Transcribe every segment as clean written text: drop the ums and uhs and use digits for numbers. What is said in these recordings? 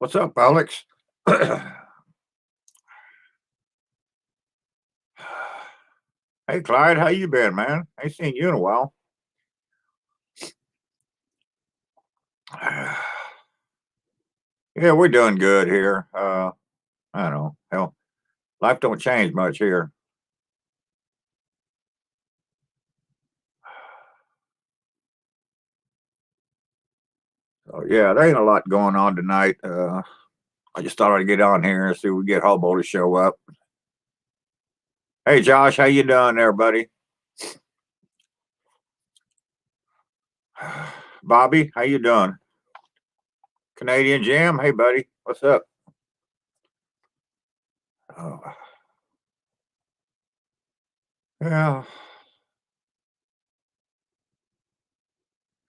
What's up, Alex? Hey, Clyde, how you been, man? Ain't seen you in a while. Yeah, we're doing good here. I don't know. Hell, life don't change much here. So yeah, there ain't a lot going on tonight. I just thought I'd get on here and see if we get Hobo to show up. Hey, Josh, how you doing there, buddy? Bobby, how you doing? Canadian Jam, hey, buddy, what's up? Oh, yeah,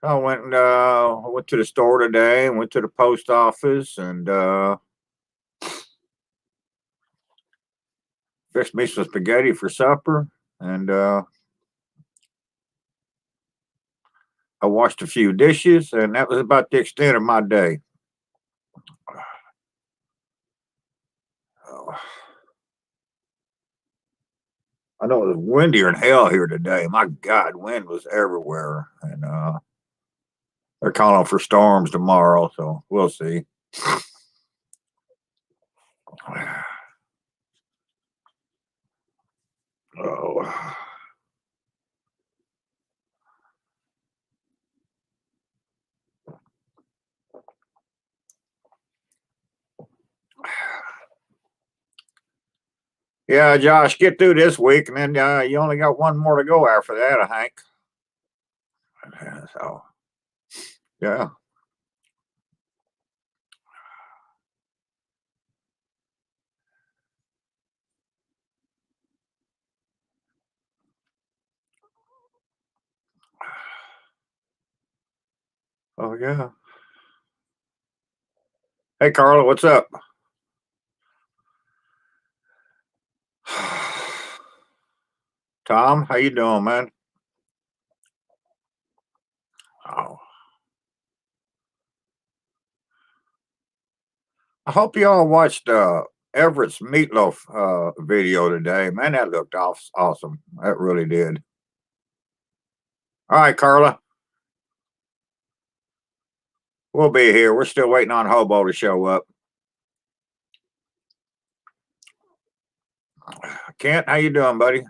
I went to the store today and went to the post office and fixed me some spaghetti for supper, and I washed a few dishes, and that was about the extent of my day. Oh, I know it was windier than hell here today. My God, wind was everywhere, and they're calling for storms tomorrow, so we'll see. Oh. Yeah, Josh, get through this week, and then you only got one more to go after that, I think. So, yeah. Oh, yeah. Hey, Carla, what's up? Tom, how you doing, man? Oh, I hope you all watched Everett's meatloaf video today. Man, that looked awesome. That really did. All right, Carla, we'll be here. We're still waiting on Hobo to show up. Kent, how you doing, buddy?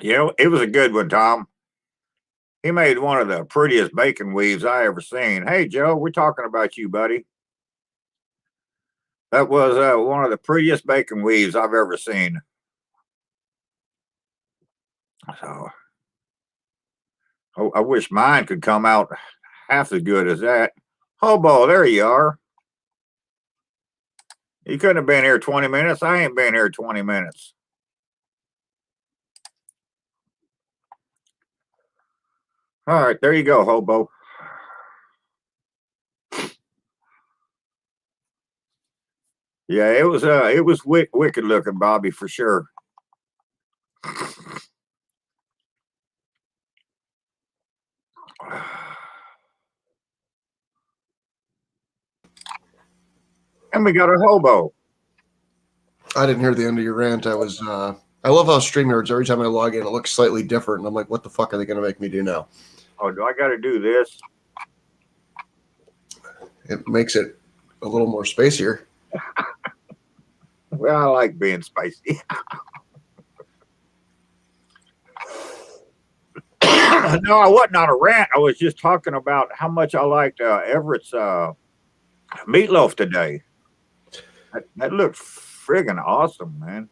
Yeah, it was a good one, Tom. He made one of the prettiest bacon weaves I ever seen. Hey, Joe, we're talking about you, buddy. That was one of the prettiest bacon weaves I've ever seen. So I wish mine could come out half as good as that. Hobo, there you are. You couldn't have been here 20 minutes. I ain't been here 20 minutes. All right, there you go, Hobo. Yeah, it was wicked looking, Bobby, for sure. And we got a hobo. I didn't hear the end of your rant. I love how StreamYards, every time I log in, it looks slightly different. And I'm like, what the fuck are they going to make me do now? Oh, do I got to do this? It makes it a little more spacier. Well, I like being spicy. No, I wasn't on a rant. I was just talking about how much I liked Everett's meatloaf today. That looked friggin' awesome, man.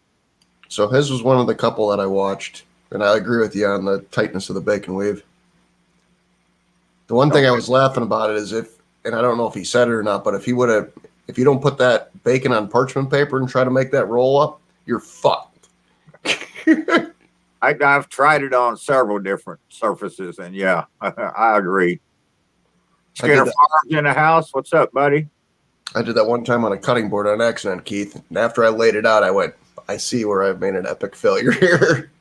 So his was one of the couple that I watched, and I agree with you on the tightness of the bacon weave. The one thing I was laughing about it is and I don't know if he said it or not, but if you don't put that bacon on parchment paper and try to make that roll up, you're fucked. I've tried it on several different surfaces, and yeah, I agree. I did Skinner that. Farms in the house. What's up, buddy? I did that one time on a cutting board on accident, Keith. And after I laid it out, I went, I see where I've made an epic failure here.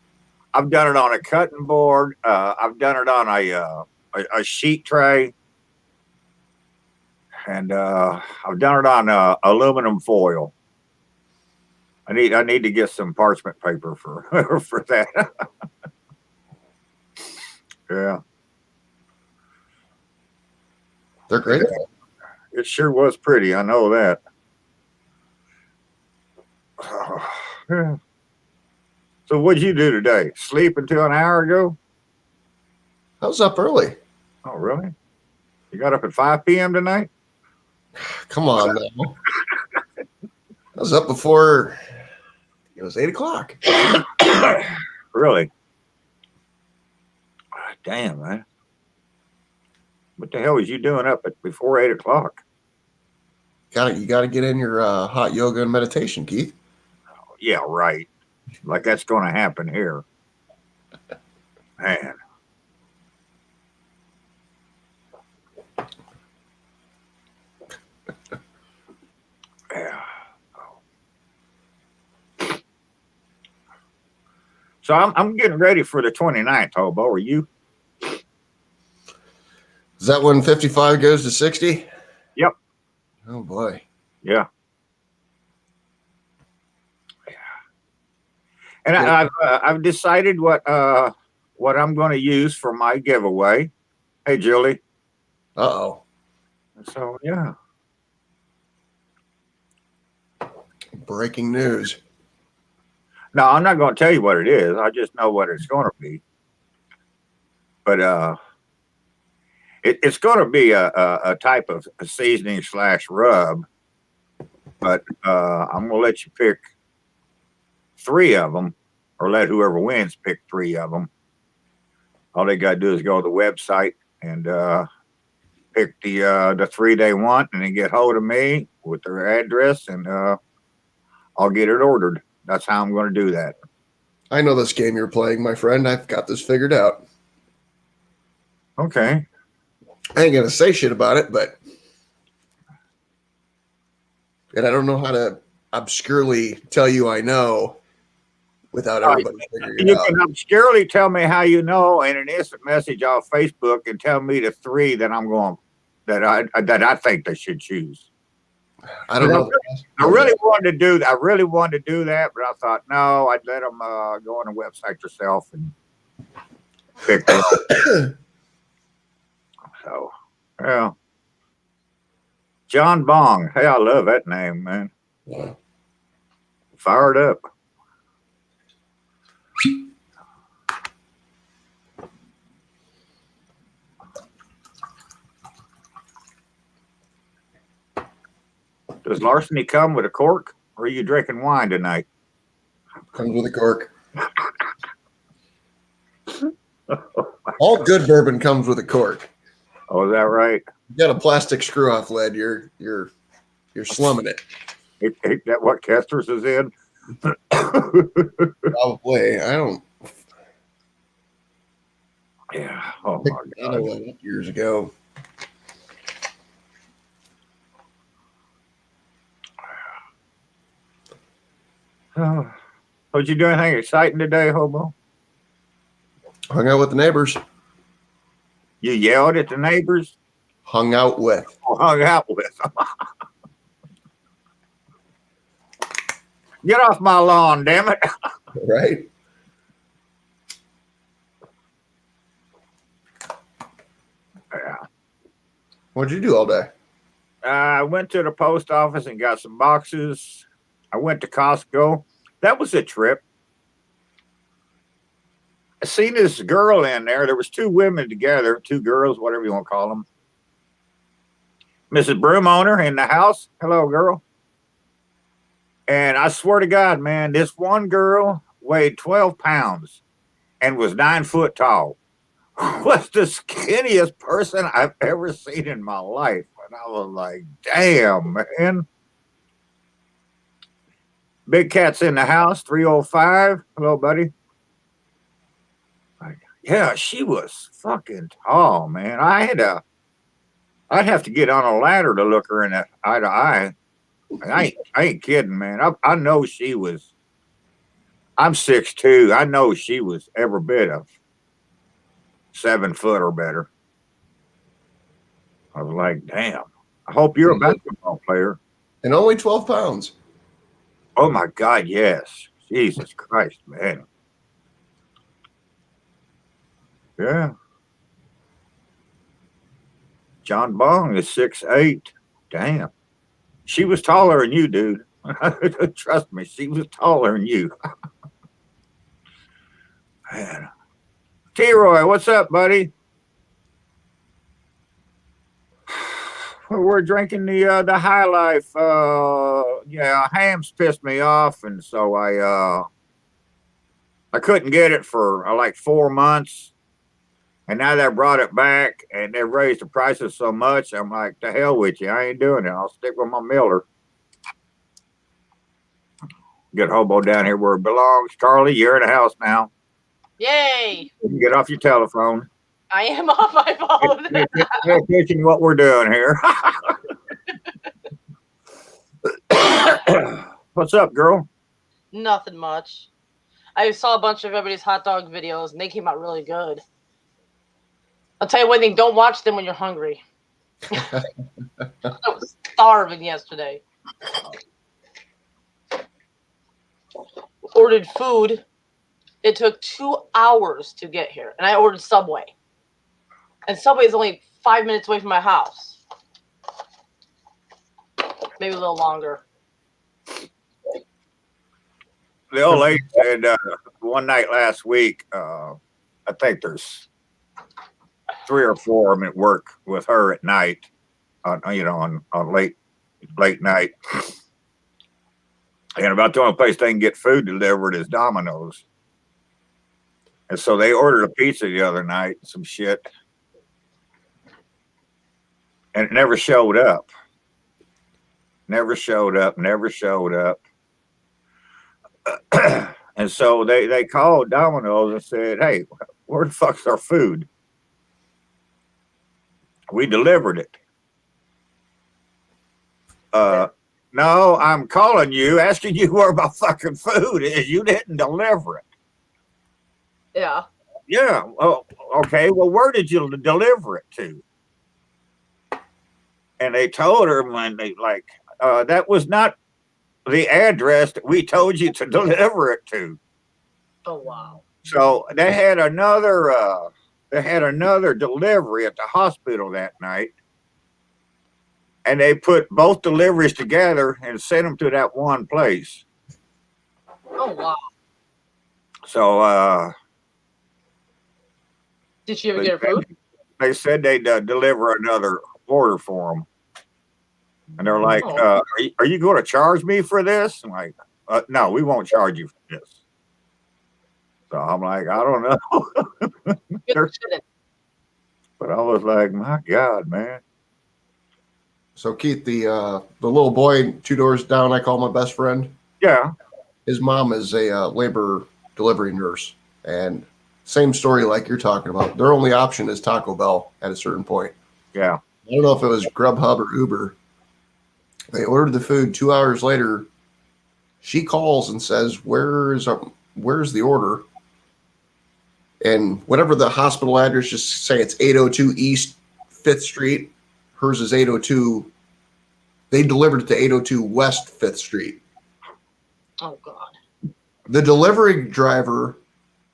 I've done it on a cutting board. I've done it on a sheet tray, and I've done it on aluminum foil. I need to get some parchment paper for for that. Yeah, They're great. it sure was pretty. I know that. Yeah. So what'd you do today? Sleep until an hour ago? I was up early. Oh, really? You got up at 5 p.m. tonight? Come on, now. I was up before it was 8 o'clock. Really? Damn, man. What the hell was you doing up at before 8 o'clock? You got to get in your hot yoga and meditation, Keith. Yeah, right. Like that's going to happen here. Man. Yeah. So I'm getting ready for the 29th, Hobo. Are you? Is that when 55 goes to 60? Yep. Oh, boy. Yeah. And I've decided what I'm going to use for my giveaway. Hey, Julie. Uh-oh. So yeah. Breaking news. No, I'm not going to tell you what it is. I just know what it's going to be. But it's going to be a type of a seasoning / rub. But I'm going to let you pick 3 of them, or let whoever wins pick 3 of them. All they got to do is go to the website and pick the 3 they want, and then get hold of me with their address, and I'll get it ordered. That's how I'm going to do that. I know this game you're playing, my friend. I've got this figured out. Okay. I ain't going to say shit about it, but... And I don't know how to obscurely tell you I know without everybody figuring it out. You can obscurely tell me how you know in an instant message off Facebook and tell me the 3 that I'm going that I think they should choose. I don't know. I really wanted to do that, but I thought no, I'd let them go on the website yourself and pick them. So, yeah. John Bong. Hey, I love that name, man. Yeah. Fired up. Does larceny come with a cork, or are you drinking wine tonight? Comes with a cork. All good bourbon comes with a cork. Oh, is that right? You got a plastic screw off lid, you're slumming it. Ain't that what Kester's is in? Probably. I don't. Yeah. Oh I my know God. that years ago. Did you do anything exciting today, Hobo? Hung out with the neighbors. You yelled at the neighbors? Hung out with. Or hung out with them? Get off my lawn, damn it. Right? Yeah. What'd you do all day? I went to the post office and got some boxes. I went to Costco. That was a trip. I seen this girl in there. There was 2 women together, 2 girls, whatever you want to call them. Mrs. Broom owner in the house. Hello, girl. And I swear to God, man, this one girl weighed 12 pounds and was 9 foot tall. Was the skinniest person I've ever seen in my life. And I was like, damn, man. Big Cat's in the house, 305. Hello, buddy. Yeah, she was fucking tall, man. I had I'd have to get on a ladder to look her in the eye to eye. I ain't kidding, man. I know she was. I'm 6'2". I know she was every bit of 7 foot or better. I was like, damn. I hope you're a basketball player. And only 12 pounds. Oh my God, yes. Jesus Christ, man. Yeah. John Bong is 6'8". Damn. She was taller than you, dude. Trust me, she was taller than you. Man. T-Roy, what's up, buddy? We're drinking the High Life. Yeah, Ham's pissed me off, and so I couldn't get it for like 4 months, and now they brought it back, and they've raised the prices so much. I'm like, to hell with you, I ain't doing it. I'll stick with my Miller. Get Hobo down here where it belongs. Carly, you're in the house now. Yay! You can get off your telephone. I am off my phone. Pay attention to what we're doing here. What's up, girl? Nothing much. I saw a bunch of everybody's hot dog videos, and they came out really good. I'll tell you one thing, don't watch them when you're hungry. I was starving yesterday. Ordered food. It took 2 hours to get here, and I ordered Subway. And Subway is only 5 minutes away from my house. Maybe a little longer. The old lady said one night last week, I think there's 3 or 4 of them at work with her at night, on late night. And about the only place they can get food delivered is Domino's. And so they ordered a pizza the other night, some shit. And it never showed up. Never showed up. And so they called Domino's and said, hey, where the fuck's our food? We delivered it. No, I'm calling you, asking you where my fucking food is. You didn't deliver it. Yeah. Yeah. Oh, okay. Well, where did you deliver it to? And they told her when they that was not the address that we told you to deliver it to. Oh wow. So they had another delivery at the hospital that night, and they put both deliveries together and sent them to that one place. Oh wow. So did she ever get her food? They said they'd deliver another order for them. And they're like, are you going to charge me for this? I'm like, no, we won't charge you for this. So I'm like, I don't know. But I was like, my God, man. So Keith, the little boy 2 doors down, I call my best friend. Yeah. His mom is a labor delivery nurse, and same story like you're talking about. Their only option is Taco Bell at a certain point. Yeah. I don't know if it was Grubhub or Uber. They ordered the food. 2 hours later, she calls and says, where's the order? And whatever the hospital address, just say it's 802 East 5th Street. Hers is 802. They delivered it to 802 West 5th Street. Oh, God. The delivery driver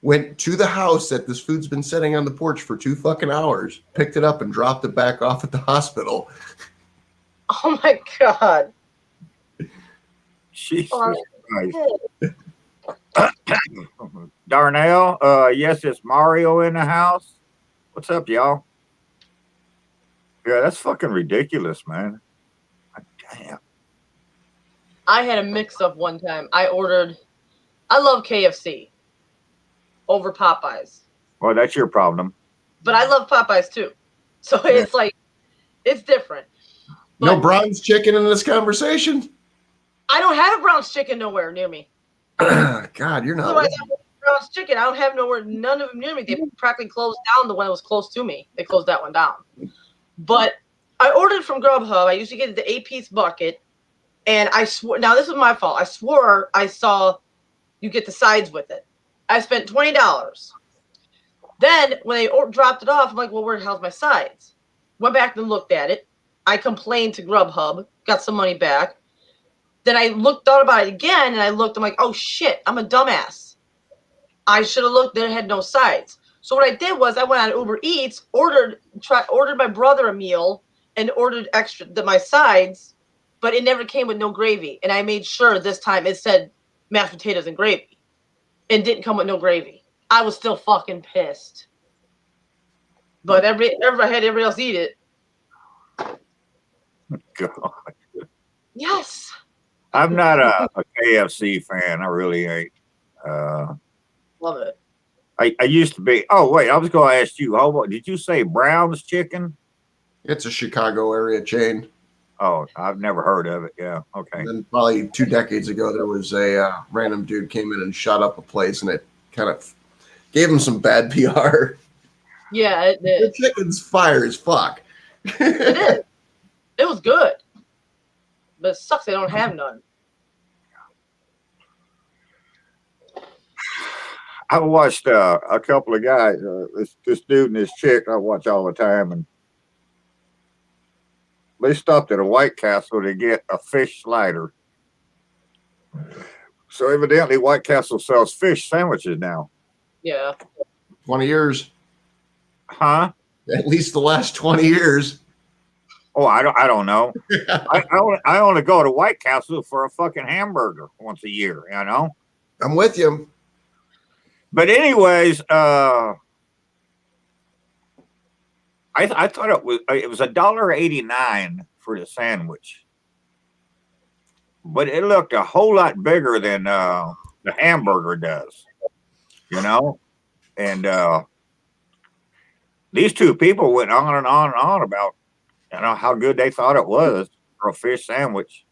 went to the house that this food's been sitting on the porch for 2 fucking hours, picked it up and dropped it back off at the hospital. Oh, my God. Jesus Christ. Darnell, yes, it's Mario in the house. What's up, y'all? Yeah, that's fucking ridiculous, man. Damn. I had a mix-up one time. I love KFC over Popeyes. Well, that's your problem. But I love Popeyes, too. So it's like, it's different. But no Brown's chicken in this conversation? I don't have a Brown's chicken nowhere near me. God, you're not. Otherwise, I have Brown's chicken. I don't have none of them near me. They practically closed down the one that was close to me. They closed that one down. But I ordered from Grubhub. I used to get the 8-piece bucket, and I swore. Now this was my fault. I swore I saw you get the sides with it. I spent $20. Then when they dropped it off, I'm like, well, where the hell's my sides? Went back and looked at it. I complained to Grubhub, got some money back. Then I thought about it again, and I'm like, oh shit, I'm a dumbass. I should have looked. There had no sides. So what I did was I went on Uber Eats, ordered my brother a meal, and ordered my sides, but it never came with no gravy. And I made sure this time it said mashed potatoes and gravy, and didn't come with no gravy. I was still fucking pissed. But I had everybody else eat it. God. Yes. I'm not a KFC fan. I really ain't. Love it. I used to be. Oh wait, I was going to ask you. Did you say Brown's Chicken? It's a Chicago area chain. Oh, I've never heard of it. Yeah. Okay. And then probably 2 decades ago, there was a random dude came in and shot up a place, and it kind of gave him some bad PR. Yeah, it did. The chicken's fire as fuck. It is. It was good. But it sucks they don't have none. I watched a couple of guys. This dude and this chick I watch all the time, and they stopped at a White Castle to get a fish slider. So evidently, White Castle sells fish sandwiches now. Yeah. 20 years. Huh? At least the last 20 years. Oh, I don't know. I only go to White Castle for a fucking hamburger once a year. You know. I'm with you. But anyways, I thought it was $1.89 for the sandwich, but it looked a whole lot bigger than the hamburger does, you know. And these two people went on and on and on about how good they thought it was for a fish sandwich.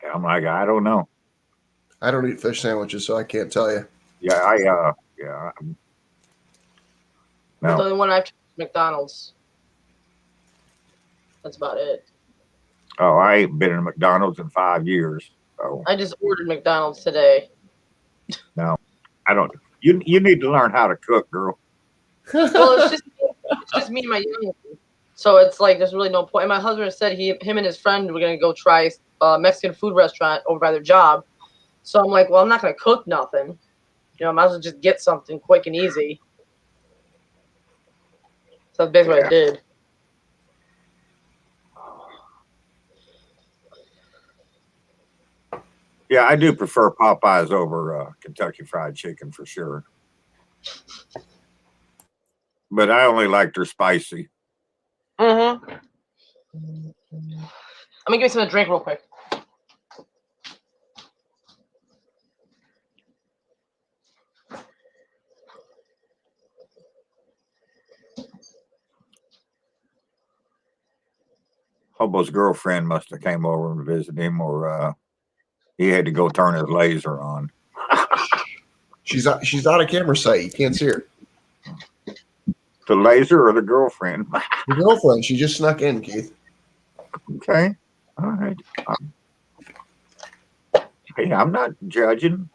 And I'm like, I don't know. I don't eat fish sandwiches, so I can't tell you. Yeah, The only one I've tried is McDonald's. That's about it. Oh, I ain't been in McDonald's in 5 years. So I just ordered McDonald's today. no, I don't. You need to learn how to cook, girl. Well, it's just me and my young one. So it's like there's really no point. And my husband said him and his friend were gonna go try a Mexican food restaurant over by their job. So I'm like, well, I'm not gonna cook nothing. I might as well just get something quick and easy. So that's basically what I did. Yeah, I do prefer Popeyes over Kentucky Fried Chicken for sure. But I only like their spicy. Mm-hmm. I'm gonna give me something to drink real quick. Hobo's girlfriend must have came over and visited him, or he had to go turn his laser on. She's out of camera sight. You can't see her. The laser or the girlfriend? The girlfriend. She just snuck in, Keith. Okay. All right. Hey, I'm not judging.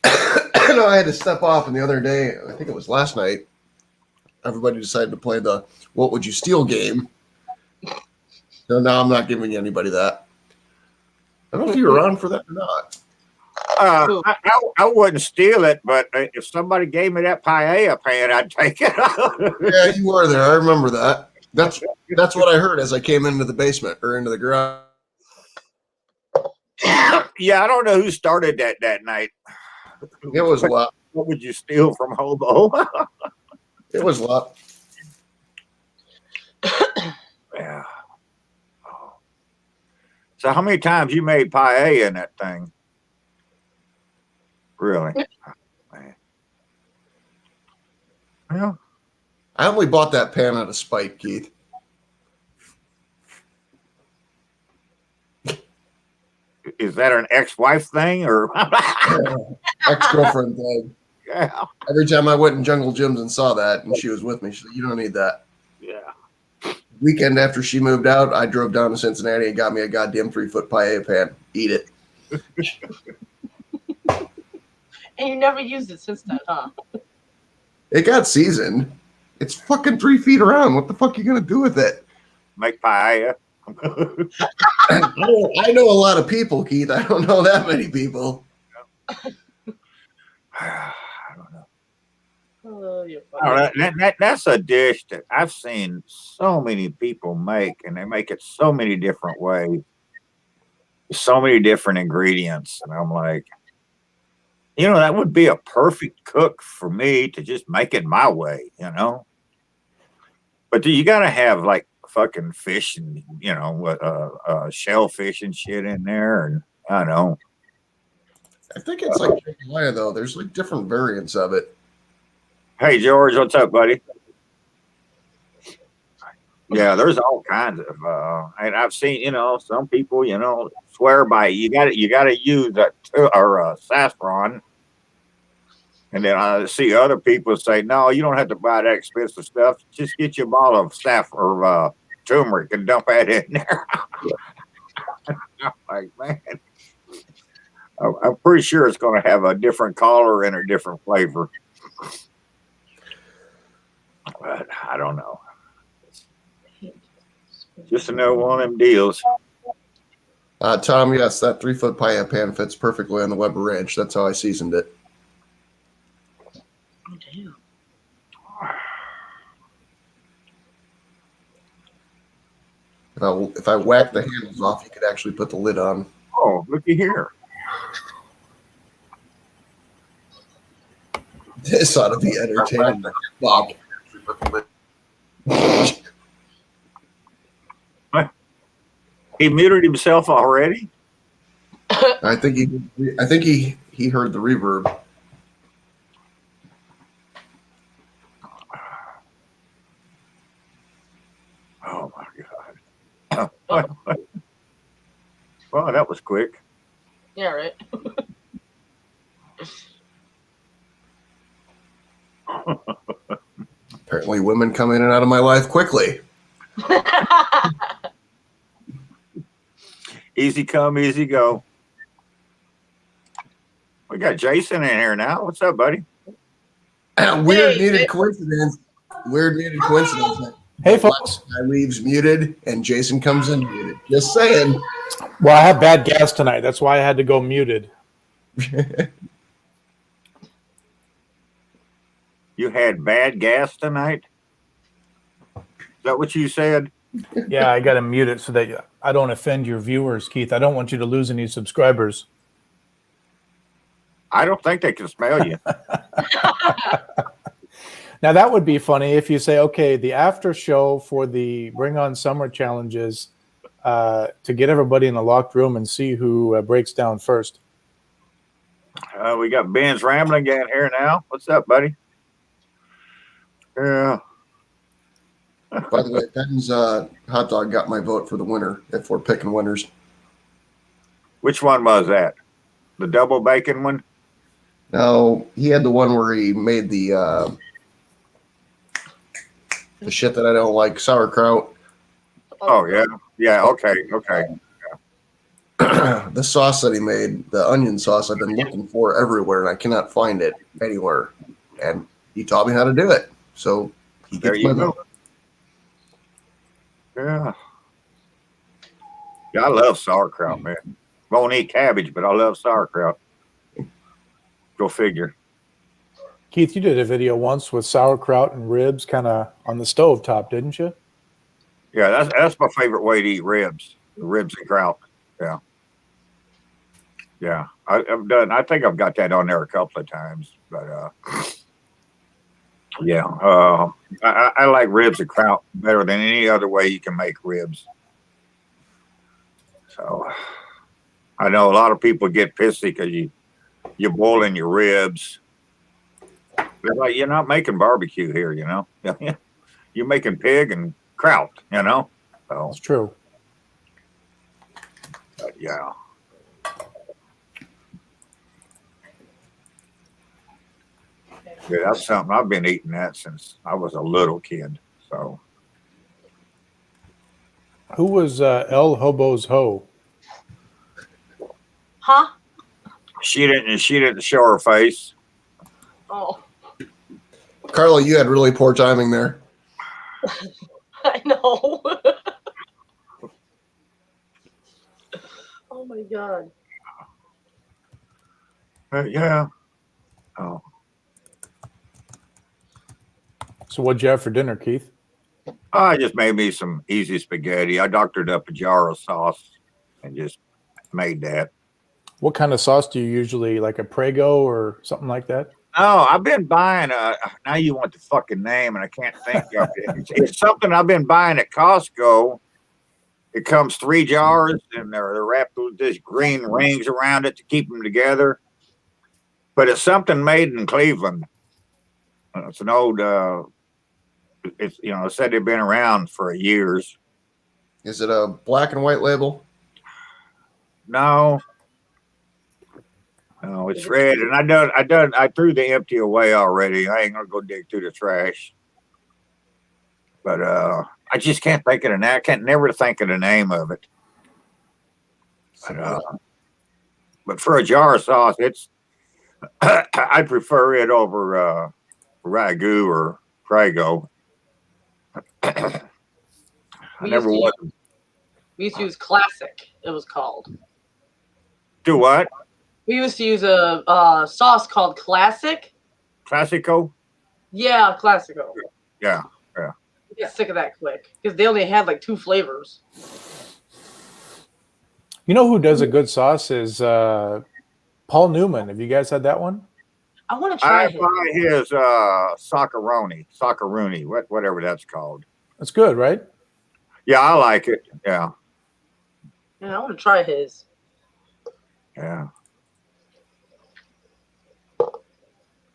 No, I had to step off, and the other day, I think it was last night, everybody decided to play the "What Would You Steal" game. So now I'm not giving anybody that. I don't know if you were around for that or not. I wouldn't steal it, but if somebody gave me that paella pan, I'd take it. Yeah, you were there. I remember that. That's what I heard as I came into the basement or into the garage. Yeah, I don't know who started that night. It was a lot. What would you steal from Hobo? It was a lot. Yeah. Oh. So how many times you made paella in that thing? Really? Man. Well, I only bought that pan out of spite, Keith. is that an ex-wife thing or? Ex-girlfriend thing. Yeah. Every time I went in Jungle Gyms and saw that, and she was with me, she said, "You don't need that." Yeah. weekend after she moved out, I drove down to Cincinnati and got me a goddamn 3-foot paella pan. Eat it. And you never used it since then, huh? It got seasoned. It's fucking 3 feet around. What the fuck are you gonna do with it? Make paella. I know a lot of people, Keith. I don't know that many people. I don't know. Oh, you're Oh, funny. that's a dish that I've seen so many people make, and they make it so many different ways, so many different ingredients. And I'm like, that would be a perfect cook for me to just make it my way, But you got to have like fucking fish and, shellfish and shit in there. And I don't know. I think it's like jambalaya, though. There's like different variants of it. Hey, George, what's up, buddy? Yeah, there's all kinds of, and I've seen, some people, swear by it. You got to use that saffron, and then I see other people say, no, you don't have to buy that expensive stuff. Just get you a bottle of turmeric and dump that in there. I'm like, man, I'm pretty sure it's going to have a different color and a different flavor, but I don't know. Just another one of them deals. Tom, yes, that 3-foot paella pan fits perfectly on the Weber Ranch. That's how I seasoned it. Oh, damn. If I whack the handles off, you could actually put the lid on. Oh, looky here. This ought to be entertaining. Fuck. He muted himself already? I think he heard the reverb. Oh my god. Well, that was quick. Yeah, right. Apparently women come in and out of my life quickly. Easy come, easy go. We got Jason in here now. What's up, buddy? Weird muted coincidence. Hey, folks. I leaves muted and Jason comes in muted. Just saying. Well, I had bad gas tonight. That's why I had to go muted. You had bad gas tonight? Is that what you said? Yeah, I got to mute it so that I don't offend your viewers, Keith. I don't want you to lose any subscribers. I don't think they can smell you. Now, that would be funny if you say, okay, the after show for the Bring On Summer challenges to get everybody in a locked room and see who breaks down first. We got Ben's rambling again here now. What's up, buddy? Yeah. By the way, Ben's hot dog got my vote for the winner if we're picking winners. Which one was that? The double bacon one? No, he had the one where he made the shit that I don't like, sauerkraut. Oh, yeah. Yeah, okay. The sauce that he made, the onion sauce, I've been looking for everywhere, and I cannot find it anywhere. And he taught me how to do it. So he There gets you my go. vote. Yeah. Yeah, I love sauerkraut, man. Won't eat cabbage, but I love sauerkraut. Go figure. Keith, you did a video once with sauerkraut and ribs kind of on the stove top, didn't you? Yeah, that's my favorite way to eat ribs. Ribs and kraut. Yeah. Yeah. I've done, I think I've got that on there a couple of times, but yeah. I like ribs and kraut better than any other way you can make ribs. So I know a lot of people get pissy because you're boiling your ribs. They're like, you're not making barbecue here, You're making pig and kraut, So That's true. but yeah. Yeah, that's something I've been eating that since I was a little kid. So Who was El Hobo's Ho? Huh? She didn't show her face. Oh, Carlo, you had really poor timing there. I know. Oh my god. Yeah. Oh. So what'd you have for dinner, Keith? I just made me some easy spaghetti. I doctored up a jar of sauce and just made that. What kind of sauce do you usually like, a Prego or something like that? Oh, I've been buying now you want the fucking name and I can't think of it. It's something I've been buying at Costco. It comes 3 jars and they're wrapped with this green rings around it to keep them together. But it's something made in Cleveland. It's an old it's it said they've been around for years. Is it a black and white label? No, it's red, and I threw the empty away already. I ain't gonna go dig through the trash. But I just can't think of the name. I can't never think of the name of it. But for a jar of sauce, it's I prefer it over ragu or Prego. I never was. We used to use Classic, it was called. Do what? We used to use a sauce called Classic. Classico? Yeah, Classico. Yeah. You get sick of that quick because they only had like 2 flavors. You know who does a good sauce is Paul Newman. Have you guys had that one? I want to try I it. buy his socceroni, whatever that's called. That's good, right? Yeah, I like it. Yeah. Yeah, I want to try his. Yeah.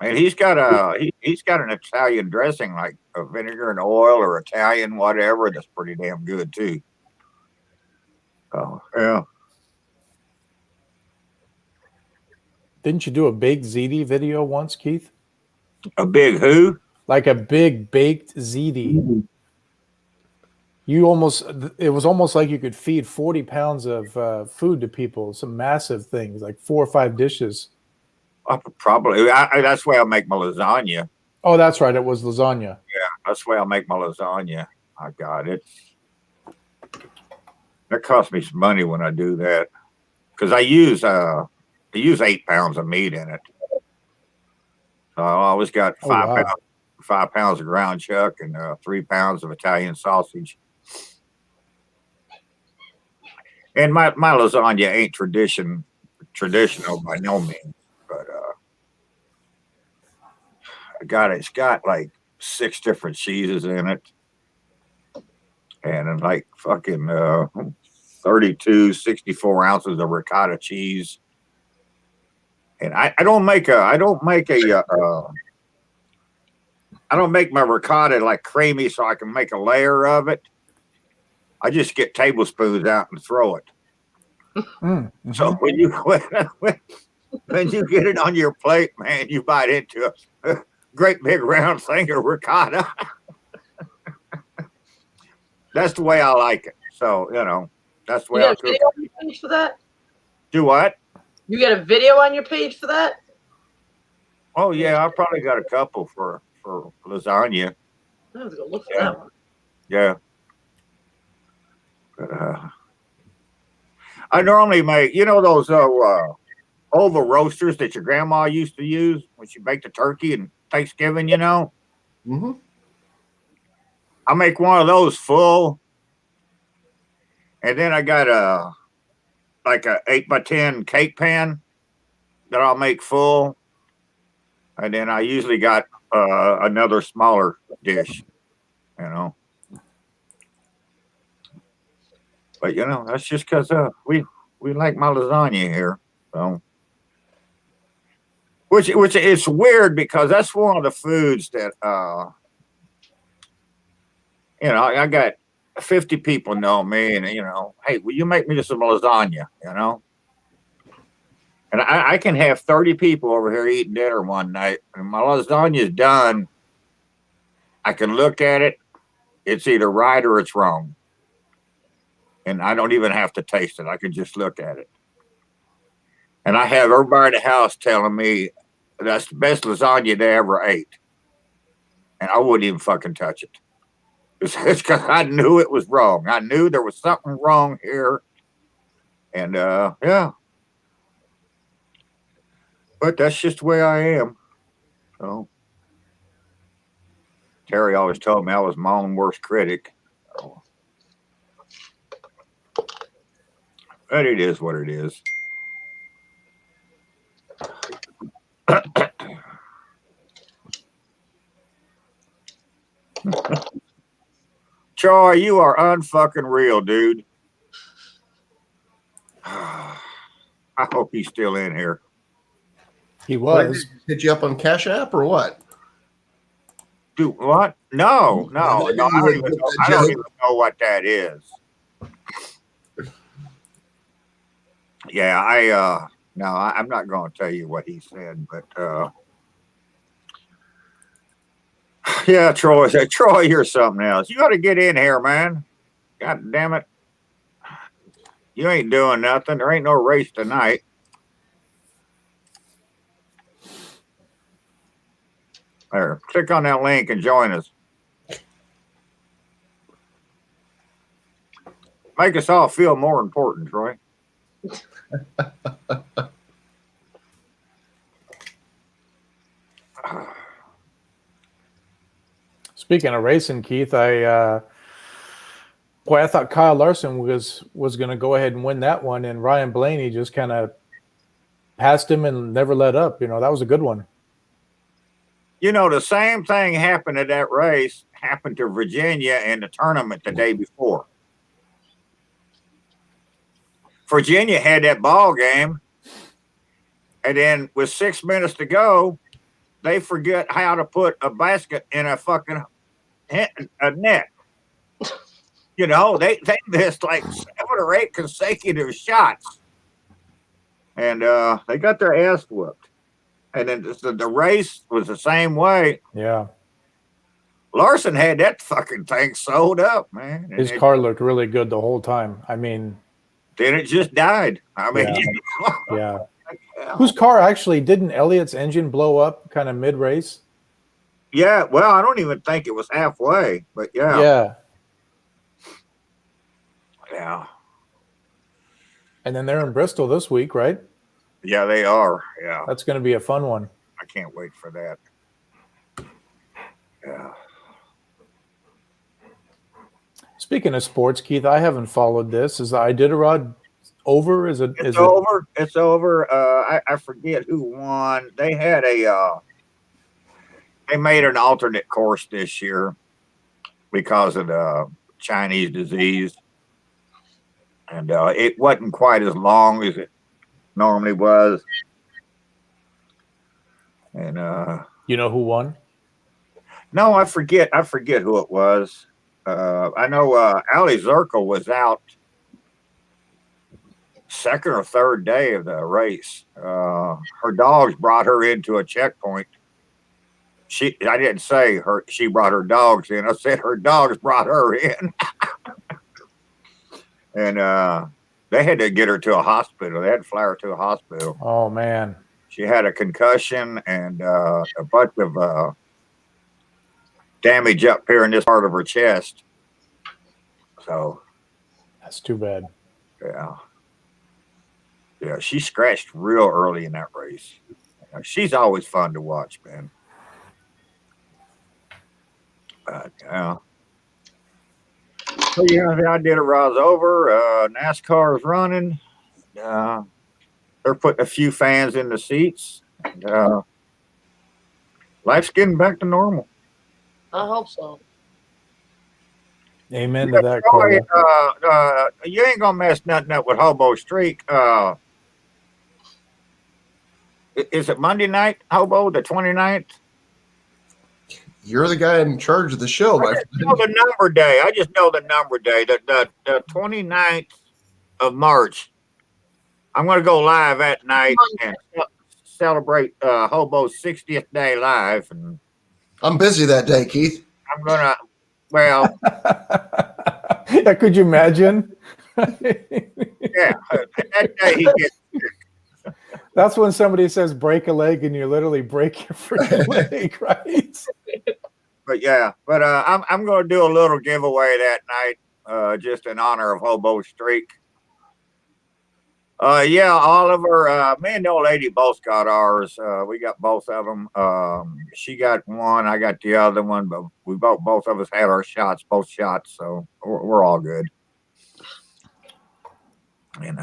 And he's got an Italian dressing like a vinegar and oil or Italian whatever that's pretty damn good too. Oh yeah. Didn't you do a baked ziti video once, Keith? A big who? Like a big baked ziti. It was almost like you could feed 40 pounds of food to people. Some massive things, like 4 or 5 dishes. Probably. That's the way I make my lasagna. Oh, that's right. It was lasagna. Yeah, that's the way I make my lasagna. I got it. That costs me some money when I do that because I use 8 pounds of meat in it. So I always got 5 pounds of ground chuck and 3 pounds of Italian sausage. And my lasagna ain't traditional by no means, but it's got like 6 different cheeses in it, and like fucking 64 ounces of ricotta cheese. And I don't make my ricotta like creamy so I can make a layer of it. I just get tablespoons out and throw it. Mm-hmm. So when you get it on your plate, man, you bite into a great big round thing of ricotta. That's the way I like it. So that's the way I cook. You got a video on your page for that? Do what? You got a video on your page for that? Oh yeah, I probably got a couple for lasagna. I have to go look for that one. Yeah. I normally make, those oval roasters that your grandma used to use when she baked the turkey and Thanksgiving, Mm-hmm. I make one of those full. And then I got a 8x10 cake pan that I'll make full. And then I usually got another smaller dish, But that's just because we like my lasagna here. So which it's weird because that's one of the foods that I got 50 people know me and hey, will you make me some lasagna? And I can have 30 people over here eating dinner one night and my lasagna is done. I can look at it, it's either right or it's wrong. and I don't even have to taste it. I can just look at it. And I have everybody at the house telling me that's the best lasagna they ever ate. And I wouldn't even fucking touch it. It's because I knew it was wrong. I knew there was something wrong here. And yeah. But that's just the way I am. So Terry always told me I was my own worst critic. So, but it is what it is. Troy, you are unfucking real, dude. I hope he's still in here. He was. Hit you up on Cash App or what? Do what? No. I don't even know what that is. Yeah, I'm not going to tell you what he said, but yeah, Troy, you're something else. You got to get in here, man. God damn it. You ain't doing nothing. There ain't no race tonight. There, click on that link and join us. Make us all feel more important, Troy. Speaking of racing, Keith, I thought Kyle Larson was going to go ahead and win that one, and Ryan Blaney just kind of passed him and never let up. That was a good one. The same thing happened at that race happened to Virginia in the tournament the day before. Virginia had that ball game, and then with 6 minutes to go, they forget how to put a basket in a fucking net. They missed like 7 or 8 consecutive shots, and they got their ass whooped. And then the race was the same way. Yeah. Larson had that fucking thing sold up, man. His car looked really good the whole time. I mean, then it just died. I mean, yeah. Whose car actually didn't Elliott's engine blow up kind of mid-race? Yeah, well, I don't even think it was halfway, but yeah. And then they're in Bristol this week, right? Yeah, they are. Yeah. That's going to be a fun one. I can't wait for that. Yeah. Speaking of sports, Keith, I haven't followed this. Is the Iditarod over? Is it over? It's over. I forget who won. They had they made an alternate course this year because of the Chinese disease. And it wasn't quite as long as it normally was. And you know who won? No, I forget who it was. I know Ali Zirkle was out second or third day of the race. Her dogs brought her into a checkpoint. I didn't say she brought her dogs in. I said her dogs brought her in. And they had to get her to a hospital. They had to fly her to a hospital. Oh, man. She had a concussion and a bunch of damage up here in this part of her chest. So that's too bad. Yeah, she scratched real early in that race. She's always fun to watch, man. Yeah. So yeah, the Iditarod's over. NASCAR is running. They're putting a few fans in the seats. And, life's getting back to normal. I hope so. Amen to that, Corey. You ain't gonna mess nothing up with Hobo Streak. Is it Monday night, Hobo, the 29th? You're the guy in charge of the show, my friend. I know the number day. I just know the number day. The 29th of March. I'm going to go live at night and celebrate Hobo's 60th day live. And I'm busy that day, Keith. I'm going to, well. Yeah, could you imagine? Yeah, that day he gets. That's when somebody says break a leg and you literally break your freaking leg, right? But yeah, but I'm going to do a little giveaway that night, just in honor of Hobo Streak. Yeah, Oliver, me and the old lady both got ours. We got both of them. She got one, I got the other one, but we both of us had our shots, both shots, so we're all good. And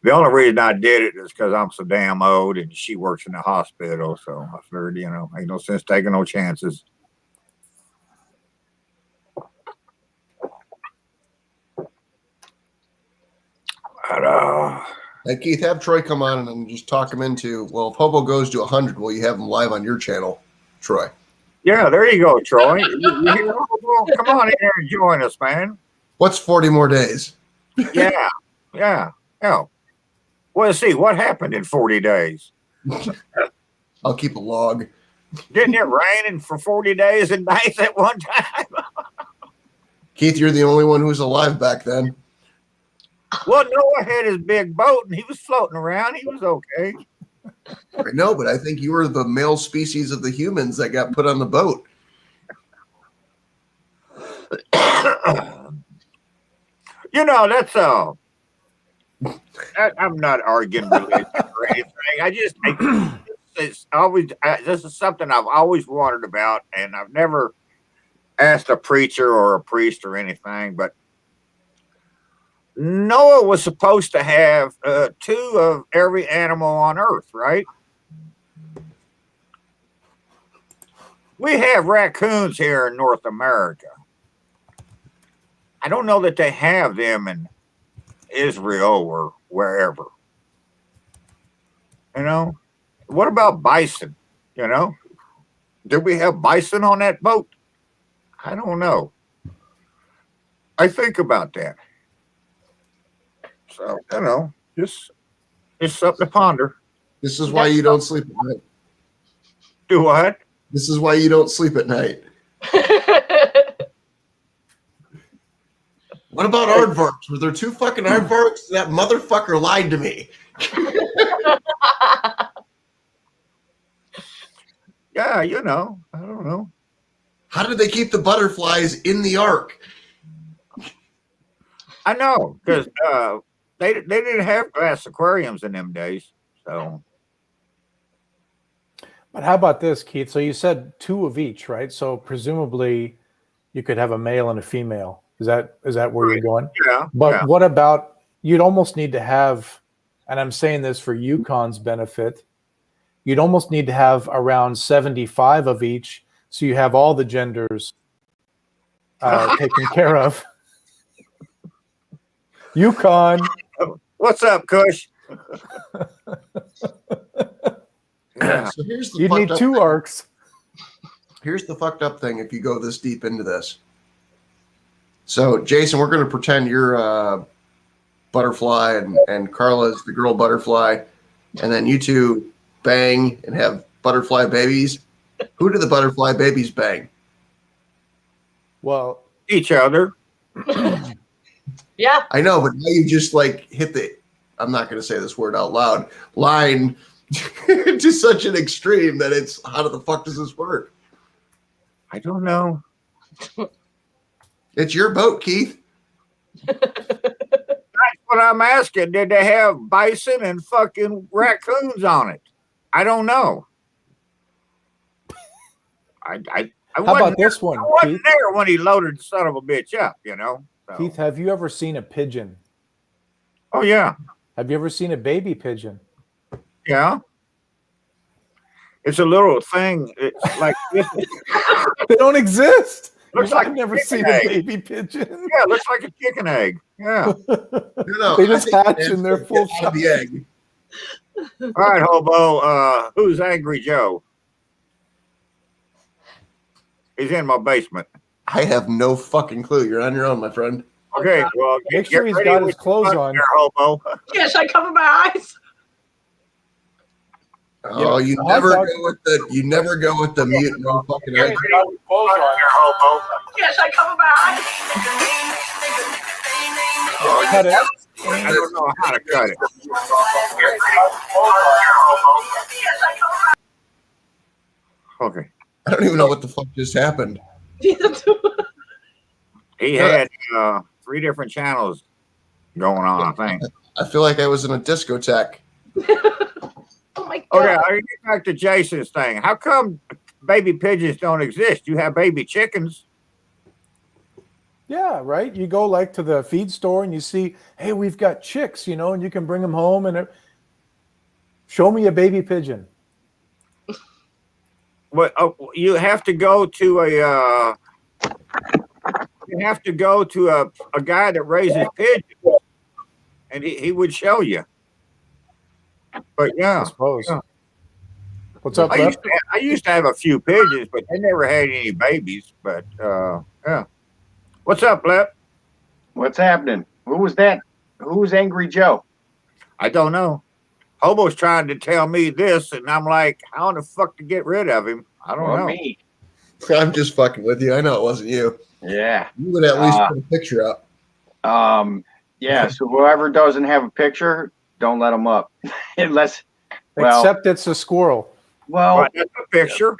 the only reason I did it is because I'm so damn old, and she works in the hospital, so I figured, ain't no sense taking no chances. But, Hey, Keith, have Troy come on and just talk him into, well, if Hobo goes to 100, will you have him live on your channel, Troy? yeah, there you go, Troy. You hear Hobo? Come on in here and join us, man. What's 40 more days? Yeah. Well, let's see. What happened in 40 days? I'll keep a log. Didn't it rain for 40 days and nights at one time? Keith, you're the only one who was alive back then. Well, Noah had his big boat, and he was floating around. He was okay. I know, but I think you were the male species of the humans that got put on the boat. That's I'm not arguing religion or anything. It's always this is something I've always wondered about, and I've never asked a preacher or a priest or anything. But Noah was supposed to have 2 of every animal on Earth, right? We have raccoons here in North America. I don't know that they have them in Israel or wherever. What about bison? Did we have bison on that boat? I don't know. I think about that. So, just something to ponder. This is why you don't sleep at night. Do what? This is why you don't sleep at night. What about aardvarks? Were there 2 fucking aardvarks? That motherfucker lied to me. Yeah, I don't know. How did they keep the butterflies in the ark? I know, because they didn't have glass aquariums in them days. So, But how about this, Keith? So you said 2 of each, right? So presumably you could have a male and a female. Is that where you're going? Yeah. But what about, you'd almost need to have, and I'm saying this for Yukon's benefit, you'd almost need to have around 75 of each, so you have all the genders taken care of. Yukon. What's up, Kush? Yeah. So here's the You'd need 2 arcs. Here's the fucked up thing if you go this deep into this. So, Jason, we're going to pretend you're butterfly and Carla's the girl butterfly, and then you 2 bang and have butterfly babies. Who do the butterfly babies bang? Well, each other. Yeah. I know, but now you just hit the, I'm not going to say this word out loud, line to such an extreme that it's, how the fuck does this work? I don't know. It's your boat, Keith. That's what I'm asking. Did they have bison and fucking raccoons on it? I don't know. I how about this one, I wasn't Keith? there when he loaded the son of a bitch up, So. Keith, have you ever seen a pigeon? Oh, yeah. Have you ever seen a baby pigeon? Yeah. It's a little thing. It's like this. They don't exist. Looks like I've never seen egg. a baby pigeon. Yeah, it looks like a chicken egg. Yeah. No, They just hatch and they're full of the egg. All right, Hobo. Who's Angry Joe? He's in my basement. I have no fucking clue. You're on your own, my friend. Okay, well, Make sure he's ready got with his clothes your on. there, Hobo. Yes, I cover my eyes. Oh, Yeah, you the never hot dog- go with the mute. No fucking egg. There, Hobo. Yes, I cover my eyes. Cut it. I don't know how to cut it. Okay. I don't even know what the fuck just happened. He had 3 different channels going on, I think. I feel like I was in a discotheque. Oh my god. Okay, I get back to Jason's thing. How come baby pigeons don't exist? You have baby chickens. Yeah, right. You go like to the feed store and you see, hey, we've got chicks, you know, and you can bring them home and show me a baby pigeon. But you have to go to a guy that raises pigeons, and he would show you. But yeah, I suppose. Yeah. What's up, I Left? used to have a few pigeons, but they never had any babies. But yeah. What's up, Lep? What's happening? Who was that? Who's Angry Joe? I don't know. Hobo's trying to tell me this, and I'm like, how in the fuck to get rid of him? I don't know. Me. I'm just fucking with you. I know it wasn't you. Yeah. You would at least put a picture up. Yeah. So whoever doesn't have a picture, don't let them up, unless. Well, Except it's a squirrel. well, Right, that's a picture.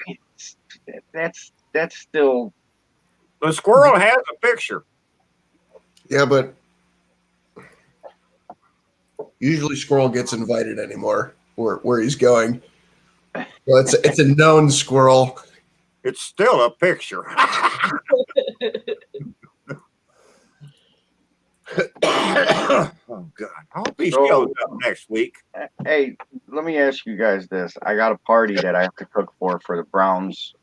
that's still. The squirrel has a picture. Yeah, but usually Squirrel gets invited anymore where he's going. Well, it's a known squirrel. It's still a picture. Oh God! I hope he So- shows up next week. Hey, let me ask you guys this. I got a party that I have to cook for the Browns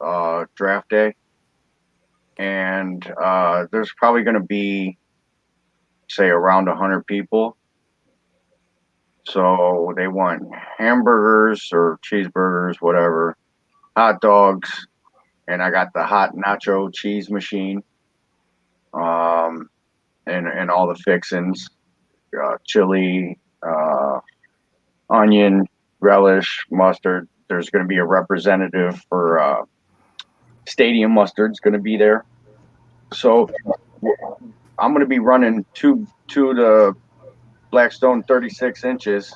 draft day. And there's probably going to be, say, around 100 people. So they want hamburgers or cheeseburgers, whatever, hot dogs, and I got the hot nacho cheese machine, and all the fixings, chili, onion, relish, mustard. There's going to be a representative for Stadium Mustard's going to be there. So I'm going to be running two to Blackstone 36 inches,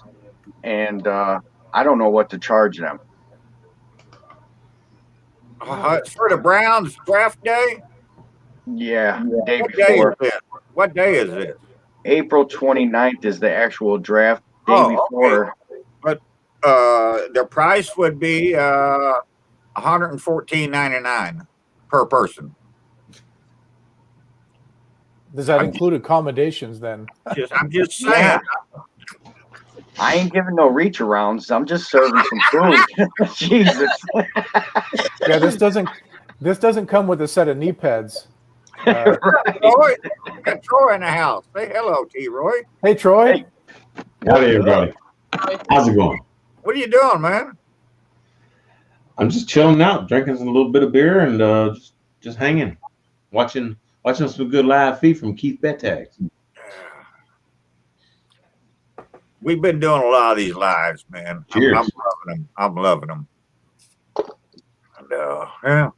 and I don't know what to charge them. It's for the Browns draft day. Yeah, the day What day is before. this? What day is this? April 29th is the actual draft. Day Oh, before. But the price would be $114.99 per person. Does that include accommodations then? I'm just saying. Yeah. I ain't giving no reach arounds. I'm just serving some food. Jesus. Yeah, this doesn't come with a set of knee pads. Right. Troy, got Troy in the house. Say hello, T. Roy. Hey, Troy. Hey. Howdy, everybody. How's it going? What are you doing, man? I'm just chilling out, drinking a little bit of beer, and just hanging, watching some good live feed from Keith Bettags. We've been doing a lot of these lives, man. Cheers. I'm loving them. I'm loving them. And, yeah.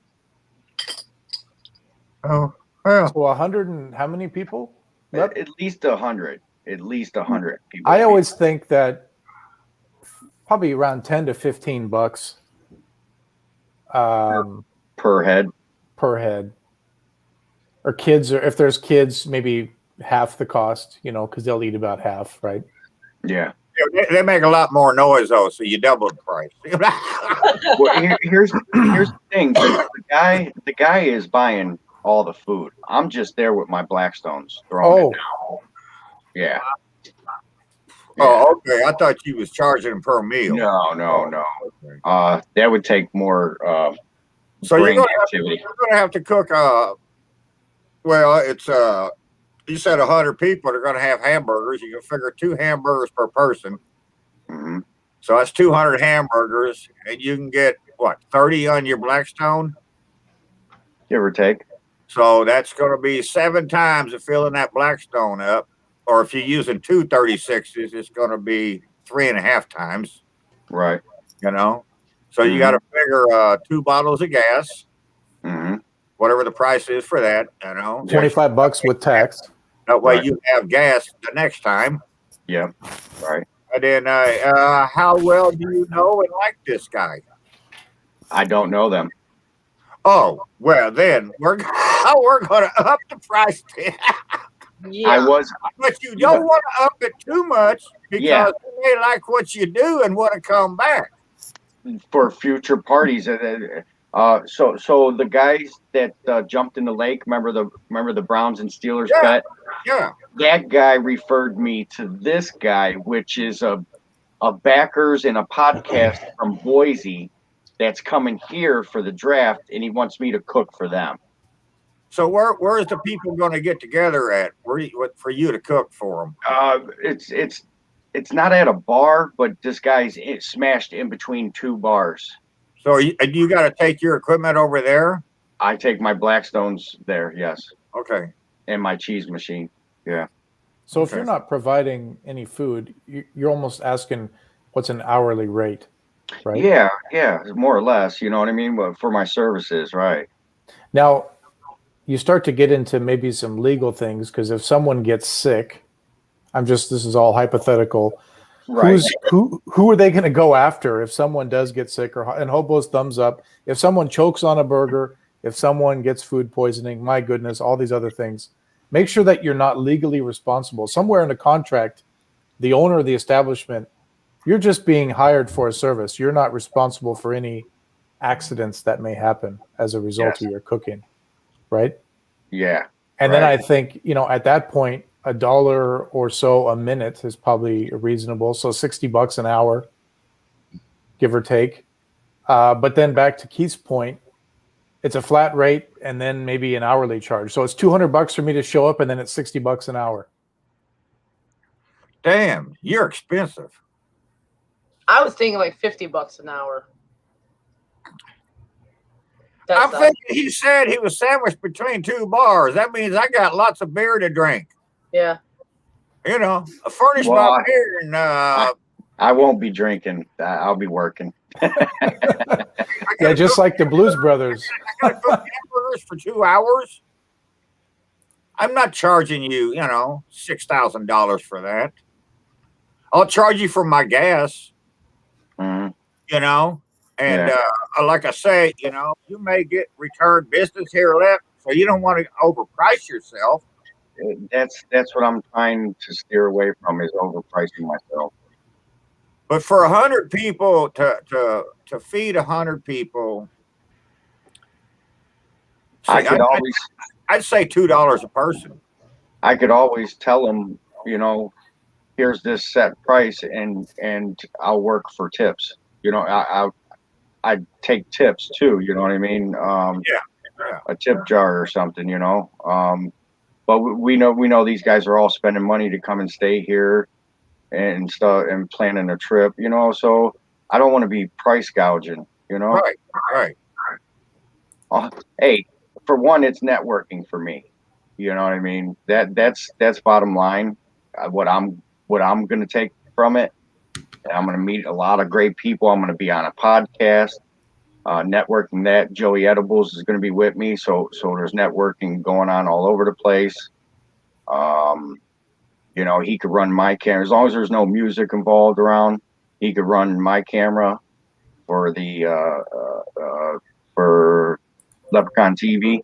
Oh, yeah. So 100 and how many people? Yep. At least 100. At least 100 people. I always think that probably around 10 to 15 bucks per head. per head. Or kids, or if there's kids, maybe half the cost, you know, because they'll eat about half, right? Yeah. They make a lot more noise, though, so you double the price. Well, here's the thing. The guy is buying all the food. I'm just there with my Blackstones throwing it down. Yeah. Oh, okay. I thought you was charging them per meal. No. That would take more So you're brain gonna activity. have to cook. Well, it's you said 100 people are going to have hamburgers. You can figure 2 hamburgers per person. Mhm. So that's 200 hamburgers, and you can get what 30 on your Blackstone. Give or take. So that's going to be 7 times of filling that Blackstone up. Or if you're using 2 36s, it's going to be 3.5 times. Right. You know, so you got to figure 2 bottles of gas, Mm-hmm. whatever the price is for that. You know, 25 bucks with tax. That way Right. you have gas the next time. Yeah. Right. And then, how well do you know and like this guy? I don't know them. Oh, well, then we're going to up the price. Yeah. I was. But you don't want to up it too much because Yeah. they like what you do and want to come back. For future parties. So the guys that jumped in the lake, remember the Browns and Steelers Yeah. bet? Yeah. That guy referred me to this guy, which is a backers and a podcast from Boise that's coming here for the draft, and he wants me to cook for them. So where's the people going to get together at? For you to cook for them? It's not at a bar, but this guy's smashed in between two bars. So you got to take your equipment over there? I take my Blackstones there, yes. Okay. And my cheese machine. Yeah. So if you're not providing any food, you're almost asking what's an hourly rate, right? Yeah, more or less. You know what I mean? But for my services, right? Now, you start to get into maybe some legal things because if someone gets sick, this is all hypothetical. Right. Who are they going to go after if someone does get sick? And Hobo's thumbs up. If someone chokes on a burger, if someone gets food poisoning, my goodness, all these other things. Make sure that you're not legally responsible. Somewhere in the contract, the owner of the establishment, you're just being hired for a service. You're not responsible for any accidents that may happen as a result of your cooking, right? Yeah. And then I think, at that point, $1 or so a minute is probably reasonable. So $60 an hour, give or take. But then back to Keith's point, it's a flat rate and then maybe an hourly charge. So it's $200 for me to show up and then it's $60 an hour. Damn, you're expensive. I was thinking like $50 an hour. I'm thinking he said he was sandwiched between two bars. That means I got lots of beer to drink. Yeah. Furnish my beer and I won't be drinking. I'll be working. Yeah, just like the Blues Brothers. I gotta cook hamburgers for 2 hours. I'm not charging you, $6,000 for that. I'll charge you for my gas. Mm-hmm. And like I say, you may get return business here left, so you don't want to overprice yourself. That's what I'm trying to steer away from is overpricing myself. But for 100 people to feed 100 people, I'd say $2 a person. I could always tell them, here's this set price, and I'll work for tips. I take tips too. You know what I mean? A tip jar or something. But we know these guys are all spending money to come and stay here and stuff and planning a trip. So I don't want to be price gouging. Right. Hey, for one, it's networking for me. You know what I mean? That's bottom line. What I'm going to take from it. I'm going to meet a lot of great people. I'm going to be on a podcast, networking that. Joey Edibles is going to be with me. So there's networking going on all over the place. He could run my camera. As long as there's no music involved around, he could run my camera for the for Leprechaun TV,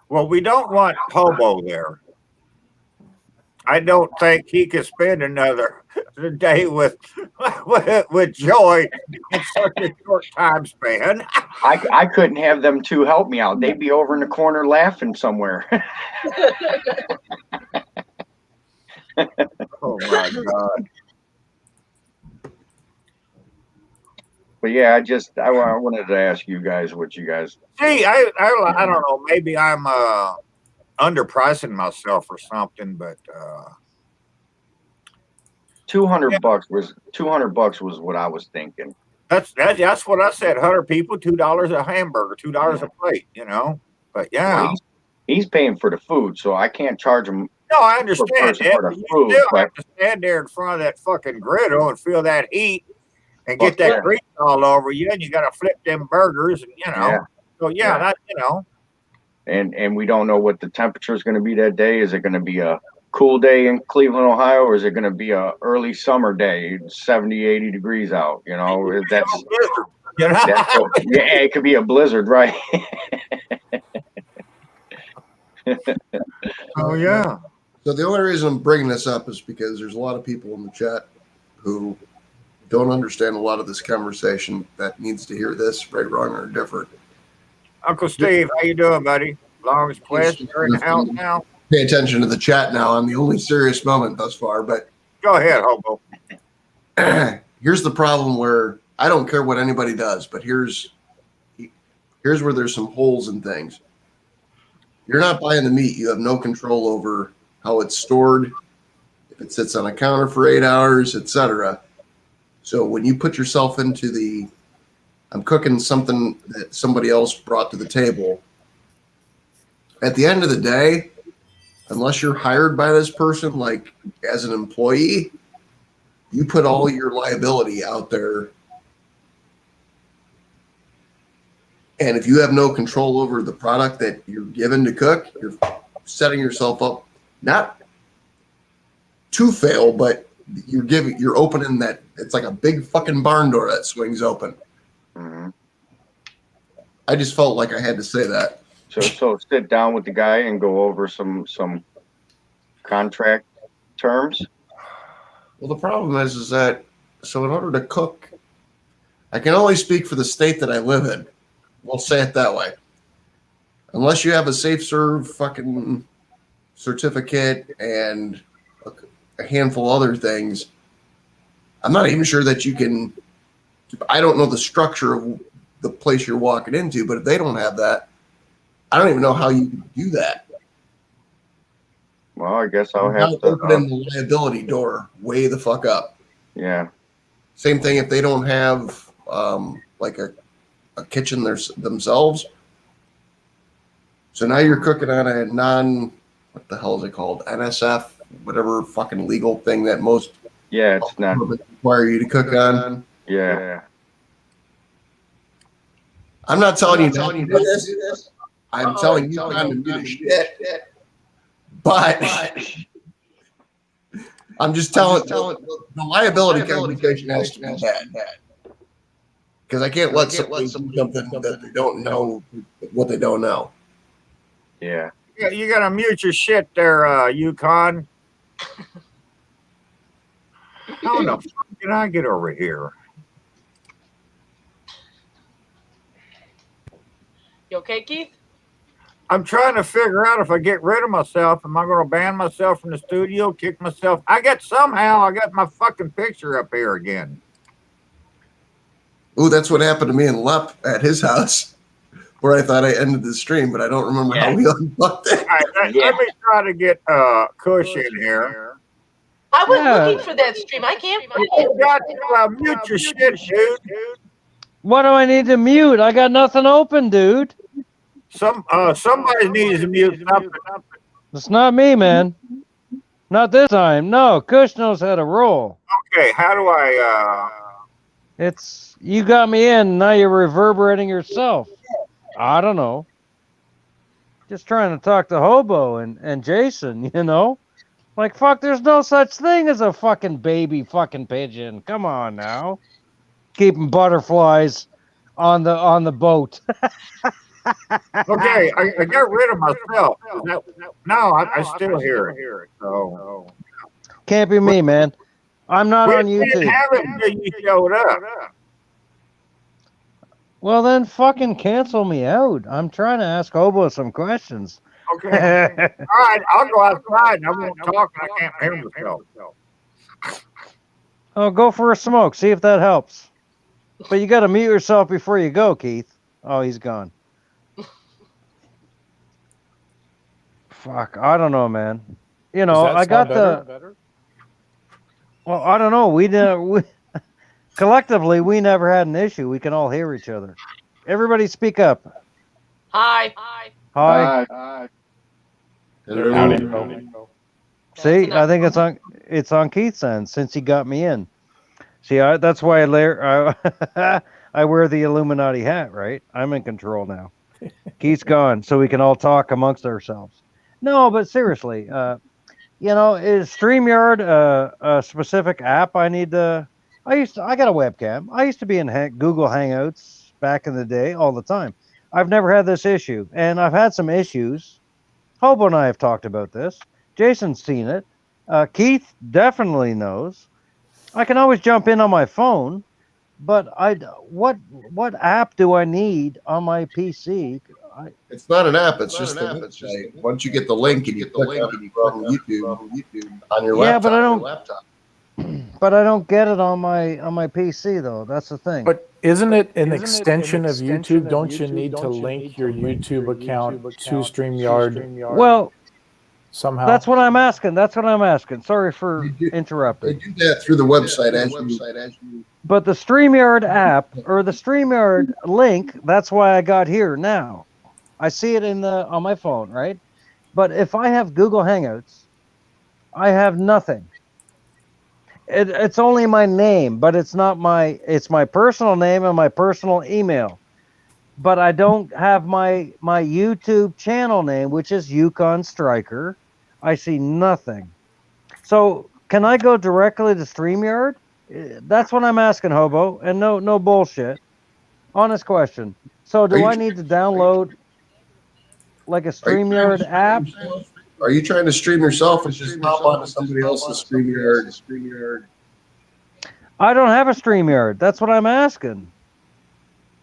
Well, we don't want Hobo there. I don't think he could spend another day with Joy in such a short time span. I couldn't have them two help me out. They'd be over in the corner laughing somewhere. Oh my God. But yeah, I wanted to ask you guys what you guys see. I don't know. Maybe I'm underpricing myself or something, but $200 was what I was thinking. That's what I said. 100 people, $2 a hamburger, $2 a plate. But yeah, well, he's paying for the food, so I can't charge him. No, I understand that. For the You food, still have to stand there in front of that fucking griddle and feel that heat and get that grease all over you, and you got to flip them burgers, and So yeah, that and we don't know what the temperature is going to be that day. Is it going to be a cool day in Cleveland, Ohio, or is it going to be a early summer day, 70, 80 degrees out? You know, that's yeah, it could be a blizzard, right? Oh yeah. So the only reason I'm bringing this up is because there's a lot of people in the chat who don't understand a lot of this conversation that needs to hear this, right, wrong, or different. Uncle Steve, how you doing, buddy? Long as Quest, you're in the house now. Pay attention to the chat now. I'm the only serious moment thus far, but Go ahead, Hobo. here's the problem where I don't care what anybody does, but here's where there's some holes in things. You're not buying the meat. You have no control over how it's stored, if it sits on a counter for 8 hours, etc. So when you put yourself into I'm cooking something that somebody else brought to the table, at the end of the day, unless you're hired by this person, like as an employee, you put all your liability out there. And if you have no control over the product that you're given to cook, you're setting yourself up not to fail, but you're opening that. It's like a big fucking barn door that swings open. Mm-hmm. I just felt like I had to say that. So sit down with the guy and go over some contract terms. Well, the problem is that so in order to cook, I can only speak for the state that I live in. We'll say it that way. Unless you have a safe serve fucking certificate and a handful of other things, I'm not even sure that you can. I don't know the structure of the place you're walking into, but if they don't have that, I don't even know how you can do that. Well, I guess I'll have to open the liability door way the fuck up. Yeah. Same thing if they don't have like a kitchen themselves. So now you're cooking on a what the hell is it called? NSF, whatever fucking legal thing that most it's not require you to cook on. Yeah. I'm not telling you to do this. I'm telling you not to do this shit. But I'm just telling the liability communication has to be bad. Because I can't let somebody do something that they don't know what they don't know. Yeah. Yeah, you gotta mute your shit there, Yukon. How the fuck did I get over here? You okay, Keith? I'm trying to figure out if I get rid of myself, am I going to ban myself from the studio, kick myself? I got my fucking picture up here again. Ooh, that's what happened to me and Lep at his house, where I thought I ended the stream, but I don't remember how we unplugged it. All right, let me try to get Kush in here. I was looking for that stream. I can't find You it. got to mute your shit, dude. What do I need to mute? I got nothing open, dude. Somebody needs to mute something. It's not me, man. Not this time. No, Kush knows how to roll. Okay, how do I It's you got me in, now you're reverberating yourself. I don't know. Just trying to talk to Hobo and Jason, you know? Like, fuck, there's no such thing as a fucking baby fucking pigeon. Come on now. Keeping butterflies on the boat. Okay, I got rid of myself. No, I still hear it. So Can't be me, man. I'm not on we didn't YouTube. have it until you showed up. Well, then fucking cancel me out. I'm trying to ask Hobo some questions. Okay. All right, I'll go outside and I won't talk and I can't hear myself. Oh, go for a smoke. See if that helps. But you got to mute yourself before you go, Keith. Oh, he's gone. Fuck, I don't know, man. You know, I got better? Well, I don't know. We collectively we never had an issue. We can all hear each other. Everybody, speak up. Hi. Hi. See, I think it's on Keith's end since he got me in. See, that's why I wear the Illuminati hat, right? I'm in control now. Keith's gone, so we can all talk amongst ourselves. No, but seriously, is StreamYard a specific app I need to? I got a webcam. I used to be in Google Hangouts back in the day all the time. I've never had this issue, and I've had some issues. Hobo and I have talked about this. Jason's seen it. Keith definitely knows. I can always jump in on my phone, but what app do I need on my PC? It's not an app. It's just a website. Once you get the link and you click on it from YouTube on your laptop. But I don't get it on my PC though. That's the thing. But isn't it an extension of YouTube? Don't you need to link your YouTube account to StreamYard? Well, somehow. That's what I'm asking. Sorry for interrupting. They do that through the website But the StreamYard app or the StreamYard link, that's why I got here now. I see it on my phone, right? But if I have Google Hangouts, I have nothing. It's only my name, but it's my personal name and my personal email. But I don't have my YouTube channel name, which is Yukon Striker. I see nothing. So can I go directly to StreamYard? That's what I'm asking, Hobo, and no bullshit. Honest question. So do I need to download like a StreamYard app? Are you trying to stream yourself and just hop onto somebody else's StreamYard? I don't have a StreamYard. That's what I'm asking.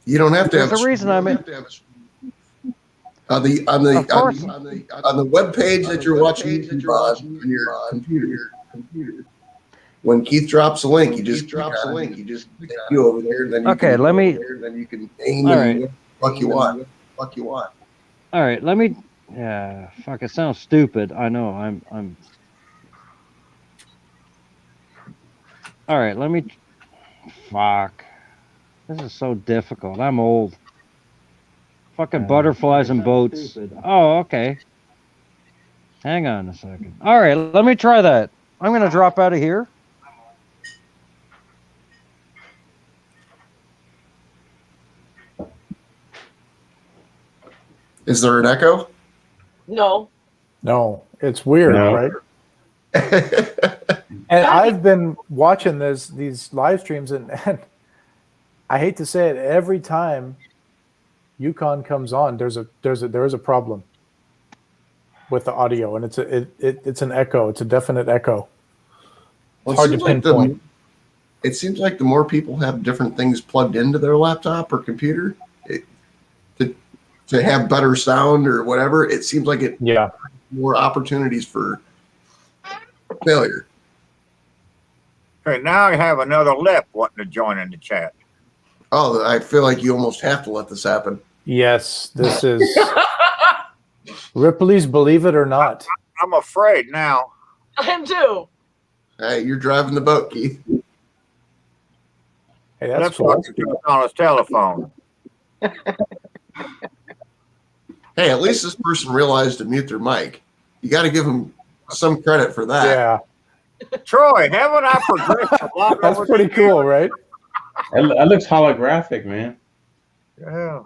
You don't have to have. There's a reason I'm in. On the web page that you're watching on your computer. When Keith drops a link, you just click you over there. Then you can aim and fuck you want. All right, let me. Yeah, fuck. It sounds stupid. I know. I'm. All right, let me. Fuck. This is so difficult. I'm old. Fucking butterflies and boats. Oh, okay. Hang on a second. All right, let me try that. I'm gonna drop out of here. Is there an echo? No. No, it's weird, right? And I've been watching these live streams, and I hate to say it, every time Yukon comes on, there is a problem with the audio, and it's an echo. It's a definite echo. It's hard to pinpoint. It seems like the more people have different things plugged into their laptop or computer, to have better sound or whatever, it seems like more opportunities for failure. Okay, now I have another lip wanting to join in the chat. Oh, I feel like you almost have to let this happen. Yes, this is Ripley's Believe It or Not. I'm afraid now. I am too. Hey, you're driving the boat, Keith. Hey, that's cool. On his telephone. Hey, at least this person realized to mute their mic. You got to give them some credit for that. Yeah. Troy, haven't I progressed a lot? That's pretty cool, right? That looks holographic, man. Yeah.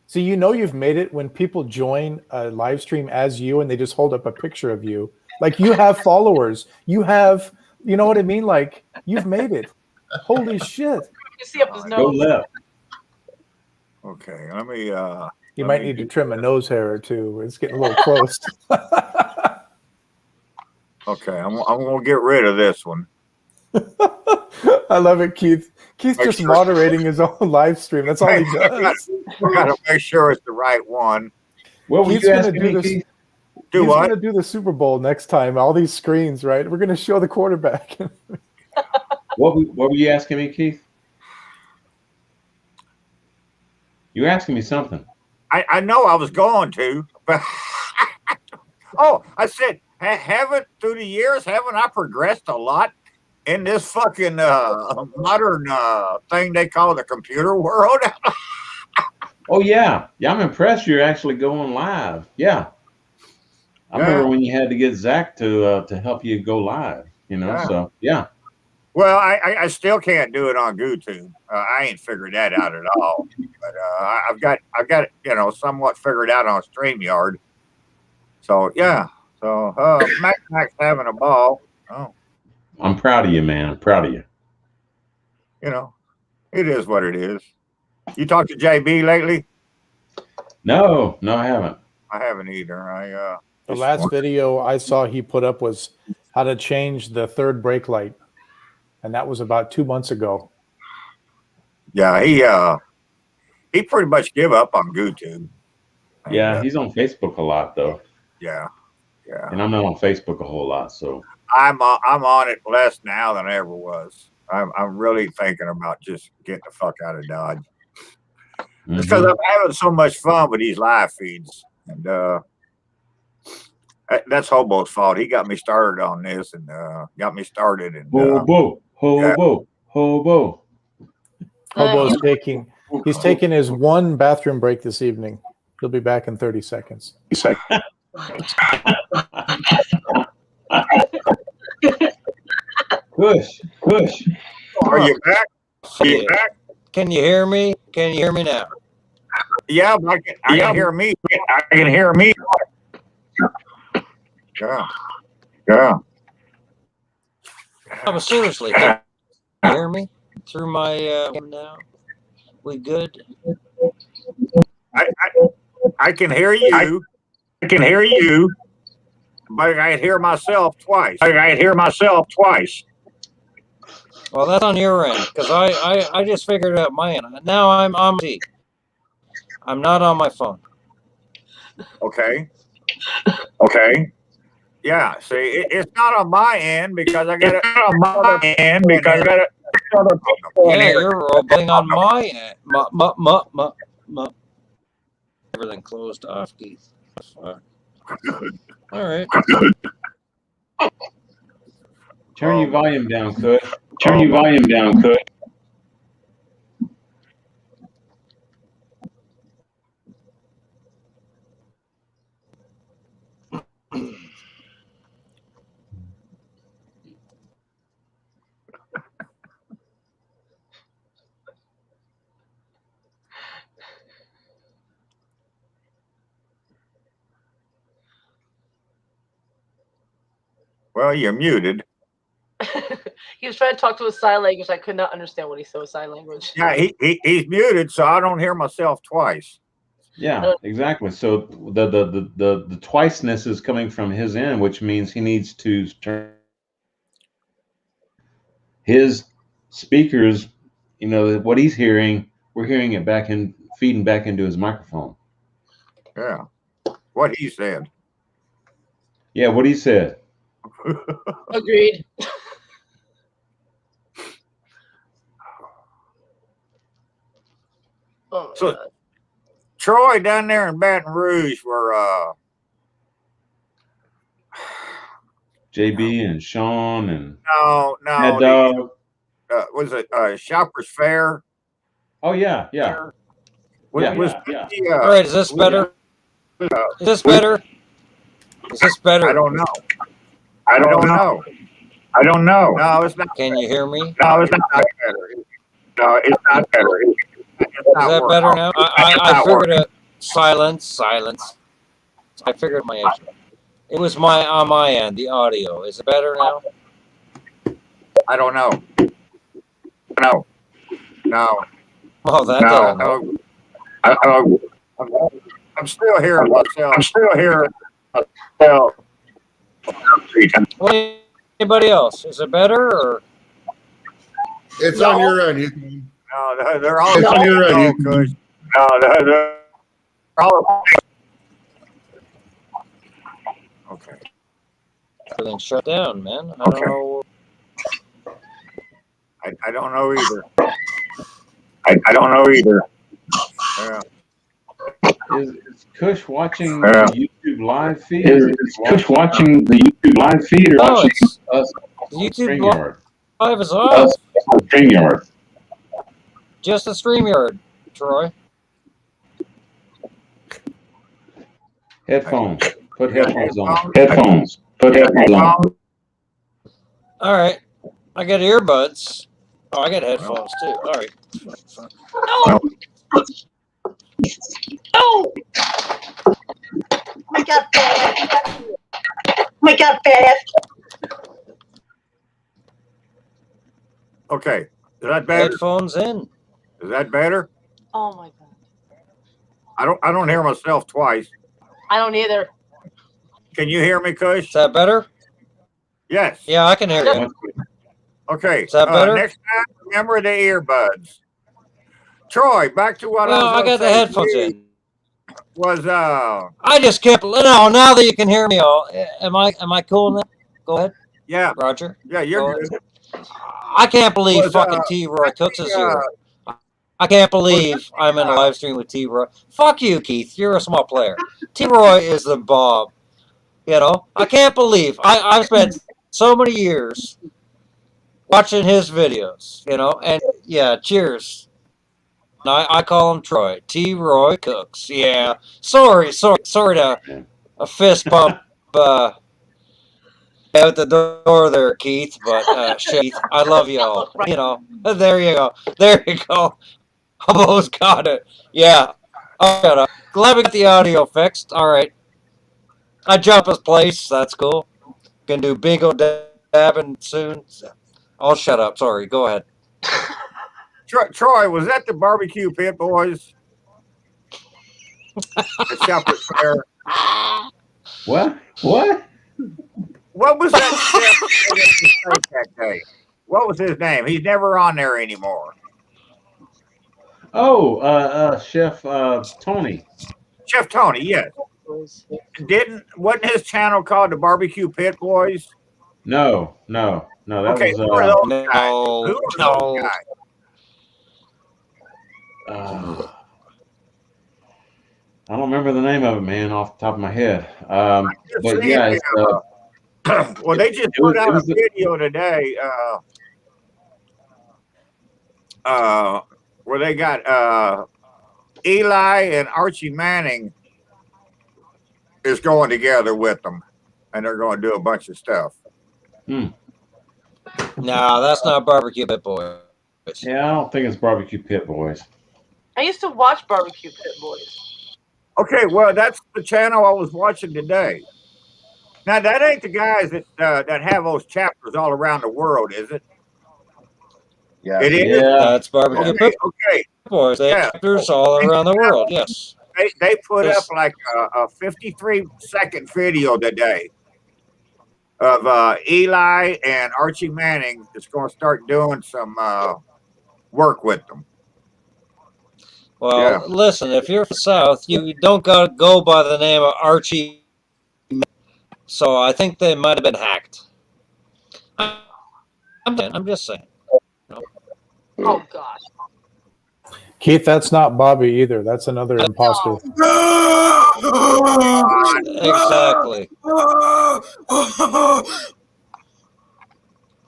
So you've made it when people join a live stream as you and they just hold up a picture of you. Like you have followers. You have, you know what I mean? Like you've made it. Holy shit. You see up his Go nose. left. Okay, let me You might need to trim a nose hair or two. It's getting a little close. Okay, I'm gonna get rid of this one. I love it, Keith. Keith's just moderating his own live stream. That's all he does. I gotta make sure it's the right one. What were Keith's you gonna asking do me, this. Keith? Do He's what? gonna do the Super Bowl next time. All these screens, right? We're gonna show the quarterback. What were you asking me, Keith? You were asking me something. I know I was going to, but I said, haven't through the years, haven't I progressed a lot in this fucking modern thing they call the computer world? Oh yeah, I'm impressed. You're actually going live. Yeah, I remember when you had to get Zach to help you go live. Yeah. So yeah. Well, I still can't do it on YouTube. I ain't figured that out at all. But I've got somewhat figured out on StreamYard. So yeah. So Mac's having a ball. Oh, I'm proud of you, man. I'm proud of you. It is what it is. You talked to JB lately? No, I haven't. I haven't either. The last video I saw he put up was how to change the third brake light, and that was about 2 months ago. Yeah, he pretty much give up on YouTube. Yeah, he's on Facebook a lot though. Yeah. And I'm not on Facebook a whole lot, so I'm on it less now than I ever was. I'm really thinking about just getting the fuck out of Dodge. It's because I'm having so much fun with these live feeds, and that's Hobo's fault. He got me started on this, and got me started. And Hobo. Hobo's he's taking his one bathroom break this evening. He'll be back in 30 seconds. Push. Are you back? Are you back? Can you hear me? Can you hear me now? Yeah, I can hear me. I can hear me. Yeah. No, but seriously, can you hear me through my now? We good? I can hear you. I can hear you. But I hear myself twice. Well, that's on your end, because I just figured out my end. Now I'm not on my phone. Okay. Yeah. See, it's not on my end because I got it. Yeah, you're rolling on my end. Everything closed off, Keith. All right. Turn your volume down, Kush. Well, you're muted. He was trying to talk to us sign language. I could not understand what he said with sign language. Yeah, he's muted, so I don't hear myself twice. Yeah, exactly. So the twiceness is coming from his end, which means he needs to turn his speakers. What he's hearing, we're hearing it feeding back into his microphone. Yeah, what he said. Yeah, what he said. Agreed. Oh, So, God. Troy down there in Baton Rouge were JB and Sean and no, Mad Dog. was it Shoppers Fair? Oh yeah. Was, Yeah. was Yeah. the, All right, is this better? Is this better? I don't know. No, it's not. Can you hear me? No, it's not better. No, it's not better. Is that better now? I figured it. Silence. I figured my issue. It was on my end, the audio. Is it better now? I don't know. No. Oh, that doesn't help. I'm still hearing myself. What, anybody else? Is it better or? It's on your end. You can. No, they're all It's on your end. You good. can. No, they're all okay. Everything shut down, man. I don't know. I don't know either. I don't know either. Yeah. Is Kush watching Yeah. the YouTube live feed? Is Kush watching the YouTube live feed or No, watching it's us YouTube StreamYard? Live is off. us on StreamYard? Just the StreamYard, Troy. Headphones. Put headphones on. Headphones. Put headphones on. All right. I got earbuds. Oh, I got headphones too. All right. No! No! I got bad. I got bad. Okay. Is that better? Headphones in. Is that better? Oh my god. I don't hear myself twice. I don't either. Can you hear me, Is Kush? that better? Yes. Yeah, I can hear you. Okay. Is that better? Next time, remember the earbuds. Troy, back to what Well, I I was got the going to headphones say. in. Was I just kept now that you can hear me all. Am I cool now? Go ahead, yeah, Roger. yeah, you're Go good. ahead. I can't believe Was fucking T. Roy Cooks is uh, here. I can't believe I'm in a live stream with T. Roy. Fuck you, Keith. You're a small player. T. Roy is the Bob. You know, I can't believe I've spent so many years watching his videos. You know, and yeah, cheers. I call him Troy. T. Roy Cooks. Yeah. Sorry to a fist pump out the door there, Keith. But shit, Keith, I love y'all. You know, there you go. There you go. Almost got it. Yeah. Oh, shut up. Glad we got the audio fixed. All right. I jump his place. That's cool. Can do bingo dabbing soon. I'll shut up. Sorry. Go ahead. Troy, was that the barbecue pit boys? The Shepherd Fair. What? What? What was that chef that day? What was his name? He's never on there anymore. Oh, Chef Tony. Chef Tony, yes. Wasn't his channel called the Barbecue Pit Boys? No. That Okay, was who are those guys? No. Who are those guys? I don't remember the name of it, man, off the top of my head. Just But saying, yeah, it's, well, they just put out a video today where they got Eli and Archie Manning is going together with them, and they're going to do a bunch of stuff. No, that's not Barbecue Pit Boys. yeah, I don't think it's Barbecue Pit Boys. I used to watch Barbecue Pit Boys. Okay, well, that's the channel I was watching today. Now, that ain't the guys that have those chapters all around the world, is it? Yeah. It is? Yeah. That's Barbecue Pit Okay. Boys. They have chapters all around the world. Yes. They put up like a 53-second video today of Eli and Archie Manning is going to start doing some work with them. Well, listen, if you're from the South, you don't got to go by the name of Archie. So I think they might have been hacked. I'm just saying. Oh gosh. Keith, that's not Bobby either. That's another imposter. Exactly.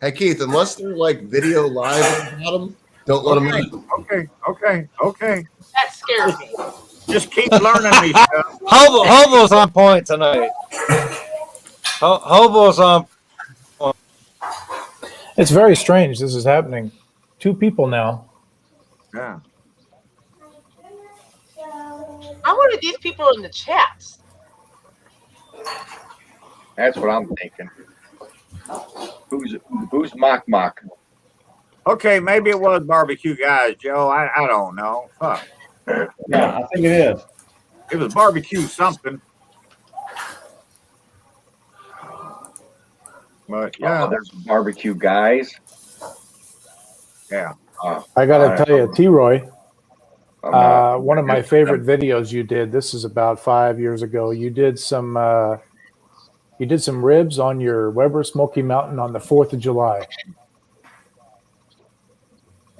Hey Keith, unless they're like video live on the bottom, don't let them in. Okay. That scares me. Just keep learning these stuff. Hobo's on point tonight. Hobo's on. It's very strange this is happening. 2 people now. Yeah. I wonder if these people are in the chats. That's what I'm thinking. Who's Mock? Okay, maybe it was barbecue guys, Joe. I don't know. Fuck. Yeah, I think it is. It was barbecue something. But yeah, There's barbecue guys. yeah. I got to tell you, T-Roy, I'm one of my favorite videos you did, this is about 5 years ago, you did some ribs on your Weber Smoky Mountain on the 4th of July.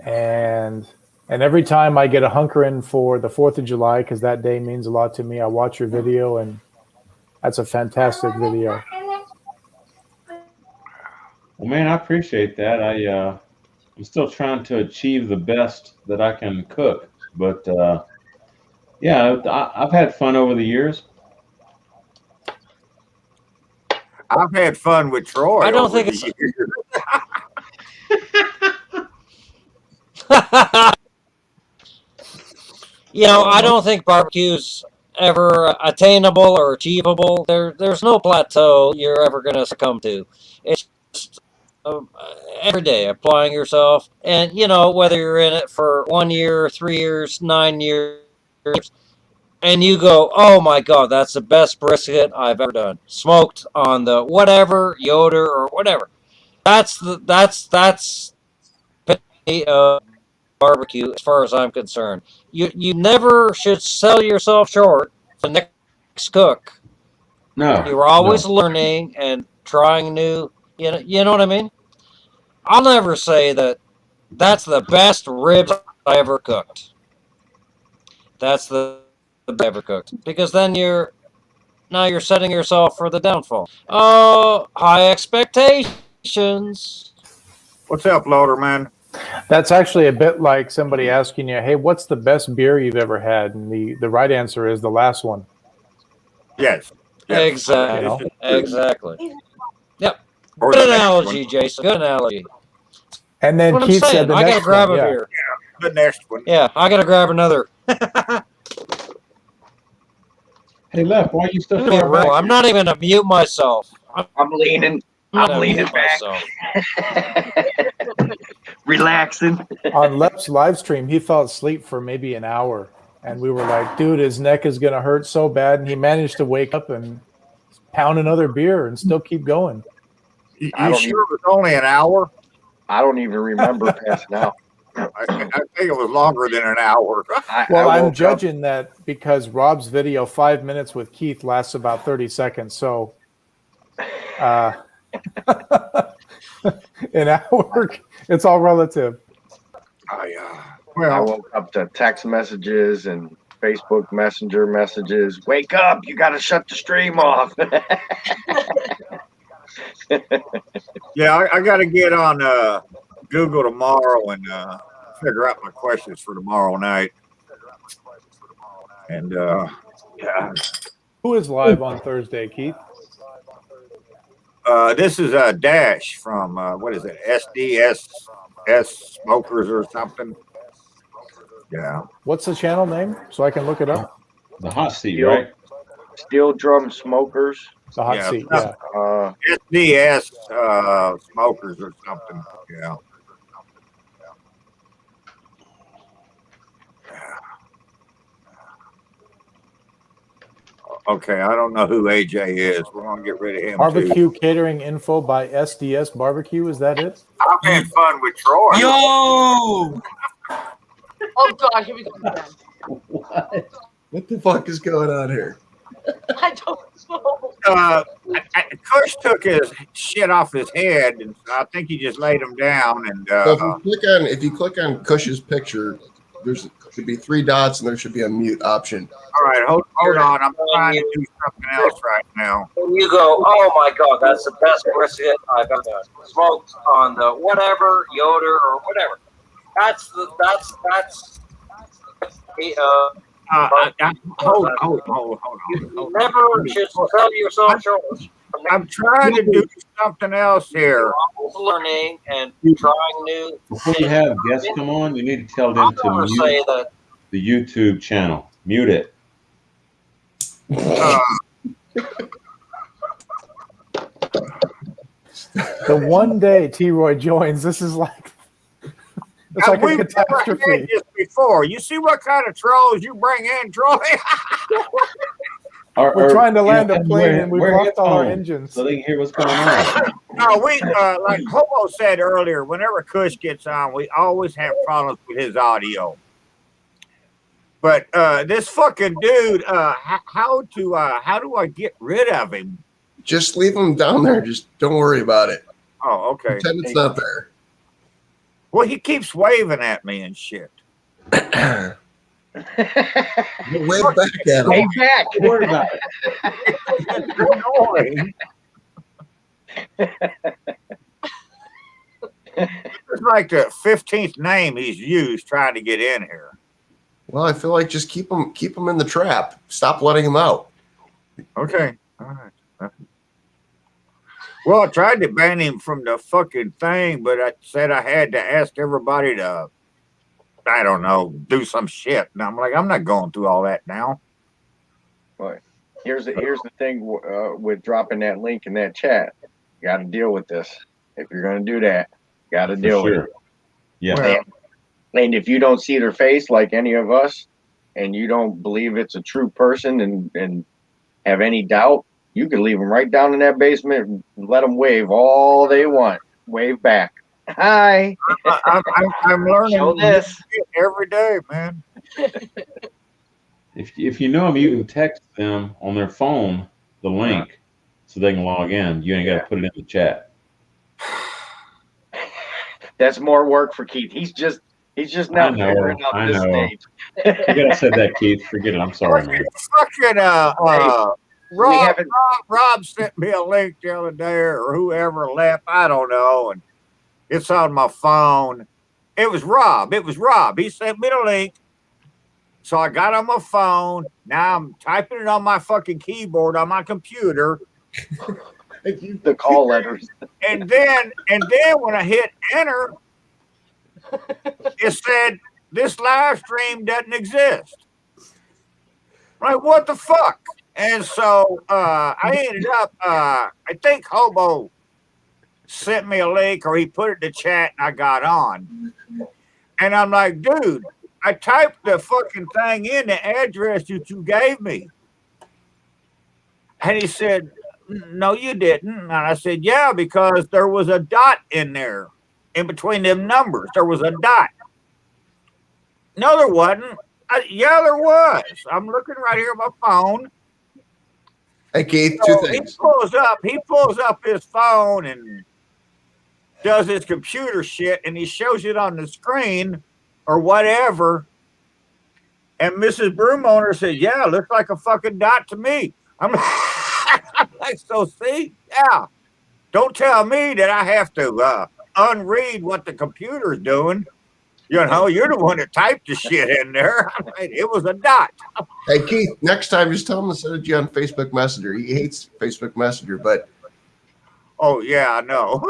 And every time I get a hunkering for the 4th of July, because that day means a lot to me, I watch your video, and that's a fantastic video. Well, man, I appreciate that. I'm still trying to achieve the best that I can cook, but yeah, I've had fun over the years. I've had fun with Troy. I don't over think the it's. years. I don't think barbecue's ever attainable or achievable. There's no plateau you're ever going to succumb to. It's just every day applying yourself, and whether you're in it for 1 year, 3 years, 9 years, and you go, oh my god, that's the best brisket I've ever done, smoked on the whatever Yoder or whatever. That's barbecue as far as I'm concerned. You never should sell yourself short for the next cook. No. You're always learning and trying new. You know what I mean? I'll never say that that's the best ribs I ever cooked. That's the best I ever cooked, because then you're setting yourself for the downfall. Oh, high expectations. What's up, Loader Man? That's actually a bit like somebody asking you, "Hey, what's the best beer you've ever had?" And the right answer is the last one. Yes. Exactly. Exactly. Yep. Or Good the next analogy, one. Jason. Good analogy. And then What I'm Keith said saying, the I next gotta grab one, a yeah. beer. The next one. Yeah, I gotta grab another. Hey, Left, why are you still Give me a far roll. back? I'm not even gonna mute myself. I'm leaning. I'm I'm leaning back. Relaxing. On Lep's live stream, he fell asleep for maybe an hour. And we were like, dude, his neck is going to hurt so bad. And he managed to wake up and pound another beer and still keep going. You sure it was only an hour? I don't even remember past now. I think it was longer than an hour. Well, I'm judging that because Rob's video, 5 minutes with Keith, lasts about 30 seconds. So an hour, it's all relative. I woke up to text messages and Facebook Messenger messages. Wake up! You got to shut the stream off. Yeah, I got to get on Google tomorrow and figure out my questions for tomorrow night. And yeah. Who is live on Thursday, Keith? This is Dash from what is it? SDS Smokers or something. Yeah. What's the channel name so I can look it up? The hot seat, right? Steel Drum Smokers. The hot seat, yeah. SDS Smokers or something. Yeah. Okay, I don't know who AJ is. We're gonna get rid of him. Barbecue too. Catering Info by SDS Barbecue. Is that it? I've had fun with Troy. Yo! Oh God, here we go again. What the fuck is going on here? I don't know. Kush took his shit off his head, and I think he just laid him down. And So if you click on Cush's picture, should be 3 dots and there should be a mute option. all right, hold on. I'm trying to do something else right now. You go, oh my god, that's the best brisket I've ever done. Smoked on the whatever Yoder or whatever. That's the Hold on. You never should sell yourself short. I'm trying to do something else here. Learning and trying new. Before you have guests come on, you need to tell them to I'll say mute that the YouTube channel. Mute it. The one day T-Roy joins, this is like it's like a We've never catastrophe. had this before. You see what kind of trolls you bring in, Troy? We're trying to land a plane and we've wear lost all our headphones engines. so they can hear what's going on. No, we like Hobo said earlier. Whenever Kush gets on, we always have problems with his audio. But this fucking dude, how do I get rid of him? Just leave him down there. Just don't worry about it. Oh, okay. Pretend it's not there. Well, he keeps waving at me and shit. Wave back at him. Hey, back. Don't worry about it. It's annoying. It's like the 15th name he's used trying to get in here. Well, I feel like just keep him in the trap. Stop letting him out. Okay. All right. Well, I tried to ban him from the fucking thing, but I said I had to ask everybody to, I don't know, do some shit. And I'm like, I'm not going through all that now. But here's the thing with dropping that link in that chat. You got to deal with this. If you're going to do that, you got to For deal with sure. it. Yeah. Well, And if you don't see their face like any of us, and you don't believe it's a true person and have any doubt, you can leave them right down in that basement and let them wave all they want. Wave back. Hi. I'm learning Show this. every day, man. If you know them, you can text them on their phone the link so they can log in. You ain't got to put it in the chat. That's more work for Keith. He's just not figuring out I this know. stage. Forget I said that, Keith. Forget it. I'm sorry, man. Fucking We haven't. Rob sent me a link the other day, or whoever left, I don't know, and it's on my phone. It was Rob. He sent me the link. So I got on my phone. Now I'm typing it on my fucking keyboard on my computer. The call letters. And then when I hit enter, it said this live stream doesn't exist. I'm like, what the fuck? And so I ended up I think Hobo sent me a link, or he put it in the chat, and I got on. And I'm like, dude, I typed the fucking thing in, the address that you gave me. And he said, no, you didn't. And I said, yeah, because there was a dot in there. In between them numbers, there was a dot. No, there wasn't. Yeah, there was. I'm looking right here on my phone. Hey, Keith, So two things. He pulls up his phone and does his computer shit, and he shows it on the screen or whatever. And Mrs. Broom Owner said, yeah, looks like a fucking dot to me. I'm like, so see? Yeah. Don't tell me that I have to unread what the computer's doing. You know, you're the one that typed the shit in there. It was a dot. Hey, Keith, next time just tell him to send it to you on Facebook Messenger. He hates Facebook Messenger, but. Oh, yeah, I know.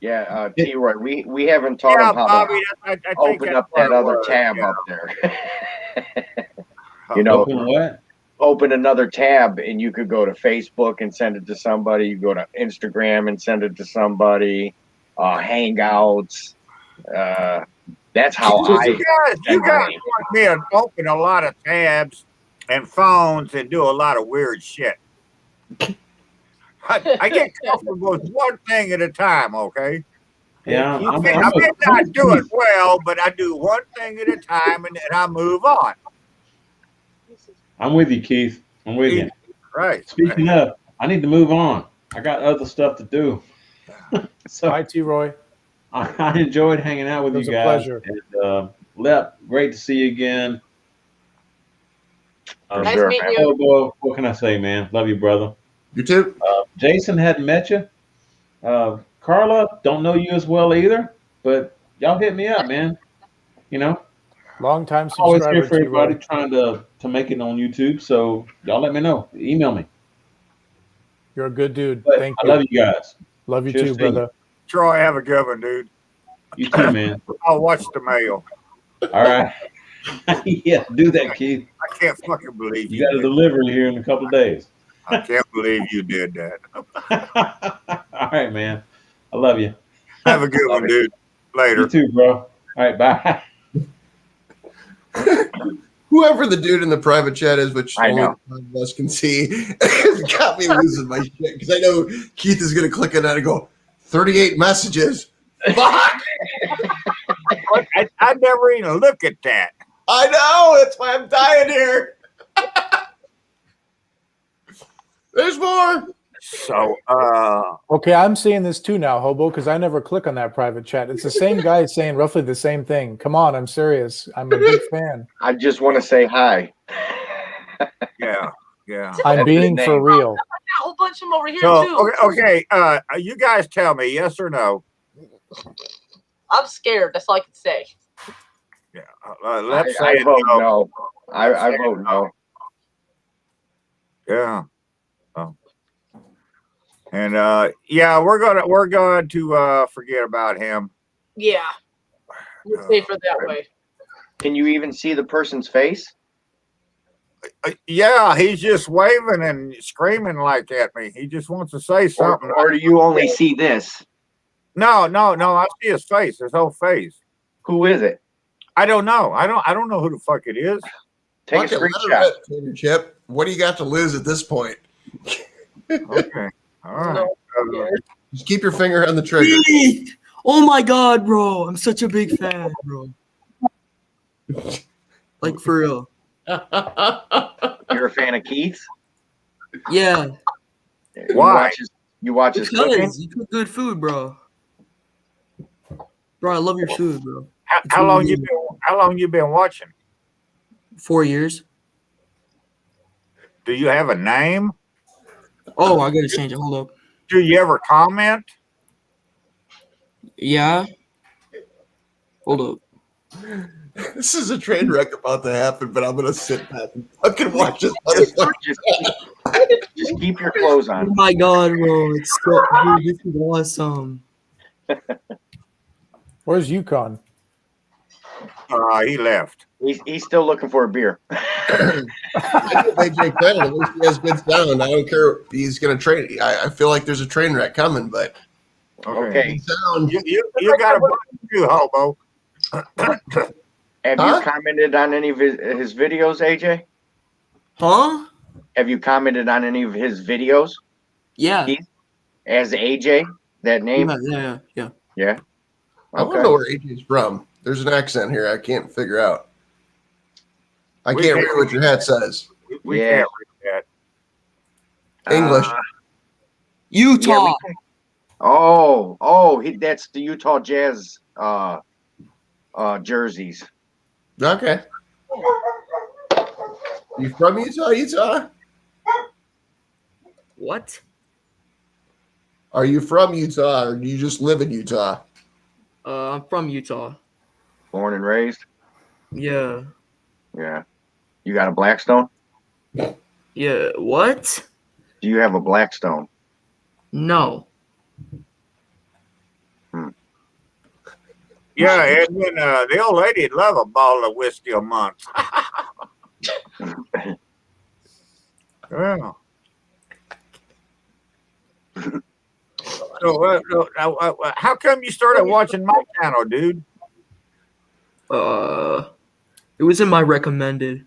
Yeah, T-Roy, we haven't taught him how Bobby, to I think open up that other tab up there. You know, Open what? open another tab, and you could go to Facebook and send it to somebody. You go to Instagram and send it to somebody. Hangouts. That's how you guys want me to open a lot of tabs and phones and do a lot of weird shit. I get comfortable with one thing at a time, okay? Yeah, I may not do it well, but I do one thing at a time, and then I move on. I'm with you, Keith. I'm with you. Right. Speaking of, I need to move on. I got other stuff to do. So Hi, T. Roy. I enjoyed hanging out with It was you a guys. pleasure. And Lep, great to see you again. Nice meeting you. Hobo, what can I say, man? Love you, brother. You too. Jason hadn't met you. Carla, don't know you as well either, but y'all hit me up, man. You know, Long time always subscriber. here for everybody T-Roy. trying to make it on YouTube. So y'all let me know. Email me. You're a good dude. But Thank I you. love you guys. Love you Cheers too, to you. brother. Troy, have a good one, dude. You too, man. I'll watch the mail. All right. Yeah, do that, Keith. I can't fucking believe You got to did. deliver here in a couple of days. I can't believe you did that. All right, man. I love you. Have a good one, dude. Later. You too, bro. All right, bye. Whoever the dude in the private chat is, which I only know. one of us can see, has got me losing my shit because I know Keith is going to click on that and go, 38 messages. Fuck! I never even look at that. I know. That's why I'm dying here. There's more. So, Okay, I'm seeing this too now, Hobo, because I never click on that private chat. It's the same guy saying roughly the same thing. Come on, I'm serious. I'm a big fan. I just want to say hi. yeah. I'm being for real. A whole bunch of them over here So, too. okay. You guys tell me, yes or no? I'm scared. That's all I can say. Yeah. Let's say I it vote no. no. I vote no. Yeah. Oh. And yeah, we're going to forget about him. Yeah. We're safer that way. Can you even see the person's face? Yeah, he's just waving and screaming like at me. He just wants to say something. Or do you only see this? No. I see his face, his whole face. Who is it? I don't know. I don't know who the fuck it is. Take a Fucking let screenshot. her rip, Trader Chip. What do you got to lose at this point? Okay. All right. Just keep your finger on the trigger. Keith! Oh my god, bro. I'm such a big fan, bro. Like for real. You're a fan of Keith's? Yeah. Why? You watch his cooking? Because you cook good food, bro. Bro, I love your food, bro. It's How long really you good. been watching? 4 years. Do you have a name? Oh, I gotta change it. Hold up. Do you ever comment? Yeah. Hold up. This is a train wreck about to happen, but I'm gonna sit back and fucking watch this motherfucker. Just keep your clothes Oh on. my god, bro. It's so dude, this is awesome. Where's Yukon? He left. He's still looking for a beer. I give AJ credit. At least he has good sound. I don't care. He's gonna train. I feel like there's a train wreck coming, but Okay. sound. You got a bunch too, hobo. Have Huh? you commented on any of his videos, AJ? Huh? Have you commented on any of his videos Yeah. Keith? As AJ? That name? Yeah. Yeah. I want to know where AJ's from. There's an accent here I can't figure out. I can't read what your hat says. We Yeah. can't read that. English. Utah. Yeah, we can- Oh, that's the Utah Jazz jerseys. Okay. You from Utah, Utah? What? Are you from Utah or do you just live in Utah? I'm from Utah. Born and raised. Yeah. Yeah. You got a Blackstone? Yeah. What? Do you have a Blackstone? No. Yeah, and then the old lady'd love a bottle of whiskey a month. Well. So, how come you started watching my channel, dude? It was in my recommended.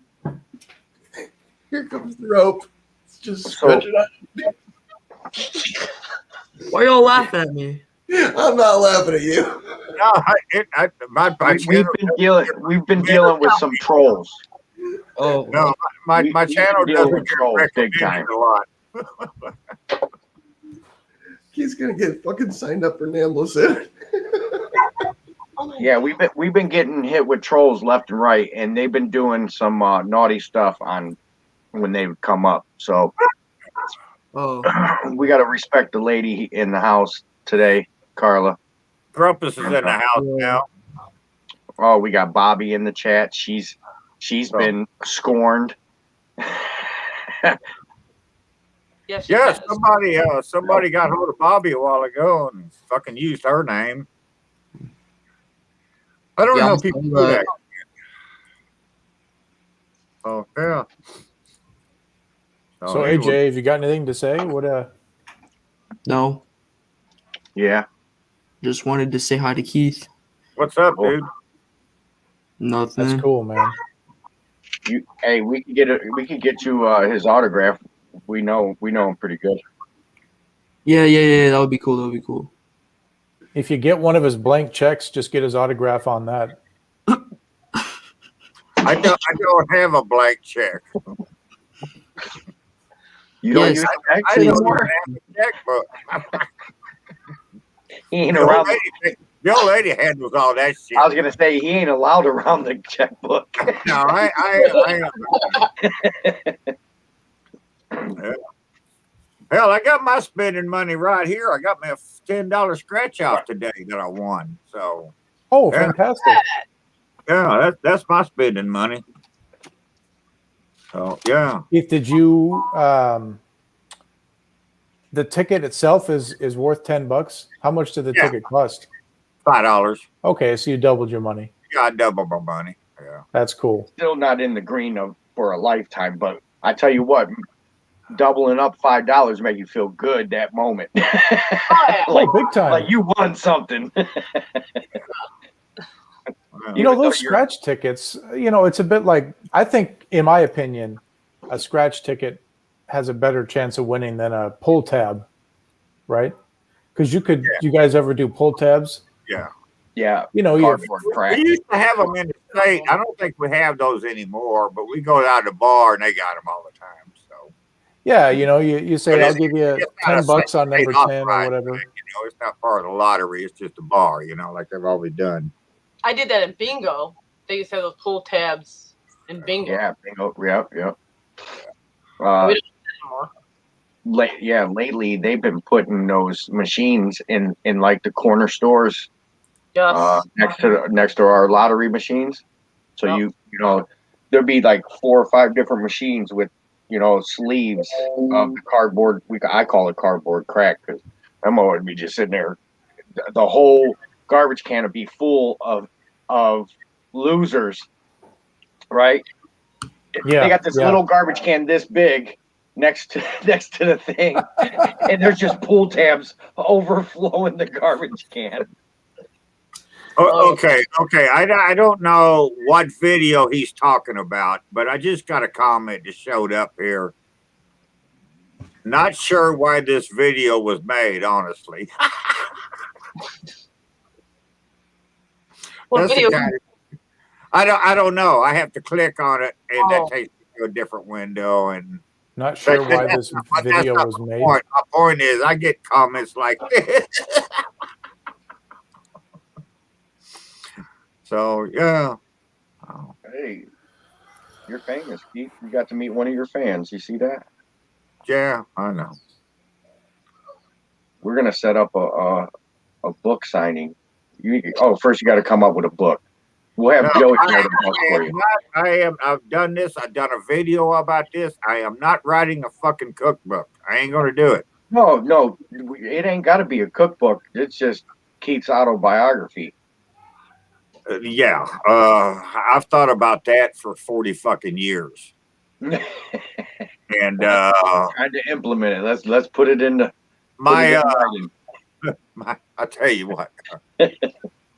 Here comes the rope. It's just So- stretch it out. Why y'all laughing at me? I'm not laughing at you. No, my We've been dealing with some trolls. Oh. no, my We channel deal doesn't with get trolls big recommended time. a lot. He's gonna get fucking signed up for NAMBLA soon. Yeah, we've been getting hit with trolls left and right, and they've been doing some naughty stuff on when they would come up. So Oh. we got to respect the lady in the house today, Carla. Grumpus is in the house now. Oh, we got Bobby in the chat. She's been scorned. Yes. she Yeah, has. somebody got hold of Bobby a while ago and fucking used her name. I don't Yeah, know I if people saw do that. that. Oh yeah. So AJ, have you got anything to say? What No. Yeah. Just wanted to say hi to Keith. what's up, dude? Nothing. that's cool, man. Hey, we could get you his autograph. We know him pretty good. Yeah. That would be cool. If you get one of his blank checks, just get his autograph on that. I don't have a blank check. You don't Yes, use I checks don't even anymore. have a checkbook. He ain't The around. the old lady handles all that shit. I was gonna say he ain't allowed around the checkbook. No, Yeah. Hell, I got my spending money right here. I got me a $10 scratch off today that I won. So Oh, Yeah. fantastic. yeah, that's my spending money. So yeah. Keith, did you the ticket itself is worth $10. How much did the Yeah. ticket cost? $5. Okay, so you doubled your money. Yeah, I doubled my money. Yeah. That's cool. Still not in the green for a lifetime, but I tell you what, doubling up $5 make you feel good that moment. Oh, yeah. like, Oh, big time. like you won something. You know, Even though those you're- scratch tickets, you know, it's a bit like, I think, in my opinion, a scratch ticket has a better chance of winning than a pull tab, right? Because you guys ever do pull tabs? Yeah. Yeah, You know, you cardboard We crack. used to have them in the state. I don't think we have those anymore, but we go out to the bar and they got them all the time. So yeah, you know, you say, But I'll it's- give you it's not a $10 on number state 10 or authorized whatever. thing, you know, it's not part of the lottery. It's just a bar, you know, like they've always done. I did that in bingo. They used to have those pull tabs in bingo. Yeah, bingo. Yep. We don't do that anymore. Lately they've been putting those machines in like the corner stores Yes. next to our lottery machines. So Yep. you know there'd be like 4 or 5 different machines with sleeves of the cardboard. I call it cardboard crack because I'm gonna be just sitting there. The whole garbage can would be full of losers, right? Yeah, They got this yeah. little garbage can this big next to the thing, and there's just pool tabs overflowing the garbage can. Okay. I don't know what video he's talking about, but I just got a comment that showed up here. Not sure why this video was made, honestly. What That's the video? kind of- I don't know. I have to click on it, and Oh. that takes me to a different window. And Not sure But why that's this not- that's video not was my made. point. My point is, I get comments like this. So yeah. Oh, Hey, you're famous, Keith. You got to meet one of your fans. You see that? yeah, I know. We're gonna set up a book signing. First you got to come up with a book. We'll have No, Joey I write a book for you. I've done this. I've done a video about this. I am not writing a fucking cookbook. I ain't gonna do it. No, it ain't got to be a cookbook. It's just Keith's autobiography. Yeah, I've thought about that for 40 fucking years, and Trying to implement it. Let's put it into my I tell you what,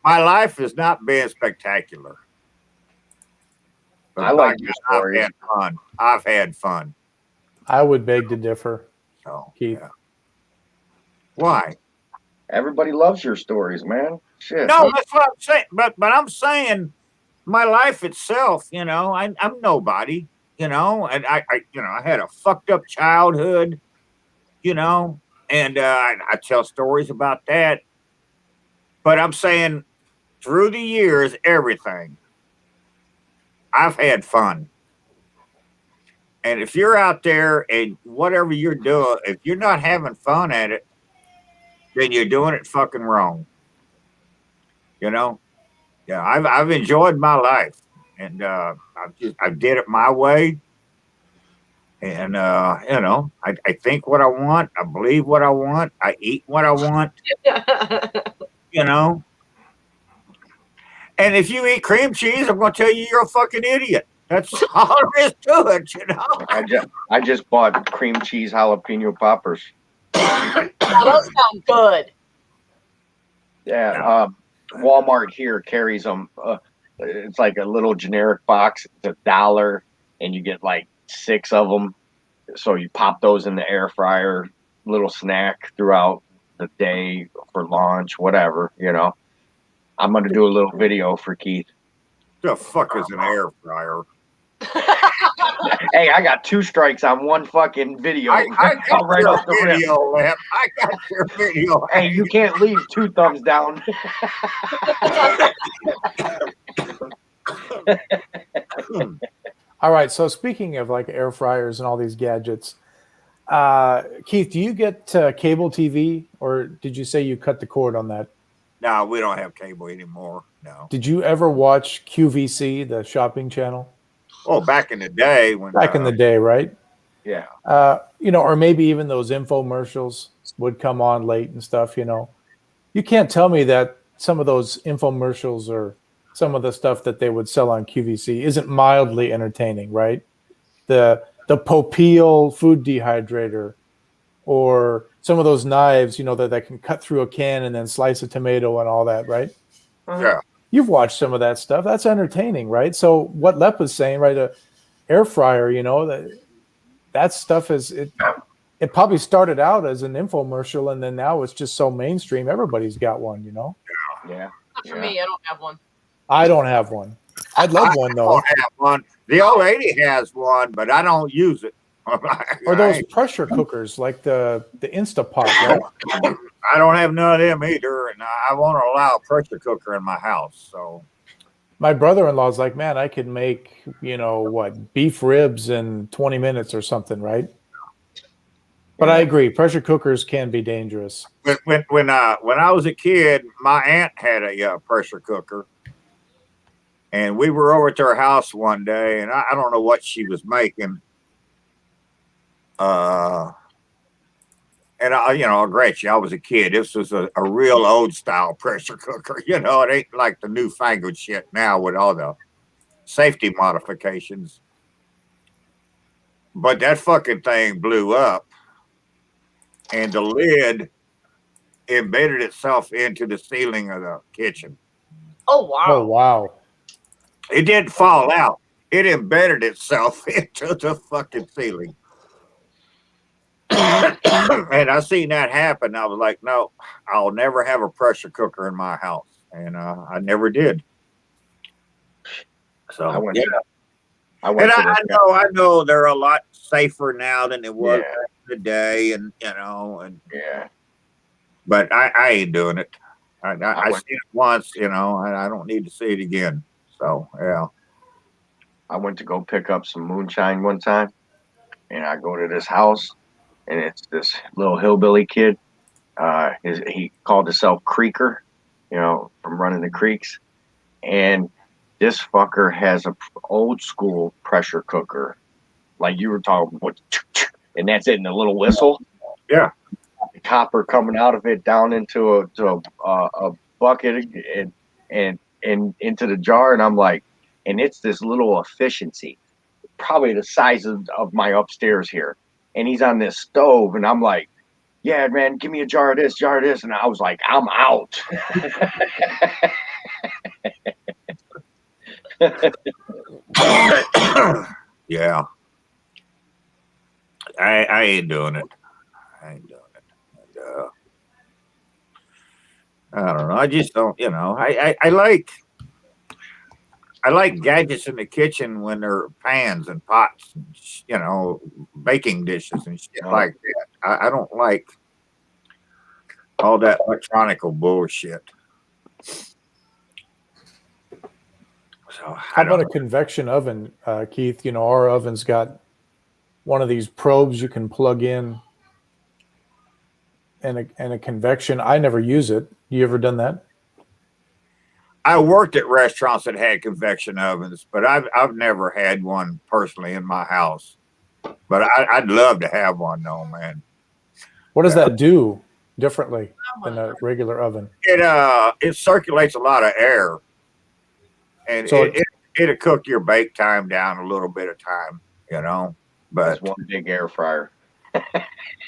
my life has not been spectacular. But I like by your God, stories. I've had fun. I would beg to differ, So Keith. yeah. Why? Everybody loves your stories, man. Shit. No, that's what I'm saying. But I'm saying my life itself, you know, I'm nobody, you know, and I had a fucked up childhood, you know, and I tell stories about that. But I'm saying through the years, everything, I've had fun. And if you're out there and whatever you're doing, if you're not having fun at it, then you're doing it fucking wrong. You know? Yeah, I've enjoyed my life, and I did it my way, and you know, I think what I want, I believe what I want, I eat what I want, you know. And if you eat cream cheese, I'm going to tell you you're a fucking idiot. That's all there is to it, you know. I just bought cream cheese jalapeno poppers. Oh, those sound good. Yeah, Walmart here carries them. It's like a little generic box. It's $1, and you get like 6 of them. So you pop those in the air fryer, little snack throughout the day for lunch, whatever. You know, I'm gonna do a little video for Keith. The fuck is an air fryer? Hey, I got 2 strikes on one fucking video. I got right your off the rip. video, Lip. I got your video. Hey, you can't leave 2 thumbs down. All right. So speaking of like air fryers and all these gadgets, Keith, do you get cable TV, or did you say you cut the cord on that? No, we don't have cable anymore. No. Did you ever watch QVC, the shopping channel? Oh, back in the day when Back in the day, right? Yeah. or maybe even those infomercials would come on late and stuff. You can't tell me that some of those infomercials or some of the stuff that they would sell on QVC isn't mildly entertaining, right? The Popeil food dehydrator, or some of those knives, that can cut through a can and then slice a tomato and all that, right? Yeah. You've watched some of that stuff. That's entertaining, right? So what Lep was saying, right? A air fryer, that stuff it probably started out as an infomercial, and then now it's just so mainstream. Everybody's got one, Yeah. Not for me. I don't have one. I don't have one. I'd love one I though. don't have one. The old lady has one, but I don't use it. Or those pressure cookers, like the Instapot, right? I don't have none of them either, and I won't allow a pressure cooker in my house. So My brother-in-law's like, man, I could make, beef ribs in 20 minutes or something, right? But I agree, pressure cookers can be dangerous. when I was a kid, my aunt had a pressure cooker, and we were over to her house one day, and I don't know what she was making. And I'll grant you, I was a kid. This was a real old style pressure cooker. It ain't like the newfangled shit now with all the safety modifications. But that fucking thing blew up, and the lid embedded itself into the ceiling of the kitchen. Oh wow! Oh wow! It didn't fall out. It embedded itself into the fucking ceiling. And I seen that happen. I was like, no, I'll never have a pressure cooker in my house. And I never did. So I know they're a lot safer now than it was back in the day, and but I ain't doing it. I seen it once, and I don't need to see it again. So yeah. I went to go pick up some moonshine one time, and I go to this house, and it's this little hillbilly kid. He called himself Creeker, from running the creeks. And this fucker has a old school pressure cooker, like you were talking about, and that's it in a little whistle. Yeah. The copper coming out of it down into a bucket and into the jar, and I'm like, and it's this little efficiency, probably the size of my upstairs here. And he's on this stove, and I'm like, yeah, man, give me a jar of this. And I was like, I'm out. Yeah. I ain't doing it. And, I don't know. I just don't, I like gadgets in the kitchen when they're pans and pots, and, baking dishes and shit like that. I don't like all that electronical bullshit. So How about a convection oven, Keith? Our oven's got one of these probes you can plug in, and a convection. I never use it. You ever done that? I worked at restaurants that had convection ovens, but I've never had one personally in my house. But I'd love to have one, though, man. What does that do differently than a regular oven? It circulates a lot of air, and So it'll cook your bake time down a little bit of time, But it's one big air fryer.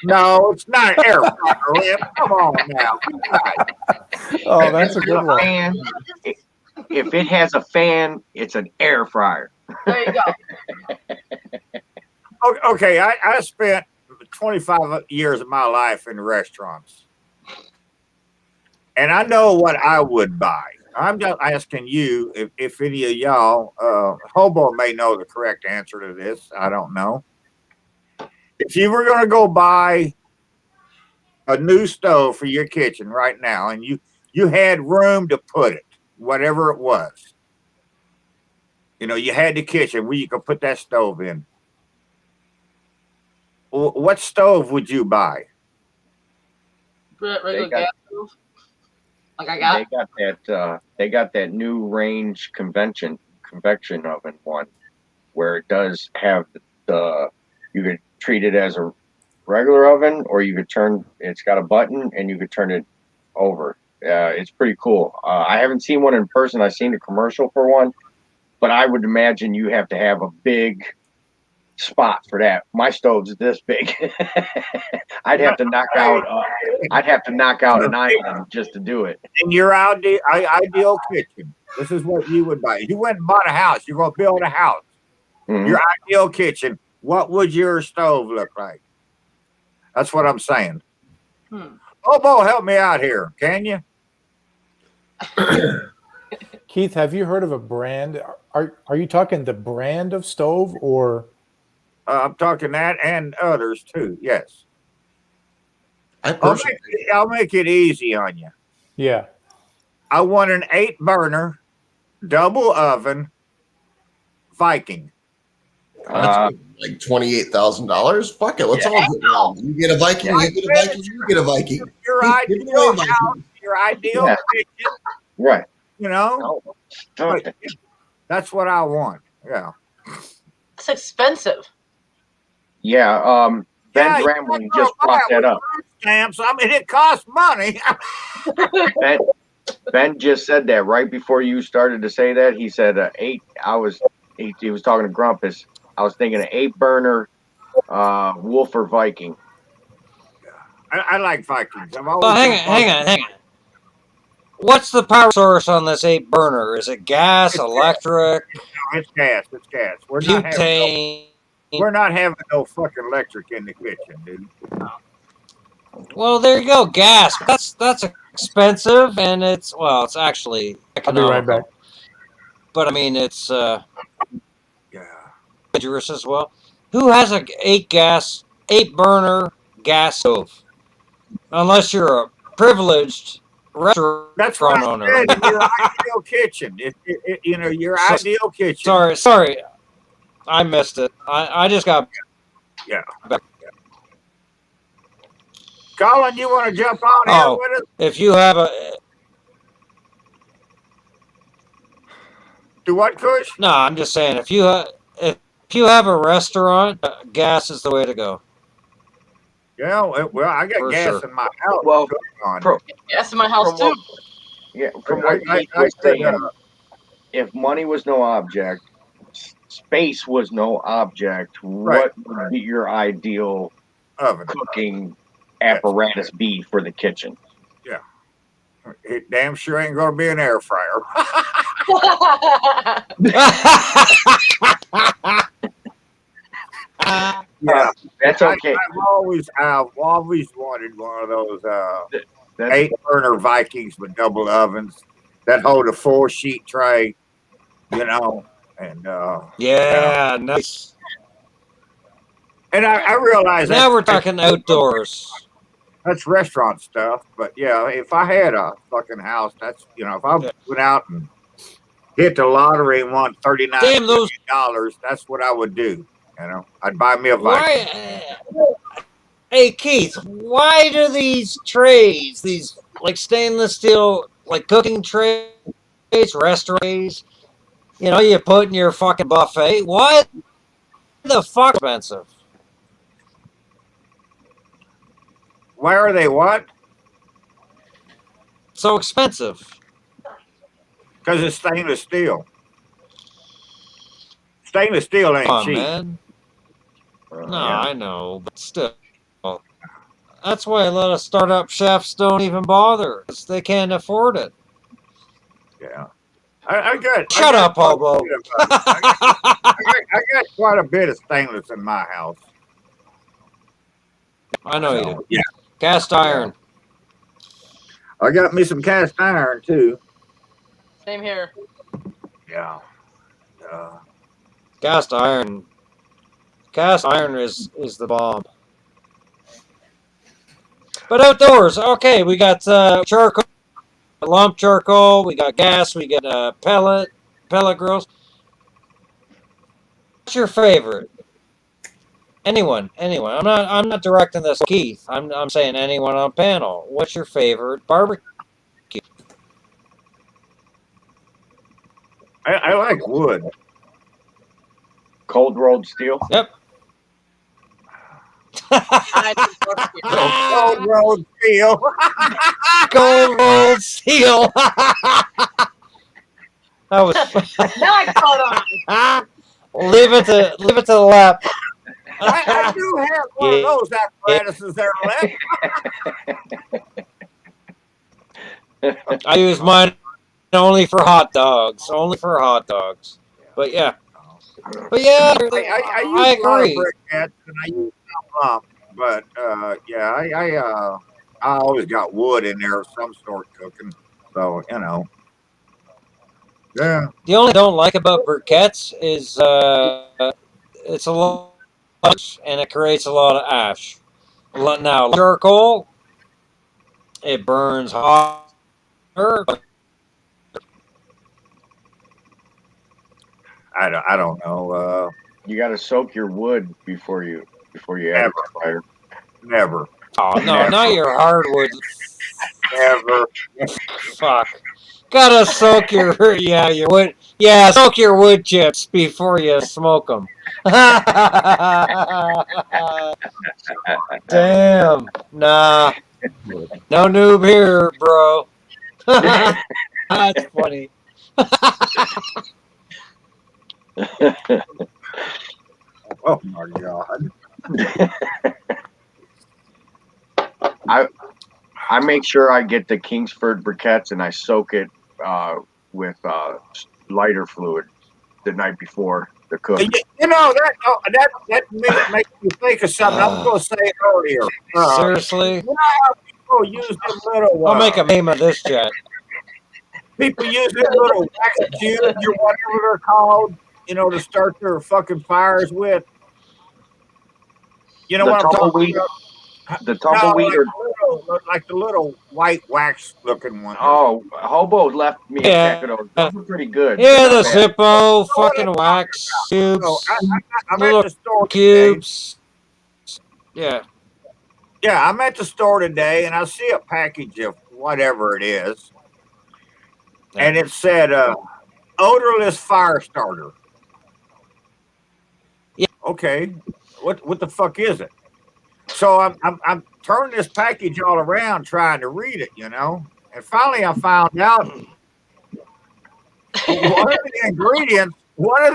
No, it's not an air fryer, Lynn. Come on now. Oh, that's a good one. Fan, if it has a fan, it's an air fryer. There you go. Okay, I spent 25 years of my life in restaurants, and I know what I would buy. I'm just asking you if any of y'all, Hobo may know the correct answer to this. I don't know. If you were going to go buy a new stove for your kitchen right now, and you had room to put it, whatever it was, you had the kitchen where you could put that stove in. What stove would you buy? Regular gas stove. Like I got. They got that new range convection oven one, where it does have you could treat it as regular oven, or you could turn. It's got a button, and you could turn it over. It's pretty cool. I haven't seen one in person. I've seen a commercial for one, but I would imagine you have to have a big spot for that. My stove's this big. I'd have to knock out. I'd have to knock out an island just to do it. In your ideal kitchen, this is what you would buy. You went and bought a house. You're going to build a house. Mhm. Your ideal kitchen. What would your stove look like? That's what I'm saying. Bobo, help me out here, can you? Keith, have you heard of a brand? Are you talking the brand of stove or? I'm talking that and others too. Yes. personally, I'll make it easy on you. Yeah. I want an 8-burner, double oven, Viking. that's like $28,000. Fuck it, let's all get one. You get a Viking, you get a Viking, you get a Viking. Your ideal house, your ideal kitchen. Right. You know, but that's what I want. Yeah. It's expensive. Yeah. Ben Yeah, Grambling just brought that up. Stamps. I mean, it costs money. Ben just said that right before you started to say that. He said 8. He was talking to Grumpus. I was thinking an 8-burner Wolf or Viking. I like Vikings. I've always Well, hang on. What's the power source on this 8-burner? Is it gas, electric, It's gas. It's gas. butane? We're not having no fucking electric in the kitchen, dude. Well, there you go, gas. That's expensive, and it's actually I'll be right economical. back. But I mean, it's Yeah. dangerous as well. Who has a 8-burner gas stove? Unless you're a privileged restaurant That's what I owner. said. Your ideal kitchen. Your ideal kitchen. Sorry, I missed it. I just got. Yeah. Colin, you want to jump on here with us? If you have a. Do what, Kush? No, I'm just saying if you have a restaurant, gas is the way to go. Yeah, well, I got For gas sure. in my house. Well, Yes, in my house too. From what Keith was saying, if money was no object, space was no object, what would be your ideal oven cooking apparatus be for the kitchen? Yeah. It damn sure ain't going to be an air fryer. Yeah, that's okay. I've always wanted one of those 8-burner Vikings with double ovens that hold a 4-sheet tray, and yeah, nice. And I realize now we're talking outdoors. That's restaurant stuff, but yeah, if I had a fucking house, that's if I went out and hit the lottery and won $39 million, that's what I would do. I'd buy me a Viking. Hey Keith, why do these trays, these like stainless steel, like cooking trays, restaurant trays, you put in your fucking buffet? Why the fuck expensive? Why are they what? So expensive. Because it's stainless steel. Stainless steel ain't Come on, cheap. man. No, I know, but still. That's why a lot of startup chefs don't even bother. They can't afford it. Yeah. I got. Shut up, hobo. I got quite a bit of stainless in my house. I know you do. Yeah. Cast iron. I got me some cast iron too. Same here. Yeah. Cast iron. Cast iron is the bomb. But outdoors, okay, we got charcoal, lump charcoal, we got gas, we got pellet grills. What's your favorite? Anyone. I'm not directing this to Keith. I'm saying anyone on panel. What's your favorite barbecue? I like wood. Cold rolled steel. Yep. I didn't look here. Gold Road Steel. Gold rolled steel. That was Now I caught on. leave it to the left. I do have one of those apparatuses there left. I use mine only for hot dogs. Only for hot dogs. But yeah. But yeah, I use I a lot of agree. briquettes and I use some lump, but yeah, I always got wood in there of some sort cooking. So yeah. The only thing I don't like about briquettes is it's a lot and it creates a lot of ash. Now charcoal, it burns hotter. I don't know. You got to soak your wood before you add it to fire. Never. Oh no, not your hardwood. Never. Fuck. Gotta soak your your wood. Yeah, soak your wood chips before you smoke them. Damn. Nah. No noob here, bro. That's funny. Oh my god. I make sure I get the Kingsford briquettes and I soak it with lighter fluid the night before the cook. That makes me think of something I was going to say earlier. Seriously? You know how people use them little. I'll make a meme of this chat. People use them little wax cubes or whatever they're called, to start their fucking fires with. You know what I'm talking about? The tumbleweed, like the little white wax looking one. Oh, Hobo left me a pack of those. Those were pretty good. Yeah, the Zippo fucking wax cubes, I'm at the store cubes. Yeah. Yeah, I'm at the store today and I see a package of whatever it is. And it said odorless fire starter. Yeah. Okay. What the fuck is it? So I'm turning this package all around trying to read it, and finally I found out one of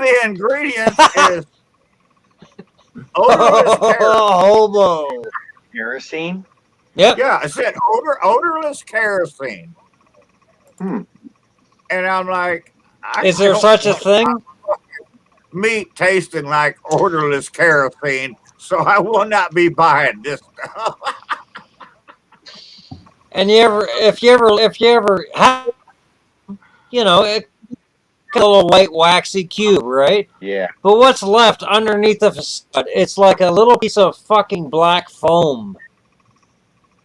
the ingredients is odorless hobo kerosene. Yep. Yeah, it said odorless kerosene. And I'm like, is there such a thing? Meat tasting like odorless kerosene. So I will not be buying this stuff. And if you ever have, a little white waxy cube, right? Yeah. But what's left underneath the facade? It's like a little piece of fucking black foam.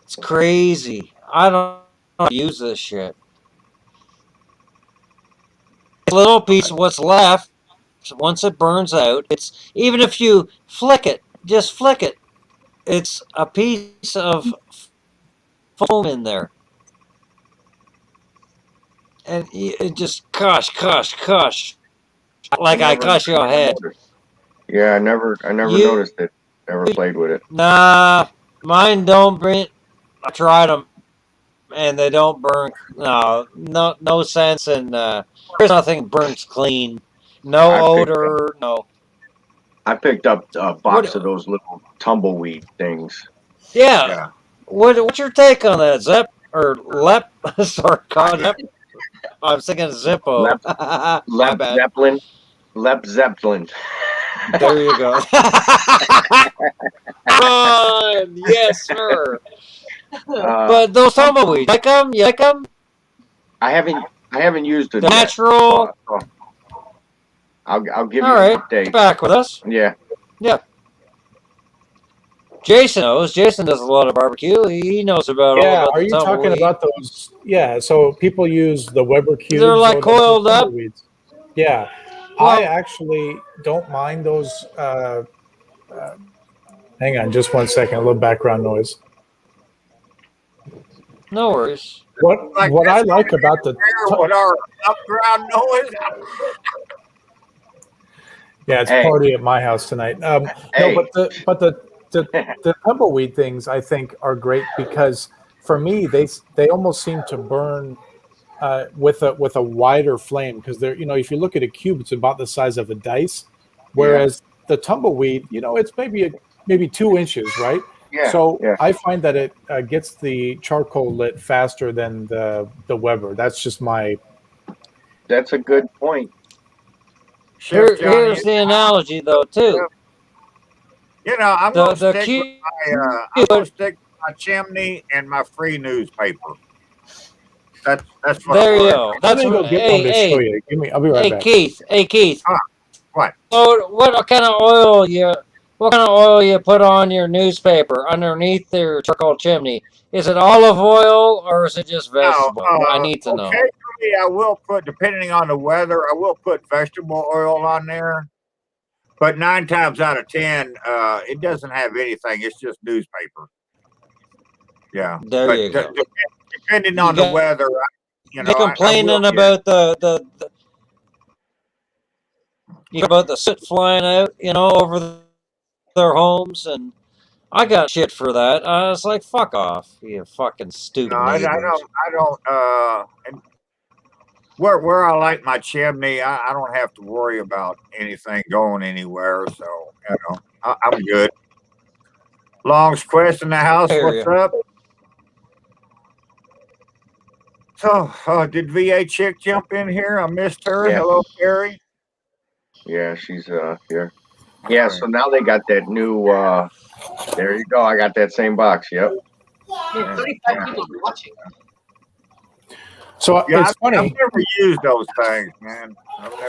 It's crazy. I don't know how to use this shit. A little piece of what's left. Once it burns out, it's even if you just flick it, it's a piece of foam in there, and it just cush, like I cush your head. Yeah, I never noticed it. Never played with it. Nah, mine don't burn. I tried them, and they don't burn. No sense, and there's nothing burns clean. No odor, no. I picked up a box of those little tumbleweed things. Yeah. What's your take on that, Zep or Lep? Sorry, Lep. I was thinking Zippo. Lep Zeppelin. Lep Zeppelin. There you go. Yes, sir. But those tumbleweeds, like them? You like them? I haven't used it. Natural. Yet. I'll give All you right. an update. Back with us. Yeah. Jason knows. Jason does a lot of barbecue. He knows about all about are you talking about those? Yeah, so people use the Weber cubes. They're like coiled up. Tumbleweeds. Yeah. I actually don't mind those. Hang on just one second. A little background noise. No worries. What I like about the what our background noise. Yeah, it's a party at my house tonight. No, but the the tumbleweed things I think are great because for me they almost seem to burn with a wider flame because they're if you look at a cube it's about the size of a dice, whereas the tumbleweed it's maybe 2 inches, right? Yeah. So Yeah. I find that it gets the charcoal lit faster than the Weber. That's just my. That's a good point. Chef Johnny, Here's the analogy, though, too. I'm The gonna the stick with cube. I'm gonna stick with my chimney and my free newspaper. That's what There I'm you worried go. about. That's I'm gonna what. go get one to show Hey, you. I'll be right back. Keith. Hey, Keith. What? So, what kind of oil you put on your newspaper underneath your charcoal chimney? Is it olive oil or is it just vegetable? I need to know. Occasionally I will put, depending on the weather, I will put vegetable oil on there. But 9 times out of 10, it doesn't have anything. It's just newspaper. Yeah. There you go. Depending You on the got- weather, You're complaining about about the soot flying out, over their homes, and I got shit for that. I was like, "Fuck off, you fucking stupid I neighbors." don't. And where I like my chimney, I don't have to worry about anything going anywhere. So I'm good. Long's Quest in the house. Hear What's ya. up? So, did VA chick jump in here? I missed her. Yeah. Hello, Carrie. Yeah, she's here. Yeah, so now they got that new there you go. I got that same box. Yep. Man, 35 people are watching. So Yeah, it's funny. I've never used those things, man.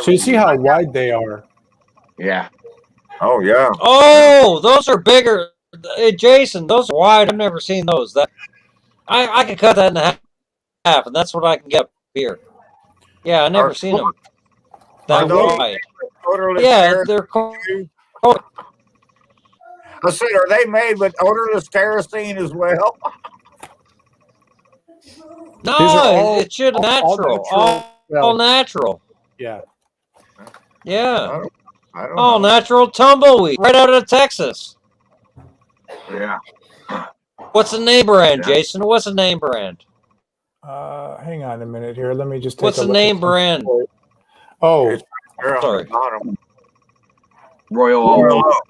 So you see how wide they are. Yeah. Oh yeah. Oh, those are bigger. Hey, Jason, those are wide. I've never seen those. That I can cut that in half, and that's what I can get up here. Yeah, I never seen them that those wide. odorless Yeah, kerosene? they're cool. I said, are they made with odorless kerosene as well? These are No, all- it's shit all natural. All natural. Yeah. Yeah. I don't All know. natural tumbleweed, right out of Texas. Yeah. What's the name brand, Yeah. Jason? What's the name brand? Hang on a minute here. Let me just take What's a the look name at some- brand? Oh, It's there on Sorry. the bottom. Royal Royal Oak. Oak.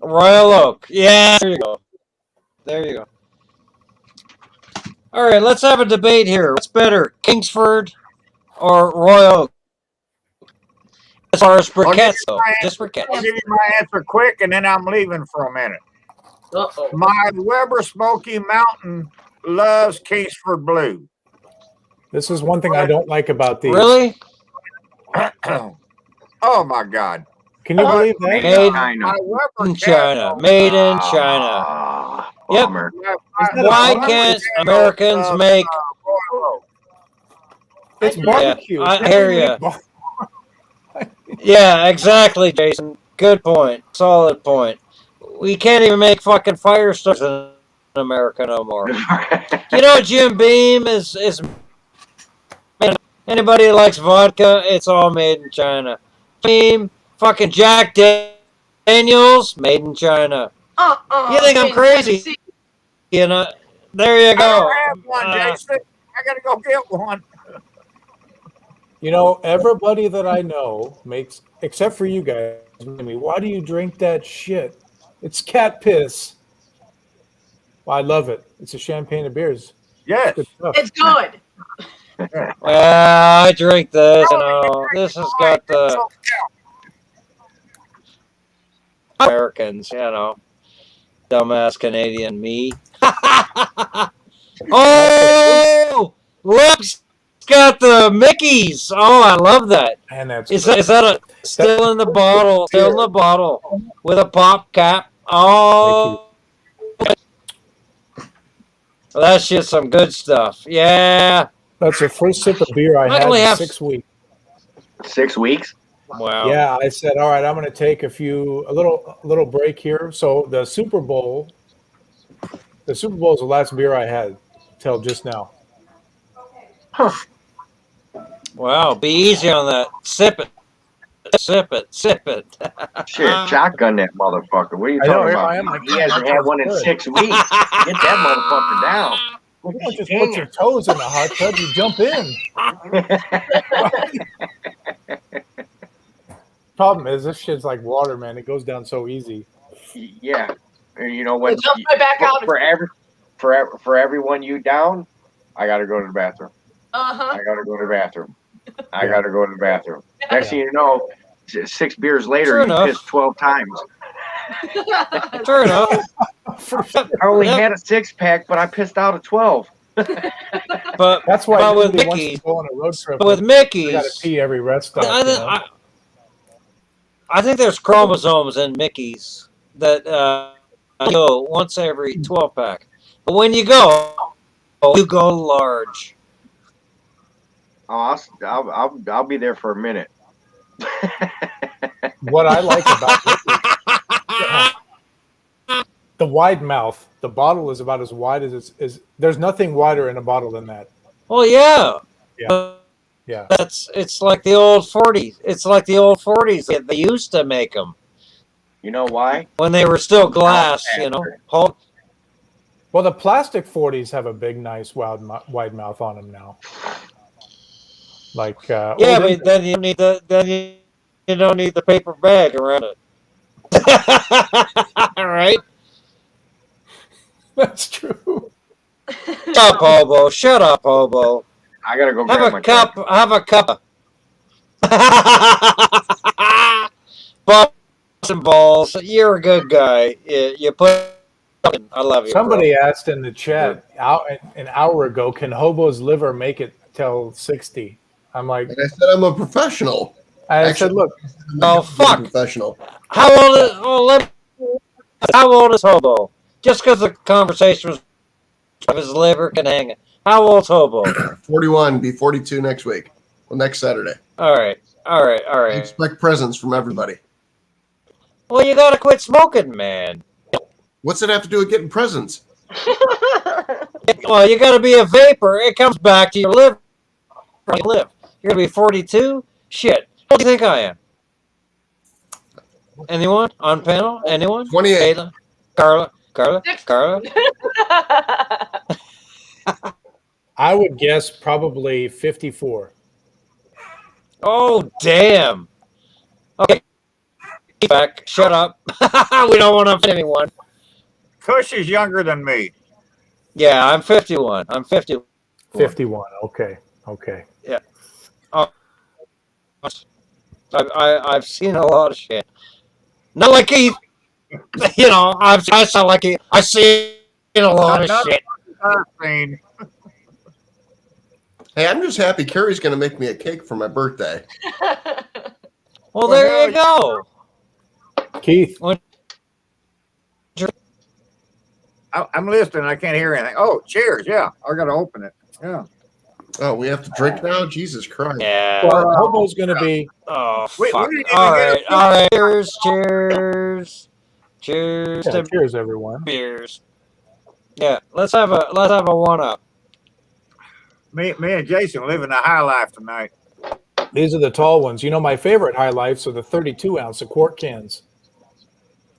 Royal Oak. Yeah, there you go. There you go. All right, let's have a debate here. What's better, Kingsford or Royal Oak? As far as briquettes, though, just I'll briquettes. give you my answer quick, and then I'm leaving for a minute. Uh-oh. My Weber Smoky Mountain loves Kingsford Blue. this is one thing I don't like about these. Really? Oh my God! Can you believe that? Made Made in China. My Weber in China. Castle- Made in China. Ah, Yep. bummer. Why can't Americans make? Royal Oak? It's barbecue. I hear ya. Yeah, exactly, Jason. Good point. Solid point. We can't even make fucking fire starters in America no more. You know, Jim Beam is. Anybody that likes vodka, it's all made in China. Beam, fucking Jack Daniels, made in China. You think I'm crazy? You know, there you I go. don't have one, Jason. I gotta go get one. You know, everybody that I know makes, except for you guys, why do you drink that shit? It's cat piss. Well, I love it. It's a champagne of beers. Yes. Good stuff. It's good. Well, I drink this, this has got the Americans, dumbass Canadian me. Oh, look's got the Mickeys. Oh, I love that. And that's Is that a still in the bottle? Still in the bottle with a pop cap. Oh, well, that's just some good stuff. Yeah. that's the first sip of beer I I had only in have- 6 weeks. 6 weeks? Wow. Yeah, I said, all right, I'm going to take a little break here. So the Super Bowl is the last beer I had till just now. Wow. Be easy on that. Sip it. Sip it. Shit, shotgun that motherfucker. What are you I know, talking here about? I am, like, He hasn't had one in good. 6 weeks. Get that motherfucker down. You don't just put your toes in a hot tub, you jump in. Problem is, this shit's like water, man. It goes down so easy. Yeah. And you know what? It jumps right back out. For everyone you down, I got to go to the bathroom. Uh-huh. I got to go to the bathroom. I Yeah. got to go to the bathroom. Next thing you know, 6 beers later, Sure you enough. pissed 12 times. Sure enough. I only had a 6-pack, but I pissed out a 12. But That's why but with nobody wants Mickey's, to go on a road trip. but with They got Mickey's, to pee every rest stop. I, You think- know? I think there's chromosomes in Mickey's that go once every 12 pack. But when you go large. Oh, I'll be there for a minute. What I like about the wide mouth, the bottle is about as wide as is. There's nothing wider in a bottle than that. Well, yeah. Yeah. It's like the old 40s. It's like the old 40s. They used to make them You know why? when they were still glass, you know. Well, the plastic 40s have a big, nice, wide mouth on them now. Like Yeah, well, but then you need you don't need the paper bag around it. All right. that's true. Shut up, hobo. Shut up, hobo. I gotta go Have grab a my cup. drink. Have a cup. Balls and balls. You're a good guy. You put. I love you. Somebody asked in the chat an hour ago, can hobo's liver make it till 60? I'm like, And I said I'm a professional. I said, look, Oh, fuck. Professional. How old is? How old is hobo? Just because the conversation was of his liver can hang it. How old's hobo? 41, be 42 next week. Well, next Saturday. All right. I expect presents from everybody. Well, you gotta quit smoking, man. What's it have to do with getting presents? Well, you gotta be a vapor. It comes back to your liver. You live. You're gonna be 42. Shit. What do you think I am? Anyone on panel? Anyone? 28. Ayla? Carla? I would guess probably 54. Oh, damn. Okay. Back. Shut up. We don't want to offend anyone. Kush is younger than me. Yeah, I'm 51. I'm 50. 51. Okay. Yeah. Oh, I've seen a lot of shit. Not like Keith. You know, I sound like Keith. I've seen a lot of shit. I've seen. Hey, I'm just happy Carrie's going to make me a cake for my birthday. Well, there you go. Keith. I'm listening. I can't hear anything. Oh, cheers. Yeah. I got to open it. Yeah. Oh, we have to drink now? Jesus Christ. Yeah. Well, hobo's going to be. Oh, We fuck. didn't even All get right. Cheers. Cheers Yeah, to cheers, everyone. beers. Yeah, let's have a one up. Me and Jason living the high life tonight. These are the tall ones. You know, my favorite highlights are the 32 ounce, the quart cans.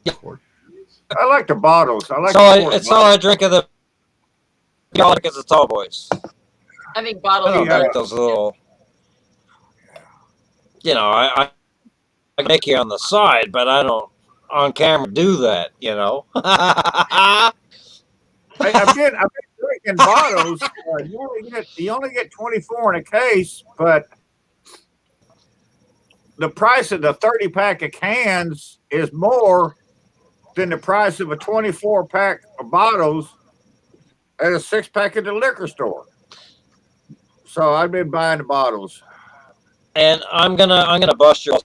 I like the bottles. I like It's all I drink of the. All I drink is the tall boys. I think I bottles don't are like those little. You know, I make you on the side, but I don't on camera do that. You know. I've been drinking bottles. You only get 24 in a case, but the price of the 30-pack of cans is more than the price of a 24-pack of bottles at a 6-pack at the liquor store. So I've been buying the bottles. And I'm gonna bust your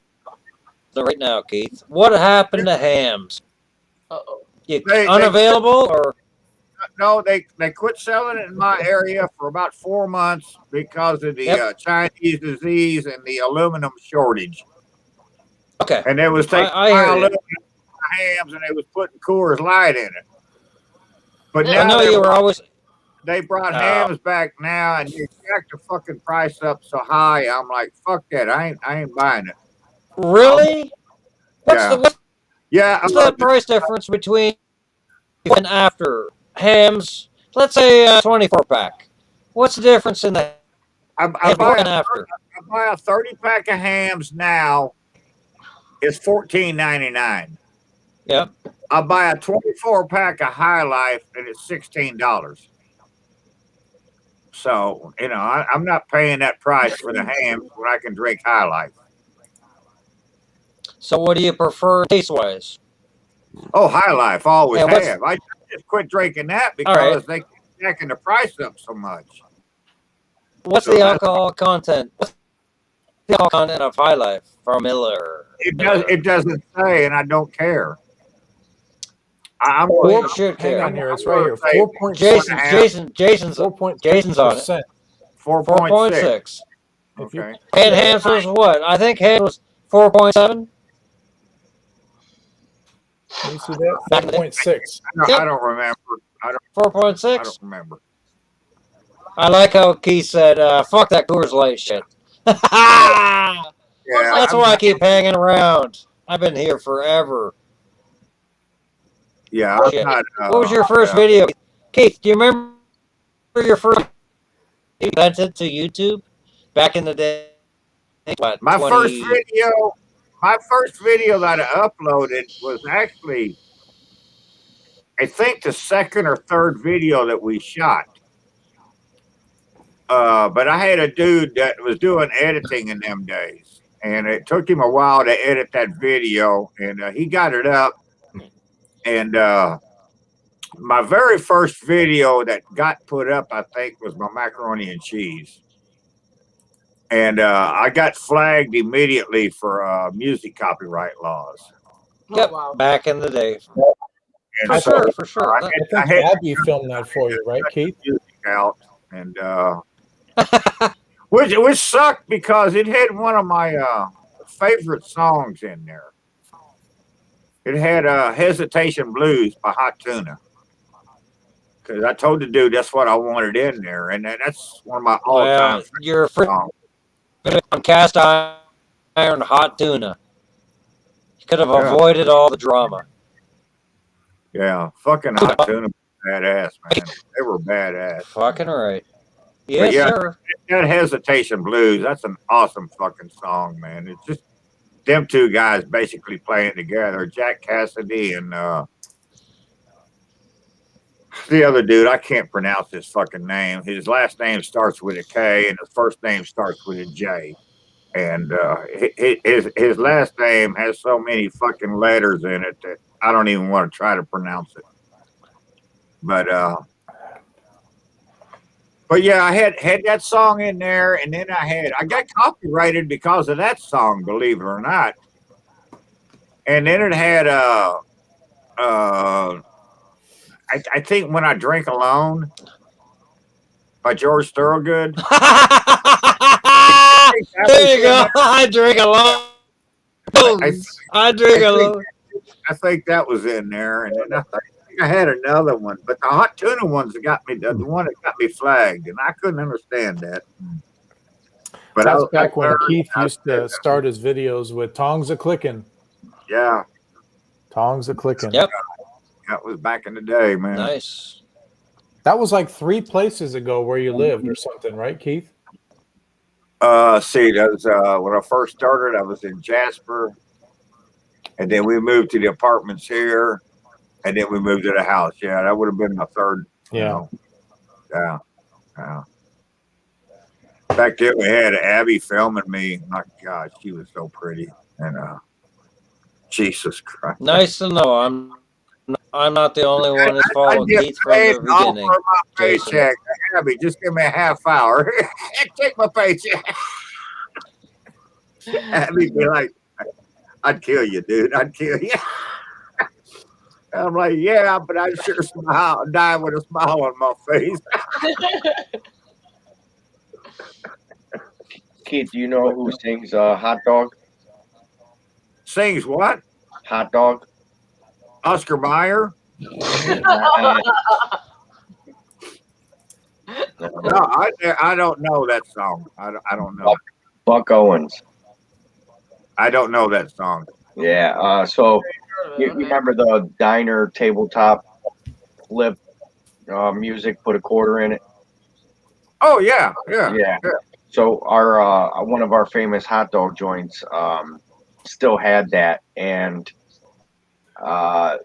right now, Keith. What happened to hams? Uh-oh. They- Unavailable or? No, they quit selling it in my area for about 4 months because of the Chinese disease and the aluminum shortage. Okay. And they was taking I hear you. aluminum hams and they was putting Coors Light in it. But Yeah, I now know you were always. they brought Oh. hams back now, and you jacked the fucking price up so high. I'm like, fuck that. I ain't buying it. Really? What's Yeah. the what's Yeah, the price difference between and after hams? Let's say a 24 pack. What's the difference in the I before and after? buy a 30 pack of hams now. It's $14.99. Yep. I buy a 24 pack of High Life and it's $16. So I'm not paying that price for the hams when I can drink High Life. So what do you prefer taste wise? Oh, High Life always Yeah, what's- have. I just quit drinking that All right. because they keep jacking the price up so much. What's So the that's- alcohol content? What's the alcohol content of High Life from Miller? It doesn't say, and I don't care. I'm Well, you should Hang care. on here. It's right here. Say 4.6. Jason's 4.6%. 4.6. If you Okay. And hams was what? I think hams was 4.7. Can you see that? 4.6. I don't remember. I don't 4.6. remember. I like how Keith said, "Fuck that Coors Light shit." Yeah, That's why I keep hanging around. I've been here forever. Yeah, I'm Shit. not. What was your first video, Keith? Do you remember your first you invented to YouTube back in the day? What, My 20... first video that I uploaded was actually, I think, the second or third video that we shot. But I had a dude that was doing editing in them days, and it took him a while to edit that video, and he got it up. And my very first video that got put up, I think, was my macaroni and cheese. And I got flagged immediately for music copyright laws. Yep, Oh, wow. back in the day. And For sure. I I think Abby filmed that for you, right, Keith? music out, and which sucked because it had one of my favorite songs in there. It had "Hesitation Blues" by Hot Tuna. Because I told the dude that's what I wanted in there, and that's one of my all-time Well, you're songs. on cast iron hot tuna. You could have Yeah. avoided all the drama. Yeah, fucking Hot Tuna was badass, man. They were badass. Fucking right. Yes, yeah, sir. That Hesitation Blues, that's an awesome fucking song, man. It's just them two guys basically playing together. Jack Cassidy and the other dude, I can't pronounce his fucking name. His last name starts with a K and his first name starts with a J. And his last name has so many fucking letters in it that I don't even want to try to pronounce it. But yeah, I had that song in there, and then I got copyrighted because of that song, believe it or not. And then it had I think When I Drink Alone by George Thorogood. There you go. I drink alone. I drink alone. I think that was in there, and then I think I had another one, but the Hot Tuna ones got me. The one that got me flagged, and I couldn't understand that. But That's back when Keith used to start his videos with "Tongs a clicking." Yeah, Tongs a clicking. Yep. That was back in the day, man. Nice. That was like 3 places ago where you lived or something, right, Keith? See, that was when I first started. I was in Jasper, and then we moved to the apartments here, and then we moved to the house. Yeah, that would have been my third. Yeah. Yeah. Back then, we had Abby filming me. My God, she was so pretty, and Jesus Christ. Nice to know. I'm not the only one that's followed Keith from the beginning. My Jason. paycheck, Abby, just give me a half hour. Take my paycheck. Abby be like, "I'd kill you, dude. I'd kill you." I'm like, "Yeah, but I sure die with a smile on my face." Keith, do you know who sings Hot Dog? Sings what? Hot Dog? Oscar Mayer? No, I don't know that song. I don't know. Buck Owens. I don't know that song. Yeah. So you Okay. remember the diner tabletop flip music? Put a quarter in it. Oh yeah, yeah. Yeah. So our one of our famous hot dog joints still had that, and uh,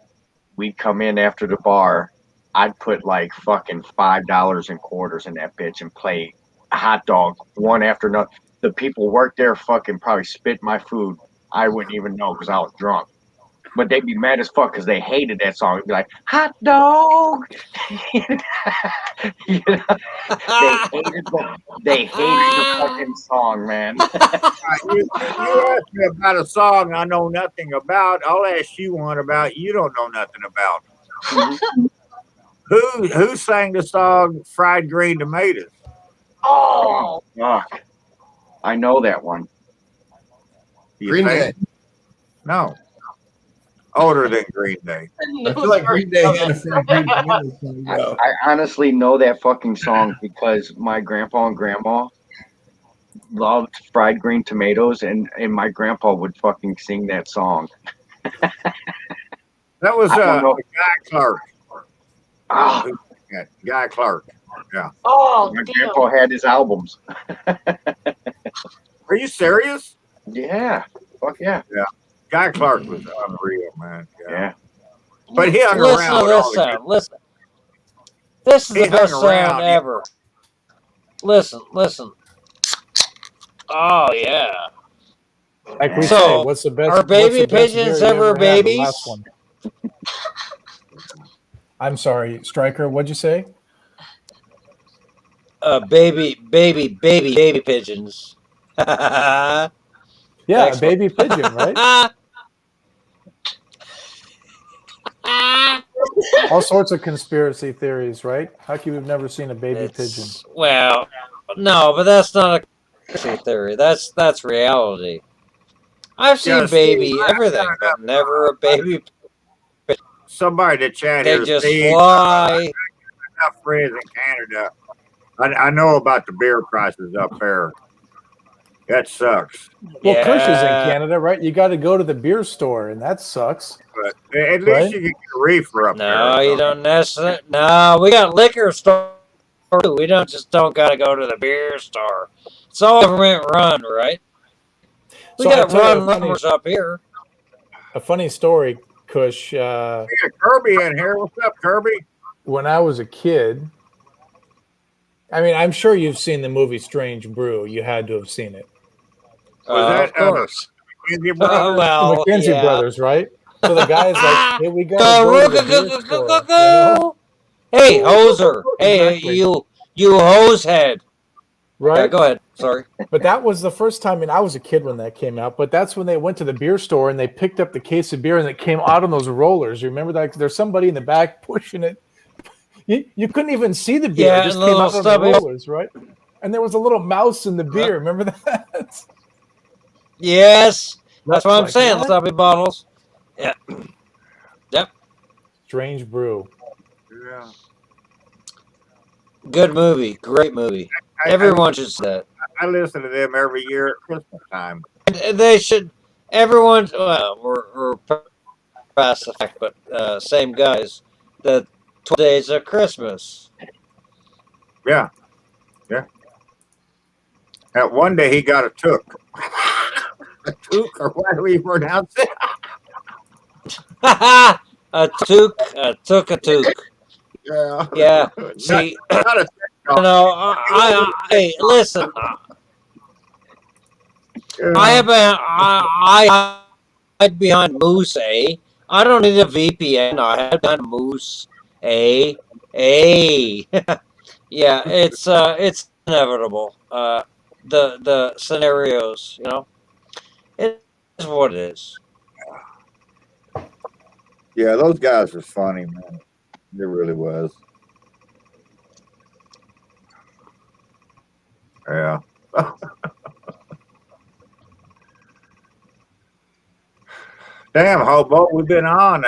we'd come in after the bar. I'd put like fucking $5 in quarters in that bitch and play a hot dog one after another. The people worked there fucking probably spit my food. I wouldn't even know because I was drunk. But they'd be mad as fuck because they hated that song. It'd be like, hot dog. You know, they hated the fucking song, man. You asked me about a song I know nothing about. I'll ask you one about you don't know nothing about. Who sang the song "Fried Green Tomatoes"? Oh, Fuck. I know that one. You Green think? Day. No. Older than Green Day. I feel like Green Day had a fried green tomato song. Yeah. I honestly know that fucking song because my grandpa and grandma loved fried green tomatoes, and my grandpa would fucking sing that song. That was I don't know. Guy Clark. Ah, Yeah, Guy Clark. Yeah. Oh, my damn. grandpa had his albums. Are you serious? Yeah. Fuck yeah. Guy Clark was unreal, man. Yeah. But he hung Listen around to with all this the sound. Listen. This is He the best hung around, sound yeah. ever. Listen, listen. Oh yeah. Like we So, say, what's the best? are what's baby the best pigeons beer you ever ever had? The babies? last one. I'm sorry, Stryker. What'd you say? Baby pigeons. Yeah, Excellent. baby pigeon, right? All sorts of conspiracy theories, right? How come you've never seen a baby pigeon? Well, no, but that's not a conspiracy theory. That's reality. I've seen Yeah, baby Steve, everything, but never a baby. somebody in the chat They here, just Steve. fly. Enough friends in Canada. I know about the beer prices up there. That sucks. Well, Kush is in Yeah. Canada, right? You got to go to the beer store, and that sucks. But at least Right? you can get a reefer up there. No, you don't necessarily. No, we got liquor store too. We don't gotta go to the beer store. It's all government run, right? We So I'll got tell you run numbers up here. a funny story, Kush. We got Kirby in here. What's up, Kirby? When I was a kid, I mean, I'm sure you've seen the movie Strange Brew. You had to have seen it. Was Of course. McKenzie Brothers? The Well, McKenzie yeah. brothers, right? So the guy's like, "Here we go, to the beer store," you know? Hey, hoser. Hey, Exactly. you hose head. Right? Yeah, go ahead. Sorry. But that was the first time, and I was a kid when that came out, but that's when they went to the beer store and they picked up the case of beer and it came out on those rollers. You remember that? There's somebody in the back pushing it. You couldn't even see the beer. Yeah, It just and came little out on the stubby- rollers, right? And there was a little mouse in the beer. Remember that? Yes. That's what I'm Like, saying. what? Stubby bottles. Yeah. Yep. Strange Brew. Yeah. Good movie. Great movie. Everyone should see that. I listen to them every year at Christmas time. They should. Everyone. Well, we're past the fact, but same guys. The 12 Days of Christmas. Yeah. Yeah. And one day he got a took. A took, or why do we pronounce it? a took. Yeah. Yeah. See, Not a no. Hey, listen. I have I hide behind Moose A. I don't need a VPN. I hide behind Moose A. Yeah, it's inevitable. The scenarios, you know, it is what it is. Yeah, those guys were funny, man. It really was. Yeah. Damn, Hobo, we've been on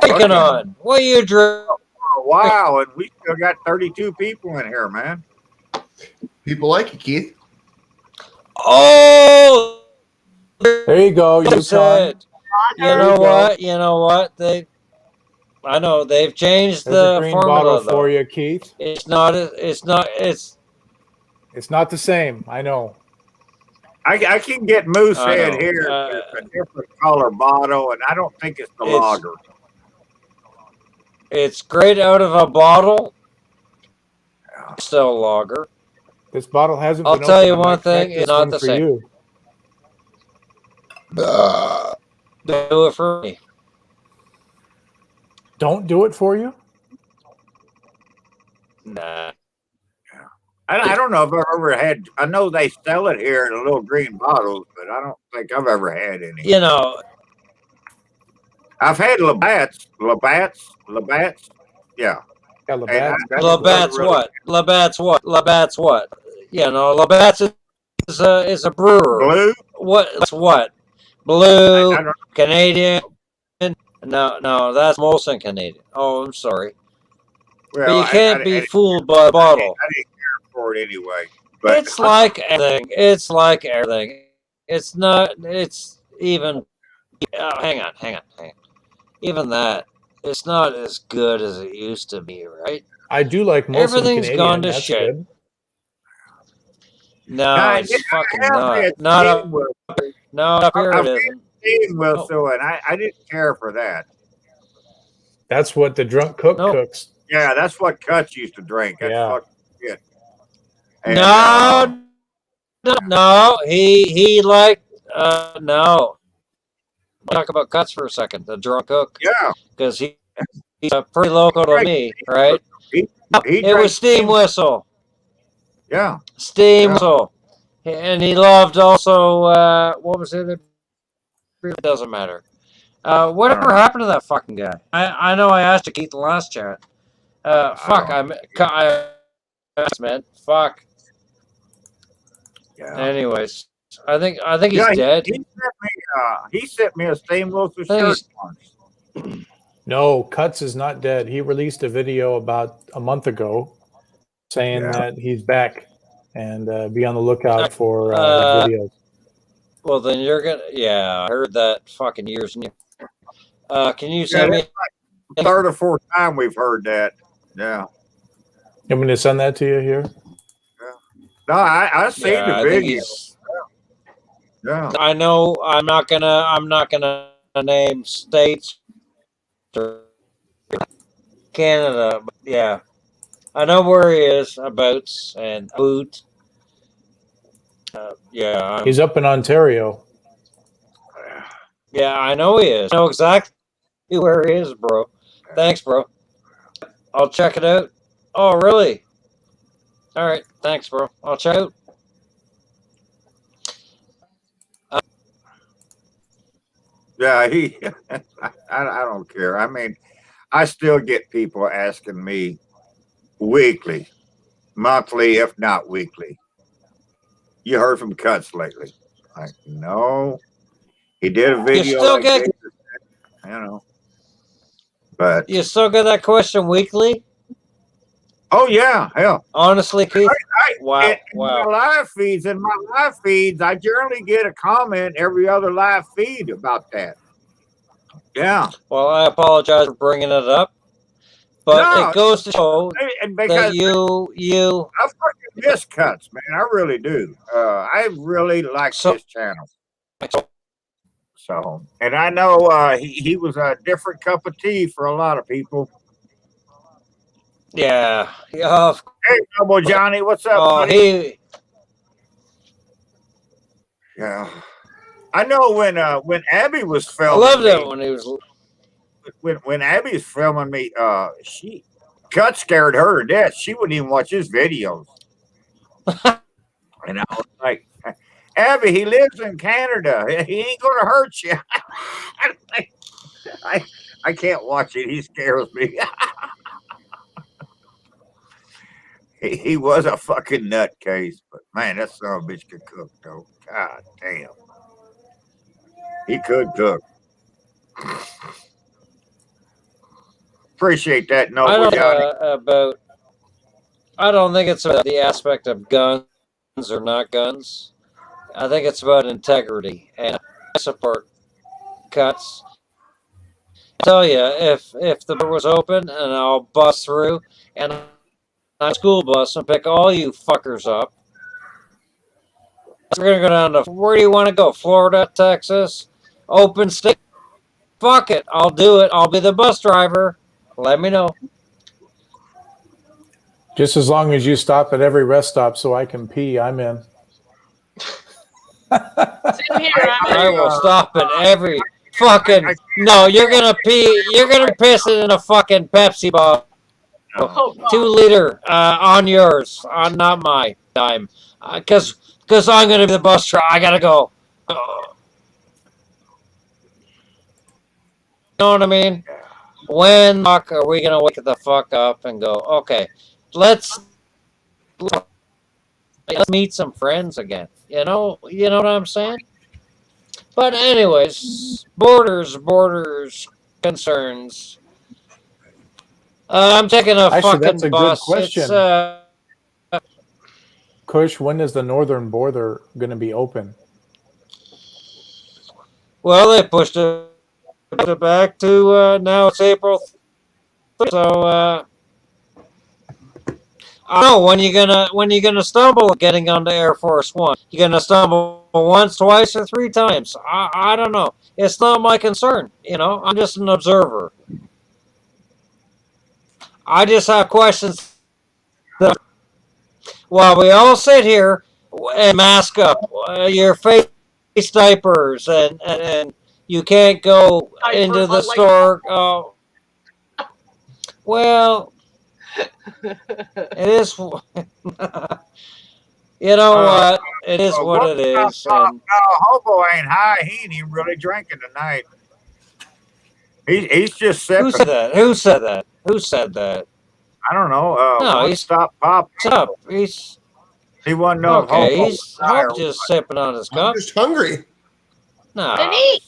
Taking on. What are you drink? for a while, and we still got 32 people in here, man. People like you, Keith. Oh, There you go, You Yukon. said. You There know you go. what? You know what? I know they've changed There's a the green formula bottle for though. you, Keith. It's not. It's not. It's. It's not the same. I know. I can get Moose I Head know. here, but it's a different color bottle, and I don't think it's the It's- lager. It's great out of a bottle. Still lager. This bottle hasn't I'll been tell opened. you I one might thing, crack it's this not one the for same. you. Do it for me. Don't do it for you? Nah. I don't know if I've ever had. I know they sell it here in little green bottles, but I don't think I've ever had any. You know. I've had Labatt's. Yeah. Yeah, And Labatt's that's Labatt's really what? Labatt's what? Labatt's what? You know, Labatt's is a brewer. blue. What's what? I Blue, don't. Canadian. No, that's Molson Canadian. Oh, I'm sorry. Well, But you can't be fooled by a bottle. I didn't care for it anyway. But It's like everything. It's like everything. It's not. It's even. Hang on. Even that, it's not as good as it used to be, right? I do like Molson Everything's Canadian. gone to That's shit. good. No, it's fucking not. had Not up. steam whistle. No, up here I've it had isn't. steam whistle, and I didn't care for that. That's what the drunk cook Nope. cooks. Yeah, that's what Cuts used to drink. That's Yeah. fucking shit. And, No. He liked. No. Talk about Cuts for a second. The drunk cook, yeah, because he's pretty local to me, right? he It drank was steam whistle. Yeah, Steam Yeah. whistle, and he loved also. What was it? It doesn't matter. Whatever happened to that fucking guy? I know I asked you, Keith, the last chat. Fuck, I man. Fuck. yeah. Anyways, I think he's Yeah, dead. He sent me a steam whistle think shirt he's- once. No, Cuts is not dead. He released a video about a month ago saying Yeah. that he's back and be on the lookout for his videos. Well, then you're gonna. Yeah, I heard that fucking years. Can you send me? The third or fourth time we've heard that. Yeah. You want me to send that to you here? No, I seen Yeah, the I think video. he's. Yeah. I know. I'm not gonna name states or Canada, but yeah, I know where he is abouts and boot. Yeah, He's up in Ontario. yeah, I know he is. I know exactly where he is, bro. Thanks, bro. I'll check it out. Oh, really? All right, thanks, bro. I'll check it out. Yeah, he. I don't care. I mean, I still get people asking me weekly, monthly, if not weekly. You heard from Cuts lately? Like, no. He did a video. still like get- this, you know. But You still get that question weekly? oh yeah, hell. Honestly, Keith? Wow, In wow. my live feeds, I generally get a comment every other live feed about that. Yeah. Well, I apologize for bringing it up, but No, it goes to show And that because you I fucking miss Cuts, man. I really do. I really like this channel. So, and I know he was a different cup of tea for a lot of people. yeah. Hey, Double Johnny, what's up, Oh, buddy? Yeah. I know when Abby was I filming. loved me, it when he was. when Abby's filming me. Cut scared her to death. She wouldn't even watch his videos. And I was like, Abby, he lives in Canada. He ain't gonna hurt you. I can't watch it. He scares me. He was a fucking nutcase, but man, that son of a bitch could cook though. God damn. He could cook. Appreciate that note, I don't Johnny. I don't think it's about the aspect of guns or not guns. I think it's about integrity, and I support cuts. I tell you, if the bar was open and I'll bust through and I'm school bus and pick all you fuckers up. We're gonna go down to where do you want to go? Florida, Texas, open state. Fuck it, I'll do it. I'll be the bus driver. Let me know. Just as long as you stop at every rest stop so I can pee, I'm in. Same here. I will stop at every fucking. No, you're gonna pee. You're gonna piss it in a fucking Pepsi bottle. Oh, 2 liter on yours, on not my dime, because I'm gonna be the bus driver. I gotta go. You know what I mean? When the fuck are we gonna wake the fuck up and go? Okay, let's meet some friends again. You know what I'm saying? But anyways, borders, concerns. I'm taking a Actually, fucking that's a good bus. question. It's, Kush, when is the northern border going to be open? well, they pushed it back to now it's April. So I don't know when you gonna stumble getting onto Air Force One. You gonna stumble once, twice, or 3 times? I don't know. It's not my concern. I'm just an observer. I just have questions. While we all sit here and mask up your face diapers and you can't go into the store. Well, it is. You know what? It is what it is. And No, Hobo ain't high. He ain't even really drinking tonight. He's just sipping. who said that? Who said that? Who said that? I don't know. No, One he's stop pop. up. He's He wasn't know if okay. Hobo He's was high or just sipping on his I'm cup. just hungry. Nah, Then eat.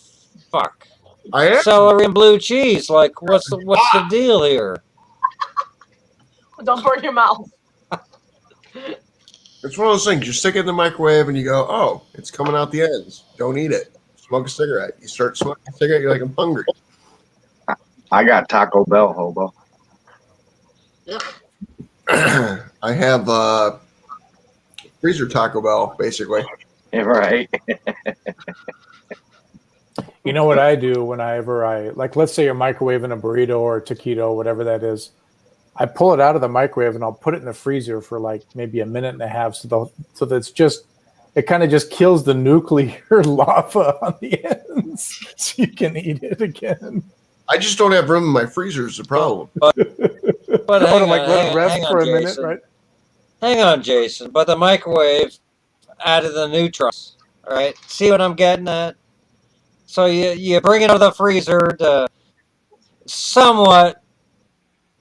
fuck. I am. Celery and blue cheese. Like, what's the deal here? Don't burn your mouth. It's one of those things. You stick it in the microwave and you go, oh, it's coming out the ends. Don't eat it. Smoke a cigarette. You start smoking a cigarette, you're like, I'm hungry. I got Taco Bell, Hobo. I have freezer Taco Bell, basically. Yeah, right. You know what I do whenever let's say you're microwaving a burrito or a taquito, whatever that is. I pull it out of the microwave and I'll put it in the freezer for like maybe a minute and a half. So that's just, it kind of just kills the nuclear lava on the ends so you can eat it again. I just don't have room in my freezer is the problem. But hang on, let it rest hang for on, a minute, Jason. right? Hang on, Jason. But the microwave added the neutrons. All right. See what I'm getting at? So you bring it out of the freezer to somewhat,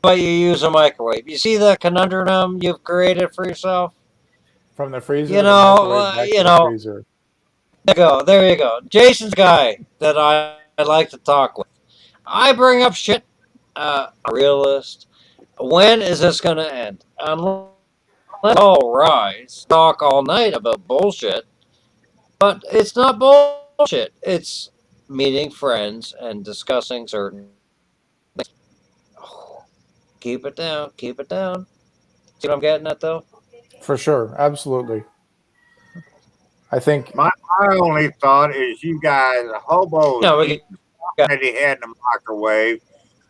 but you use a microwave. You see the conundrum you've created for yourself? From the freezer, You to the know, microwave, back to the freezer. There you go. Jason's the guy that I like to talk with. I bring up shit. A realist. When is this going to end? Unless all rise, talk all night about bullshit. But it's not bullshit. It's meeting friends and discussing certain things. Oh, keep it down. Keep it down. See what I'm getting at, though? For sure. Absolutely. I think My only thought is you guys, Hobo's No, eating something that he had in the microwave.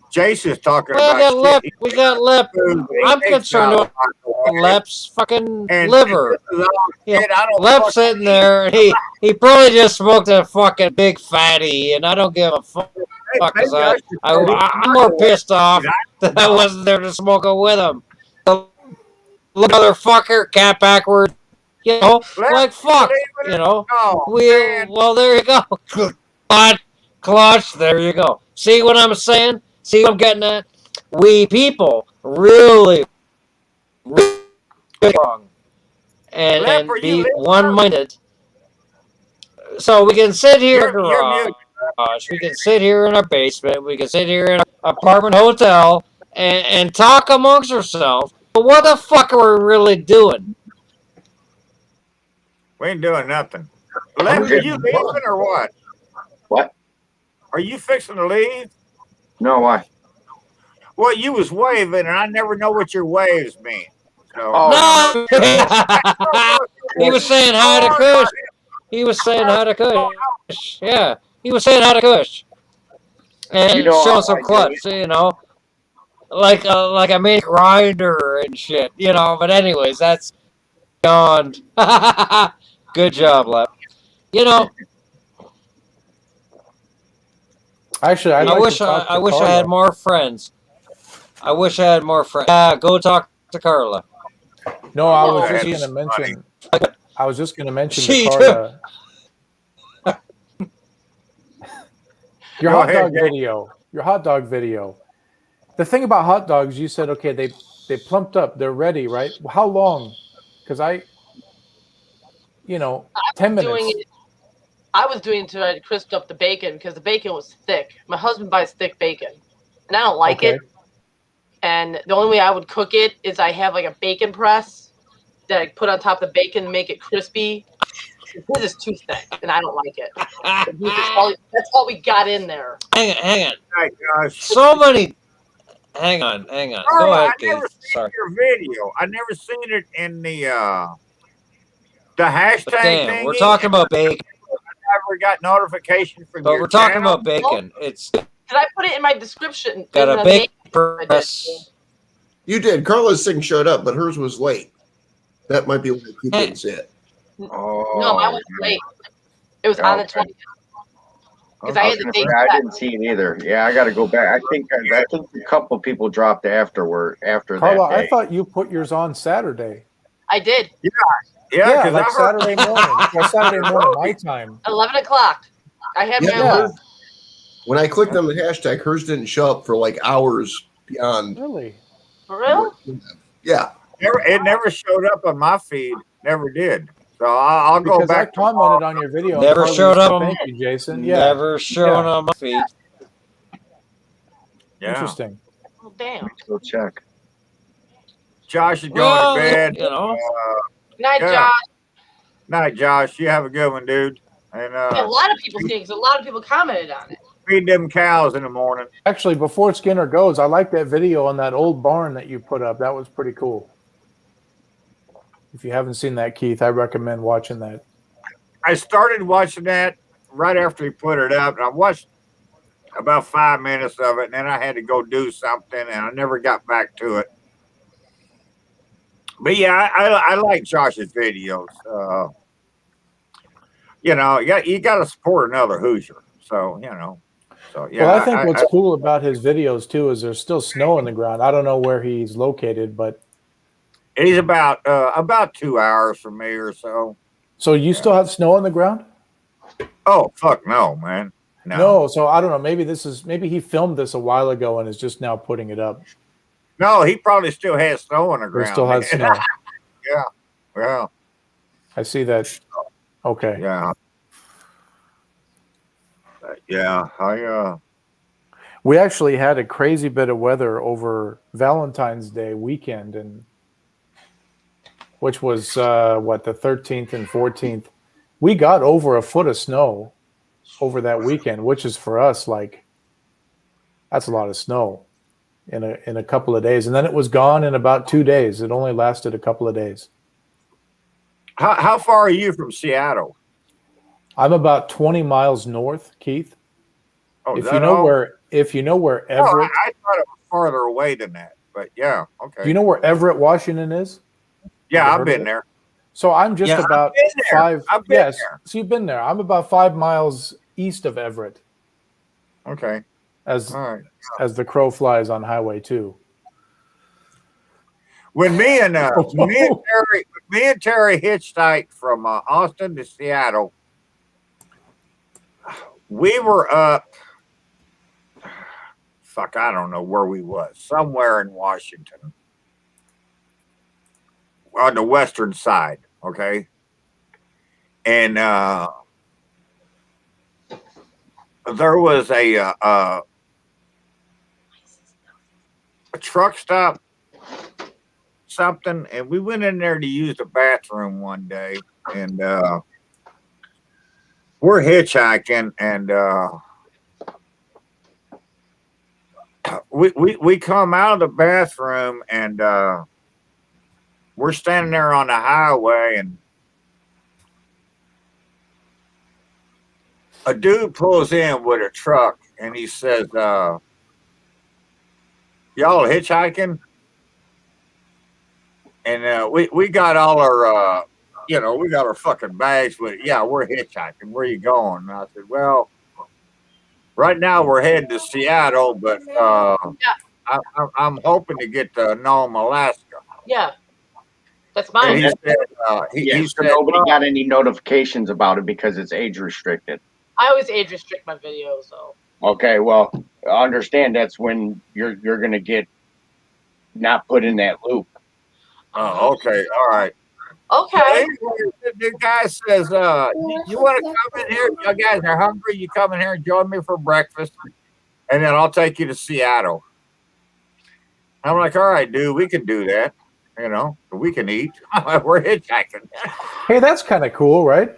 Jason's talking We about got lip. shit. We got lip. I'm concerned about Lep's fucking liver. Lep's sitting there. He probably just smoked a fucking big fatty, and I don't give a fuck. Cause I'm more pissed off that I wasn't there to smoke it with him. The motherfucker, cat backward. Like fuck. Well, there you go. Clutch. There you go. See what I'm saying? See what I'm getting at? We people really wrong and be one-minded. So we can sit here in the garage. We can sit here in our basement. We can sit here in our apartment hotel and talk amongst ourselves. But what the fuck are we really doing? We ain't doing nothing. Lem, are getting you leaving bugged. or what? What? Are you fixing to leave? No, why? Well, you was waving, and I never know what your waves mean. So Oh, No, he was saying hi to Kush. He was saying hi to Kush. Yeah, he was saying hi to Kush and You know showing how some I do clips. Like a mini grinder and shit. But anyways, that's beyond. Good job, Lep. Actually, I'd I like to wish talk to I wish I Carla. had more friends. I wish I had more friends. Go talk to Carla. No, I was Okay. just She's going to mention. I was just going to mention to She Carla. Your Go hot ahead, dog Jay. video. Your hot dog video. The thing about hot dogs, you said, okay, they plumped up, they're ready, right? How long? Because 10 Doing minutes. it. I was doing it to crisp up the bacon because the bacon was thick. My husband buys thick bacon, and I don't like Okay. it. And the only way I would cook it is I have like a bacon press that I put on top of the bacon to make it crispy. His is too thick, and I don't like it. That's all we got in there. Hang on. Hey, gosh. So many. Hang on. Go Carla, ahead, I never Keith. seen Sorry. your video. I never seen it in the hashtag Damn, thing. we're talking about bacon, I never got notification from but your we're talking channel. about bacon. It's Did I put it in my description? got in a the name? bacon press. You did. Carla's thing showed up, but hers was late. That might be why Keith didn't see it. oh. No, mine was late. It was on the Okay. 20th. Because I had the date I set. didn't see it either. Yeah, I got to go back. I think a couple people dropped after Carla, that day. I thought you put yours on Saturday. I did. Yeah, Yeah, because like I heard Saturday morning. Or Saturday morning, my time. 11 o'clock. I had my Yeah. alarm. When I clicked on the hashtag, hers didn't show up for like hours beyond. Really? For real? Yeah. it never showed up on my feed. Never did. So I'll go Because I back. commented on your video. Never and Carla showed said, up. Thank you, Jason. Yeah. Never shown on my feed. Yeah. Interesting. Oh, damn. Go check. Josh is going Well, to bed. you know. Good night, Yeah. Josh. Night, Josh. You have a good one, dude. And Yeah, a lot of people seen it because a lot of people commented on it. feed them cows in the morning. Actually, before Skinner goes, I like that video on that old barn that you put up. That was pretty cool. If you haven't seen that, Keith, I recommend watching that. I started watching that right after he put it up, and I watched about 5 minutes of it, and then I had to go do something, and I never got back to it. But yeah, I like Josh's videos. You got to support another Hoosier. So yeah. Well, I think what's cool about his videos too is there's still snow on the ground. I don't know where he's located, but he's about 2 hours from me or so. So you still have snow on the ground? Oh fuck no, man. No. So I don't know. Maybe he filmed this a while ago and is just now putting it up. No, he probably still has snow on the ground. He still has snow. Yeah. Well, I see that. Okay. Yeah. Yeah. We actually had a crazy bit of weather over Valentine's Day weekend, and which was the 13th and 14th. We got over a foot of snow over that weekend, which is for us that's a lot of snow in a couple of days, and then it was gone in about 2 days. It only lasted a couple of days. How far are you from Seattle? I'm about 20 miles north, Keith. Oh, if you know where Everett, I thought it was farther away than that, but yeah, okay. Do you know where Everett, Washington is? Yeah, I've been there. So I'm just about five. I've been Yes, there. so you've been there. I'm about 5 miles east of Everett. Okay. As All right. As the crow flies on Highway 2. When me and Terry hitchhiked from Austin to Seattle, we were up. Fuck, I don't know where we was. Somewhere in Washington, on the western side. Okay, and there was a truck stop. Something, and we went in there to use the bathroom one day, and we're hitchhiking, and we come out of the bathroom, and we're standing there on the highway, and a dude pulls in with a truck, and he says, "Y'all hitchhiking?" And we got all our we got our fucking bags, but yeah, we're hitchhiking. Where you going? And I said, well, right now we're heading to Seattle, but I'm hoping to get to Nome, Alaska. Yeah, that's And mine. he said, Yeah, he so said, nobody got any notifications about it because it's age restricted. I always age restrict my videos, so. Okay, well, I understand that's when you're gonna get not put in that loop. oh, okay, all right. Okay. So anyway, the guy says, you want to come in here? You guys are hungry? You come in here and join me for breakfast, and then I'll take you to Seattle. I'm like, all right, dude, we can do that. We can eat. We're hitchhiking. Hey, that's kind of cool, right?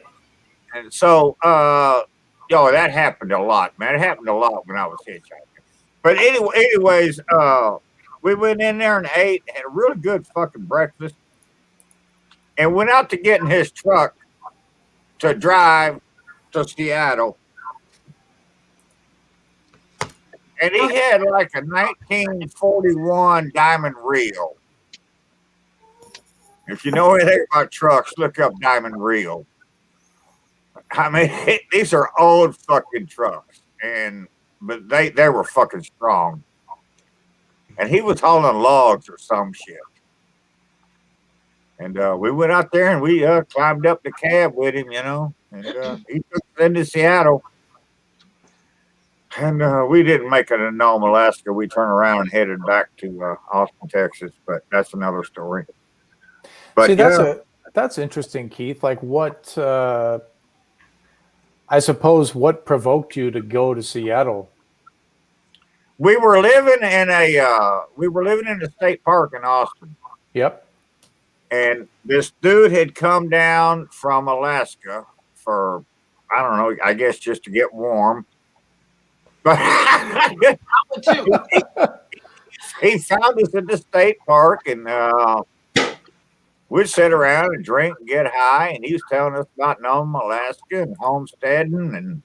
And so, that happened a lot, man. It happened a lot when I was hitchhiking. But anyways, we went in there and ate, had a really good fucking breakfast, and went out to get in his truck to drive to Seattle. And he had like a 1941 diamond reel. If you know anything about trucks, look up diamond reel. I mean, these are old fucking trucks, but they were fucking strong. And he was hauling logs or some shit. And we went out there and we climbed up the cab with him, and he took us into Seattle. And we didn't make it to Nome, Alaska. We turned around and headed back to Austin, Texas, but that's another story. But see, that's interesting, Keith. Like, what? I suppose what provoked you to go to Seattle? we were living in a state park in Austin. Yep. And this dude had come down from Alaska for, I don't know, I guess just to get warm. But he found us at the state park, and we'd sit around and drink and get high. And he was telling us about Nome, Alaska and homesteading. And,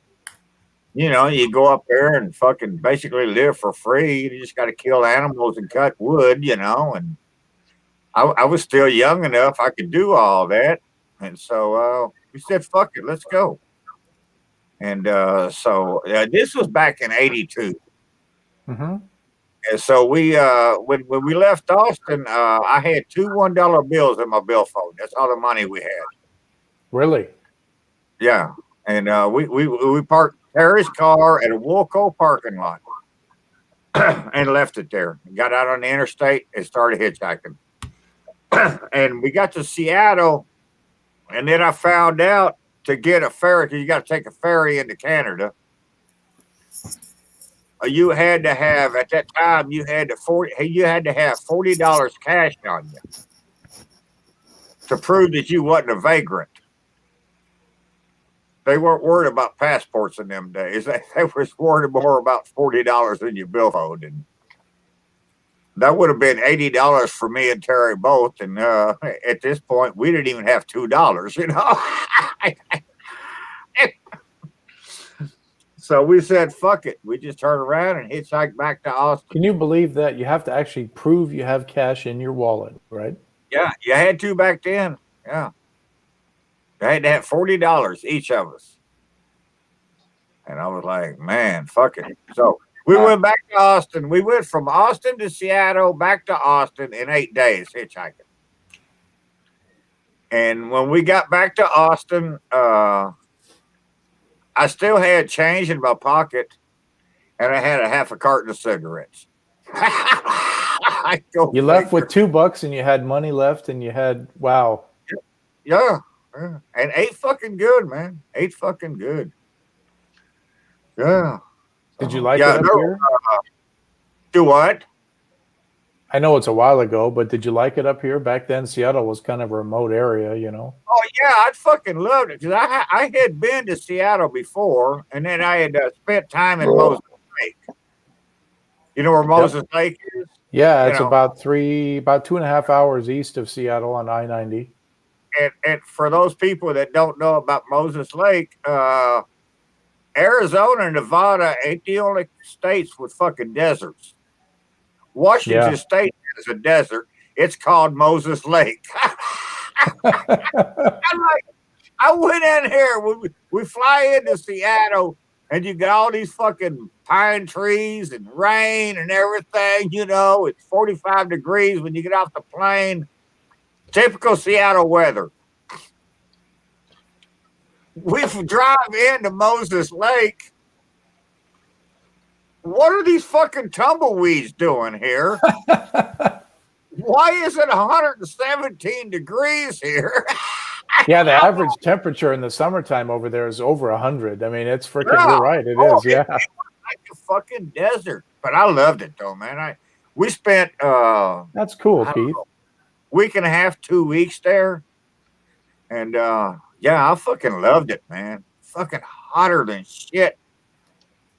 you go up there and fucking basically live for free. You just got to kill animals and cut wood, And I was still young enough. I could do all that. And so we said, fuck it, let's go. And so this was back in 82. Mm-hmm. And so we, when we left Austin, I had two $1 bills in my billfold. That's all the money we had. Really? Yeah. And we parked Terry's car at a Woolco parking lot and left it there. Got out on the interstate and started hitchhiking. And we got to Seattle, and then I found out to get a ferry, because you got to take a ferry into Canada. You had to have, at that time, you had to have $40 cash on you to prove that you wasn't a vagrant. They weren't worried about passports in them days. They was worried more about $40 in your billfold. And that would have been $80 for me and Terry both. And at this point, we didn't even have $2, So we said, fuck it. We just turned around and hitchhiked back to Austin. Can you believe that? You have to actually prove you have cash in your wallet, right? Yeah, you had to back then. Yeah. You had to have $40, each of us. And I was like, man, fuck it. So we went back to Austin. We went from Austin to Seattle, back to Austin in 8 days hitchhiking. And when we got back to Austin, I still had change in my pocket, and I had a half a carton of cigarettes. You left with $2 and you had money left, and you had, wow. Yeah. And ate fucking good, man. Ate fucking good. Yeah. Did you like it up here? Do what? I know it's a while ago, but did you like it up here? Back then, Seattle was kind of a remote area, Oh yeah, I'd fucking loved it because I had been to Seattle before, and then I had spent time in Moses Lake. You know where Moses Lake is? Yeah, You it's know. about 2.5 hours east of Seattle on I-90. And for those people that don't know about Moses Lake, Arizona and Nevada ain't the only states with fucking deserts. Washington Yeah. State is a desert. It's called Moses Lake. I went in here. We fly into Seattle, and you got all these fucking pine trees and rain and everything. You know, it's 45 degrees when you get off the plane. Typical Seattle weather. We drive into Moses Lake. What are these fucking tumbleweeds doing here? Why is it 117 degrees here? Yeah, the average temperature in the summertime over there is over 100. I mean, it's freaking. Yeah. You're right. It Oh, is. Yeah. It's like a fucking desert, but I loved it though, man. We spent That's cool, I don't Keith. know, week and a half, 2 weeks there, and yeah, I fucking loved it, man. Fucking hotter than shit.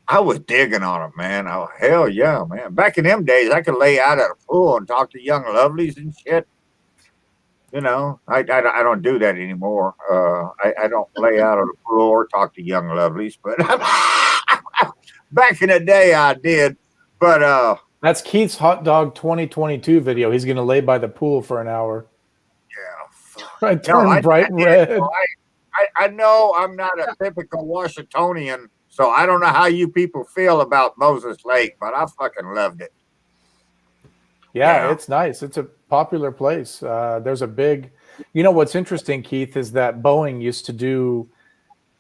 I was digging on it, man. Oh hell yeah, man! Back in them days, I could lay out at a pool and talk to young lovelies and shit. You know, I don't do that anymore. I don't lay out on the pool or talk to young lovelies, but back in the day I did. But That's Keith's hot dog 2022 video. He's going to lay by the pool for an hour. yeah, Right, turn bright red. I know I'm not a typical Washingtonian, so I don't know how you people feel about Moses Lake, but I fucking loved it. Yeah, it's nice. It's a popular place. There's a big, what's interesting, Keith, is that Boeing used to do,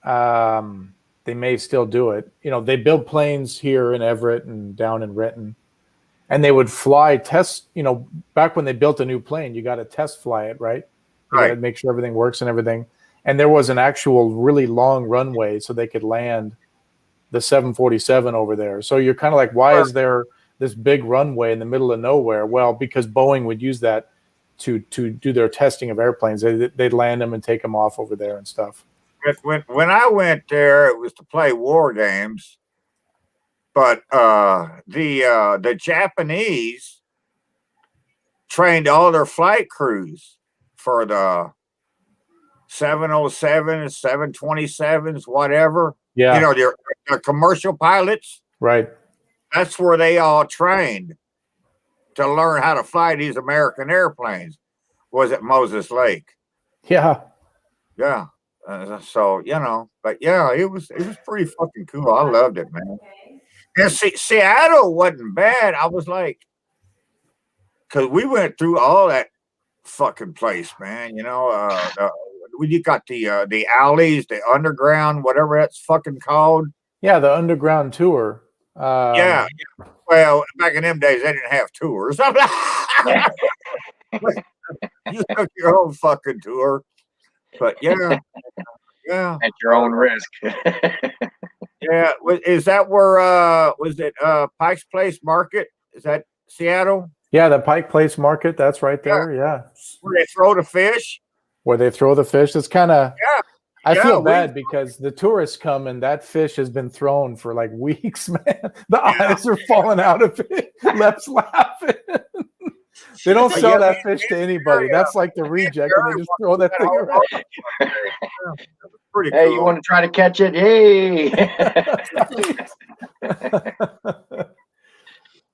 they may still do it. They build planes here in Everett and down in Renton, and they would fly test, back when they built a new plane, you got to test fly it, right? You got to make sure everything works and everything. And there was an actual really long runway so they could land the 747 over there. So you're kind of like, why is there this big runway in the middle of nowhere? Well, because Boeing would use that to do their testing of airplanes. They'd land them and take them off over there and stuff. When I went there, it was to play war games, but the Japanese trained all their flight crews for the 707s, 727s, whatever. Yeah. They're commercial pilots. Right. That's where they all trained to learn how to fly these American airplanes. Was at Moses Lake. Yeah. Yeah. So but yeah, it was pretty fucking cool. I loved it, man. And Seattle wasn't bad. I was like, because we went through all that fucking place, man. You got the alleys, the underground, whatever that's fucking called. Yeah, the underground tour. Yeah. Well, back in them days, they didn't have tours. You took your own fucking tour. But yeah. At your own risk. Yeah. Is that where was it Pike's Place Market? Is that Seattle? Yeah, the Pike Place Market, that's right there. Yeah. Where they throw the fish? Where they throw the fish. It's kind of I Yeah, feel bad because the tourists come and that fish has been thrown for like weeks, man. The eyes are falling out of it. Left's laughing. They don't sell that fish to anybody. That's like the reject, and they just throw that thing around. Pretty Hey, cool. you want to try to catch it? Hey.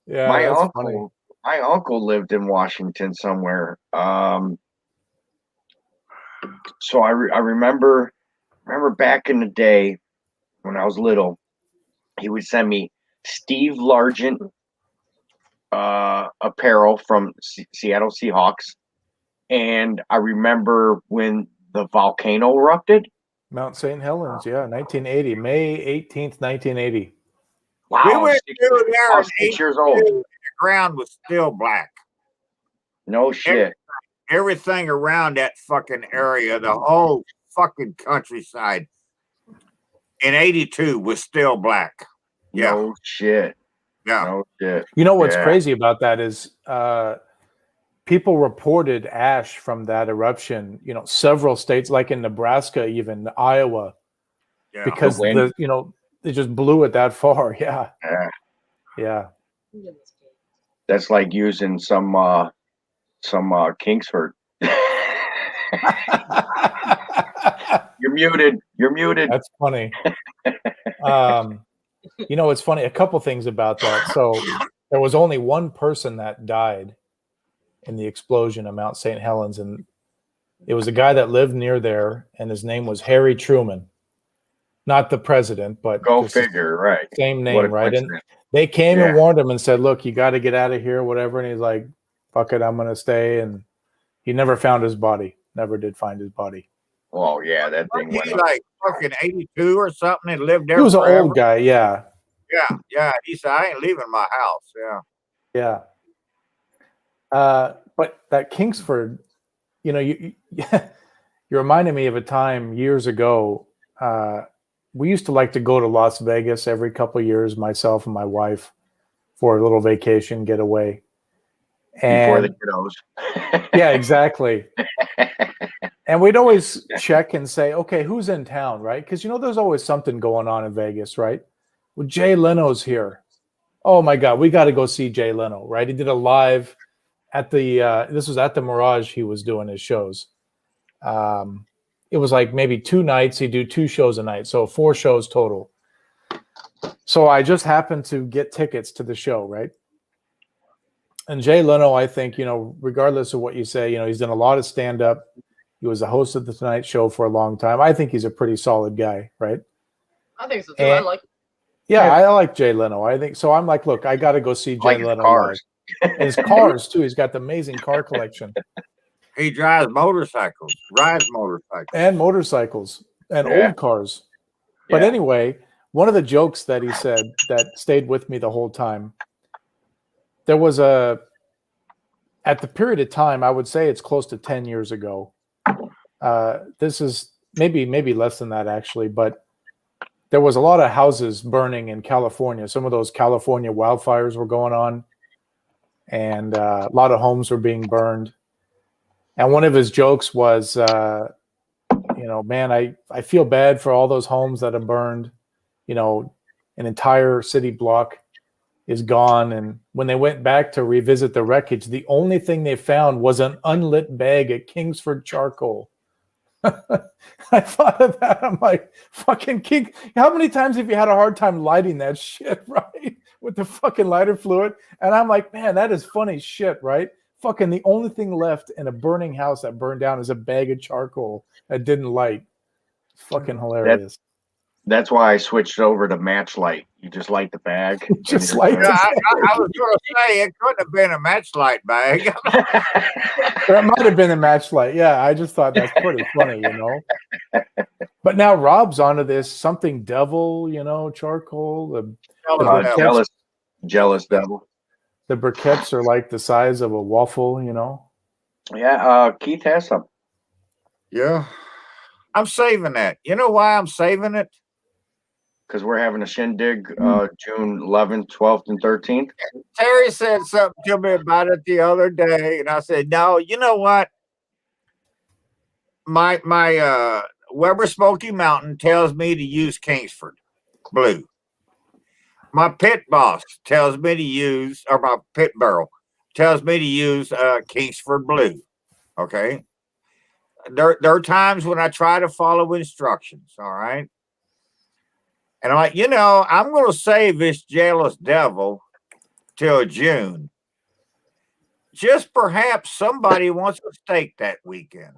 Yeah, my that's uncle, funny. my uncle lived in Washington somewhere. So I remember back in the day when I was little, he would send me Steve Largent apparel from Seattle Seahawks, and I remember when the volcano erupted. Mount St. Helens, yeah, 1980, May 18th, 1980. Wow, We went through there I and was 6 years old. the ground was still black. No shit. Everything around that fucking area, the whole fucking countryside in 82 was still black. Yeah. No shit. Yeah. No shit. You know what's Yeah. crazy about that is people reported ash from that eruption. Several states, like in Nebraska, even Iowa, Yeah. because The wind. it just blew it that far. Yeah, Yeah, yeah. that's like using some Kingsford. You're muted. You're muted. That's funny. It's funny. A couple things about that. So there was only one person that died in the explosion of Mount St. Helens, and it was a guy that lived near there, and his name was Harry Truman, not the president, but Go just his figure, right? same What name, a right? And coincidence. they came and Yeah. warned him and said, "Look, you got to get out of here, whatever." And he's like, "Fuck it, I'm gonna stay." And he never found his body. Never did find his body. Oh yeah, that thing Wasn't went he up. like fucking 82 or something and lived there He was an forever? old guy, yeah. Yeah. He said, I ain't leaving my house. Yeah. But that Kingsford, you you reminded me of a time years ago. We used to like to go to Las Vegas every couple of years, myself and my wife, for a little vacation getaway. Before the And kiddos. yeah, exactly. And we'd always check and say, okay, who's in town, right? Because there's always something going on in Vegas, right? Well, Jay Leno's here. Oh my God, we got to go see Jay Leno, right? He did a live at the this was at the Mirage. He was doing his shows. It was like maybe 2 nights. He'd do 2 shows a night, so 4 shows total. So I just happened to get tickets to the show, right? And Jay Leno, I think, regardless of what you say, he's done a lot of stand-up. He was the host of the Tonight Show for a long time. I think he's a pretty solid guy, right? I think so too. I like. Yeah, I like Jay Leno. I think so. I'm like, look, I got to go see Jay Like his Leno cars. live. And his cars too. He's got the amazing car collection He drives motorcycles, rides motorcycles. and motorcycles and Yeah. old cars. But Yeah. anyway, one of the jokes that he said that stayed with me the whole time. There was at the period of time, I would say it's close to 10 years ago. This is maybe less than that actually, but there was a lot of houses burning in California. Some of those California wildfires were going on, and a lot of homes were being burned. And one of his jokes was, man, I feel bad for all those homes that are burned. An entire city block is gone. And when they went back to revisit the wreckage, the only thing they found was an unlit bag of Kingsford charcoal. I thought of that. I'm like, fucking King. How many times have you had a hard time lighting that shit, right? With the fucking lighter fluid. And I'm like, man, that is funny shit, right? Fucking the only thing left in a burning house that burned down is a bag of charcoal that didn't light. It's fucking hilarious. That's why I switched over to match light. You just light the bag. Just and light you're the Yeah, good. I was going to say it couldn't have been a matchlight bag. That might have been a match light. Yeah, I just thought that's pretty funny, But now Rob's onto this something devil, charcoal. Jealous devil. The briquettes are like the size of a waffle, Yeah, Keith has some. Yeah. I'm saving that. You know why I'm saving it? Because we're having a shindig June 11th, 12th, and 13th. Terry said something to me about it the other day, and I said, no, you know what? My Weber Smoky Mountain tells me to use Kingsford Blue. My pit boss tells me to use, or my pit barrel tells me to use Kingsford Blue. Okay. There are times when I try to follow instructions. All right. And I'm like, I'm going to save this jealous devil till June. Just perhaps somebody wants a steak that weekend.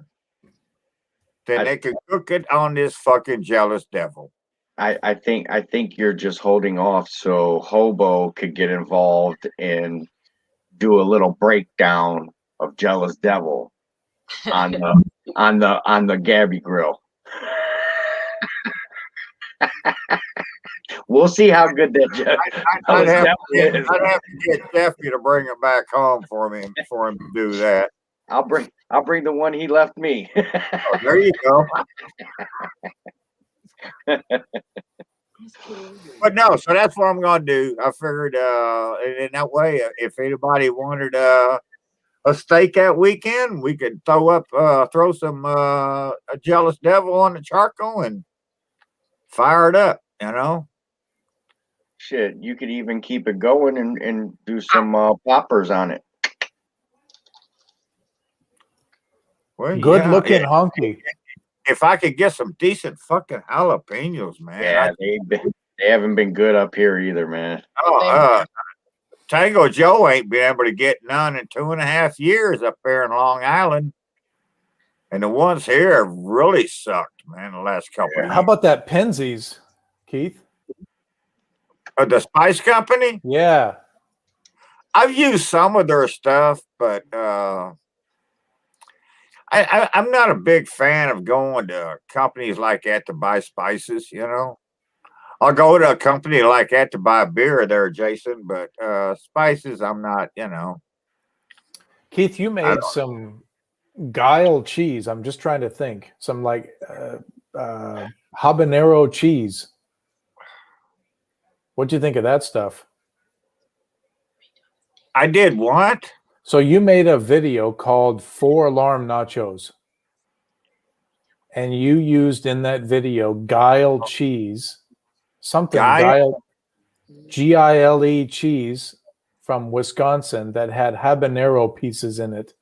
Then they could cook it on this fucking jealous devil. I think you're just holding off so Hobo could get involved and do a little breakdown of Jealous Devil on the Gabby grill. We'll see how good that I'd have to get Jeffy to bring it back home for him to do that. I'll bring the one he left me. Oh, there you go. But no, so that's what I'm gonna do. I figured in that way, if anybody wanted a steak that weekend. We could throw some a jealous devil on the charcoal and fire it up. You know. Shit, you could even keep it going and do some poppers on it. Well, Good yeah, looking honky. if I could get some decent fucking jalapenos, man. Yeah, they haven't been good up here either, man. Tango Joe ain't been able to get none in 2.5 years up there in Long Island. And the ones here have really sucked, man, the last couple of years. How about that Penzies, Keith? The Spice Company? Yeah. I've used some of their stuff, but I'm not a big fan of going to companies like that to buy spices, you know. I'll go to a company like that to buy beer there, Jason, but spices, I'm not, you know. Keith, you made some guile cheese. I'm just trying to think. Some like habanero cheese. What'd you think of that stuff? I did what? So you made a video called 4 Alarm Nachos. And you used in that video guile cheese. Something guile, Gile cheese from Wisconsin that had habanero pieces in it.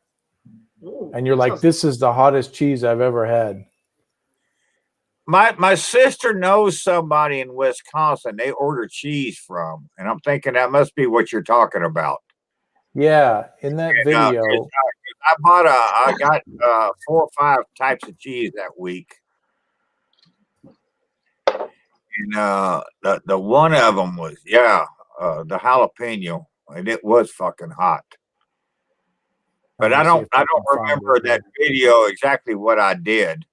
And you're like, this is the hottest cheese I've ever had. My sister knows somebody in Wisconsin they order cheese from, and I'm thinking that must be what you're talking about. Yeah, in that video, I got 4 or 5 types of cheese that week, and the one of them was the jalapeno, and it was fucking hot. But I don't remember that video exactly what I did.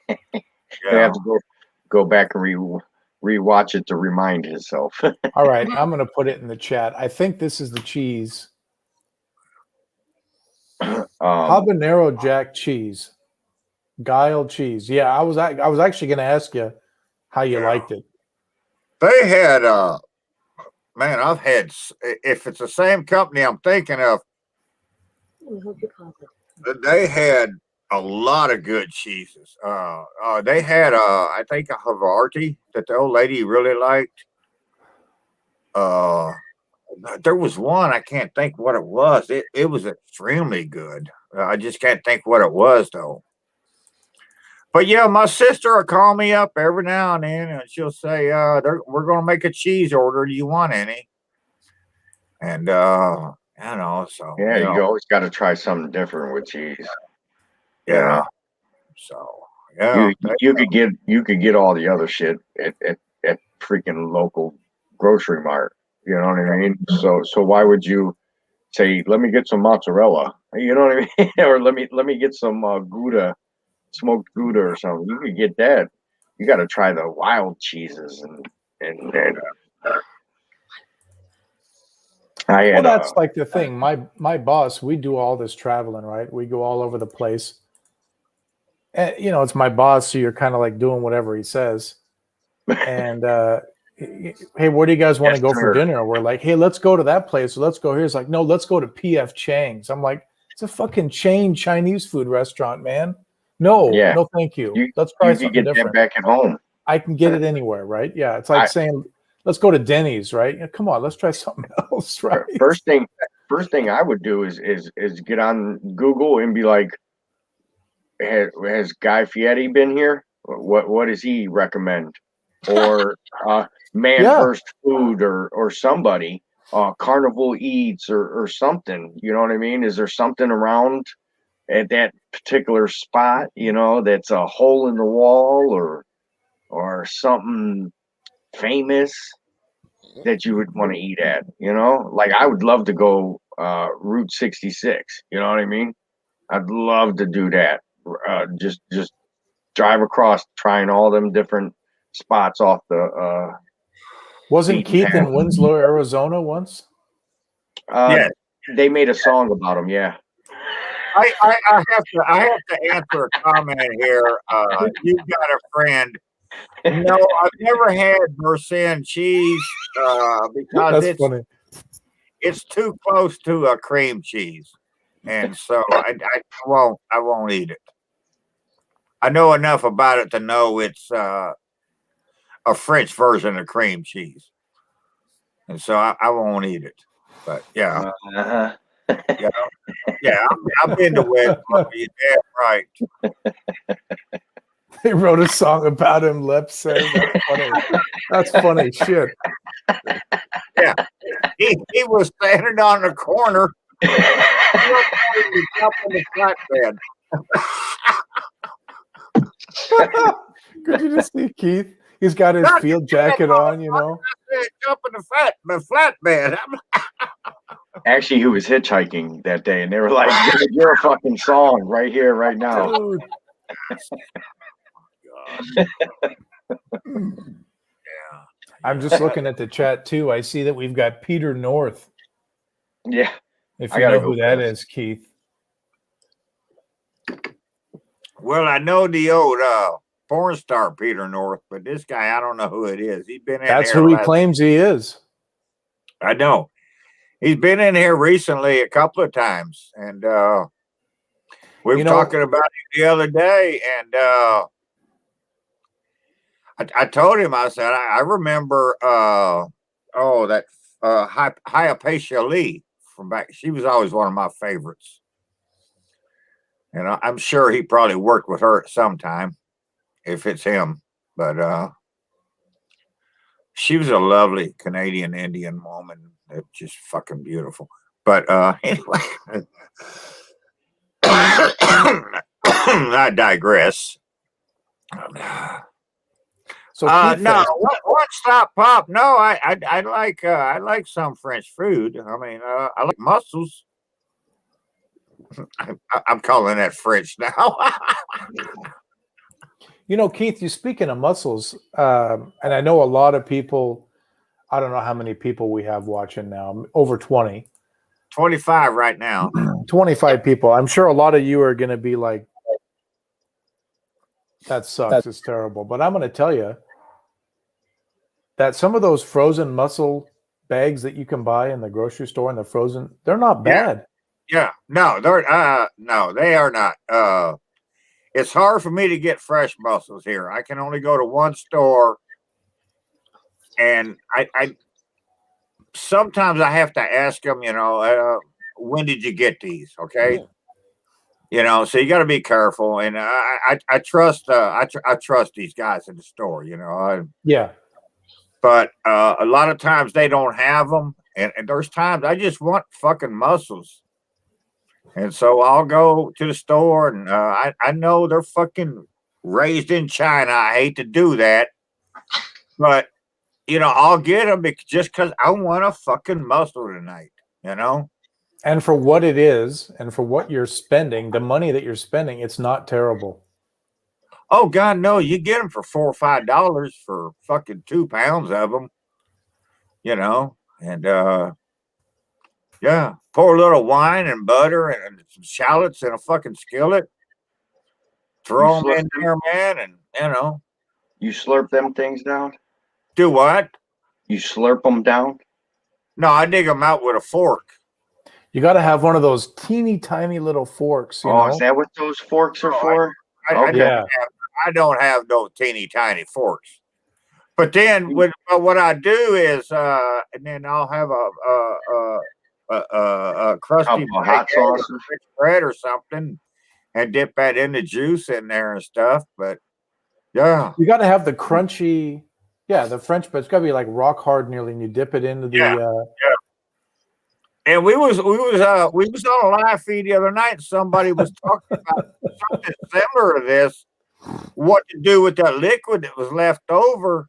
You have to go back and rewatch it to remind himself. All right, I'm going to put it in the chat. I think this is the cheese. Habanero Jack cheese. Guile cheese. Yeah, I was actually going to ask you how you liked it. They had man, I've had, if it's the same company I'm thinking of, they had a lot of good cheeses. They had I think a Havarti that the old lady really liked. There was one, I can't think what it was. It was extremely good. I just can't think what it was though. But yeah, my sister will call me up every now and then, and she'll say, "We're going to make a cheese order. Do you want any?" And you know, so yeah, you always got to try something different with cheese. Yeah. So yeah, you could get all the other shit at freaking local grocery mart. You know what I mean? So why would you say, let me get some mozzarella? You know what I mean? Or let me get some Gouda, smoked Gouda or something. You could get that. You got to try the wild cheeses and well, that's like the thing. My boss, we do all this traveling, right? We go all over the place. And, you know, it's my boss, so you're kind of like doing whatever he says. And hey, where do you guys want to go for dinner? We're like, hey, let's go to that place. So let's go here. It's like, no, let's go to P.F. Chang's. I'm like, it's a fucking chain Chinese food restaurant, man. No, no, thank you. Let's try something different. That back at home. I can get it anywhere, right? Yeah, it's like saying, let's go to Denny's, right? Yeah, come on, let's try something else, right? First thing I would do is get on Google and be like, has Guy Fieri been here? What does he recommend? Or First Food or somebody, Carnival Eats or something. You know what I mean? Is there something around at that particular spot, you know, that's a hole in the wall or something famous that you would want to eat at, you know? Like I would love to go Route 66, you know what I mean? I'd love to do that. Just drive across, trying all them different spots off the wasn't Keith in Winslow, Arizona once? Yeah, they made a song about him. Yeah, I have to answer a comment here. You've got a friend. No, I've never had Mercen cheese because That's funny. it's too close to a cream cheese, and so I won't eat it. I know enough about it to know it's a French version of cream cheese, and so I won't eat it. But yeah, Uh-huh. yeah, I've been to West Florida. You're damn right. They wrote a song about him, lip saying that's funny. That's funny shit. Yeah, he was standing on the corner. Up in the flatbed. Could you just see Keith? He's got his field jacket on, you know. Up in the flatbed. Actually, he was hitchhiking that day, and they were like, "Dude, you're a fucking song right here, right now." Dude. Yeah. I'm just looking at the chat too. I see that we've got Peter North. Yeah. If I you gotta know go who that first. is, Keith. Well, I know the old porn star Peter North, but this guy, I don't know who it is. He's been in That's here who he last- claims he is. I know. He's been in here recently a couple of times, and we were talking about it the other day, and I told him, I said, I remember that Hypatia Lee from back. She was always one of my favorites. And I'm sure he probably worked with her at some time, if it's him. But she was a lovely Canadian Indian woman. Just fucking beautiful. But anyway, I digress. So no, what stop pop? No, I like some French food. I mean, I like mussels. I'm calling that French now. You know, Keith, you speaking of mussels, and I know a lot of people. I don't know how many people we have watching now. Over 20. 25 right now. 25 people. I'm sure a lot of you are going to be like, that sucks. It's terrible. But I'm going to tell you that some of those frozen mussel bags that you can buy in the grocery store and they're not bad. Yeah. No, they are not. It's hard for me to get fresh mussels here. I can only go to one store, and I sometimes I have to ask them, when did you get these? Okay. So you got to be careful, and I trust I trust these guys in the store. Yeah. But a lot of times they don't have them, and there's times I just want fucking mussels, and so I'll go to the store, and I know they're fucking raised in China. I hate to do that, but I'll get them just because I want a fucking mussel tonight. And for what it is, and for what you're spending, the money that you're spending, it's not terrible. Oh God, no! You get them for $4 or $5 for fucking 2 pounds of them, and yeah, pour a little wine and butter and some shallots in a fucking skillet, throw them in there, man, and You slurp them things down? do what? You slurp them down? No, I dig them out with a fork. You got to have one of those teeny tiny little forks. You know? Is that what those forks are for? I don't have no teeny tiny forks. But then what I do is, and then I'll have a crusty hot sauce, bread or something, and dip that in the juice in there and stuff. But yeah, you got to have the crunchy, the French, but it's got to be like rock hard nearly, and you dip it into the. And we was on a live feed the other night. And somebody was talking about something similar to this. What to do with that liquid that was left over?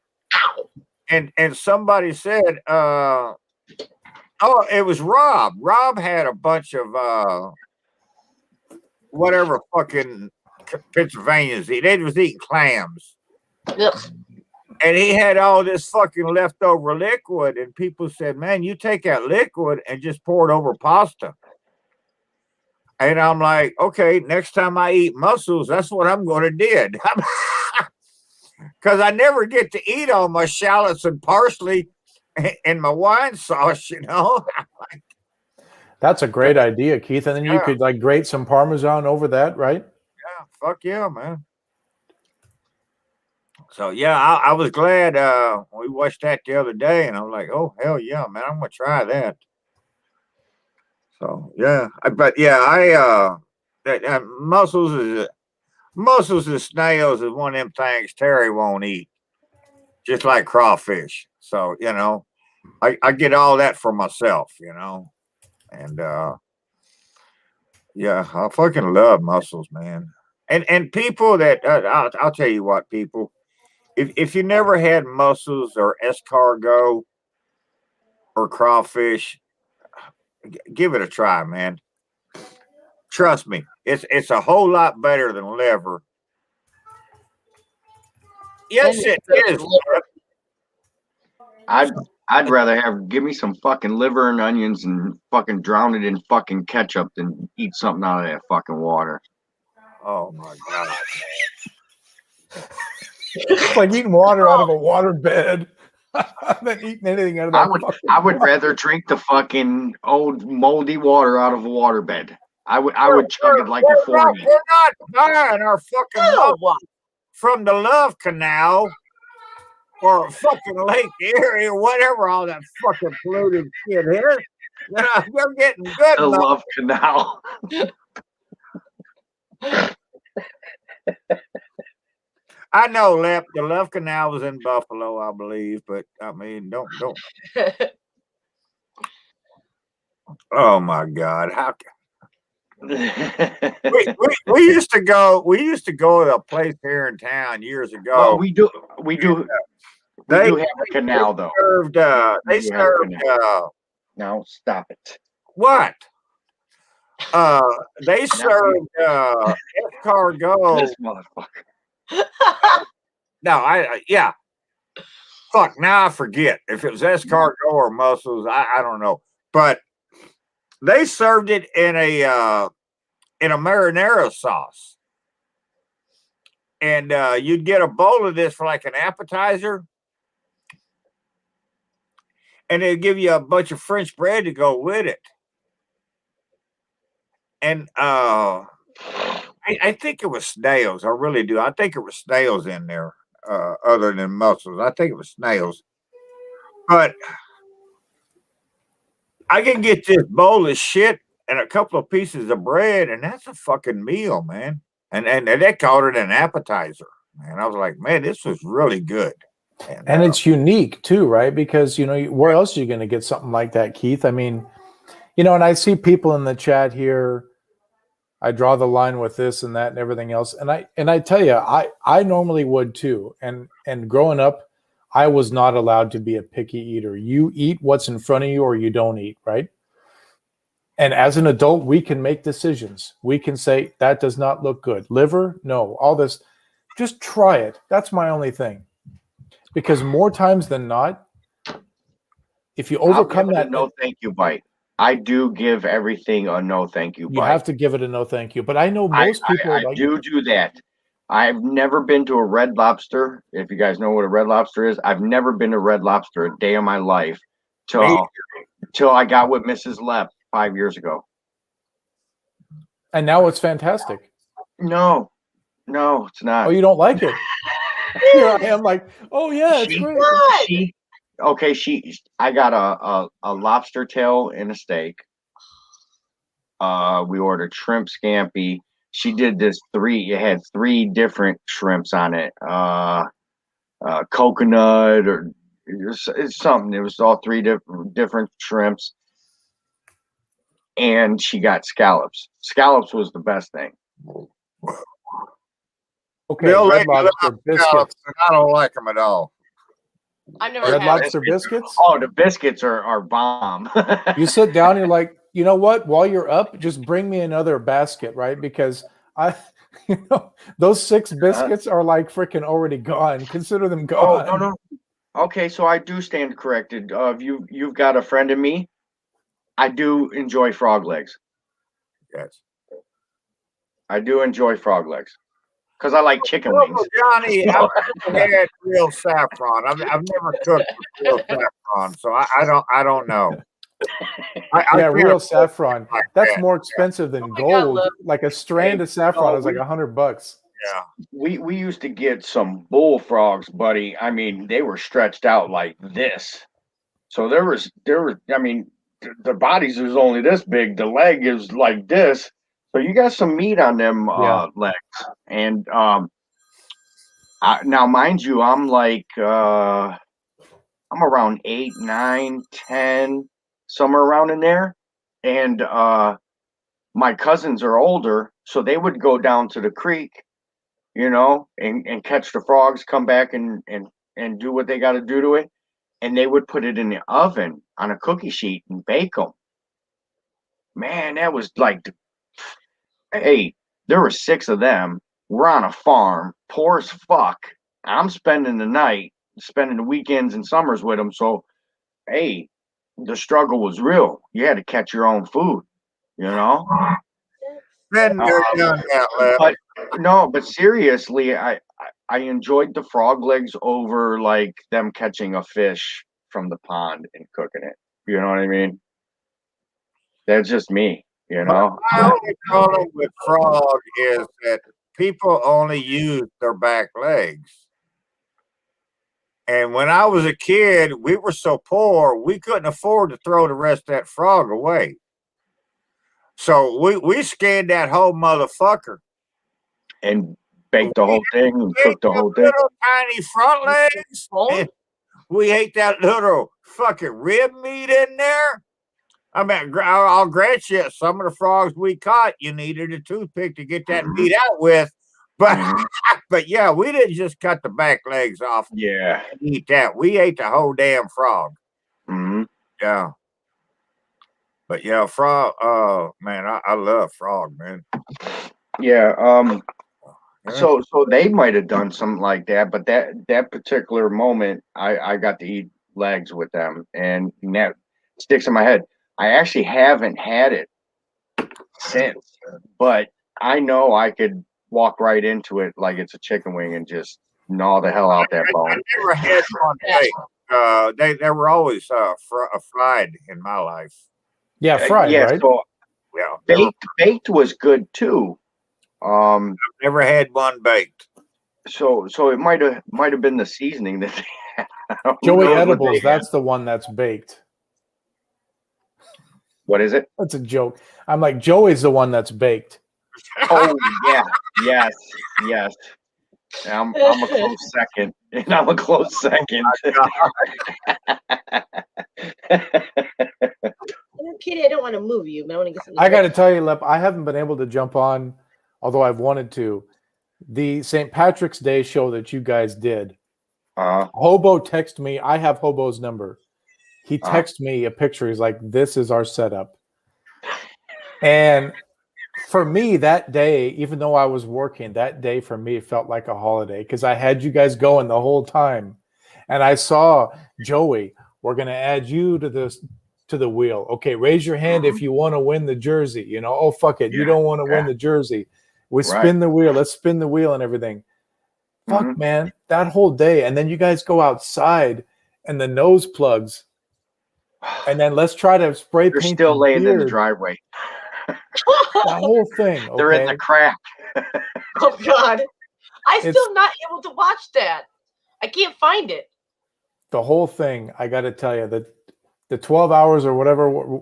And somebody said, it was Rob. Rob had a bunch of whatever fucking Pennsylvanians eat. They was eating clams. Yep. And he had all this fucking leftover liquid, and people said, man, you take that liquid and just pour it over pasta. And I'm like, okay, next time I eat mussels, that's what I'm going to do. Because I never get to eat all my shallots and parsley in my wine sauce, you know. That's a great idea, Keith. And then you Yeah. could like grate some Parmesan over that, right? Yeah, fuck yeah, man. So yeah, I was glad we watched that the other day, and I'm like, oh hell yeah, man, I'm gonna try that. So yeah, but yeah, mussels and snails is one of them things Terry won't eat, just like crawfish. So you know, I get all that for myself, you know, and yeah, I fucking love mussels, man. And people that I'll tell you what, people, if you never had mussels or escargot or crawfish, give it a try, man. Trust me, it's a whole lot better than liver. Yes, And it it's is. liver. I'd rather give me some fucking liver and onions and fucking drown it in fucking ketchup than eat something out of that fucking water. Oh my god. It's like eating water out of a water bed than eating anything out of that. I would rather drink the fucking old moldy water out of a waterbed. I would chug it like a 40. We're not buying our fucking love from the Love Canal or fucking Lake Erie or whatever all that fucking polluted shit is. We're getting good. The Love Canal. I know, the Love Canal was in Buffalo, I believe, but I mean, don't. Oh my God! How? we used to go. We used to go to a place here in town years ago. Well, we do have a canal though. They served. No, stop it. What? They served escargot. This motherfucker. No, yeah. Fuck, now I forget if it was escargot or mussels. I don't know, but they served it in a marinara sauce, and you'd get a bowl of this for like an appetizer, and they'd give you a bunch of French bread to go with it. And I think it was snails. I really do. I think it was snails in there, other than mussels. I think it was snails. But I can get this bowl of shit and a couple of pieces of bread, and that's a fucking meal, man. And they called it an appetizer. And I was like, man, this was really good. And it's unique too, right? Because, you know, where else are you going to get something like that, Keith? I mean, you know, and I see people in the chat here. I draw the line with this and that and everything else. And I tell you, I normally would too. And growing up, I was not allowed to be a picky eater. You eat what's in front of you or you don't eat, right? And as an adult, we can make decisions. We can say, that does not look good. Liver? No. All this. Just try it. That's my only thing. Because more times than not, if you overcome that. No thank you bite. I do give everything a no thank you bite. You have to give it a no thank you. But I know most people I do that. I've never been to a Red Lobster. If you guys know what a Red Lobster is, I've never been to Red Lobster a day of my life till I got with Mrs. Lepp 5 years ago. And now it's fantastic. No, it's not. Oh, you don't like it? Here I am like, oh yeah, it's great. I got a lobster tail and a steak. We ordered shrimp scampi. She did this it had 3 different shrimps on it. Coconut or it's something. It was all 3 different shrimps. And she got scallops. Scallops was the best thing. Okay, Red Lobster biscuits. I don't like them at all. I've never Red had Lobster biscuits? Oh, the biscuits are bomb. You sit down, you're like, you know what? While you're up, just bring me another basket, right? Because those 6 biscuits are like freaking already gone. Consider them gone. Oh, no. Okay, so I do stand corrected. You've got a friend in me. I do enjoy frog legs. Yes. I do enjoy frog legs. because I like chicken Well, wings. Johnny, I've never had real saffron. I've never cooked with real saffron, so I don't know. I Yeah, can't real afford saffron. like That's that. more expensive than Oh my God, gold. look. Like a strand of saffron no, is like $100. Yeah. We used to get some bullfrogs, buddy. I mean, they were stretched out like this. So there was I mean, the bodies was only this big. The leg is like this. So you got some meat on them Yeah. legs. And now mind you, I'm like I'm around 8, 9, 10, somewhere around in there. And my cousins are older, so they would go down to the creek, and catch the frogs, come back and do what they got to do to it, and they would put it in the oven on a cookie sheet and bake them. Man, that was like, hey, there were 6 of them. We're on a farm, poor as fuck. I'm spending the night, spending the weekends and summers with them. So, hey, the struggle was real. You had to catch your own food, you know. Been there, done that, Lep. But no, but seriously, I enjoyed the frog legs over like them catching a fish from the pond and cooking it. You know what I mean? That's just me, My only problem with frog is that people only use their back legs. And when I was a kid, we were so poor, we couldn't afford to throw the rest of that frog away. So we skinned that whole motherfucker. And baked the whole thing and We ate cooked the them whole thing. little tiny front legs. Bone? And we ate that little fucking rib meat in there. I mean, I'll grant you, some of the frogs we caught, you needed a toothpick to get that meat out with. But but yeah, we didn't just cut the back legs off Yeah. and eat that. We ate the whole damn frog. hmm Yeah. But yeah, frog. Man, I love frog, man. Yeah. Yeah. So they might have done something like that, but that particular moment, I got to eat legs with them, and that sticks in my head. I actually haven't had it since, but I know I could walk right into it like it's a chicken wing and just gnaw the hell out that I bone. never had one baked. They were always fried in my life. Yeah, fried, Yeah, right? so Yeah, baked was good too. never had one baked. So it might have been the seasoning that they had. Who Joey knows what they Edibles, had. that's the one that's baked. What is it? That's a joke. I'm like, Joey's the one that's baked. Oh yeah, yes. I'm a close second. And I'm a close second. Kitty, I don't want to move you, but I want to get something. I got to tell you, Lep, I haven't been able to jump on, although I've wanted to, the St. Patrick's Day show that you guys did. Hobo texted me. I have Hobo's number. He texted me a picture. He's like, this is our setup. And for me, that day, even though I was working, that day for me felt like a holiday because I had you guys going the whole time. And I saw Joey, we're going to add you to the wheel. Okay, raise your hand if you want to win the jersey. You know, oh, fuck it. You don't want to win the jersey. We spin the wheel. Let's spin the wheel and everything. Fuck, man, that whole day. And then you guys go outside and the nose plugs. And then let's try to spray They're paint. still laying in the beard. driveway. That whole thing. Okay? They're in the crack. Oh God, still not able to watch that. I can't find it. The whole thing. I got to tell you that the 12 hours or whatever.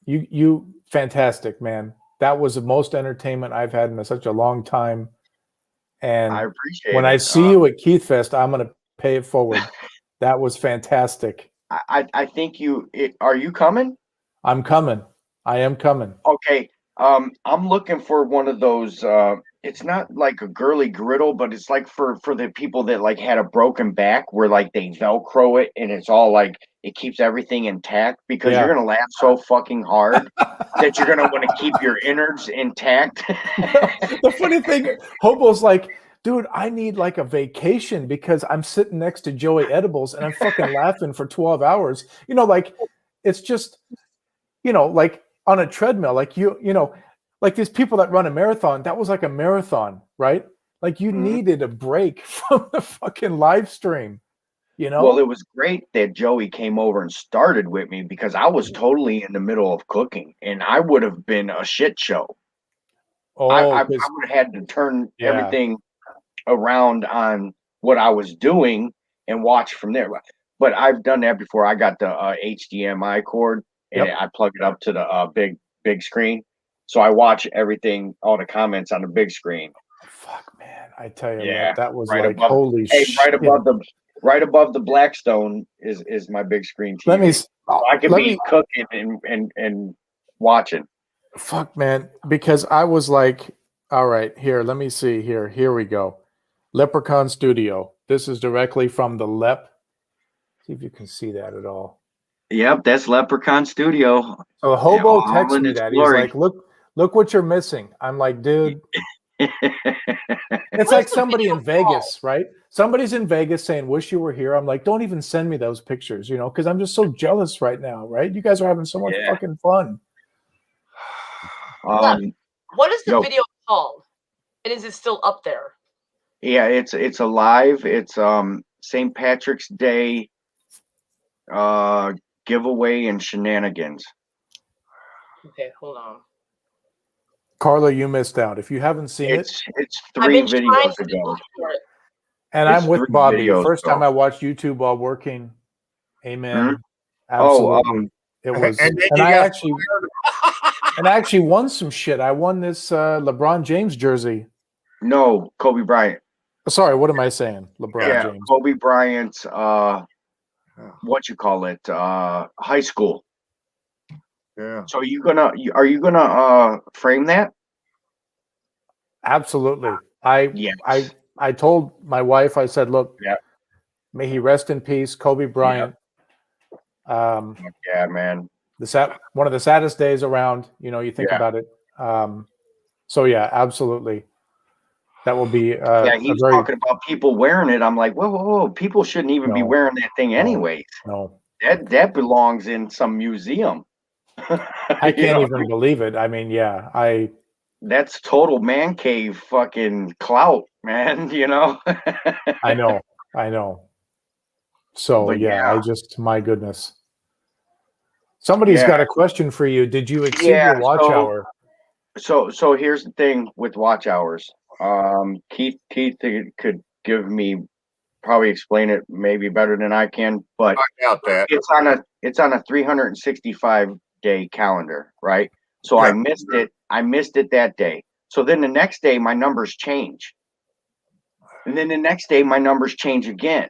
You fantastic, man. That was the most entertainment I've had in such a long time. And I appreciate when it. I see you at Keith Fest, I'm going to pay it forward. That was fantastic. I think are you coming? I'm coming. I am coming. Okay. I'm looking for one of those. It's not like a girly griddle, but it's like for the people that like had a broken back, where like they Velcro it and it's all like it keeps everything intact because you're gonna laugh so fucking hard that you're gonna want to keep your innards intact. The funny thing, Hobo's like, dude, I need like a vacation because I'm sitting next to Joey Edibles and I'm fucking laughing for 12 hours. You know, like it's just, you know, like on a treadmill, like you know, like these people that run a marathon, that was like a marathon, right? Like you Mhm. needed a break from the fucking live stream. You know? Well, it was great that Joey came over and started with me because I was totally in the middle of cooking and I would have been a shit show. I 'cause- would have had to turn Yeah. everything around on what I was doing and watch from there. But I've done that before. I got the HDMI cord and Yep. I plug it up to the big screen. So I watch everything, all the comments on the big screen. fuck, man. I tell you Yeah, that was right like above. holy Hey, shit. right above the Blackstone is my big screen TV. Let me So I can let be me cooking and watching. fuck, man, because I was like, all right, here, let me see here. Here we go. Leprechaun Studio. This is directly from the Lep. See if you can see that at all. Yep, that's Leprechaun Studio. So Hobo all texts in me its that. glory. He's like, look what you're missing. I'm like, dude, it's like somebody in Vegas, right? Somebody's in Vegas saying, wish you were here. I'm like, don't even send me those pictures, you know, because I'm just so jealous right now, right? You guys are having so much Yeah. fucking fun. What is the yo. video called? And is it still up there? Yeah, it's alive. It's St. Patrick's Day giveaway and shenanigans. Okay, hold on. Carla, you missed out. If you haven't seen it, It's I've 3 been trying videos to ago. look for it. and It's I'm with 3 Bobby. videos First time ago. I watched YouTube while working. Amen. Hmm? Absolutely. It was, and then and you I got actually won some shit. I won this LeBron James jersey. No, Kobe Bryant. Sorry, what am I saying? LeBron James. Kobe Bryant's what you call it? High school. Yeah. So are you gonna frame that? Absolutely. Yes. I told my wife, I said, look, Yeah. may he rest in peace, Kobe Bryant. Yeah, man. One of the saddest days around, you know, you think Yeah. about it. So yeah, absolutely. That will be Yeah, he a was very talking about people wearing it. I'm like, whoa. People shouldn't even be No. wearing that thing anyways. no. That belongs in some museum. I You can't know, even believe it. I mean, yeah, that's total man cave fucking clout, man, you know? I know. So But yeah, yeah. my goodness. Somebody's Yeah. got a question for you. Did you exceed Yeah, your watch hour? So here's the thing with watch hours. Keith could give me probably explain it maybe better than I can, but I doubt that. it's on a 365-day calendar, right? So Yeah. I missed it that day. So then the next day my numbers change. And then the next day my numbers change again.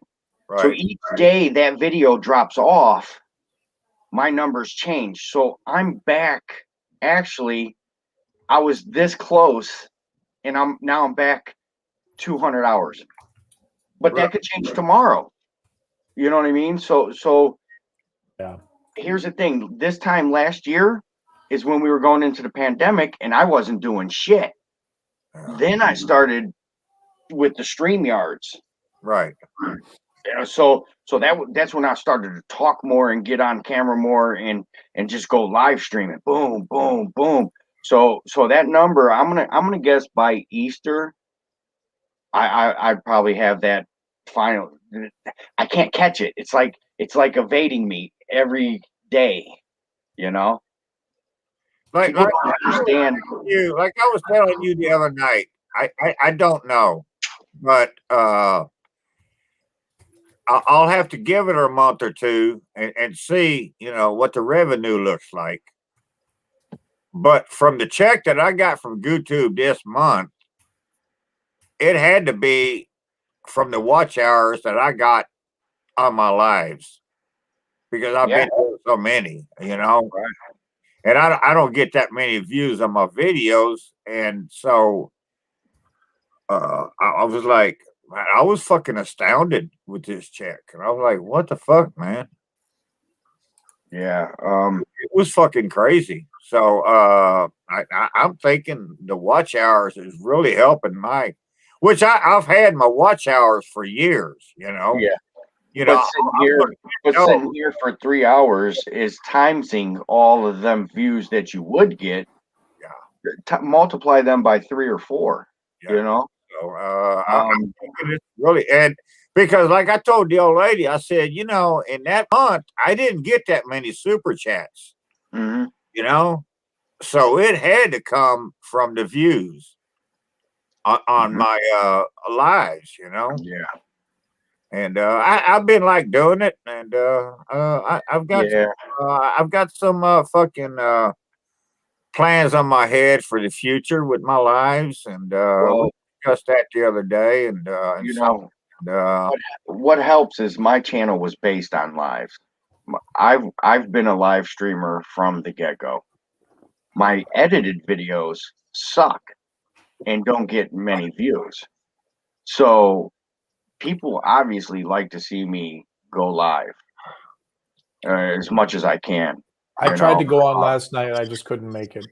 So Right. each day that video drops off, my numbers change. So I'm back. Actually, I was this close and I'm back 200 hours. But that could change tomorrow. You know what I mean? So Yeah. here's the thing. This time last year is when we were going into the pandemic and I wasn't doing shit. Then I started with the StreamYards. Right. You know, so that's when I started to talk more and get on camera more and just go live streaming. Boom, boom, boom. So that number, I'm gonna guess by Easter, I probably have that final. I can't catch it. It's like evading me every day, you know. Like People don't understand. like I was telling you the other night. I don't know, but I'll have to give it a month or two and see, you know, what the revenue looks like. But from the check that I got from YouTube this month, it had to be from the watch hours that I got on my lives because I've been doing so many, you know, and I don't get that many views on my videos. And so I was like, man, I was fucking astounded with this check. And I was like, what the fuck, man? Yeah. It was fucking crazy. So I'm thinking the watch hours is really helping which I've had my watch hours for years, you know. Yeah. You know, sitting here for 3 hours is timesing all of them views that you would get. Yeah. Multiply them by 3 or 4. Yeah. You know. So, Um, it's really, and because like I told the old lady, I said, you know, in that month, I didn't get that many super chats, mhm. you know, so it had to come from the views on Mhm. my lives, you know. Yeah. And I've been like doing it, and I've got Yeah. some fucking plans on my head for the future with my lives, and we Well, discussed that the other day, and you so know, and, what helps is my channel was based on lives. I've been a live streamer from the get-go. My edited videos suck and don't get many views. So people obviously like to see me go live as much as I can. I You tried know, to go on last night. I just couldn't make it.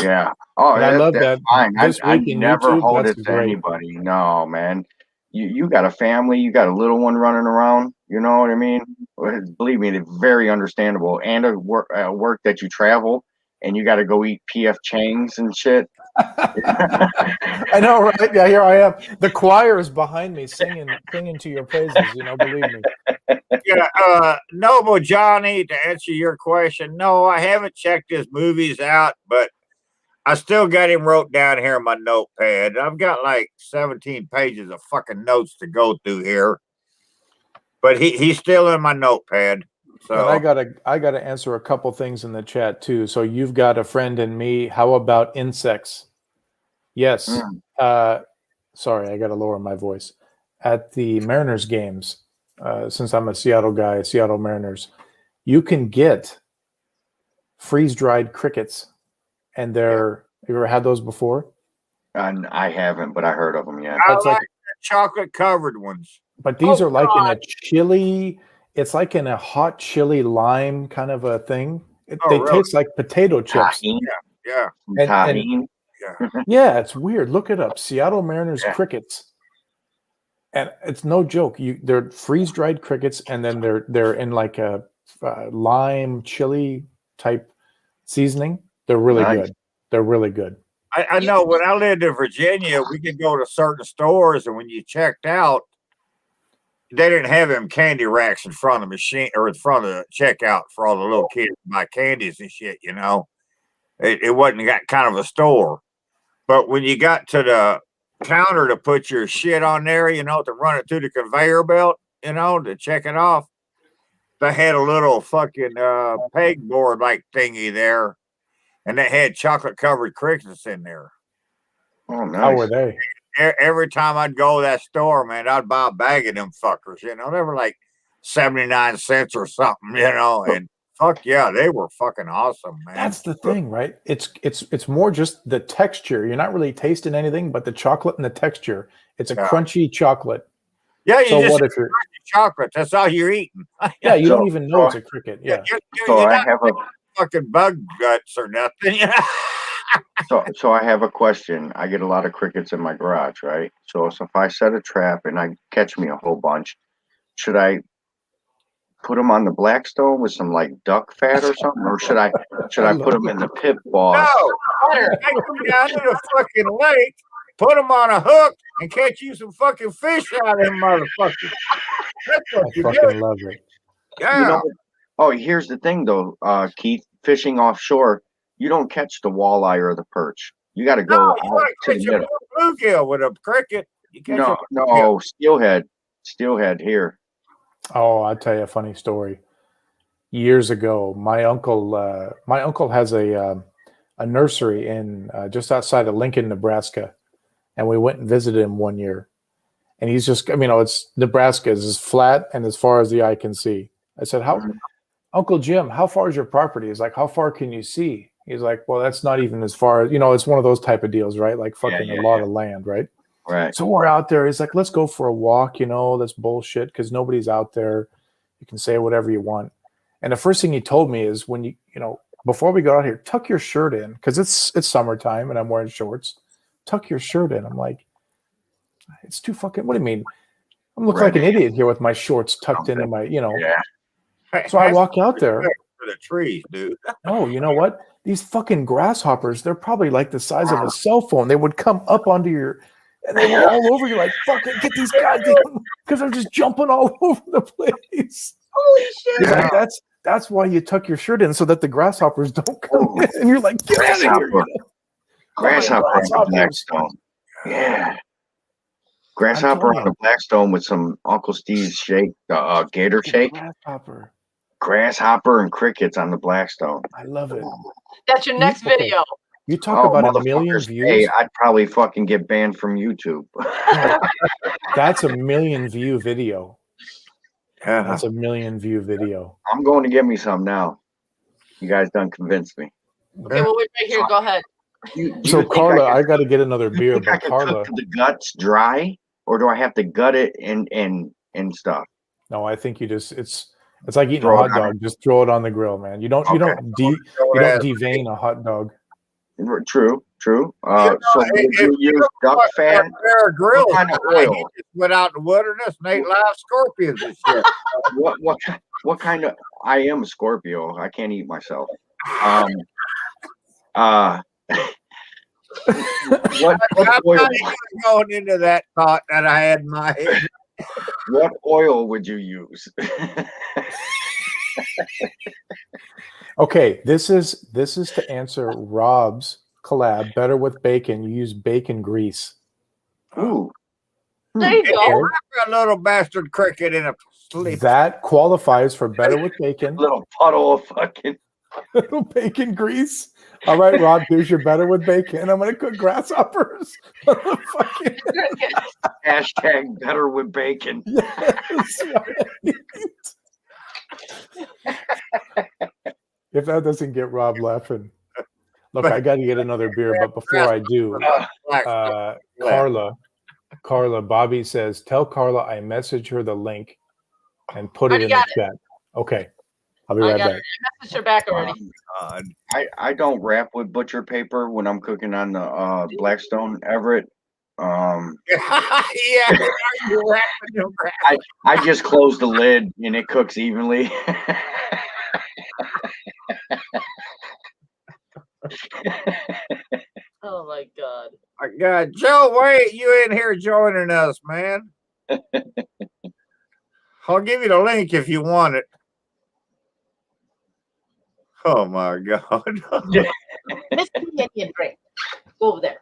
yeah. Oh, But I love that's that fine. this I week in never YouTube. hold That's it to great. anybody. No, man. You got a family, you got a little one running around. You know what I mean? Believe me, they're very understandable. And a work that you travel and you got to go eat PF Chang's and shit. I know, right? Yeah, here I am. The choir is behind me singing to your praises. You know, believe me. yeah, Noble Johnny, to answer your question, no, I haven't checked his movies out, but I still got him wrote down here in my notepad. I've got like 17 pages of fucking notes to go through here, but he's still in my notepad. So And I gotta answer a couple things in the chat too. So you've got a friend in me. How about insects? Yes. Sorry, I gotta lower my voice. At the Mariners games, since I'm a Seattle guy, Seattle Mariners, you can get freeze-dried crickets, and they're. You ever had those before? And I haven't, but I heard of them. Yeah. I It's like like, the chocolate covered ones. but these Oh, are like in God. a chili. It's like in a hot chili lime kind of a thing. Oh, They really? taste like potato chips. Tahini. Yeah, And Tahini. yeah. yeah, it's weird. Look it up. Seattle Mariners Yeah. crickets. And it's no joke. They're freeze dried crickets, and then they're in like a lime chili type seasoning. They're really Nice. good. They're really good. I know when I lived in Virginia, we could go to certain stores, and when you checked out, they didn't have them candy racks in front of the machine or in front of the checkout for all the little kids to buy candies and shit. You know, it wasn't got kind of a store. But when you got to the counter to put your shit on there, you know, to run it through the conveyor belt, you know, to check it off, they had a little fucking pegboard like thingy there, and they had chocolate covered crickets in there. Oh, nice. How were they? Every time I'd go to that store, man, I'd buy a bag of them fuckers. You know, they were like 79 cents or something, you know, and fuck yeah, they were fucking awesome, man. That's the thing, right? It's more just the texture. You're not really tasting anything but the chocolate and the texture. It's a crunchy chocolate. Yeah, you So just what if you're chocolate? That's all you're eating. yeah, you So- don't even know it's a cricket. Yeah. So you're I not have a fucking bug guts or nothing. You know? so I have a question. I get a lot of crickets in my garage, right? So if I set a trap and I catch me a whole bunch, should I put them on the Blackstone with some like duck fat or something, or should I put them in the pit boss? No, I go down to the fucking lake, put them on a hook, and catch you some fucking fish out of them motherfuckers. That's I what you fucking do. love it. Yeah. You know, oh, here's the thing though, Keith. Fishing offshore, you don't catch the walleye or the perch. You got to go No, you out want to to the catch a middle. bluegill with a cricket. You catch No, no, steelhead here. Oh, I'll tell you a funny story. Years ago, my uncle has a nursery in just outside of Lincoln, Nebraska, and we went and visited him one year. And he's just, I mean, it's Nebraska is as flat and as far as the eye can see. I said, "How, Uncle Jim? How far is your property?" He's like, "How far can you see?" He's like, "Well, that's not even as far as it's one of those type of deals, right? Like fucking a lot of land, right?" Right. So we're out there. He's like, "Let's go for a walk." That's bullshit because nobody's out there. You can say whatever you want. And the first thing he told me is when before we go out here, tuck your shirt in because it's summertime and I'm wearing shorts. Tuck your shirt in. I'm like, it's too fucking. What do you mean? I'm looking like an idiot here with my shorts tucked into my, Yeah. So I walk out there. For the trees, dude. Oh, you know what? These fucking grasshoppers, they're probably like the size of a cell phone. They would come up onto and they were all over you. Like, fucking get these goddamn, because they're just jumping all over the place. Holy shit! He's like, that's why you tuck your shirt in so that the grasshoppers don't come in. And you're like, get out of here. You know? Grasshopper on the Blackstone. Yeah. Grasshopper on the Blackstone with some Uncle Steve's shake, gator shake. Grasshopper and crickets on the Blackstone. I love it. That's your next video. You talk about a million views. Hey, I'd probably fucking get banned from YouTube. That's a million view video. That's a million view video. I'm going to get me some now. You guys done convinced me. Okay, well, wait right here. Go ahead. So, Carla, I got to get another beer, but Carla, the guts dry, or do I have to gut it and stuff? No, I think you just it's like eating a hot dog. Just throw it on the grill, man. You don't devein a hot dog. True. So you use duck fat. Grill. What kind of oil? He just went out in the wilderness and ate live scorpions and shit. What kind of? I am a Scorpio. I can't eat myself. What oil? Going into that thought that I had in my head. What oil would you use? Okay, this is to answer Rob's collab. Better with bacon. You use bacon grease. Ooh. There you go. A little bastard cricket in a sleep. That qualifies for better with bacon. Little puddle of fucking little bacon grease. All right, Rob, here's your better with bacon. I'm gonna cook grasshoppers. Hashtag better with bacon. Yes, right. If that doesn't get Rob laughing. Look, I got to get another beer, but before I do, Carla, Bobby says, tell Carla I messaged her the link and put it in the chat. Okay, I'll be right back. I messaged her back already. I don't wrap with butcher paper when I'm cooking on the Blackstone Everett. I just close the lid and it cooks evenly. Oh my god. My God, Joe, wait, you in here joining us, man. I'll give you the link if you want it. Oh my God. Miss me a drink. Go over there.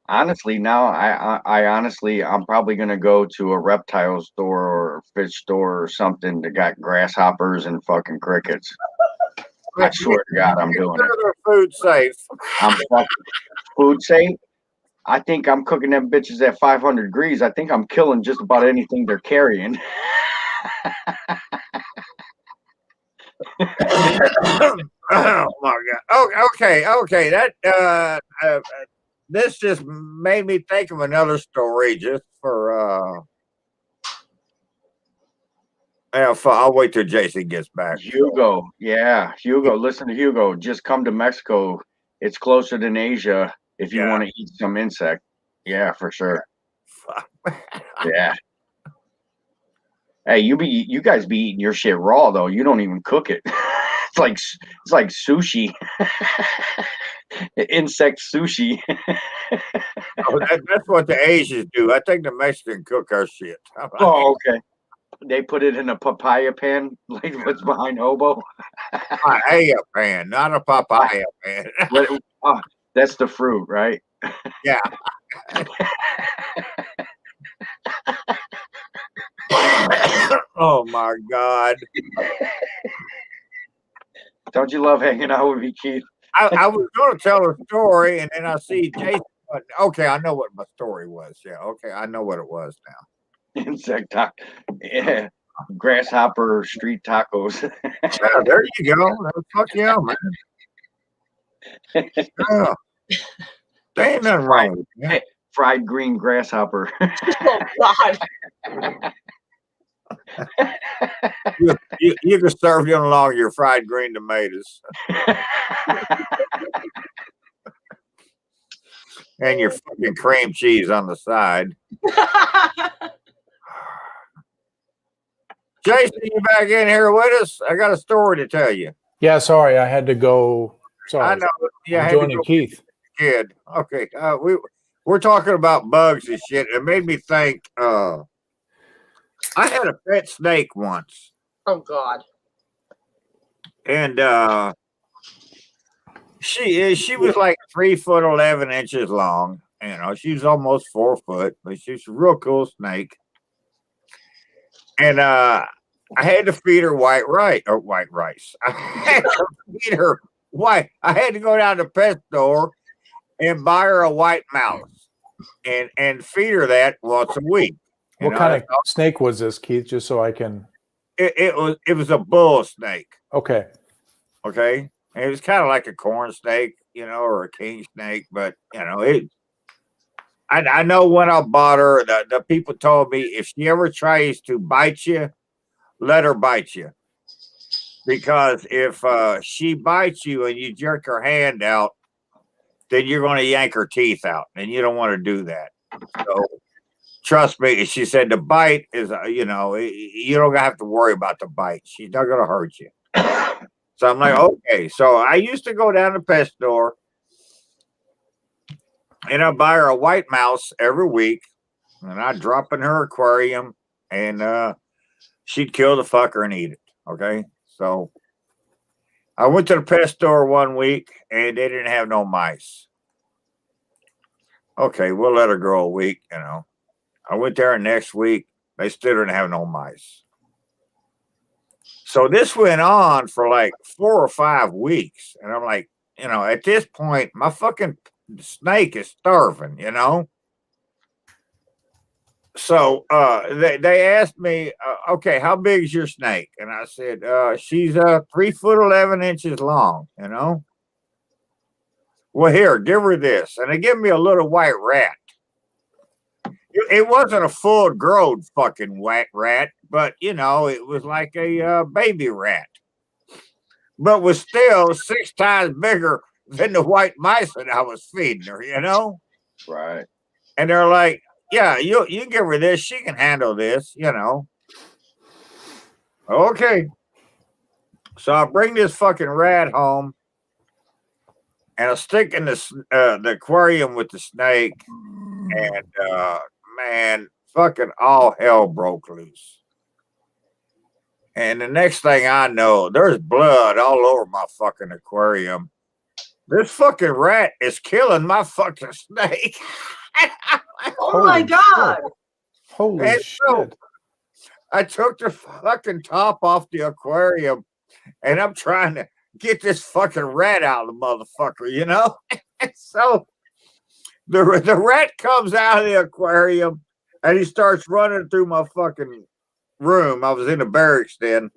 Honestly, now I'm probably gonna go to a reptile store or fish store or something that got grasshoppers and fucking crickets. I swear to God, I'm doing it. They're food safe. I'm fucking food safe. I think I'm cooking them bitches at 500 degrees. I think I'm killing just about anything they're carrying. Oh my God. Oh, okay. That this just made me think of another story just for I'll wait till Jason gets back. Hugo. Listen to Hugo. Just come to Mexico. It's closer than Asia if you want to eat some insect. Yeah, for sure. Yeah. Hey, you guys be eating your shit raw though. You don't even cook it. It's like sushi. Insect sushi. That's what the Asians do. I think the Mexicans cook our shit. Oh, okay. They put it in a papaya pan, like what's behind hobo. Papaya pan, not a papaya pan. That's the fruit, right? Yeah. Oh my God. Don't you love hanging out with me, Keith? I was going to tell a story, and then I see Jason. Okay, I know what my story was. Yeah, okay, I know what it was now. Insect taco. Yeah. Grasshopper street tacos. Yeah, there you go. Fuck yeah, man. Yeah. There ain't nothing wrong with that. Fried green grasshopper. Oh God. You can serve them along your fried green tomatoes. And your fucking cream cheese on the side. Jason, you back in here with us? I got a story to tell you. Yeah, sorry, I had to go. Sorry, I know. Yeah, I'm joining Keith. Kid. Okay. we're talking about bugs and shit. It made me think. I had a pet snake once, Oh God. and she was like 3'11" long. You know, she was almost 4 foot, but she's a real cool snake. And I had to feed her white rice. I had to feed her white. I had to go down to the pet store and buy her a white mouse and feed her that once a week. What kind of snake was this, Keith? Just so I can. It was a bull snake. Okay. Okay. And it was kind of like a corn snake, you know, or a king snake, but you know, I know when I bought her, the people told me if she ever tries to bite you, let her bite you. Because if she bites you and you jerk her hand out, then you're going to yank her teeth out, and you don't want to do that. So trust me, she said the bite is, you know, you don't have to worry about the bite. She's not going to hurt you. So I'm like, okay. So I used to go down to the pet store and I buy her a white mouse every week, and I drop in her aquarium, and she'd kill the fucker and eat it. Okay, so I went to the pet store one week, and they didn't have no mice. Okay, we'll let her go a week. You know, I went there next week, they still didn't have no mice. So this went on for like 4 or 5 weeks, and I'm like, you know, at this point, my fucking snake is starving, you know. So they asked me, okay, how big is your snake? And I said, she's 3'11" long, you know. Well, here, give her this, and they give me a little white rat. It wasn't a full grown fucking white rat, but you know, it was like a baby rat, but was still 6 times bigger than the white mice that I was feeding her, you know? Right. And they're like, yeah, you give her this, she can handle this, you know. Okay. So I bring this fucking rat home and I stick in the aquarium with the snake, and man, fucking all hell broke loose. And the next thing I know, there's blood all over my fucking aquarium. This fucking rat is killing my fucking snake. Oh my God. Holy And so shit. I took the fucking top off the aquarium and I'm trying to get this fucking rat out of the motherfucker, you know? So the rat comes out of the aquarium and he starts running through my fucking room. I was in the barracks then.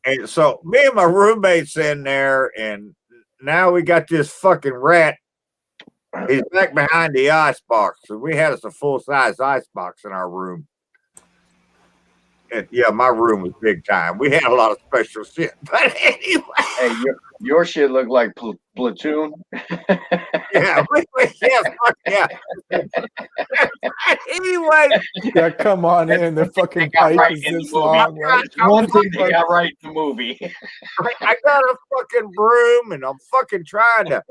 And so me and my roommate's in there, and now we got this fucking rat. He's back behind the ice box. So we had us a full-size ice box in our room. And yeah, my room was big time. We had a lot of special shit. But anyway. Hey, your shit looked like Platoon. Yeah, yeah, fuck yeah. Anyway. Yeah, come on in. The fucking pipe is this long, right? One thing they got right in the movie. I got a fucking broom, and I'm fucking trying to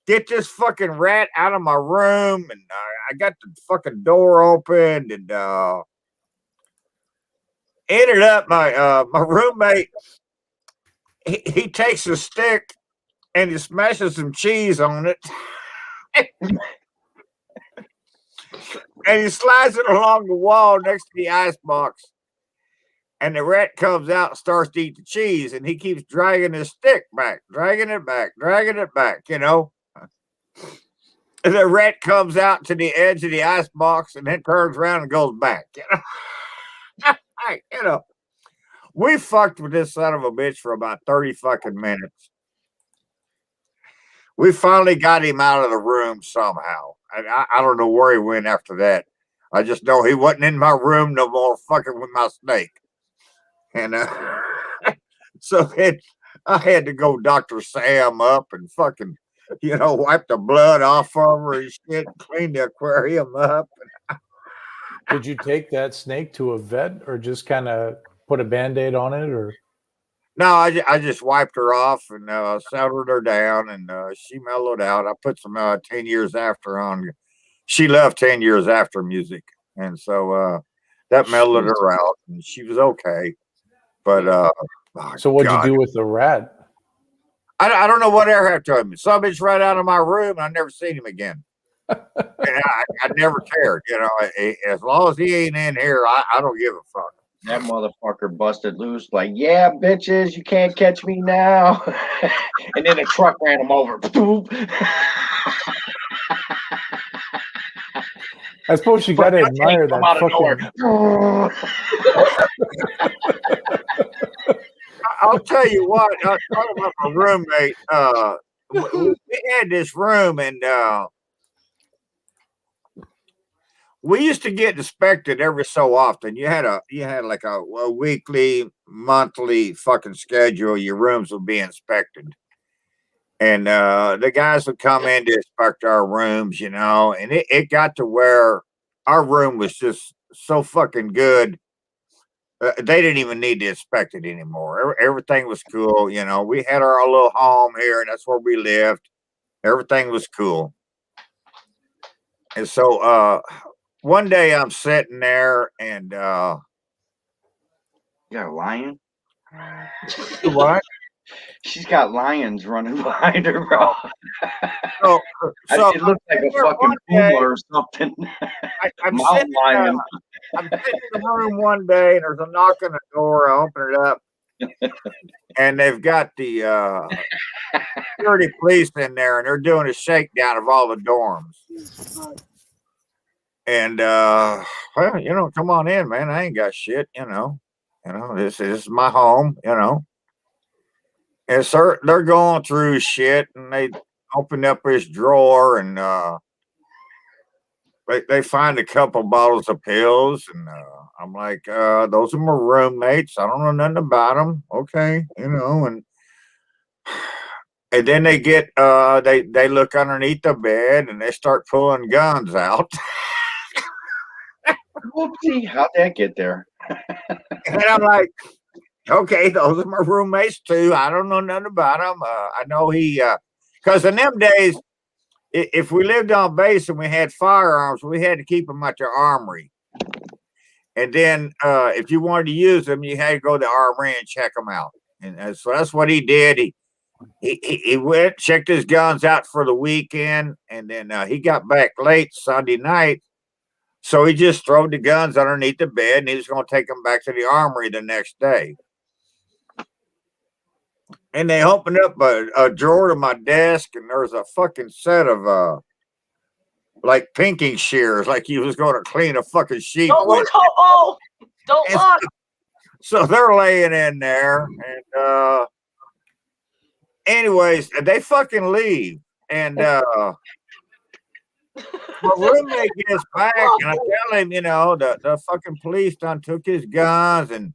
get this fucking rat out of my room, and I got the fucking door open, and ended up my roommate. He takes a stick and he smashes some cheese on it, and he slides it along the wall next to the ice box. And the rat comes out and starts to eat the cheese, and he keeps dragging his stick back, dragging it back, you know. And the rat comes out to the edge of the ice box and then turns around and goes back, you know. You know, we fucked with this son of a bitch for about 30 fucking minutes. We finally got him out of the room somehow. I don't know where he went after that. I just know he wasn't in my room no more fucking with my snake. And so then I had to go Dr. Sam up and fucking, you know, wipe the blood off of her and shit, clean the aquarium up. Did you take that snake to a vet or just kind of put a Band-Aid on it? Or No, I just wiped her off and settled her down, and she mellowed out. I put some 10 years after on. She loved 10 years after music, and so that mellowed her out, and she was okay. But So what'd you do with the rat? I don't know what ever happened to him. Some bitch right out of my room, and I never seen him again. And I never cared, you know. As long as he ain't in here, I don't give a fuck. That motherfucker busted loose, like, yeah, bitches, you can't catch me now. And then a truck ran him over. I suppose you got to admire that fucking. I'll tell you what. I talking about my roommate. We had this room, and we used to get inspected every so often. You had like a weekly, monthly fucking schedule. Your rooms would be inspected, and the guys would come in to inspect our rooms, you know. And it got to where our room was just so fucking good. They didn't even need to inspect it anymore. Everything was cool, you know. We had our little home here, and that's where we lived. Everything was cool, and so one day I'm sitting there, and you got a lion? What? She's got lions running behind her, bro. So it looks like a fucking puma or something. I'm sitting in the room one day, and there's a knock on the door. I open it up, and they've got the security police in there, and they're doing a shakedown of all the dorms. And well, you know, come on in, man. I ain't got shit, you know. This is my home, you know. And so they're going through shit, and they open up this drawer, and they find a couple bottles of pills, and I'm like, those are my roommates. I don't know nothing about them. Okay, you know, and then they get they look underneath the bed, and they start pulling guns out. Whoopsie, how'd that get there? And I'm like, okay, those are my roommates too. I don't know nothing about them. I know because in them days, if we lived on base and we had firearms, we had to keep them at the armory. And then if you wanted to use them, you had to go to the armory and check them out. And so that's what he did. He went, checked his guns out for the weekend, and then he got back late Sunday night. So he just threw the guns underneath the bed, and he was going to take them back to the armory the next day. And they opened up a drawer to my desk, and there's a fucking set of like pinking shears, like he was going to clean a fucking sheet Don't with. look, oh, don't look. So they're laying in there, and anyways, they fucking leave, and my roommate gets back, and I tell him, you know, the fucking police done took his guns and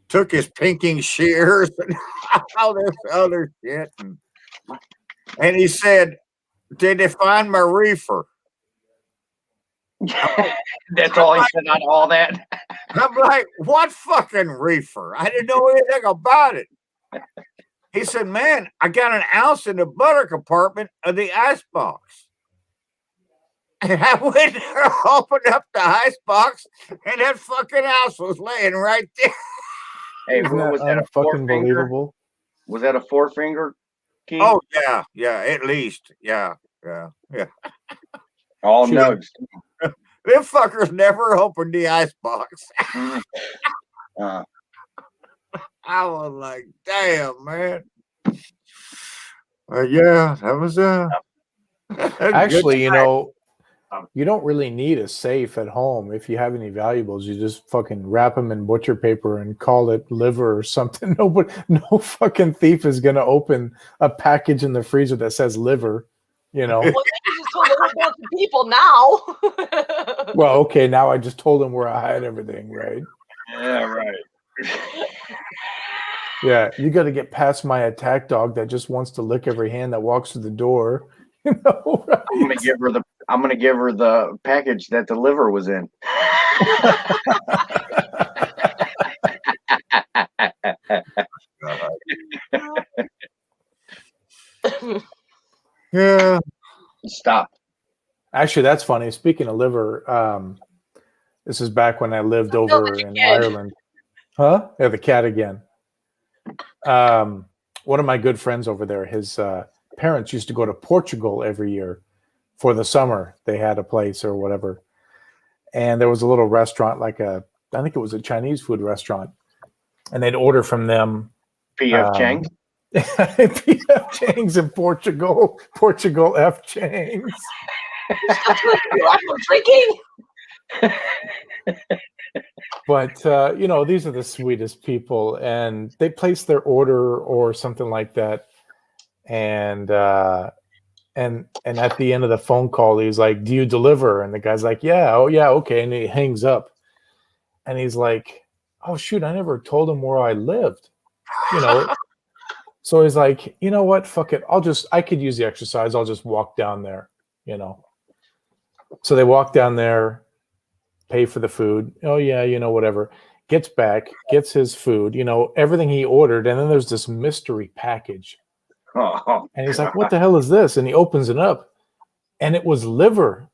took his pinking shears and all this other shit. And he said, did they find my reefer? That's all he said out of all that. I'm like, what fucking reefer? I didn't know anything about it. He said, man, I got an ounce in the butter compartment of the icebox. And I went there, opened up the icebox, and that fucking ounce was laying right there. Hey, was that a fucking believable? Was that a four-finger, Keith? Oh, yeah, at least. Yeah. All nugs. Them fuckers never opened the icebox. I was like, damn, man. Yeah, that was actually, you know, you don't really need a safe at home. If you have any valuables, you just fucking wrap them in butcher paper and call it liver or something. No fucking thief is gonna open a package in the freezer that says liver. You know. Well, you just told a whole bunch of people now. Well, okay, now I just told them where I hide everything, right? Yeah, right. Yeah, you got to get past my attack dog that just wants to lick every hand that walks through the door. You know, right? I'm gonna give her the package that the liver was in. Yeah. Stop. Actually, that's funny. Speaking of liver, this is back when I lived over in Ireland. Huh? Yeah, the cat again. One of my good friends over there, his parents used to go to Portugal every year for the summer. They had a place or whatever. And there was a little restaurant, I think it was a Chinese food restaurant. And they'd order from them. P.F. Chang's? P.F. Chang's in Portugal. Portugal F. Chang's. I'm drinking. But these are the sweetest people, and they place their order or something like that, and at the end of the phone call, he's like, "Do you deliver?" And the guy's like, "Yeah, oh yeah, okay," and he hangs up, and he's like, "Oh shoot, I never told him where I lived," So he's like, "You know what? Fuck it, I could use the exercise. I'll just walk down there," So they walk down there. Pay for the food. Oh yeah, whatever. Gets back, gets his food, everything he ordered, and then there's this mystery package. Oh, and he's like, "What the hell is this?" And he opens it up, and it was liver.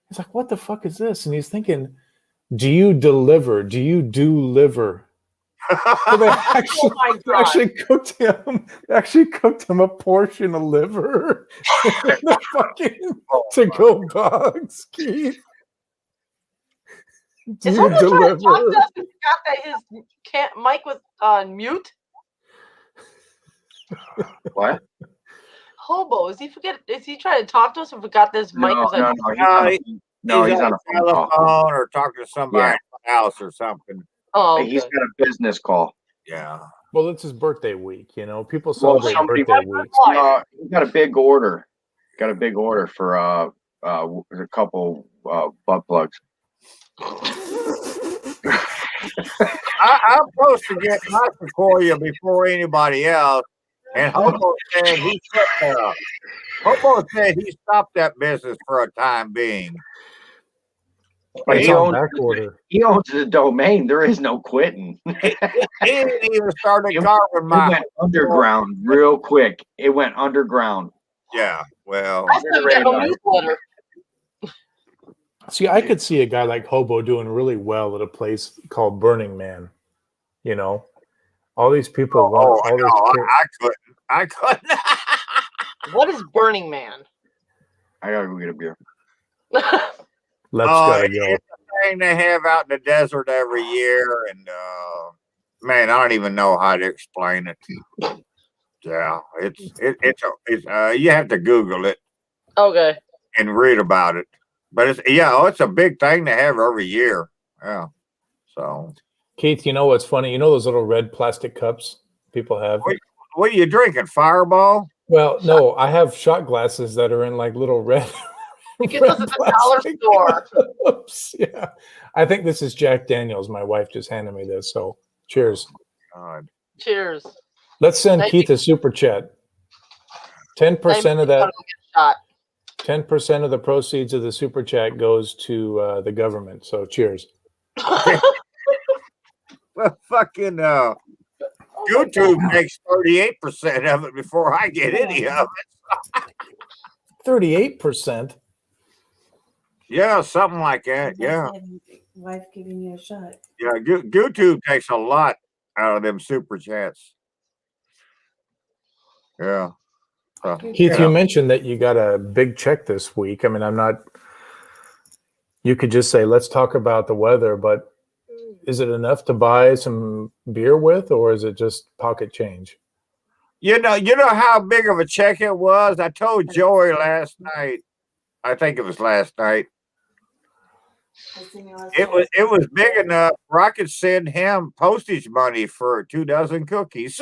He's like, "What the fuck is this?" And he's thinking, "Do you deliver? Do you do liver?" So they actually cooked him a portion of liver in the fucking to-go box, Keith. Do Is you Hobo trying to deliver? talk to us and forgot that his mic was on mute? What? Hobo, is he trying to talk to us and forgot this mic was on He's on a phone call. Or talking to somebody at the house or something. Oh, okay. He's got a business call. Yeah. Well, it's his birthday week, People celebrate birthday weeks. He's got a big order. Got a big order for a couple butt plugs. I'm supposed to get my sequoia before anybody else, and Hobo said he stopped that business for a time being. But It's on back order. He owns the domain. There is no quitting. He didn't even start carving It went underground real quick. It went underground. Yeah, well. I still get no newsletter. See, I could see a guy like Hobo doing really well at a place called Burning Man. All these people want all this. I couldn't. What is Burning Man? I gotta go get a beer. Let's gotta go. It's a thing they have out in the desert every year, and man, I don't even know how to explain it. Yeah, it's you have to Google it. Okay. And read about it. But it's a big thing to have every year. Yeah. So, Keith, what's funny? Those little red plastic cups people have? What are you drinking? Fireball? Well, no, I have shot glasses that are in like little red. You get those at the dollar store. Oops, yeah. I think this is Jack Daniels. My wife just handed me this. So cheers. God. Cheers. Let's send Keith a super chat. 10% of that. 10% of the proceeds of the super chat goes to the government. So cheers. Well, fucking YouTube makes 38% of it before I get any of it. 38%. Yeah, something like that. Yeah. Wife giving you a shot. Yeah, YouTube takes a lot out of them super chats. Yeah. Keith, you mentioned that you got a big check this week. I mean, you could just say, let's talk about the weather, but is it enough to buy some beer with, or is it just pocket change? You know how big of a check it was? I told Joey last night. I think it was last night. It was big enough where I could send him postage money for 2 dozen cookies.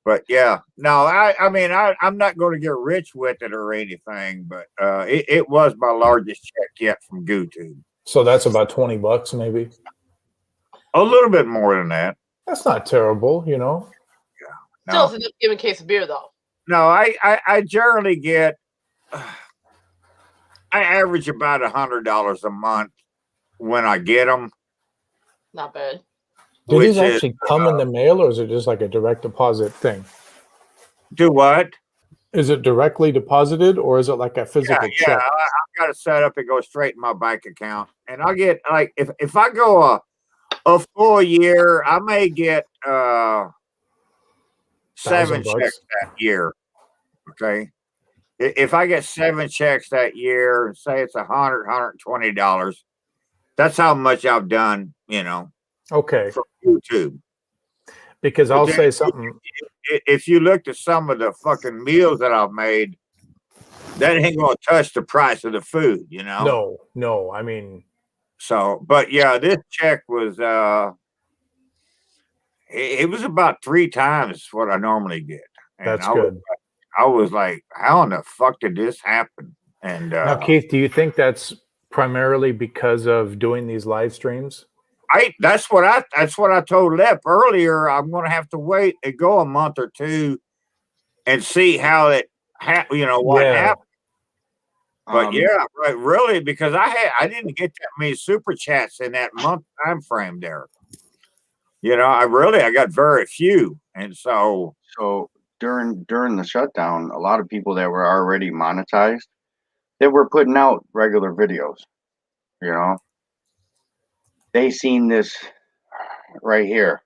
But yeah, no, I'm not going to get rich with it or anything, but it was my largest check yet from YouTube. So that's about $20 maybe. A little bit more than that. That's not terrible, Yeah. Still, No, it's enough to give a case of beer, though. no, I generally get. I average about $100 a month when I get them. Not bad. Do which these is actually come in the mail, or is it just like a direct deposit thing? do what? Is it directly deposited, or is it like a physical Yeah, check? I've got it set up. It goes straight in my bank account, and I get like if I go a full year, I may get 7 $1,000. checks that year. Okay, if I get 7 checks that year, say it's $120, that's how much I've done. Okay, For YouTube. because But I'll then say something. if you looked at some of the fucking meals that I've made, that ain't gonna touch the price of the food. No. I mean, So, but yeah, this check was it was about 3 times what I normally get, and that's good. I was like, how in the fuck did this happen? And Now, Keith, do you think that's primarily because of doing these live streams? that's what I told Lep earlier. I'm gonna have to wait and go a month or two and see how it what Yeah. happened. But yeah, right, really, because I didn't get that many super chats in that month time frame there. I got very few, and so during the shutdown, a lot of people that were already monetized, they were putting out regular videos. They seen this right here.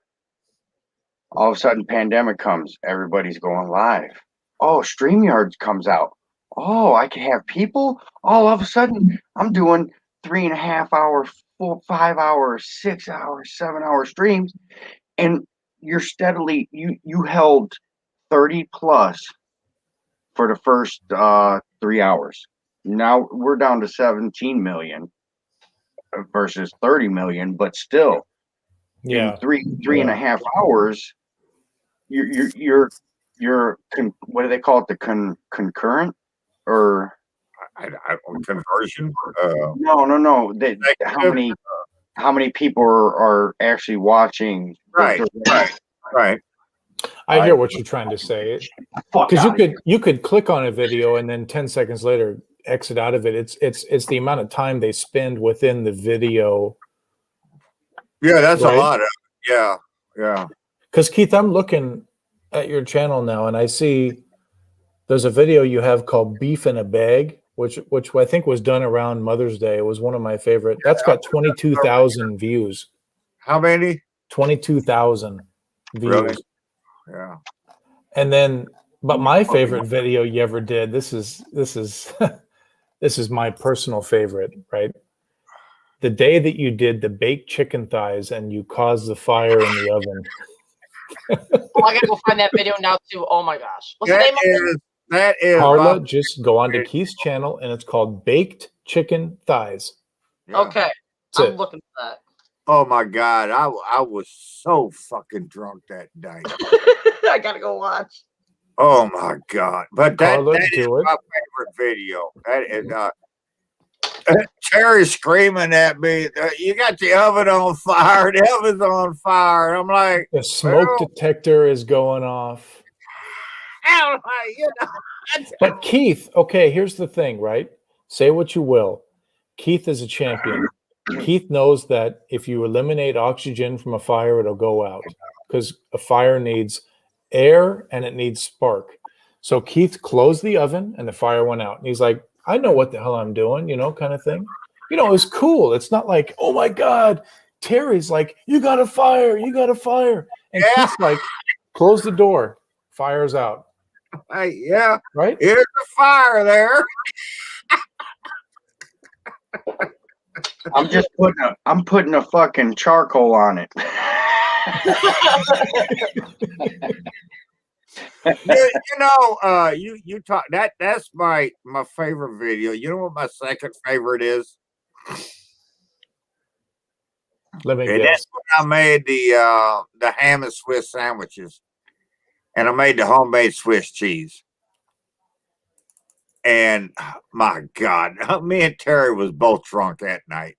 All of a sudden, pandemic comes. Everybody's going live. Oh, StreamYards comes out. Oh, I can have people. All of a sudden, I'm doing 3.5 hour, 4, 5 hours, 6 hours, 7 hour streams, and you're steadily you held 30 plus for the first 3 hours. Now we're down to 17 million versus 30 million, but still, Yeah. in three and a half hours, you're what do they call it? The concurrent or conversion. No. How many people are actually watching? Right. I hear what you're trying to say. Because you could click on a video and then 10 seconds later exit out of it. It's the amount of time they spend within the video. Yeah, that's right? a lot of yeah. Because Keith, I'm looking at your channel now and I see there's a video you have called Beef in a Bag, which I think was done around Mother's Day. It was one of my favorite. That's got 22,000 views. How many? 22,000 views. Really? Yeah. And then, but my favorite video you ever did, this is this is my personal favorite, right? The day that you did the baked chicken thighs and you caused the fire in the oven. Oh, I gotta go find that video now too. Oh my gosh. What's the name of it? That is Carla, just go on to Keith's channel and it's called Baked Chicken Thighs. Yeah. Okay. That's I'm looking for that. Oh my God, I was so fucking drunk that day. I gotta go watch. Oh my God! But Carla, that is do it. my favorite video. That is Terry screaming at me. You got the oven on fire. The oven's on fire. I'm like, The smoke detector is going off. I'm like, But Keith, okay, here's the thing, right? Say what you will. Keith is a champion. Keith knows that if you eliminate oxygen from a fire, it'll go out because a fire needs air and it needs spark. So Keith closed the oven and the fire went out. And he's like, I know what the hell I'm doing, kind of thing. It's cool. It's not like, oh my God, Terry's like, you got a fire. And Keith's like, close the door. Fire's out. yeah, right. Here's the fire there. I'm putting a fucking charcoal on it. You talk that's my favorite video. You know what my second favorite is? Let me and guess. That's when I made the ham and Swiss sandwiches, and I made the homemade Swiss cheese. And my God, me and Terry was both drunk that night.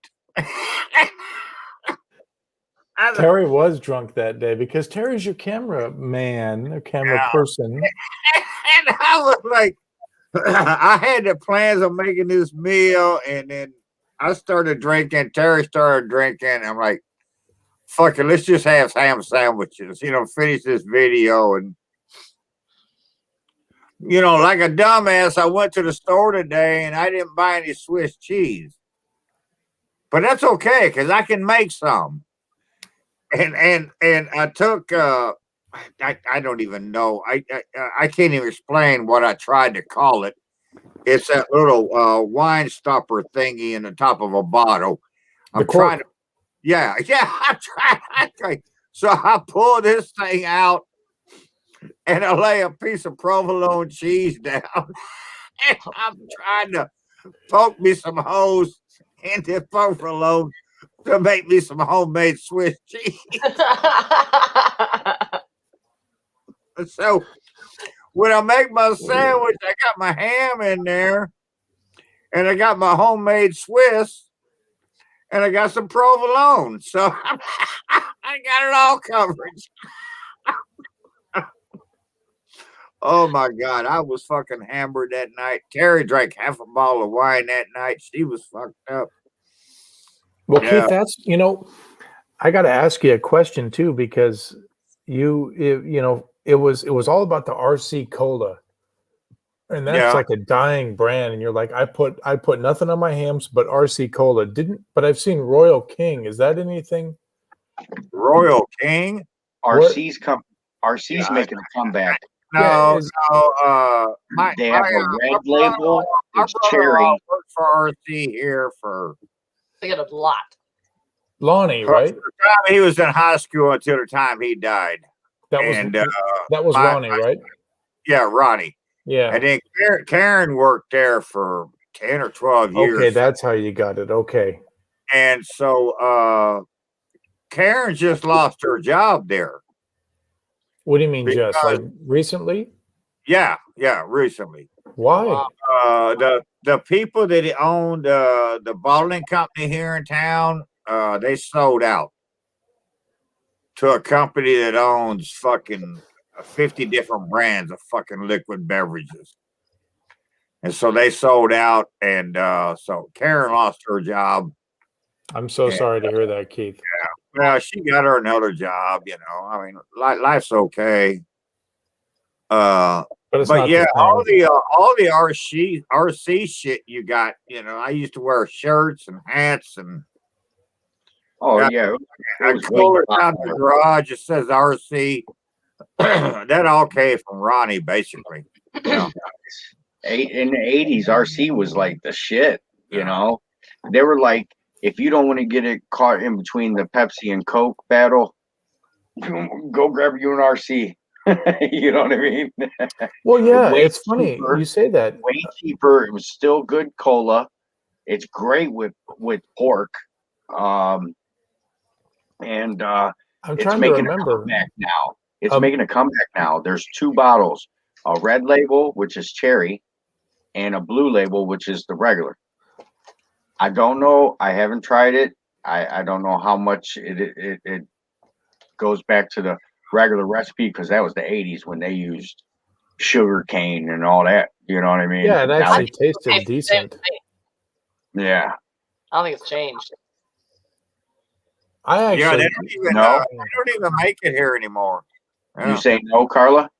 Terry was drunk that day because Terry's your camera man, a camera person. And I was like, I had the plans of making this meal, and then I started drinking. Terry started drinking. I'm like, fuck it, let's just have ham sandwiches. Finish this video and. Like a dumbass, I went to the store today and I didn't buy any Swiss cheese. But that's okay because I can make some. And I took I don't even know. I can't even explain what I tried to call it. It's that little wine stopper thingy in the top of a bottle. I'm trying to yeah, I'm trying. So I pull this thing out. And I lay a piece of provolone cheese down. And I'm trying to poke me some holes into provolone to make me some homemade Swiss cheese. So when I make my sandwich, I got my ham in there, and I got my homemade Swiss, and I got some provolone. So I got it all covered. Oh my God, I was fucking hammered that night. Terry drank half a bottle of wine that night. She was fucked up. Well, Keith, that's I got to ask you a question too, because it was all about the RC Cola, and that's like a dying brand. And you're like, I put nothing on my hams but RC Cola. But I've seen Royal King. Is that anything? Royal King? RC's making a comeback. No, they have a red label. It's cherry. Worked for RC here for. They got a lot. Lonnie, right? The time he was in high school until the time he died. That was Ronnie, right? Yeah, Ronnie. Yeah. And then Karen worked there for 10 or 12 years. Okay, that's how you got it. Okay. And so Karen just lost her job there. What do you mean just? Like recently? Yeah, recently. Why? The people that owned the bottling company here in town, they sold out to a company that owns fucking 50 different brands of fucking liquid beverages. And so they sold out, and so Karen lost her job. I'm so sorry to hear that, Keith. Yeah. Well, she got her another job, I mean, life's okay. But yeah, all the RC shit you got, I used to wear shirts and hats and I call it down in the garage. It says RC. That all came from Ronnie, basically. In the 80s, RC was like the shit, They were like, if you don't want to get it caught in between the Pepsi and Coke battle, go grab you an RC. You know what I mean? Well, yeah, it's funny you say that. Way cheaper. It was still good cola. It's great with pork. I'm trying it's to making remember. a comeback now. It's making a comeback now. There's two bottles: a red label, which is cherry, and a blue label, which is the regular. I don't know. I haven't tried it. I don't know how much it goes back to the regular recipe, because that was the 80s when they used sugar cane and all that. You know what I mean? Yeah, it actually tasted decent. Yeah. I don't think it's changed. I actually they don't even make it here anymore. You say no, Carla?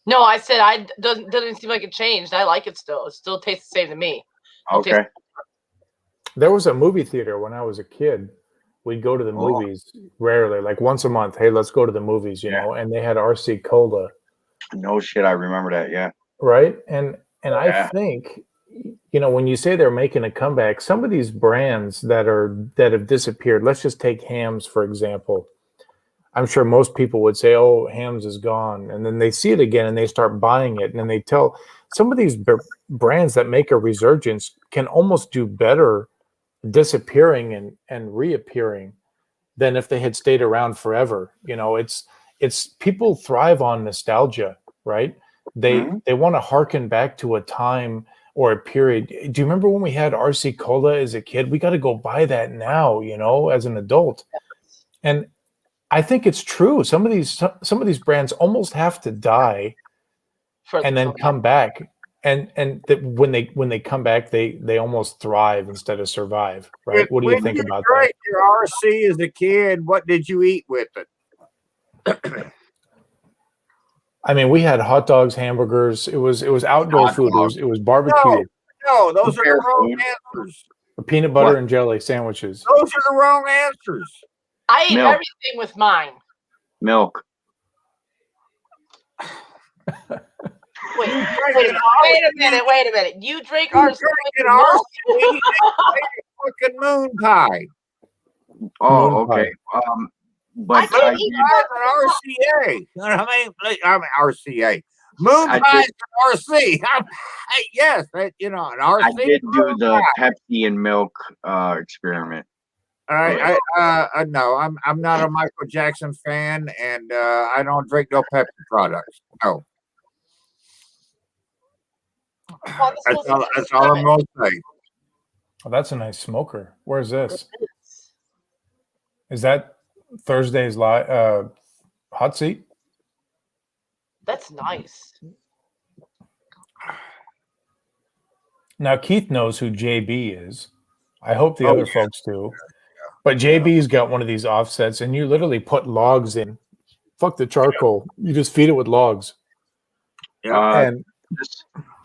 No, I said doesn't seem like it changed. I like it still. It still tastes the same to me. Okay. There was a movie theater when I was a kid. We'd go to the movies rarely, like once a month. Hey, let's go to the movies, you know. And they had RC Cola. No shit, I remember that. Yeah. Right, and I think, when you say they're making a comeback, some of these brands that have disappeared. Let's just take Hams for example. I'm sure most people would say, "Oh, Hams is gone," and then they see it again and they start buying it, and then they tell some of these brands that make a resurgence can almost do better disappearing and reappearing than if they had stayed around forever. It's people thrive on nostalgia, right? They want to harken back to a time or a period. Do you remember when we had RC Cola as a kid? We got to go buy that now, as an adult. And I think it's true. Some of these brands almost have to die and then come back. and that when they come back, they almost thrive instead of survive, right? What do you think about that? When you drank your RC as a kid, what did you eat with it? I mean, we had hot dogs, hamburgers. It was outdoor Hot food. dogs. It was barbecue, No, those are Fair the wrong food. answers. peanut butter What? and jelly sandwiches. Those are the wrong answers. I eat Milk. everything with mine. Milk. Wait a minute. You drink You RC drinking with milk? RC and fucking moon pie. Oh, Moon pie. okay. But can't I eat did. An RCA. You know what I mean? I'm RCA. Moon I pie did- is an RC. Yes, an RC. I did do the Pepsi and milk experiment. I no, I'm not a Michael Jackson fan, and I don't drink no Pepsi products. No, Oh, this was- that's all I'm gonna say. Oh, that's a nice smoker. Where's this? Is that Thursday's hot seat? That's nice. Now Keith knows who JB is. I hope the Oh, other yeah. folks do. But JB's got one of these offsets, and you literally put logs in. Fuck the charcoal. You just feed it with logs. And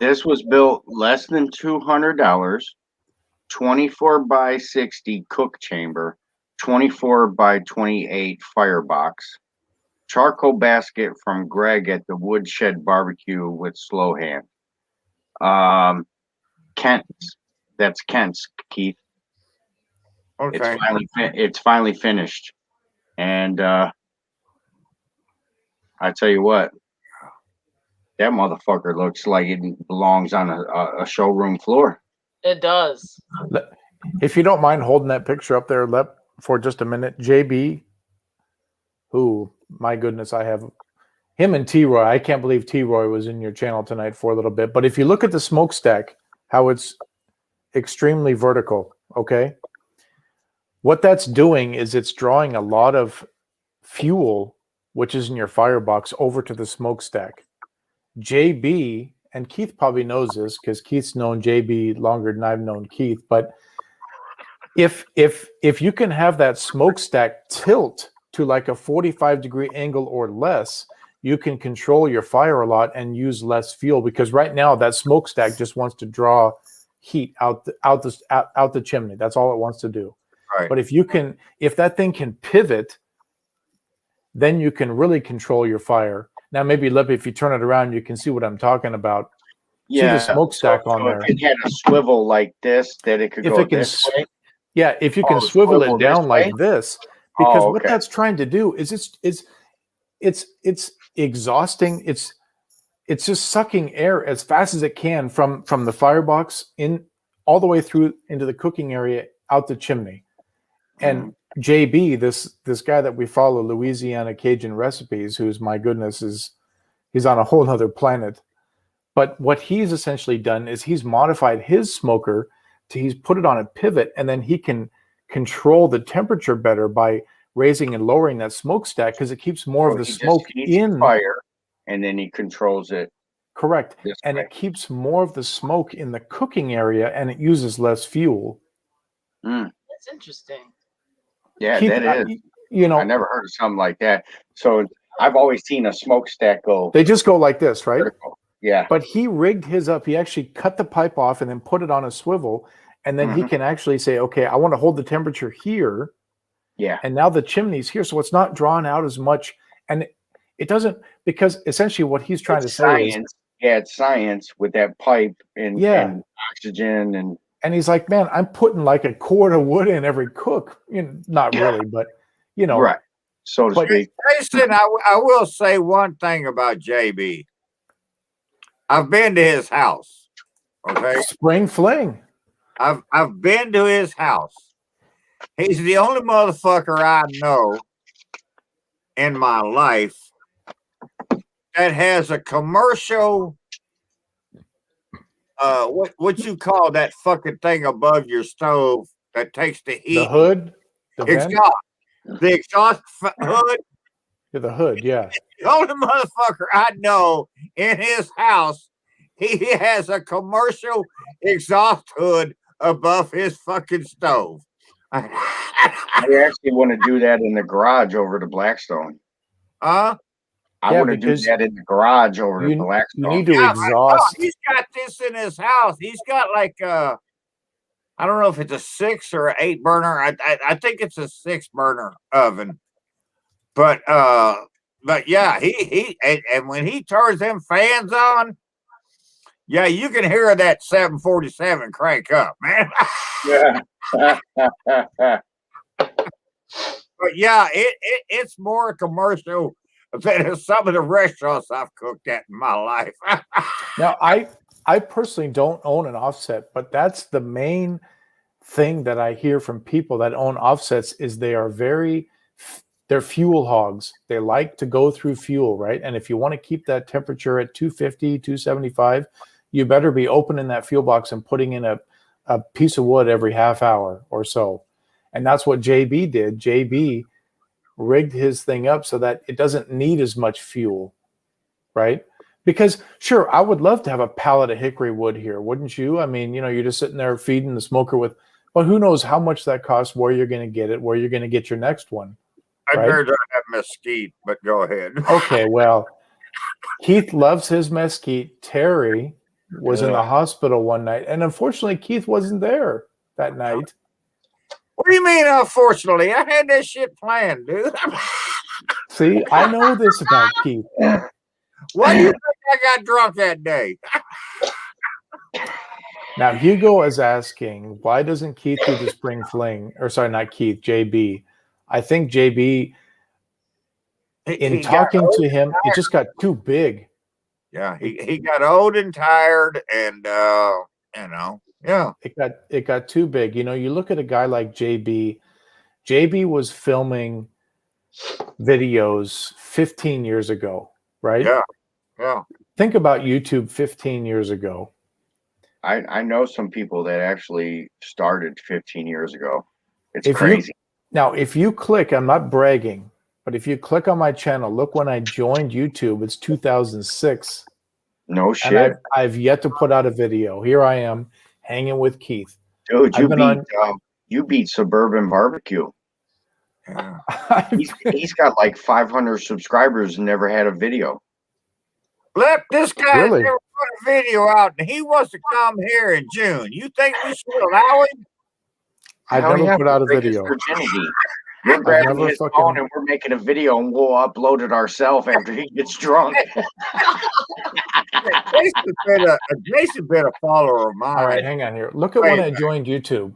This was built less than $200. 24 by 60 cook chamber, 24 by 28 firebox, charcoal basket from Greg at the Woodshed Barbecue with Slow Hand. Kent's. That's Kent's, Keith. Okay. It's finally finished, and I tell you what, that motherfucker looks like it belongs on a showroom floor. It does. if you don't mind holding that picture up there for just a minute, JB, who, my goodness, I have him and T-Roy. I can't believe T-Roy was in your channel tonight for a little bit. But if you look at the smokestack, how it's extremely vertical, okay? What that's doing is it's drawing a lot of fuel, which is in your firebox, over to the smokestack. JB, and Keith probably knows this because Keith's known JB longer than I've known Keith, but if you can have that smokestack tilt to like a 45-degree angle or less, you can control your fire a lot and use less fuel, because right now that smokestack just wants to draw heat out the chimney. That's all it wants to do. Right. But if that thing can pivot, then you can really control your fire. Now, maybe Lippy, if you turn it around, you can see what I'm talking about. Yeah, see the smokestack on there. If it had a swivel like this, that it could If go it can, this way. yeah, if you can swivel swivel it this down like way? this, because Oh, what okay. that's trying to do is it's exhausting. It's just sucking air as fast as it can from the firebox in all the way through into the cooking area out the chimney. And JB, this guy that we follow, Louisiana Cajun Recipes, who's, my goodness, he's on a whole nother planet. But what he's essentially done is he's modified his smoker he's put it on a pivot, and then he can control the temperature better by raising and lowering that smokestack, because it keeps more of the He just smoke heats the in. fire, and then he controls it. Correct. this And way. it keeps more of the smoke in the cooking area, and it uses less fuel. Mm. That's interesting. Yeah, Keith, that is. you know, I never heard of something like that. So I've always seen a smokestack go they just go like this, right? vertical. Yeah. But he rigged his up. He actually cut the pipe off and then put it on a swivel. And then he Mhm. can actually say, okay, I want to hold the temperature here. Yeah. And now the chimney's here. So it's not drawn out as much. And it doesn't, because essentially what he's trying It's to say is, science. Yeah, it's science with that pipe and, Yeah. and oxygen and he's like, man, I'm putting like a cord of wood in every cook. You know, not really, but right, so to But- speak. Jason, I will say one thing about JB. I've been to his house. Okay. Spring fling. I've been to his house. He's the only motherfucker I know in my life that has a commercial what you call that fucking thing above your stove that takes the heat. The hood, the vent, The exhaust hood. the hood, yeah. The only motherfucker I know in his house he has a commercial exhaust hood above his fucking stove. I actually want to do that in the garage over to Blackstone. Huh? I Yeah, want to do because that in the garage over to you Blackstone. need to Yeah, exhaust. he's got this in his house. He's got like I don't know if it's a 6 or 8 burner. I think it's a 6 burner oven. But yeah, he and when he turns them fans on, yeah, you can hear that 747 crank up, man. Yeah. But yeah, it's more commercial than some of the restaurants I've cooked at in my life. Now, I personally don't own an offset, but that's the main thing that I hear from people that own offsets is they're fuel hogs. They like to go through fuel, right? And if you want to keep that temperature at 250, 275, you better be opening that fuel box and putting in a piece of wood every half hour or so. And that's what JB did. JB rigged his thing up so that it doesn't need as much fuel, right? Because sure, I would love to have a pallet of hickory wood here, wouldn't you? I mean, you're just sitting there feeding the smoker with, but who knows how much that costs, where you're going to get it, where you're going to get your next one. I'd right? rather have mesquite, but go ahead. Okay, well, Keith loves his mesquite. Terry was in the hospital one night, and unfortunately, Keith wasn't there that night. What do you mean, unfortunately? I had that shit planned, dude. See, I know this about Keith. Why do you think I got drunk that day? Now, Hugo is asking, why doesn't Keith do the spring fling? Or sorry, not Keith, JB. I think JB, in talking to him, it just got too big. Yeah, he got old and tired, and yeah. It got too big. You look at a guy like JB. JB was filming videos 15 years ago, right? Yeah. Think about YouTube 15 years ago. I know some people that actually started 15 years ago. It's crazy. If you click, I'm not bragging, but if you click on my channel, look when I joined YouTube, it's 2006. No shit. And I've yet to put out a video. Here I am hanging with Keith. Dude, you beat Suburban Barbecue. Yeah. He's got like 500 subscribers and never had a video. Let this guy Really? never put a video out, and he wants to come here in June. You think we should allow him? I've never put out a video. We're grabbing his phone and we're making a video, and we'll upload it ourselves after he gets drunk. Jason's been a follower of mine. All right, hang on here. Look at when I joined YouTube.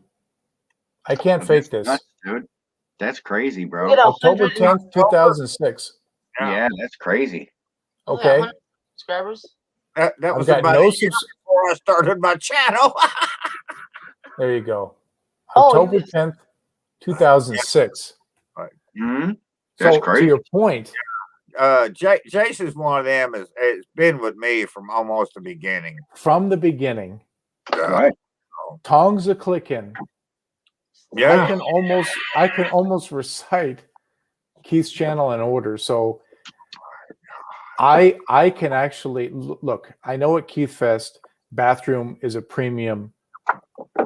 I can't fake this. Nuts, dude. That's crazy, bro. October 10th, 2006. Yeah, that's crazy. Okay. Subscribers? That was got about no a year before I started my channel. There you go. October 10th, 2006. Mm-hmm. So to your point, Jason's one of them has been with me from almost the beginning. From the beginning. Right. Tongs a clicking. Yeah. I can almost recite Keith's channel in order. So I can actually look. I know at Keith Fest, bathroom is a premium.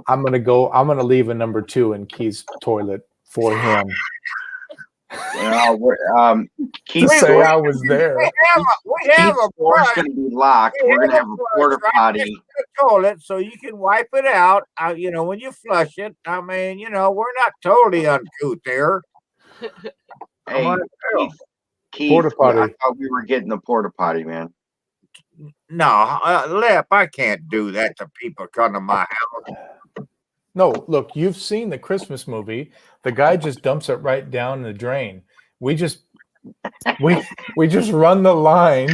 I'm gonna leave a number 2 in Keith's toilet for him. Keith, say I was there. We have a door's going to be locked. We're going to have a porta potty. Toilet, so you can wipe it out. When you flush it. I mean, we're not totally uncouth there. Hey, Keith, porta potty. I thought we were getting the porta potty, man. No, Lep, I can't do that to people come to my house. No, look, you've seen the Christmas movie. The guy just dumps it right down the drain. We just run the line.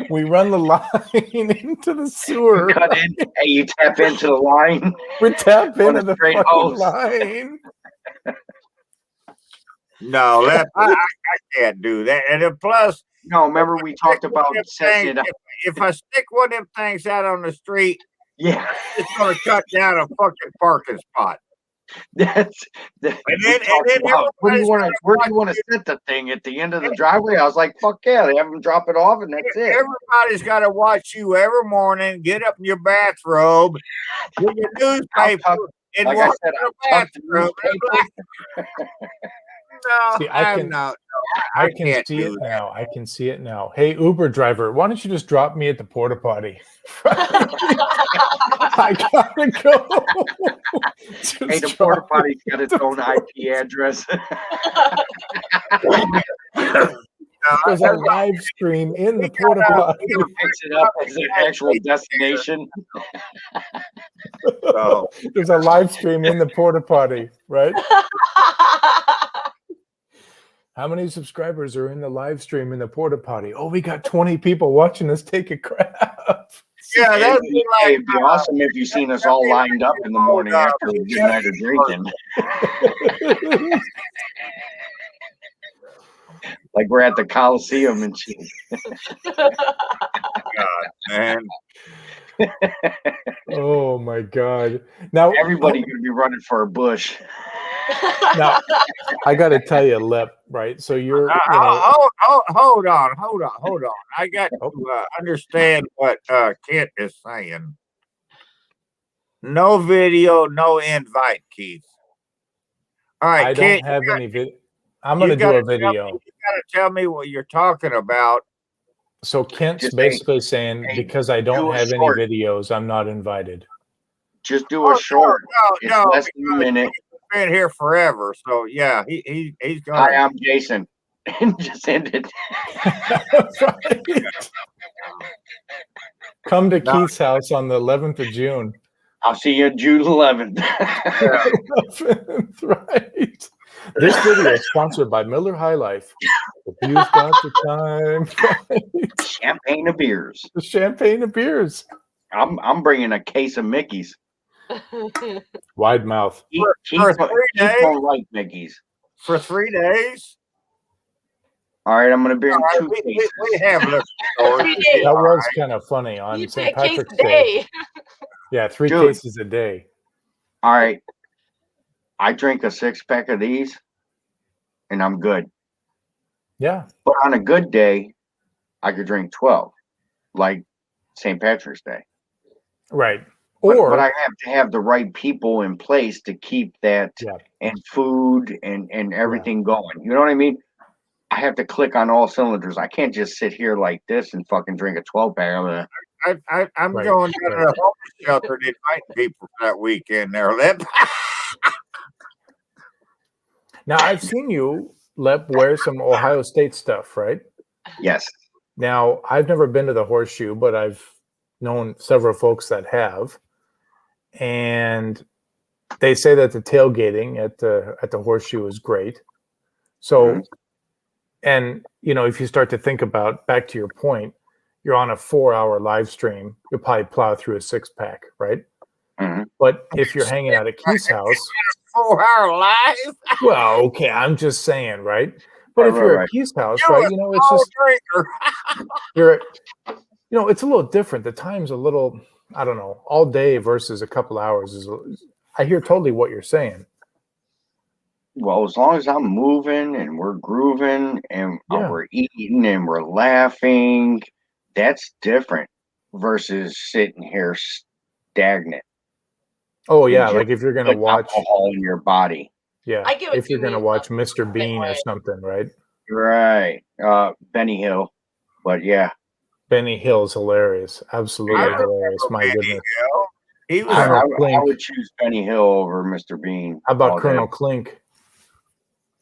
We run the line into the sewer. You cut in. Hey, you tap into the line. We tap into the fucking fucking line. No, I can't do that. And then plus, no, remember we talked about setting it up. If I stick one of them things out on the street, yeah, it's going to cut down a fucking parking spot. That's And then where do you want to sit the thing at the end of the driveway? I was like, fuck yeah, they have them drop it off and that's it. Everybody's got to watch you every morning. Get up in your bathrobe, get your newspaper, and Like walk I said, to the I tucked the bathroom. No, See, I can can't see do it that. now. I can see it now. Hey, Uber driver, why don't you just drop me at the porta potty? I gotta go. Hey, the porta potty's got its own IP address. There's a live stream in the porta potty. Fix it up as an actual destination. So, There's a live stream in the porta potty, right? How many subscribers are in the live stream in the porta potty? Oh, we got 20 people watching us take a crap. yeah, that'd be like It'd be awesome if you seen us all lined up in the morning after a good night of drinking. Like we're at the Coliseum and shit. God, man. Oh my God! Now Everybody's gonna be running for a bush. Now, I got to tell you, Lep, right? So you're, hold on. I got to understand what Kent is saying. No video, no invite, Keith. All right, I Kent, don't have any video. I'm going to do a video. You got to tell me what you're talking about. So Kent's Just basically saying because I don't do a have any short. videos, I'm not invited. Just do a short. It's No, less than a minute. He's been here forever, so yeah, he's going. Hi, I'm Jason. And just end it. Right. Come to Keith's house on the 11th of June. I'll see you June 11th. 11th, right. This video is sponsored by Miller High Life. If you've got the time, right? Champagne of beers. The champagne of beers. I'm bringing a case of Mickey's. Wide mouth. For 3 days? Don't like Mickey's. For 3 days? All right, I'm going to bring All right, 2 we cases. have listened to 3 days. That was kind of funny on You St. take a case Patrick's a Day. day. Yeah, 3 Dude. cases a day. All right. I drink a 6-pack of these, and I'm good. Yeah. But on a good day, I could drink 12, like St. Patrick's Day. Right. But Or I have to have the right people in place to keep that yeah. and food and everything going. You know what I mean? I have to click on all cylinders. I can't just sit here like this and fucking drink a 12-pack. I'm Right, going down right. to the homeless shelter and inviting people for that weekend there, Lip. Now I've seen you, Lep, wear some Ohio State stuff, right? Yes. Now I've never been to the Horseshoe, but I've known several folks that have, and they say that the tailgating at the Horseshoe is great. So, and you know, if you start to think about back to your point, you're on a 4-hour live stream, you'll probably plow through a 6-pack, right? Mm-hmm. But if you're hanging out at Keith's house, 4-hour live. well, okay, I'm just saying, right? But if you're at Keith's house, You're right, a you know, it's small just drinker. you know, it's a little different. The time's a little, I don't know, all day versus a couple hours is. I hear totally what you're saying. Well, as long as I'm moving and we're grooving and Yeah. we're eating and we're laughing, that's different versus sitting here stagnant. Oh yeah, Just like if you're gonna with watch, alcohol in your body. yeah, I get what if you're you gonna mean, watch though. Mr. Bean or something, right? Right. Benny Hill. But yeah. Benny Hill's hilarious, absolutely Yeah. hilarious. My Benny goodness. Hill. He was Colonel I Klink. would choose Benny Hill over Mr. Bean. How about all day. Colonel Klink?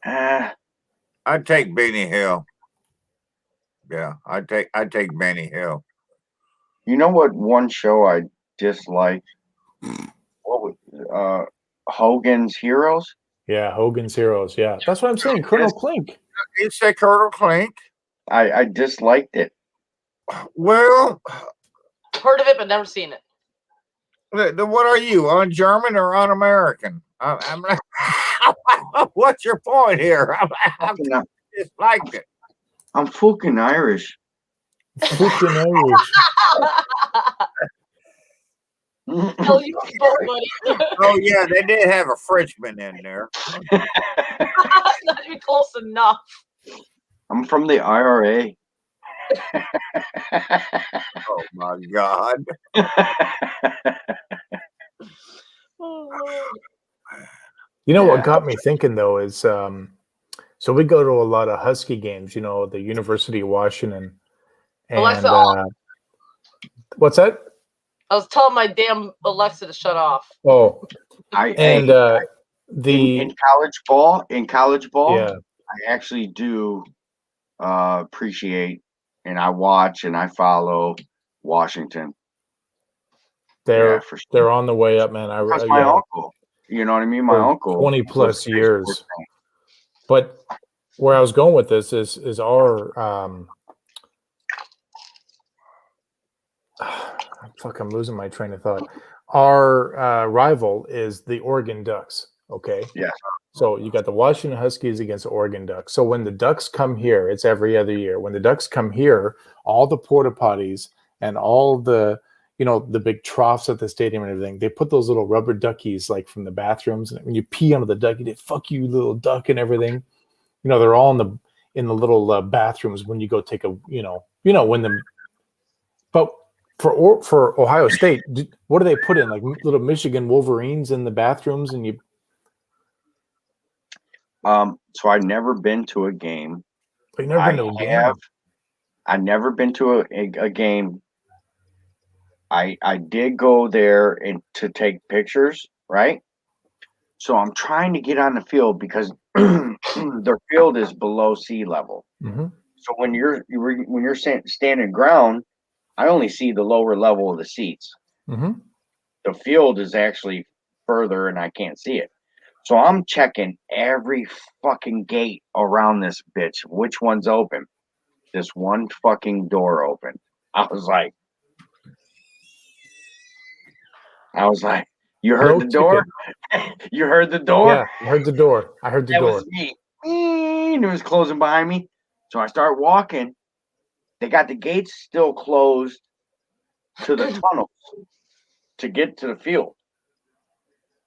I'd take Benny Hill. Yeah, I'd take Benny Hill. You know what one show I disliked? What was Hogan's Heroes? Yeah, Hogan's Heroes. Yeah, that's what I'm saying. Colonel Klink. You say Colonel Klink? I disliked it. Well, Heard of it, but never seen it. what are you, on German or on American? I'm what's your point here? I just liked it. I'm fucking Irish. Fucking Irish. Hell, you spoke, buddy. Oh yeah, they did have a Frenchman in there. That's not even close enough. I'm from the IRA. Oh my God. Oh, Lord. You know what Yeah. got me thinking though is so we go to a lot of Husky games, you know, the University of Washington. And Alexa, what's that? I was telling my damn Alexa to shut off. Oh, In college ball, yeah. I actually do appreciate, and I watch and I follow Washington. They're for sure. they're on the way up, man. Because my uncle, you know what I mean? My For uncle 20 was plus a big years. sports fan. But where I was going with this is our fuck, I'm losing my train of thought. Our rival is the Oregon Ducks. Okay. Yeah. So you got the Washington Huskies against the Oregon Ducks. So when the Ducks come here, it's every other year. When the Ducks come here, all the porta potties and all the, you know, the big troughs at the stadium and everything, they put those little rubber duckies like from the bathrooms. And when you pee onto the ducky, they fuck you, little duck, and everything. You know, they're all in the little bathrooms when you go take a, when the. But for Ohio State, what do they put in, like little Michigan Wolverines in the bathrooms, and you? So I've never been to a game. You've never been to a game? I've never been to a game. I did go there and to take pictures, right? So I'm trying to get on the field because their field is below sea level. Mm-hmm. So when you're standing ground, I only see the lower level of the seats. Mm-hmm. The field is actually further, and I can't see it. So I'm checking every fucking gate around this bitch. Which one's open? This one fucking door open. I was like, you heard No the door? You heard the door? Yeah, I heard the door. That was me. And it was closing behind me. So I start walking. They got the gates still closed to the tunnels to get to the field.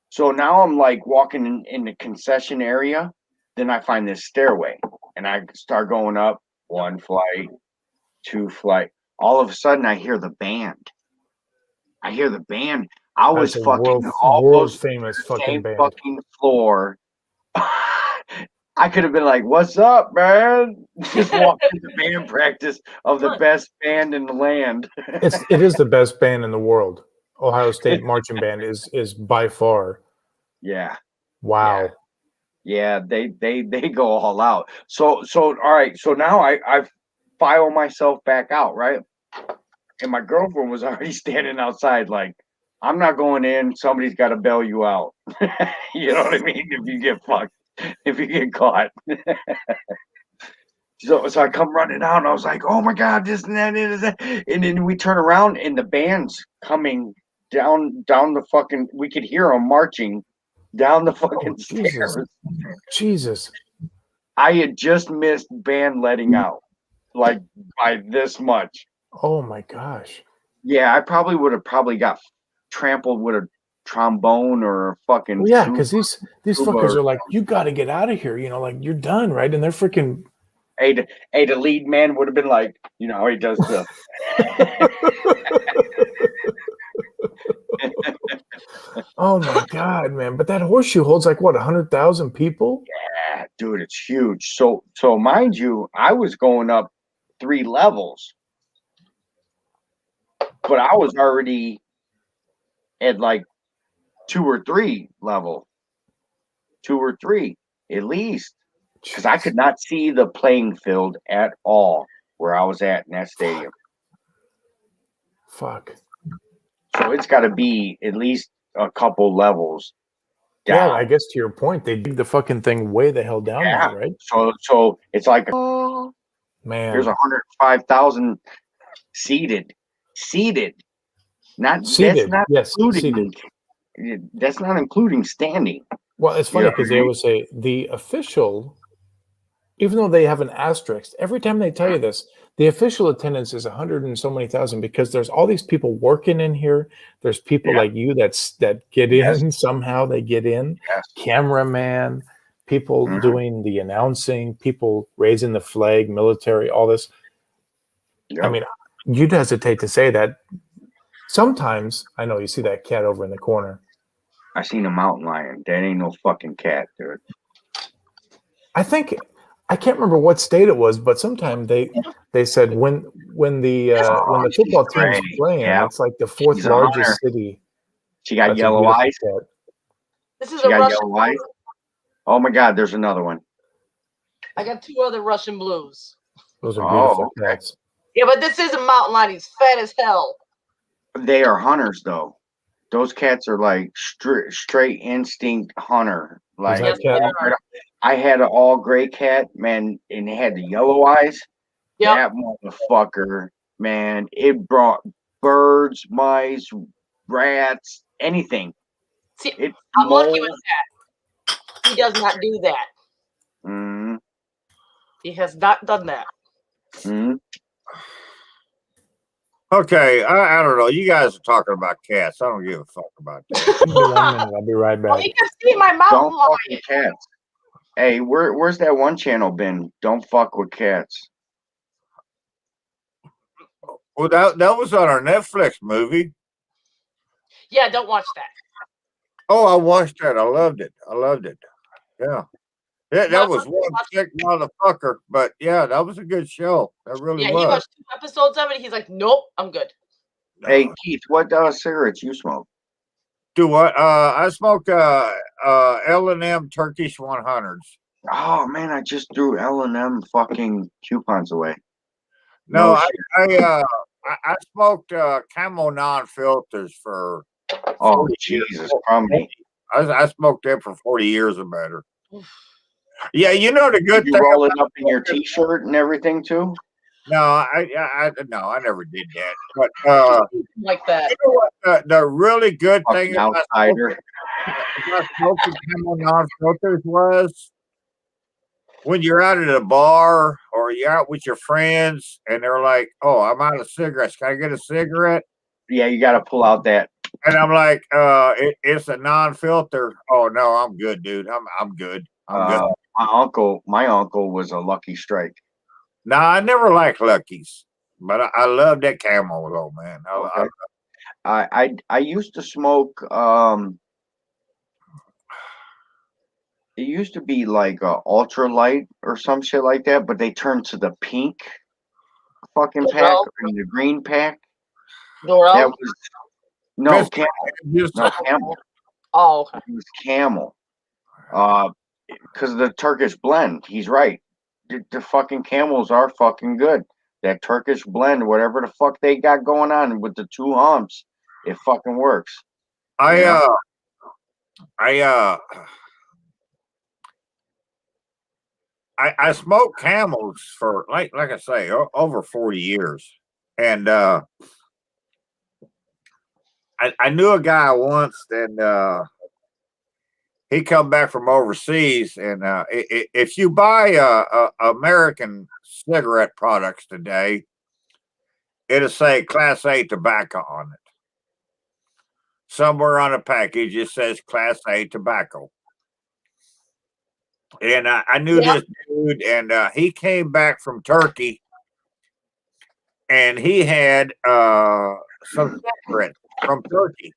So now I'm like walking in the concession area. Then I find this stairway and I start going up one flight, two flight. All of a sudden I hear the band. I was That's a fucking world almost famous the fucking same band. fucking floor. I could have been like, "What's up, man?" Just walking to band practice of the best band in the land. It is the best band in the world. Ohio State marching band is by far. Yeah. Wow. Yeah, they go all out. So all right. So now I file myself back out, right? And my girlfriend was already standing outside, like, I'm not going in. Somebody's got to bail you out. You know what I mean? If you get fucked, if you get caught. So I come running out, and I was like, oh my God, this and that, and that. And then we turn around, and the band's coming down the fucking, we could hear them marching down the fucking stairs. Jesus. I had just missed band letting out, like by this much. Oh my gosh. Yeah, I probably would have got trampled with a trombone or a fucking. Well, yeah, because these fuckers are like, you got to get out of here. You know, like you're done, right? And they're freaking. Hey, the lead man would have been like, you know, he does the. Oh my God, man! But that horseshoe holds like what, 100,000 people? Yeah, dude, it's huge. So mind you, I was going up 3 levels, but I was already at like 2 or 3 level, 2 or 3 at least, because I could not see the playing field at all where I was at in that stadium. Fuck. So it's got to be at least a couple levels down. Yeah, I guess to your point, they dig the fucking thing way the hell down there, right? So it's like, oh man, there's 105,000 seated. Not seated. That's not yes, including. seated. That's not including standing. Well, it's funny because they always say the official, even though they have an asterisk, every time they tell you this, the official attendance is 100 and so many thousand because there's all these people working in here. There's people like you that get in somehow. They get in. Cameraman, people doing the announcing, people raising the flag, military, all this. I mean, you'd hesitate to say that. Sometimes I know you see that cat over in the corner. I seen a mountain lion. That ain't no fucking cat, dude. I think I can't remember what state it was, but sometime they said when the football team's playing, it's like the fourth largest city. She got That's a yellow beautiful eyes. cat. This is She a got Russian yellow eyes. blue. Oh my God, there's another one. I got 2 other Russian blues. Those are beautiful cats. Yeah, but this is a mountain lion. He's fat as hell. They are hunters, though. Those cats are like straight instinct hunter. Like I had an all gray cat, man, and it had the yellow eyes. Yep. That motherfucker, man, it brought birds, mice, rats, anything. See, I'm lucky with that. He does not do that. Mm-hmm. He has not done that. Mm-hmm. Okay, I don't know. You guys are talking about cats. I don't give a fuck about that. 1 minute. I'll be right back. Well, you can see my mountain Don't fuck lion. with cats. Hey, where's that one channel been? Don't fuck with cats. Well, that was on our Netflix movie. Yeah, don't watch that. Oh, I watched that. I loved it. Yeah. That was one sick motherfucker, but yeah, that was a good show. That really was. He watched 2 episodes of it. He's like, nope, I'm good. Hey, Keith, what cigarettes you smoke? Do what? I smoke L&M Turkish 100s. Oh man, I just threw L&M fucking coupons away. No, I smoked Camo non-filters for. Oh Jesus, crummy! I smoked them for 40 years or better. Yeah, you know the good thing. You roll it up in your T-shirt and everything too. No, I never did that. But like that. You know what? The really good thing about smoking Camel non-filters was when you're out at a bar or you're out with your friends and they're like, "Oh, I'm out of cigarettes. Can I get a cigarette?" Yeah, you got to pull out that. And I'm like, it's a non-filter. Oh no, I'm good, dude. I'm good. I'm good. My uncle was a Lucky Strike. No, I never liked Luckies, but I love that Camel though, man. I used to smoke. It used to be like ultra light or some shit like that, but they turned to the pink fucking pack and the green pack. That was no Camel. No Camel. Oh, okay. It was Camel. Because of the Turkish blend. He's right. The fucking Camels are fucking good. That Turkish blend, whatever the fuck they got going on with the 2 humps, it fucking works. I smoked Camels for like I say over 40 years, and I knew a guy once, and he come back from overseas, and if you buy American cigarette products today, it'll say Class A tobacco on it. Somewhere on the package it says Class A tobacco. And I knew this dude, and he came back from Turkey, and he had some cigarettes from Turkey,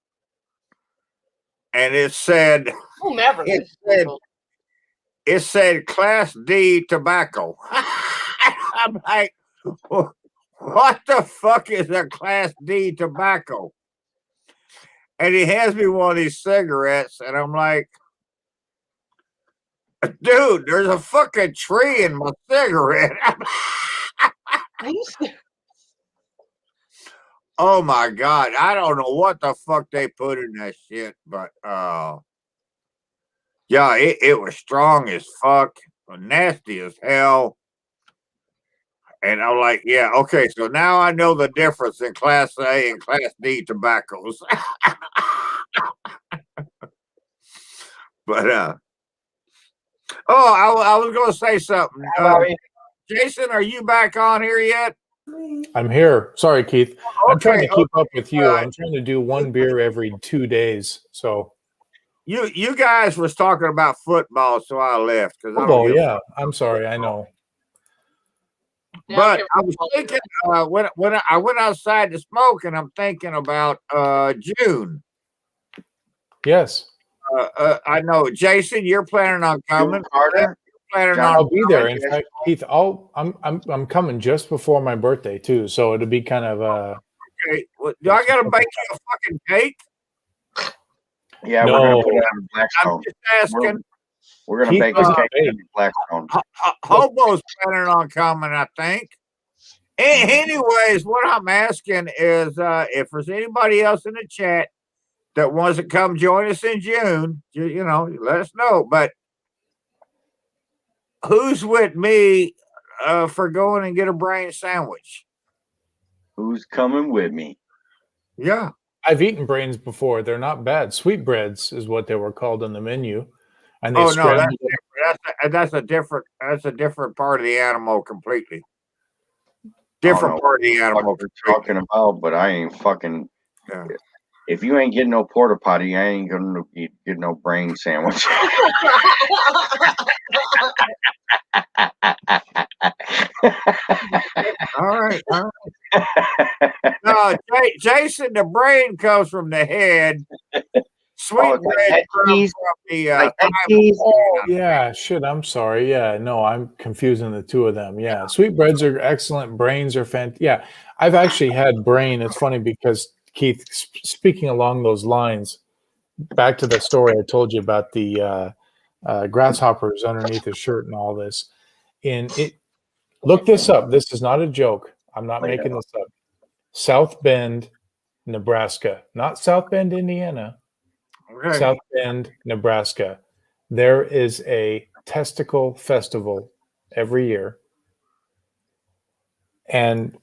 and it said Class D tobacco. I'm like, what the fuck is a Class D tobacco? And he hands me one of these cigarettes, and I'm like, dude, there's a fucking tree in my cigarette. Oh my God. I don't know what the fuck they put in that shit, but yeah, it was strong as fuck, nasty as hell. And I'm like, yeah, okay, so now I know the difference in Class A and Class D tobaccos. But I was gonna say something. Jason, are you back on here yet? I'm here. Sorry, Keith. I'm trying to Okay, keep up with you. I'm trying to do one beer every 2 days. So you guys was talking about football, so I left because I don't football, give. yeah. I'm sorry. I know. Yeah, I don't But care I about was football thinking when I went outside to smoke, and I'm thinking about June. Yes, I know, Jason, you're planning on coming. Carter, Planning John- on I'll be there. In yes. fact, Keith, I'm coming just before my birthday too, so it'll be kind of okay. Well, do I got to make you a fucking cake? Yeah, No. we're gonna put it on I'm Blackstone. just asking. We're gonna Keith bake a doesn't cake bake. on Blackstone. Hobo's planning on coming, I think. Anyways, what I'm asking is if there's anybody else in the chat that wants to come join us in June, you know, let us know. But who's with me for going and get a brain sandwich? Who's coming with me? Yeah. I've eaten brains before. They're not bad. Sweetbreads is what they were called on the menu, and they Oh no, that's scrambled. different. That's a different part of the animal completely. I Different don't know part of the animal. what you're talking about, but I ain't fucking. Yeah. If you ain't getting no porta potty, I ain't gonna get no brain sandwich. All right. No, Jason, the brain comes from the head. Sweetbread that comes cheese? from the Like that thigh cheese? bone. Yeah, shit. I'm sorry. Yeah, no, I'm confusing the two of them. Yeah, sweetbreads are excellent. Brains are fantastic. Yeah, I've actually had brain. It's funny because Keith, speaking along those lines, back to the story I told you about the grasshoppers underneath his shirt and all this. Look this up. This is not a joke. I'm not making this up. South Bend, Nebraska, not South Bend, Indiana. Okay. South Bend, Nebraska. There is a testicle festival every year. And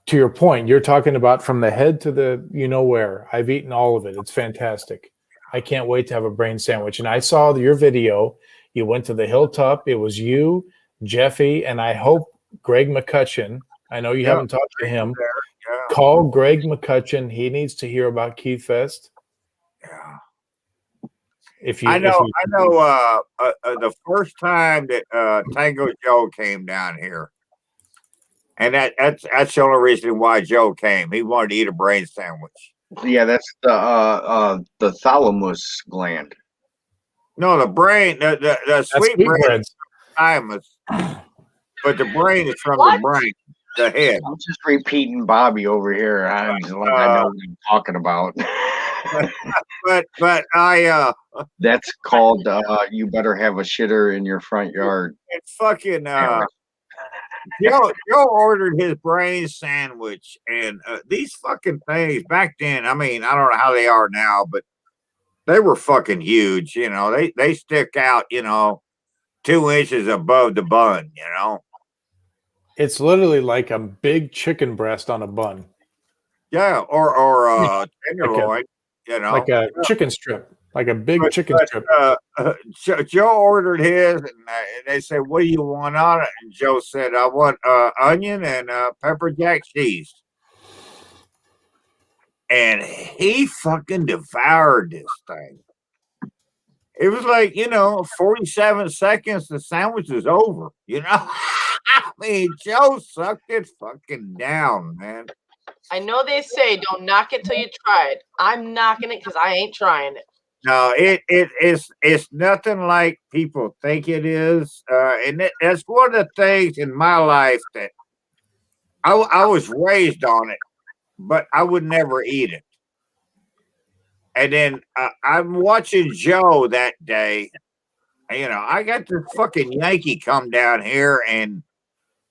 to your point, you're talking about from the head to the you know where. I've eaten all of it. It's fantastic. I can't wait to have a brain sandwich. And I saw your video. You went to the hilltop. It was you, Jeffy, and I hope Greg McCutcheon. I know you Yeah, haven't talked to him. Yeah. Call Greg McCutcheon. He needs to hear about Keith Fest. Yeah. If you, I know. The first time that Tango Joe came down here, and that's the only reason why Joe came. He wanted to eat a brain sandwich. Yeah, that's the thalamus gland. No, the brain, the sweetbread sweetbreads. thymus, but the brain is from the brain, the head. I'm just repeating Bobby over here. I know what I'm talking about. but I that's called you better have a shitter in your front yard. It's fucking Joe ordered his brain sandwich, and these fucking things back then. I mean, I don't know how they are now, but they were fucking huge. You know, they stick out. 2 inches above the bun. It's literally like a big chicken breast on a bun. Yeah, or tenderloin. Like a chicken strip, like a big chicken strip. Joe ordered his, and they said, "What do you want on it?" And Joe said, "I want onion and pepper jack cheese." And he fucking devoured this thing. It was like 47 seconds. The sandwich is over. I mean, Joe sucked it fucking down, man. I know they say don't knock it till you try it. I'm knocking it because I ain't trying it. No, it's nothing like people think it is, and that's one of the things in my life that I was raised on it, but I would never eat it. And then I'm watching Joe that day. I got this fucking Yankee come down here, and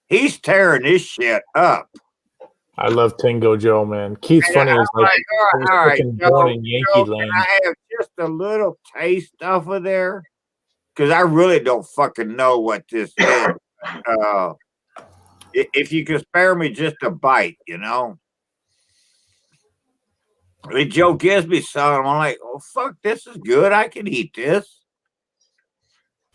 he's tearing this shit up. I love Tango Joe, man. Keith's funny. Is like, all right, born in Yankee land. Can I have just a little taste off of there? Because I really don't fucking know what this is. If you can spare me just a bite, And Joe gives me some. I'm like, oh, fuck, this is good. I can eat this.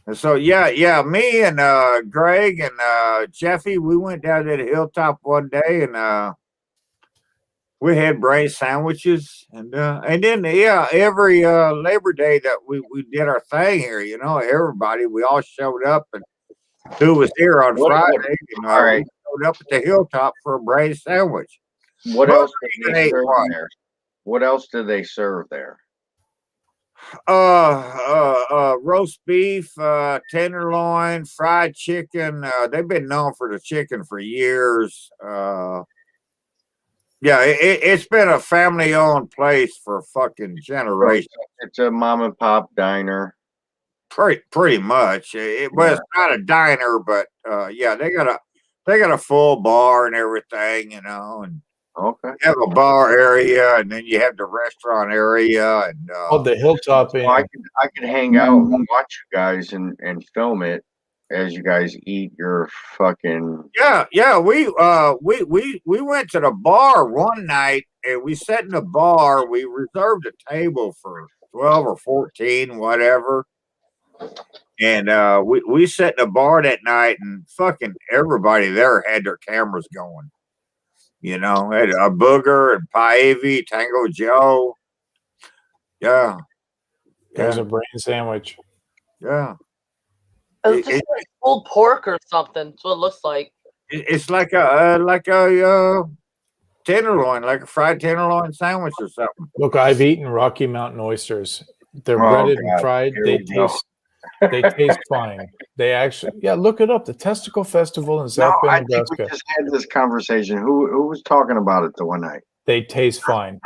And so yeah, me and Greg and Jeffy, we went down to the hilltop one day and we had braised sandwiches and then every Labor Day that we did our thing here, you know, everybody we all showed up and who was here on Friday and all right. we showed up at the hilltop for a braised sandwich. What Most else did people they ate serve one. there? What else did they serve there? Roast beef, tenderloin, fried chicken. They've been known for the chicken for years. Yeah, it's been a family owned place for fucking generations. It's a mom and pop diner. Pretty much. Well, it's not a diner, but yeah, they got a full bar and everything, you know, and Okay. you have a bar area and then you have the restaurant area and Oh, the hilltop So in I could hang out and watch you guys and film it as you guys eat your fucking. yeah, we went to the bar one night and we sat in the bar. We reserved a table for 12 or 14, whatever. And we sat in the bar that night and fucking everybody there had their cameras going. You know, had a Booger and Paevi, Tango Joe. Yeah. there's Yeah. a brain sandwich. Yeah. It's just like pulled pork or something. That's what it looks like. It's like a tenderloin, like a fried tenderloin sandwich or something. Look, I've eaten Rocky Mountain oysters. They're Oh, breaded and God. fried. Here They we go. taste fine. They actually, yeah, look it up. The Testicle Festival in No, South I Bend, think we Nebraska. just had this conversation. Who was talking about it the one night? They taste fine.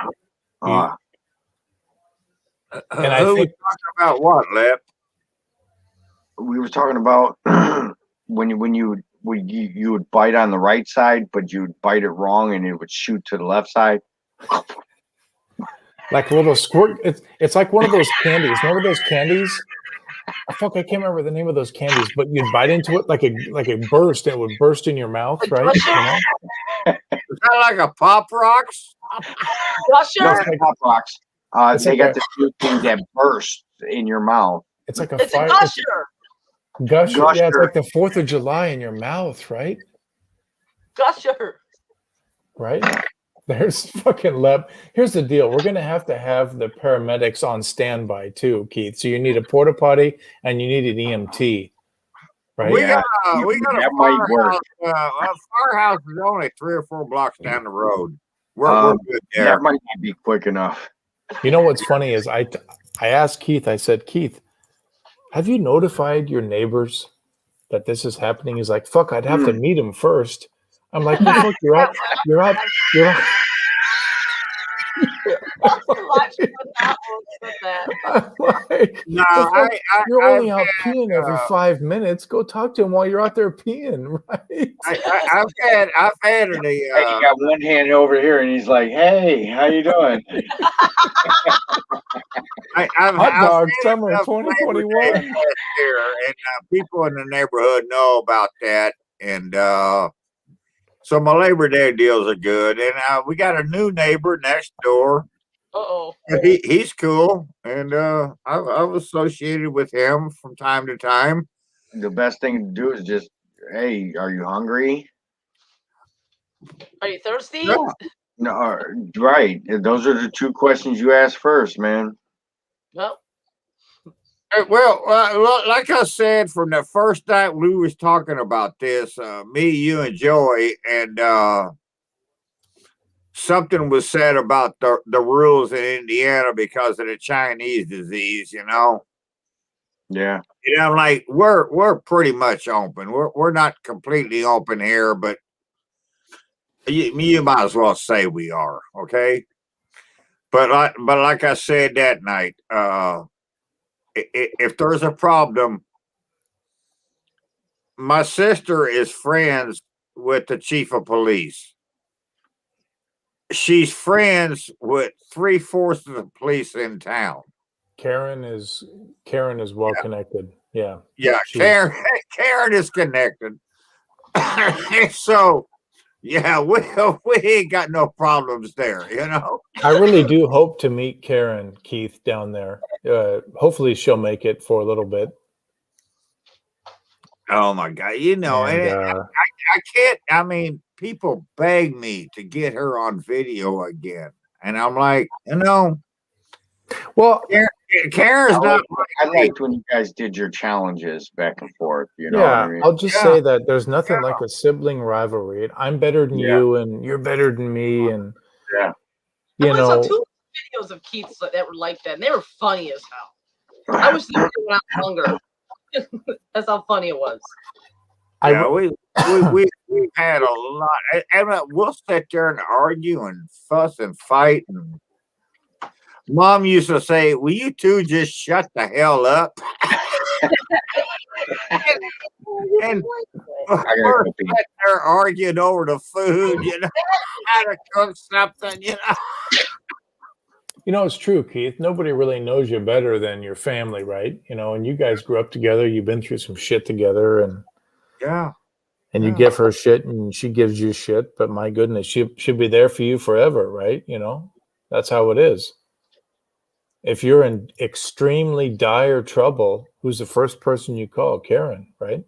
Uh, And I Who think was talking about what, Lep? we were talking about when you would bite on the right side, but you'd bite it wrong and it would shoot to the left side. like a little squirt. It's like one of those candies. Remember those candies? Fuck, I can't remember the name of those candies, but you'd bite into it like a burst, and it would burst in your mouth, right? You know? Is that like a Pop Rocks? Gusher? No, it's like Pop Rocks. It's They like got a- this new thing that bursts in your mouth. It's like a It's a fire. gusher. Gusher. Yeah, it's Gusher. like the 4th of July in your mouth, right? Gusher. Right? There's fucking Lep. Here's the deal. We're going to have the paramedics on standby too, Keith. So you need a porta potty and you need an EMT, right? We Yeah. got a That might work. firehouse. A firehouse is only 3 or 4 blocks down the road. We're good there. That might not be quick enough. You know what's funny is I asked Keith, I said, Keith, have you notified your neighbors that this is happening? He's like, fuck, I'd have to meet him first. I'm like, well, fuck, you're out. I'm like, No, well, fuck, you're only I've out peeing every 5 minutes. Go talk to him while you're out there peeing, right? I've had Hey, you got one hand over here, and he's like, "Hey, how you doing?" I've Hot dog had summer enough Labor 2021. Day last year, and people in the neighborhood know about that, and so my Labor Day deals are good. And we got a new neighbor next door. Uh-oh. He's cool, and I've associated with him from time to time. The best thing to do is just, "Hey, are you hungry?" Are you thirsty? Yeah. No, right. Those are the 2 questions you ask first, man. No. Well, like I said, from the first night we was talking about this, me, you, and Joey, and something was said about the rules in Indiana because of the Chinese disease. You know, Yeah. like we're pretty much open. We're not completely open here, but you might as well say we are, okay? But like I said that night, if there's a problem, my sister is friends with the chief of police. She's friends with 3/4 of the police in town. Karen is well connected. Yeah. Yeah, Karen is connected. So yeah, we ain't got no problems there, you know. I really do hope to meet Karen, Keith, down there. Hopefully she'll make it for a little bit. Oh my God. You know, And I can't, I mean, people beg me to get her on video again. And I'm like, well, Karen's not I liked when you guys did your challenges back and forth. You know what yeah, I mean? I'll just Yeah. say that there's nothing like a sibling rivalry. I'm better than Yeah. you, and you're better than me, and Yeah. I you only saw know, 2 videos of Keith's that were like that, and they were funny as hell. I wish they were when I was younger. That's how funny it was. Yeah, we've had a lot, and we'll sit there and argue and fuss and fight. And Mom used to say, "Will you two just shut the hell up?" and we're sitting there arguing over the food, how to cook something, You know, it's true, Keith. Nobody really knows you better than your family, right? You know, and you guys grew up together. You've been through some shit together, and Yeah. you give her shit, and she gives you shit. But my goodness, she should be there for you forever, right? You know, that's how it is. If you're in extremely dire trouble, who's the first person you call? Karen, right?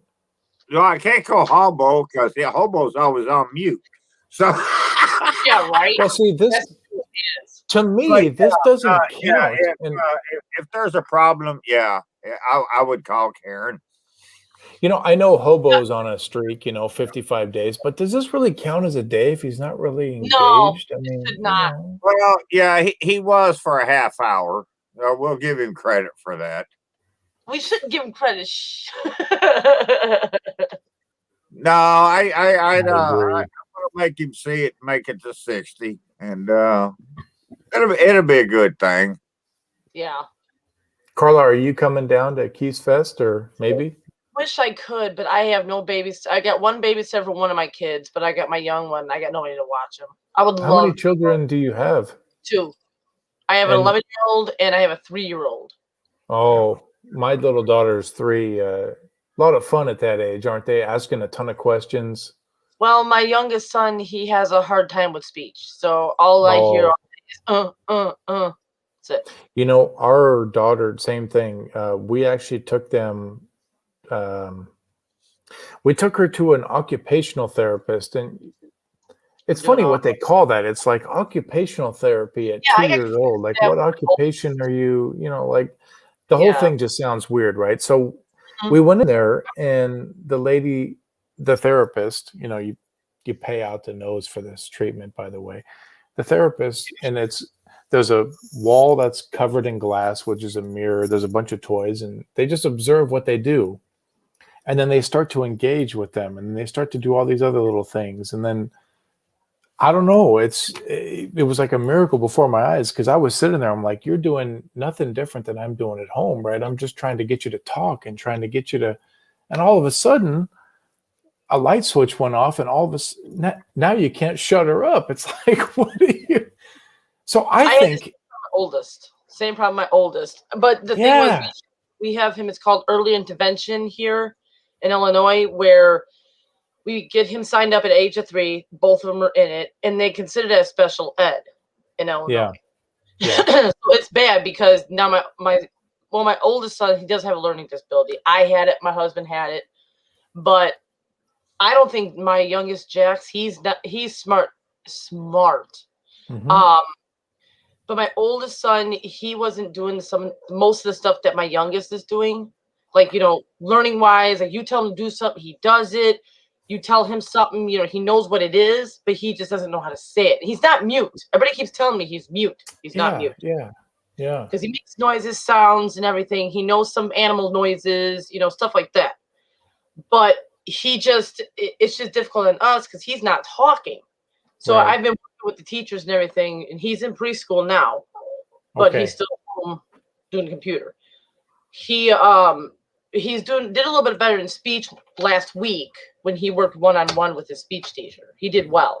No, I can't call Hobo because Hobo's always on mute. So Yeah, right. Well, see, this to me, But, this doesn't yeah, count. And if there's a problem, I would call Karen. you know, I know Hobo's on a streak, 55 days, but does this really count as a day if he's not really engaged? No, I mean, it should not. Well, yeah, he was for a half hour. We'll give him credit for that. We shouldn't give him credit. No, I'm agree. gonna make him see it, make it to 60, and it'll be a good thing. Yeah. Carla, are you coming down to Keys Fest or maybe? Wish I could, but I have no babies. I got one babysitter for one of my kids, but I got my young one. I got nobody to watch him. I would How love many children do you have? 2. I have an And- 11-year-old and I have a 3-year-old. Oh, my little daughter's 3. A lot of fun at that age, aren't they? Asking a ton of questions. Well, my youngest son, he has a hard time with speech, so all I hear is That's it. You know, our daughter, same thing. We actually took them. We took her to an occupational therapist, and it's funny what they call that. It's like occupational therapy at 2 years old. Like, what occupation are you? You know, like the whole thing just sounds weird, right? So we went in there, and the lady, the therapist, you pay out the nose for this treatment, by the way. The therapist, and there's a wall that's covered in glass, which is a mirror. There's a bunch of toys, and they just observe what they do. And then they start to engage with them, and they start to do all these other little things. And then, I don't know, it was like a miracle before my eyes, because I was sitting there, I'm like, you're doing nothing different than I'm doing at home, right? I'm just trying to get you to talk and trying to get you to, and all of a sudden, a light switch went off, and all of a sudden, now you can't shut her up. It's like, what are you? So I think my oldest, same problem, my oldest. But the thing was, we have him. It's called early intervention here in Illinois, where we get him signed up at age of 3. Both of them are in it, and they consider it as special ed in Illinois. Yeah. So it's bad because now my oldest son, he does have a learning disability. I had it. My husband had it, but I don't think my youngest Jax, he's smart. Mhm. But my oldest son, he wasn't doing most of the stuff that my youngest is doing. Like, learning wise, like you tell him to do something, he does it. You tell him something, he knows what it is, but he just doesn't know how to say it. He's not mute. Everybody keeps telling me he's mute. He's not mute. Yeah. Because he makes noises, sounds, and everything. He knows some animal noises, stuff like that. But it's just difficult on us because he's not talking. So Right. I've been working with the teachers and everything, and he's in preschool now, but he's still home doing the computer. He did a little bit better in speech last week when he worked one-on-one with his speech teacher. He did well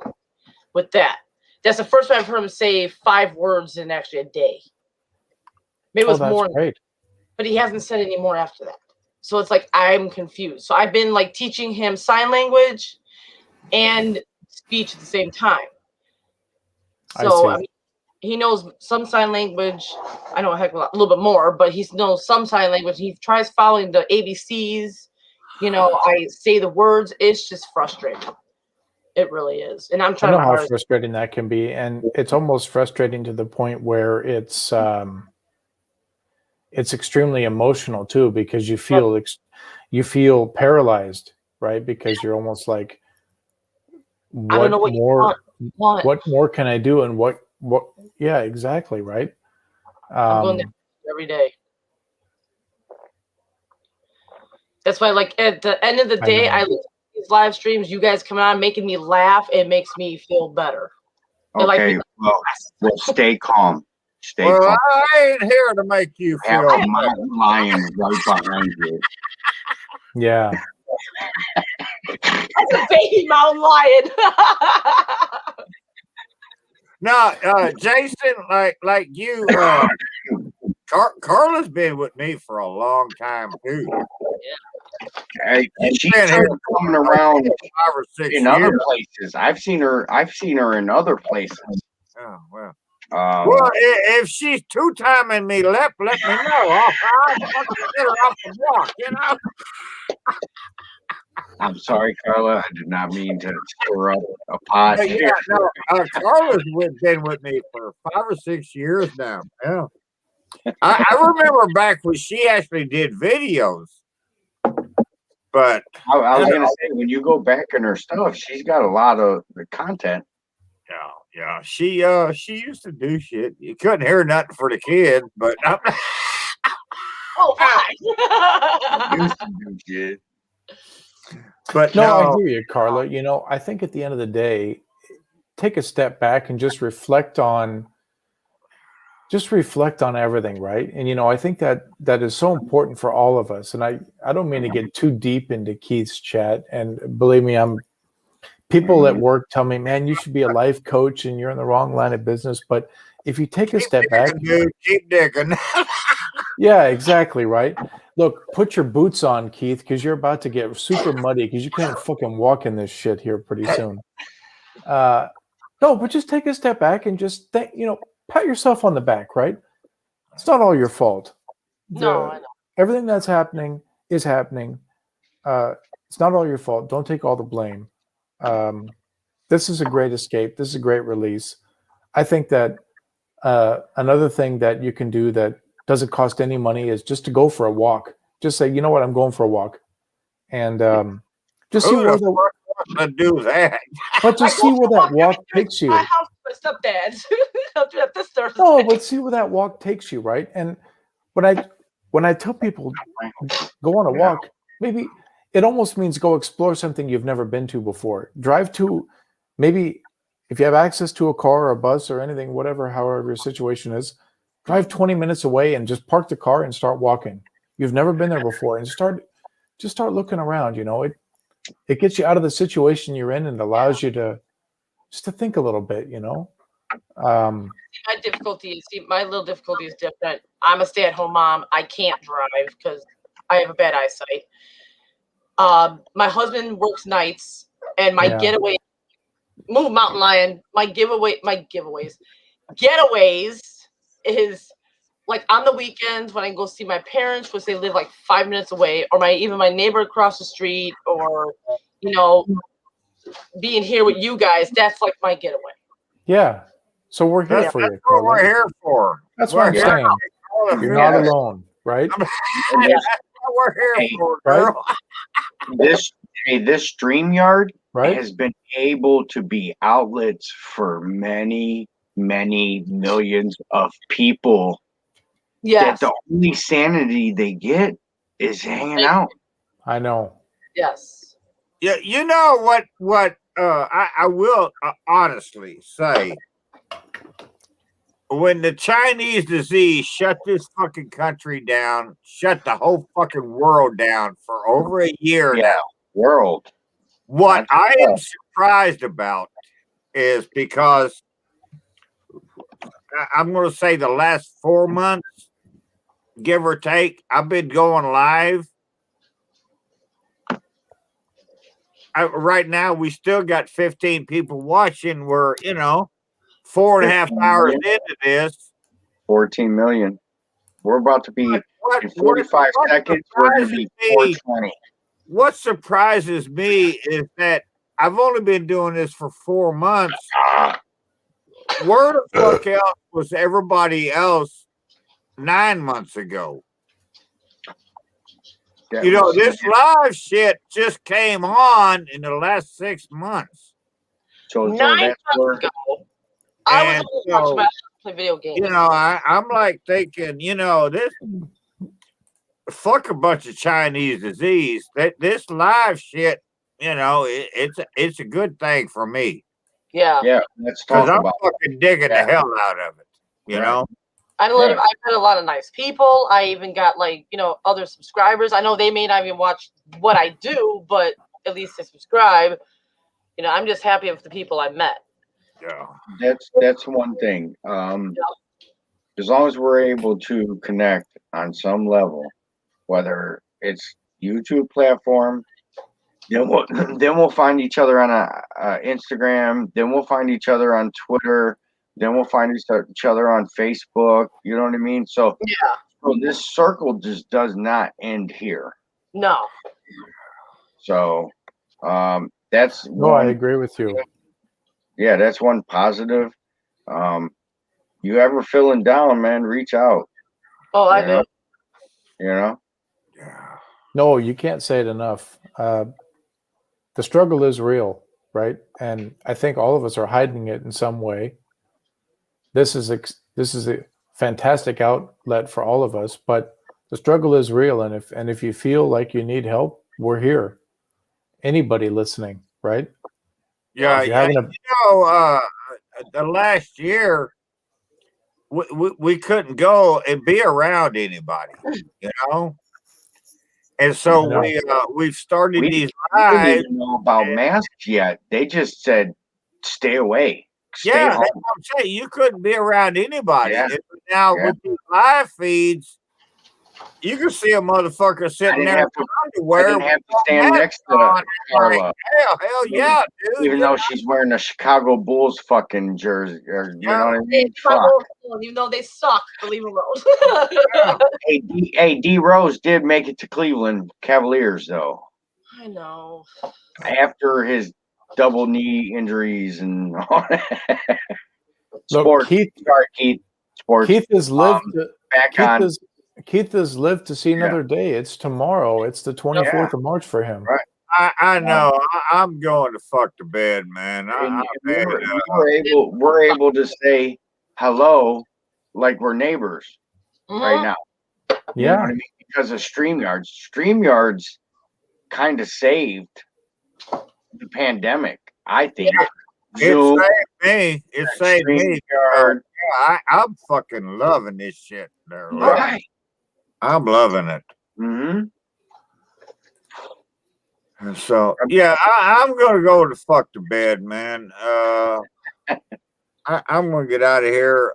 with that. That's the first time I've heard him say 5 words in actually a day. Maybe it was more, great. but he hasn't said any more after that. So it's like I'm confused. So I've been like teaching him sign language and speech at the same time. So I mean, he knows some sign language. I know a little bit more, but he knows some sign language. He tries following the ABCs. I say the words. It's just frustrating. It really is, and I'm I trying know my how hardest. frustrating that can be, and it's almost frustrating to the point where it's extremely emotional too, because you feel paralyzed, right? Because you're almost like, I don't know what you want. what more can I do, and what yeah, exactly, right. I'm going there every day. That's why, like, at the end of the day, I look at these live streams, you guys coming on, making me laugh. It makes me feel better. Okay, well, stay calm. Stay Well, calm. I ain't here to make you I have feel. a mountain lion right behind you. Yeah. That's a baby mountain lion. No, Jason, like you, Carla's been with me for a long time too. Hey, she's been here coming around 5 or 6 in other years. places. I've seen her in other places. Oh well. Well, if she's two-timing me left, let me know. I'll fucking get her off the block, I'm sorry, Carla. I did not mean to stir up a pot. But yeah, no, Carla's been with me for 5 or 6 years now. Yeah. I remember back when she actually did videos. But I was gonna say, when you go back in her stuff, she's got a lot of the content. Yeah. She used to do shit. You couldn't hear nothing for the kids, but Used to do shit. But no, I no. hear you, Carla. I think at the end of the day, take a step back and just reflect on everything, right? And I think that is so important for all of us. And I don't mean to get too deep into Keith's chat, and believe me, people at work tell me, man, you should be a life coach and you're in the wrong line of business. But if you take a step back, dude, keep digging. yeah, exactly, right. Look, put your boots on, Keith, because you're about to get super muddy because you can't fucking walk in this shit here pretty soon. No, but just take a step back and just think, pat yourself on the back, right? It's not all your fault. No, I know. Everything that's happening is happening. It's not all your fault. Don't take all the blame. This is a great escape. This is a great release. I think that another thing that you can do that doesn't cost any money is just to go for a walk. Just say, you know what, I'm going for a walk, and just see where do that. But just see where that walk takes you. My house, my stepdad's. I'll do that this Thursday. No, but see where that walk takes you, right? And when I tell people go on a walk, maybe it almost means go explore something you've never been to before. Drive to, maybe if you have access to a car or a bus or anything, whatever, however your situation is, drive 20 minutes away and just park the car and start walking. You've never been there before, and just start looking around. It gets you out of the situation you're in and allows you to think a little bit. My little difficulty is different. I'm a stay-at-home mom. I can't drive because I have a bad eyesight. My husband works nights, and my getaway, move mountain lion. My getaways is like on the weekends when I go see my parents, which they live like 5 minutes away, or my neighbor across the street, or being here with you guys. That's like my getaway. Yeah. So we're here for you. That's what we're here for. That's what I'm saying. You're not alone, right? We're here for, girl. This StreamYard right? has been able to be outlets for many, many millions of people. Yes. That the only sanity they get is hanging out. I know. Yes. Yeah, you know what I will honestly say, when the Chinese disease shut this fucking country down, shut the whole fucking world down for over a year now. World. What I am surprised about is because I'm going to say the last 4 months, give or take, I've been going live. Right now, we still got 15 people watching. We're, 4.5 hours into this. 14 million. We're about to be in 45 seconds. We're going to be 420. what surprises me is that I've only been doing this for 4 months. Where the fuck else was everybody else 9 months ago? You know, this live shit just came on in the last 6 months. So 9 that's months where ago, I was And able to watch so, basketball, play video games. you know, I'm like thinking, you know, this fuck a bunch of Chinese disease. This live shit, you know, it's a good thing for me Yeah. yeah, let's because talk I'm about fucking digging Yeah. the hell out of it. You Right. know, I Yeah. met a lot of nice people. I even got other subscribers. I know they may not even watch what I do, but at least they subscribe. You know, I'm just happy with the people I met. yeah, That's one thing. As long as we're able to connect on some level, whether it's YouTube platform, then we'll then we'll find each other on a Instagram, then we'll find each other on Twitter, then we'll find each other on Facebook. You know what I mean? So, Yeah. so this circle just does not end here. No. So that's No, I one. agree with you. Yeah, that's one positive. You ever feeling down, man? Reach out. Oh, I You know? do. You know. yeah. No, you can't say it enough. The struggle is real, right? And I think all of us are hiding it in some way. This is a fantastic outlet for all of us, but the struggle is real. And if you feel like you need help, we're here. Anybody listening, right? Yeah, If you're yeah. having a You know, the last year we couldn't go and be around anybody, you know, and so I know. we've started We these we didn't lives. even know about masks yet. They just said, "Stay away, stay Yeah, home." that's what I'm saying. You couldn't be around anybody. Yeah, And now yeah. with these live feeds, you can see a motherfucker I sitting didn't there have in to. I underwear didn't with have to no stand mask next to on. It's like, Carla, hell yeah, dude. even You though she's wearing a Chicago Bulls fucking jersey, or you know what I Hey, mean? my Fuck. little, even though they suck, but leave them alone. yeah. Hey, D Rose did make it to Cleveland Cavaliers though, I know. after his double knee injuries and all that. Look, Sports. Keith Sorry, Keith. Sports. Keith has lived Back Keith on. Keith has lived to see another day. It's tomorrow. It's the 24th of March for him. Right. I know. I'm going to fuck to bed, man. And I we're able to say hello like we're neighbors right now. You know Yeah. what I mean? Because of StreamYards. StreamYards kind of saved the pandemic, I think. It Zoom, saved me. It saved me. StreamYard. I'm fucking loving this shit. There, Right. I'm loving it. Mm-hmm. And so, yeah, I'm gonna go to fuck to bed, man. I'm gonna get out of here.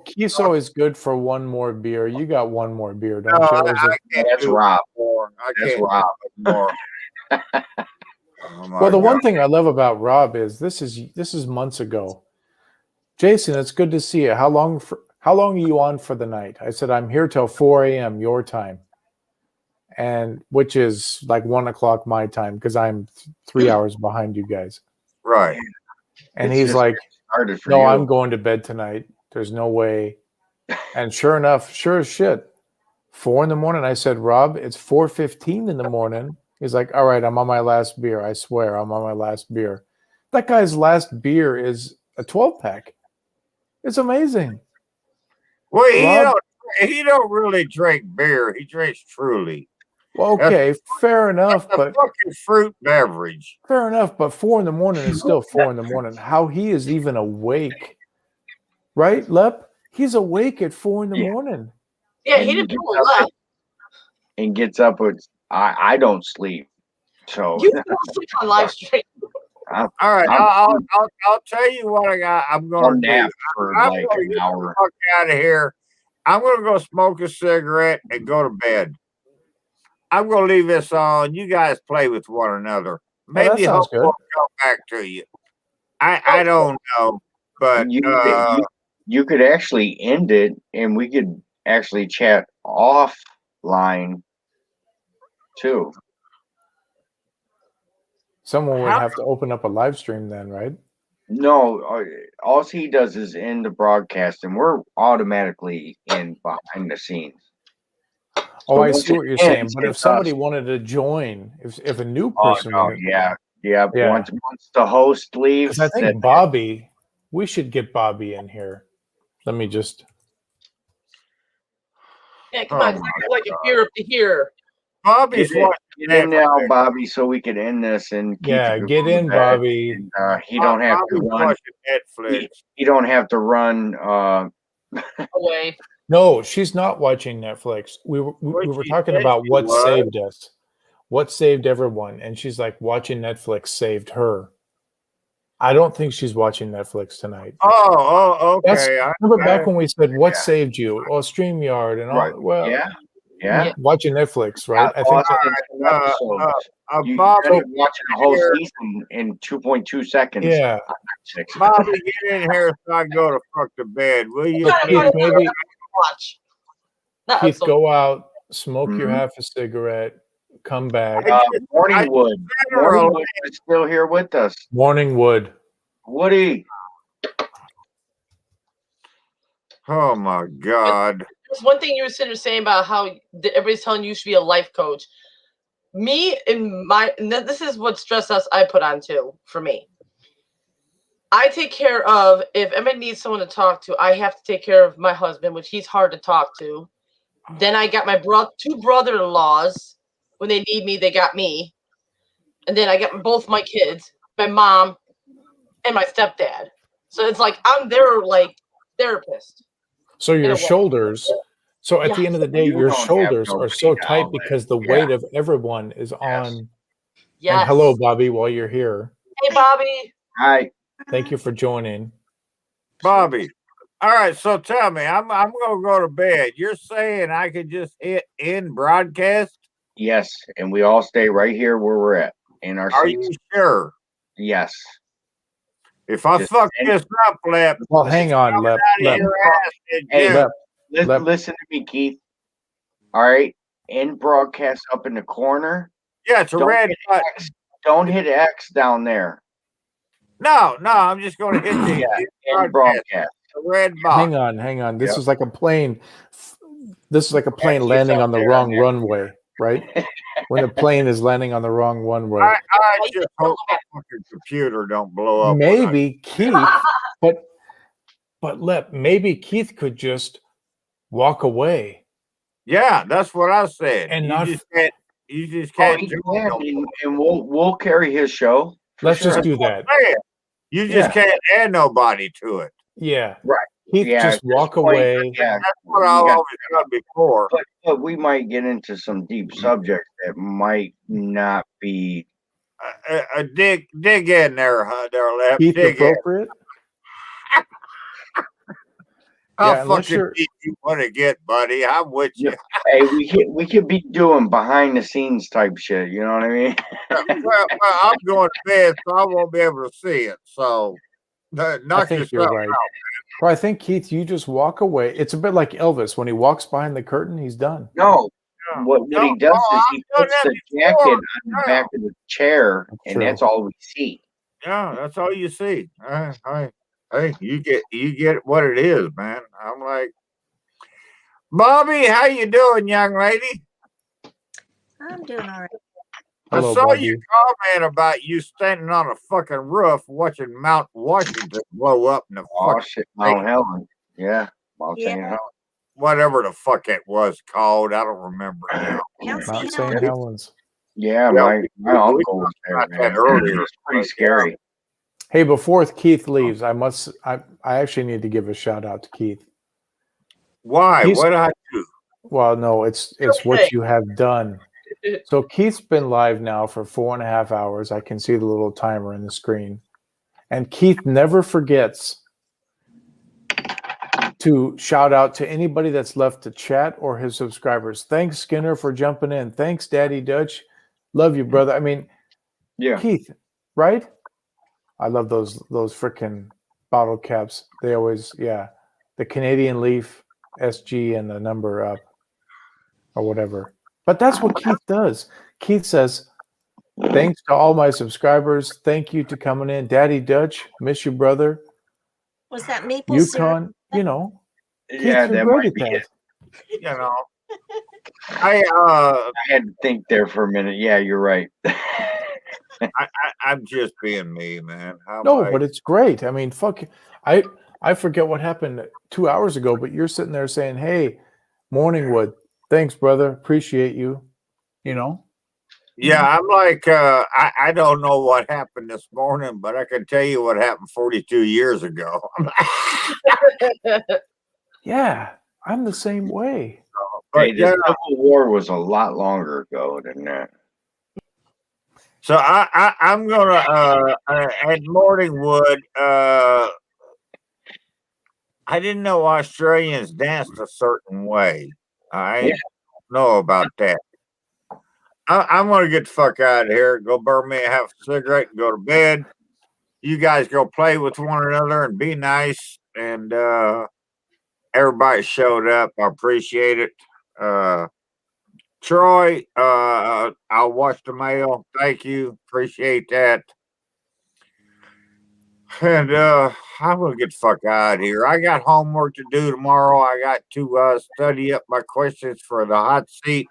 Keith's always good for one more beer. You got one more beer, don't No, you? Or is I it- can't That's do Rob. more. I That's can't Rob. do more. Oh my Well, the one God. thing I love about Rob is this is months ago. Jason, it's good to see you. How long are you on for the night? I said I'm here till 4 a.m. your time, and which is like 1 o'clock my time because I'm 3 hours behind you guys. Right. And It's he's just like, started for "No, you. I'm going to bed tonight. There's no way." And sure enough, sure as shit, 4 in the morning. I said, "Rob, it's 4:15 in the morning." He's like, "All right, I'm on my last beer. I swear, I'm on my last beer." That guy's last beer is a 12-pack. It's amazing. Well, Rob? he don't really drink beer. He drinks Truly. Well, okay, fair enough, That's a but fucking fruit beverage. fair enough. But 4 in the morning is still 4 in the morning. How he is even awake, right, Lep? He's awake at 4 in the morning. Yeah, And he he didn't gets pull up left. and gets up with. I don't sleep, so You don't sleep on live stream. All right, I'll tell you what I got. I'm I'll gonna do. nap for I'm like gonna an get the hour. fuck out of here. I'm gonna go smoke a cigarette and go to bed. I'm gonna leave this on. You guys play with one another. Oh, that Maybe sounds hope good. will come back to you. I don't know, but You could actually end it, and we could actually chat offline too. Someone would How- have to open up a live stream then, right? No, all he does is end the broadcast, and we're automatically in behind the scenes. Oh, So I once see it what you're saying. ends, But if it's somebody us. wanted to join, if a new Oh person no, wanted, yeah. Yeah. Once the host leaves, because I think Bobby, we should get Bobby in here. Let me just. Yeah, come on, like a here up to here. Bobby's watching get in now, Netflix. Bobby, so we can end this and keep Yeah, it get going in, to bed. Bobby. And, he don't have to Bobby's run. watching Netflix. He don't have to run. Away. No, she's not watching Netflix. We were she talking said about she what was. saved us, what saved everyone, and she's like, watching Netflix saved her. I don't think she's watching Netflix tonight. Oh, That's, okay. remember back when we said, what saved you? Oh, StreamYard and all. Right. Well, Yeah. watching Netflix, right? I think that, You Bobby, gotta watch the whole season in 2.2 seconds. yeah. Bobby, get in here so I can go to fuck to bed, will you? So Keith, maybe Watch. Not Keith, so- go out, smoke your Mhm. half a cigarette, come back. Morningwood. Morningwood is still here with us. Morningwood. Woody. Oh my God. There's one thing you were sitting there saying about how everybody's telling you should be a life coach. Me and this is what stress us I put on too for me. I take care of, if anybody needs someone to talk to, I have to take care of my husband, which he's hard to talk to. Then I got my two brother-in-laws. When they need me, they got me. And then I got both my kids, my mom, and my stepdad. So it's like I'm their like therapist. So your shoulders. So at the end of the day, You your don't have shoulders no are so big tight outlet. because the weight of everyone is on. Yes. And hello, Bobby, while you're here. Hey, Bobby. Hi. Thank you for joining. Bobby. All right, so tell me, I'm gonna go to bed. You're saying I could just hit end broadcast? Yes, and we all stay right here where we're at in our Are seats. you sure? Yes. If I Just fuck end- this up, Lep, Well, hang on, Lep. your ass in Hey, jail. listen to me, Keith. All right, end broadcast up in the corner. Yeah, it's a red button. Don't hit X down there. No, I'm just gonna hit the End broadcast. The red box. Hang on. This Yep. is like a plane. This is like a plane X is landing up on the there, wrong man. runway, right? When the plane is landing on the wrong runway. I just hope my fucking computer don't blow up. Maybe Keith, but Lep, maybe Keith could just walk away. Yeah, that's what I said. And you not- just can't. You just Oh, can't. he do can, no and we'll carry his show. for Let's sure. just do that. Man, you just can't add nobody to it. Yeah. Right. Keith, Yeah, just at this walk point, away. Yeah, That's what we I've got- always done before. but we might get into some deep subjects that might not be. Dig in there, huh? There, Lep. Keith Dig in. appropriate. How Yeah, unless fucking you're- deep you want to get, buddy? I'm with you. Hey, we could be doing behind the scenes type shit. You know what I mean? well, I'm going to bed, so I won't be able to see it. So, I knock think you're yourself right. out. Well, I think Keith, you just walk away. It's a bit like Elvis. When he walks behind the curtain, he's done. No. What No, he does no, is I've he done puts that the before. jacket on the back of the chair, and True. that's all we see. Yeah, that's all you see. Hey, you get what it is, man. I'm like, Bobby, how you doing, young lady? I'm doing all right. Hello, I saw Bobby. your comment about you standing on a fucking roof watching Mount Washington blow up in the Oh fucking shit, Mount Helen. Yeah, Mount Yeah. St. Helen. whatever the fuck it was called. I don't remember now. Mount Mount St. St. Helens. Helens. Yeah, Yeah, my uncle was there, got man. that earlier. It's pretty scary. Hey, before Keith leaves, I actually need to give a shout out to Keith. Why? He's- What did I do? Well, no, it's what you have done. So Keith's been live now for 4.5 hours. I can see the little timer in the screen. And Keith never forgets to shout out to anybody that's left to chat or his subscribers. Thanks, Skinner, for jumping in. Thanks, Daddy Dutch. Love you, brother. I mean, Yeah. Keith, right? I love those freaking bottle caps. They always, the Canadian Leaf, SG, and the number up or whatever. But that's what Keith does. Keith says, Thanks to all my subscribers. Thank you to coming in. Daddy Dutch, miss you, brother. Was that maple syrup? Yukon, you know. Yeah, Keith, you're that great might at be that. it. You know, I I had to think there for a minute. Yeah, you're right. I'm just being me, man. How No, am I? but it's great. I mean, fuck. I forget what happened 2 hours ago, but you're sitting there saying, "Hey, Morningwood, thanks, brother. Appreciate you." You know. Yeah, I'm like, I don't know what happened this morning, but I can tell you what happened 42 years ago. Yeah, I'm the same way. But Hey, the yeah, Civil War was a lot longer ago than that. so I'm gonna at Morningwood. I didn't know Australians danced a certain way. I Yeah. know about that. I'm gonna get the fuck out of here. Go burn me a half a cigarette and go to bed. You guys go play with one another and be nice. And everybody showed up. I appreciate it. Troy, I'll watch the mail. Thank you. Appreciate that. And I'm gonna get the fuck out of here. I got homework to do tomorrow. I got to study up my questions for the hot seat.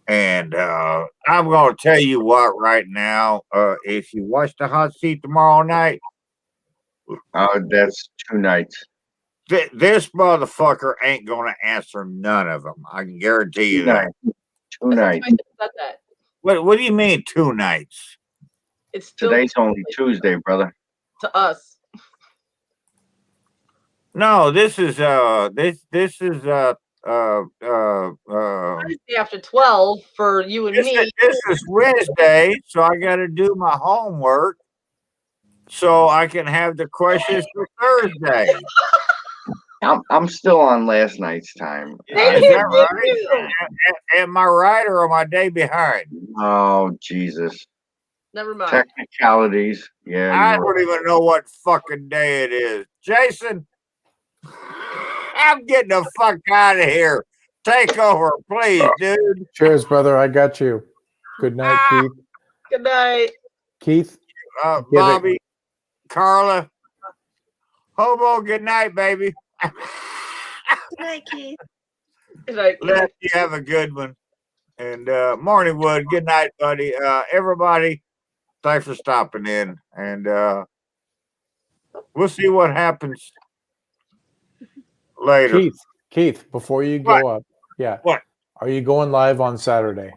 And I'm gonna tell you what right now. If you watch the hot seat tomorrow night, That's 2 nights. this motherfucker ain't gonna answer none of them. I can guarantee you 2 that. nights. 2 nights. Said that. What do you mean 2 nights? It's still Today's only Tuesday, brother. to us. No, this is Thursday Thursday after 12 for you and me. this is Wednesday, so I got to do my homework so I can have the questions for Thursday. I'm still on last night's time. Is that right? Am I right or am I day behind? Oh, Jesus. Never mind. Technicalities. Yeah, I you're don't even know what fucking day it is. Jason, I'm getting the fuck out of here. Take over, please, dude. Cheers, brother. I got you. Good night, Keith. Good night. Keith, Bobby, Carla, Hobo, good night, baby. Good night, Keith. Good night. Let you have a good one. And Morningwood, good night, buddy. Everybody, thanks for stopping in. And we'll see what happens later. Keith, before you What? go up, yeah. What? Are you going live on Saturday?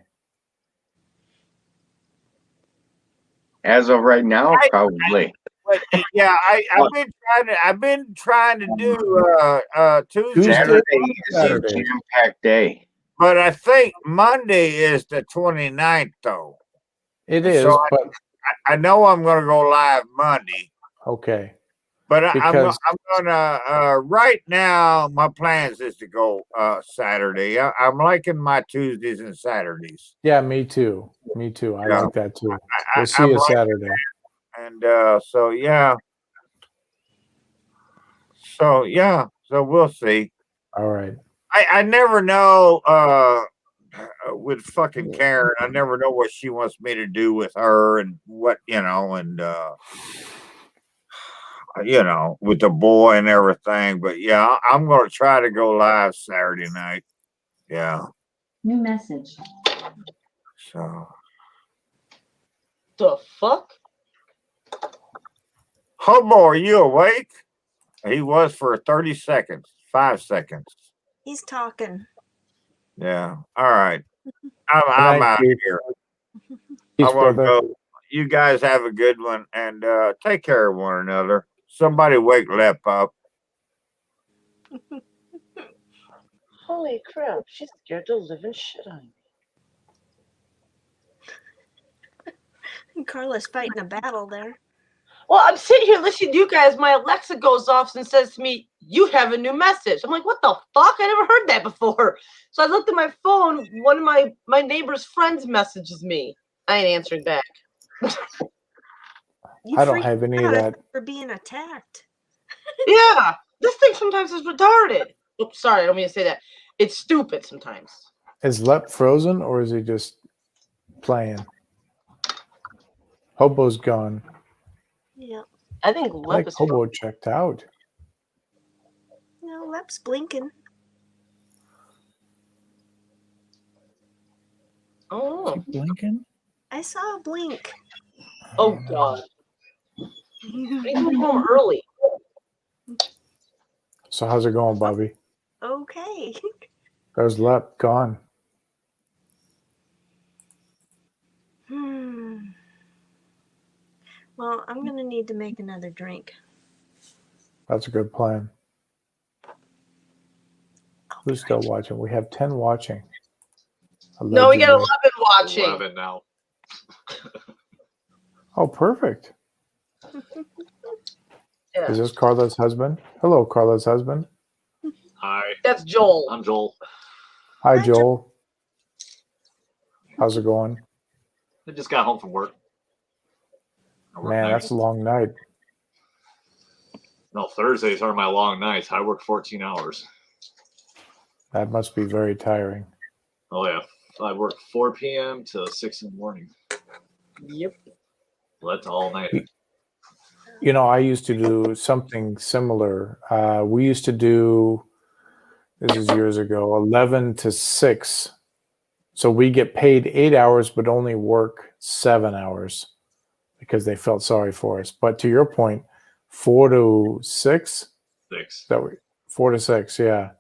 as of right now, probably. But yeah, I've been trying to do Tuesday. Saturday is a jam-packed day. But I think Monday is the 29th, though. It is, So but I know I'm going to go live Monday. okay. But I'm Because- gonna right now. My plans is to go Saturday. I'm liking my Tuesdays and Saturdays, Yeah, me too. Me too. I Yeah. like that too. I- We'll see I'm you liking Saturday. and so yeah, so we'll see. All right. I never know with fucking Karen. I never know what she wants me to do with her and what and with the boy and everything. But yeah, I'm gonna try to go live Saturday night. Yeah. New message. So The fuck? Hobo, are you awake? He was for 30 seconds, 5 seconds. He's talking. Yeah. All right. I'm night, out of Keith. here. Peace, I want to brother. go. You guys have a good one and take care of one another. Somebody wake Lep up. Holy crap, she's scared to live in shit on me. Carla's fighting a battle there. Well, I'm sitting here listening to you guys. My Alexa goes off and says to me, "You have a new message." I'm like, "What the fuck? I never heard that before." So I looked at my phone. One of my neighbor's friends messages me. I ain't answering back. You I don't freaked have any of out that. for being attacked. Yeah, this thing sometimes is retarded. Oops, sorry, I don't mean to say that. It's stupid sometimes. Is Lep frozen or is he just playing. Hobo's gone. Yep. I think I Lip like is Hobo checked out. No, Lep's blinking. Oh, Keep blinking. I saw a blink. oh God. He came home early. So how's it going, Bobby? Okay. There's Lep gone. Well, I'm gonna need to make another drink. That's a good plan. Who's still watching? We have 10 watching. No, we got Allegedly. 11 watching. 11 now. Oh, perfect. Yeah. Is this Carla's husband? Hello, Carla's husband. Hi, That's Joel. I'm Joel. Hi, Hi, Joel. How's it going? I just got home from work. I work Man, nights. that's a long night. No, Thursdays are my long nights. I work 14 hours. That must be very tiring. Oh, yeah. I work 4 p.m. to 6 in the morning. Yep. Well, that's all night. You know, I used to do something similar. We used to do, this is years ago, 11 to 6. So we get paid 8 hours, but only work 7 hours because they felt sorry for us. But to your point, 4 to 6? 6. 4 to 6, yeah.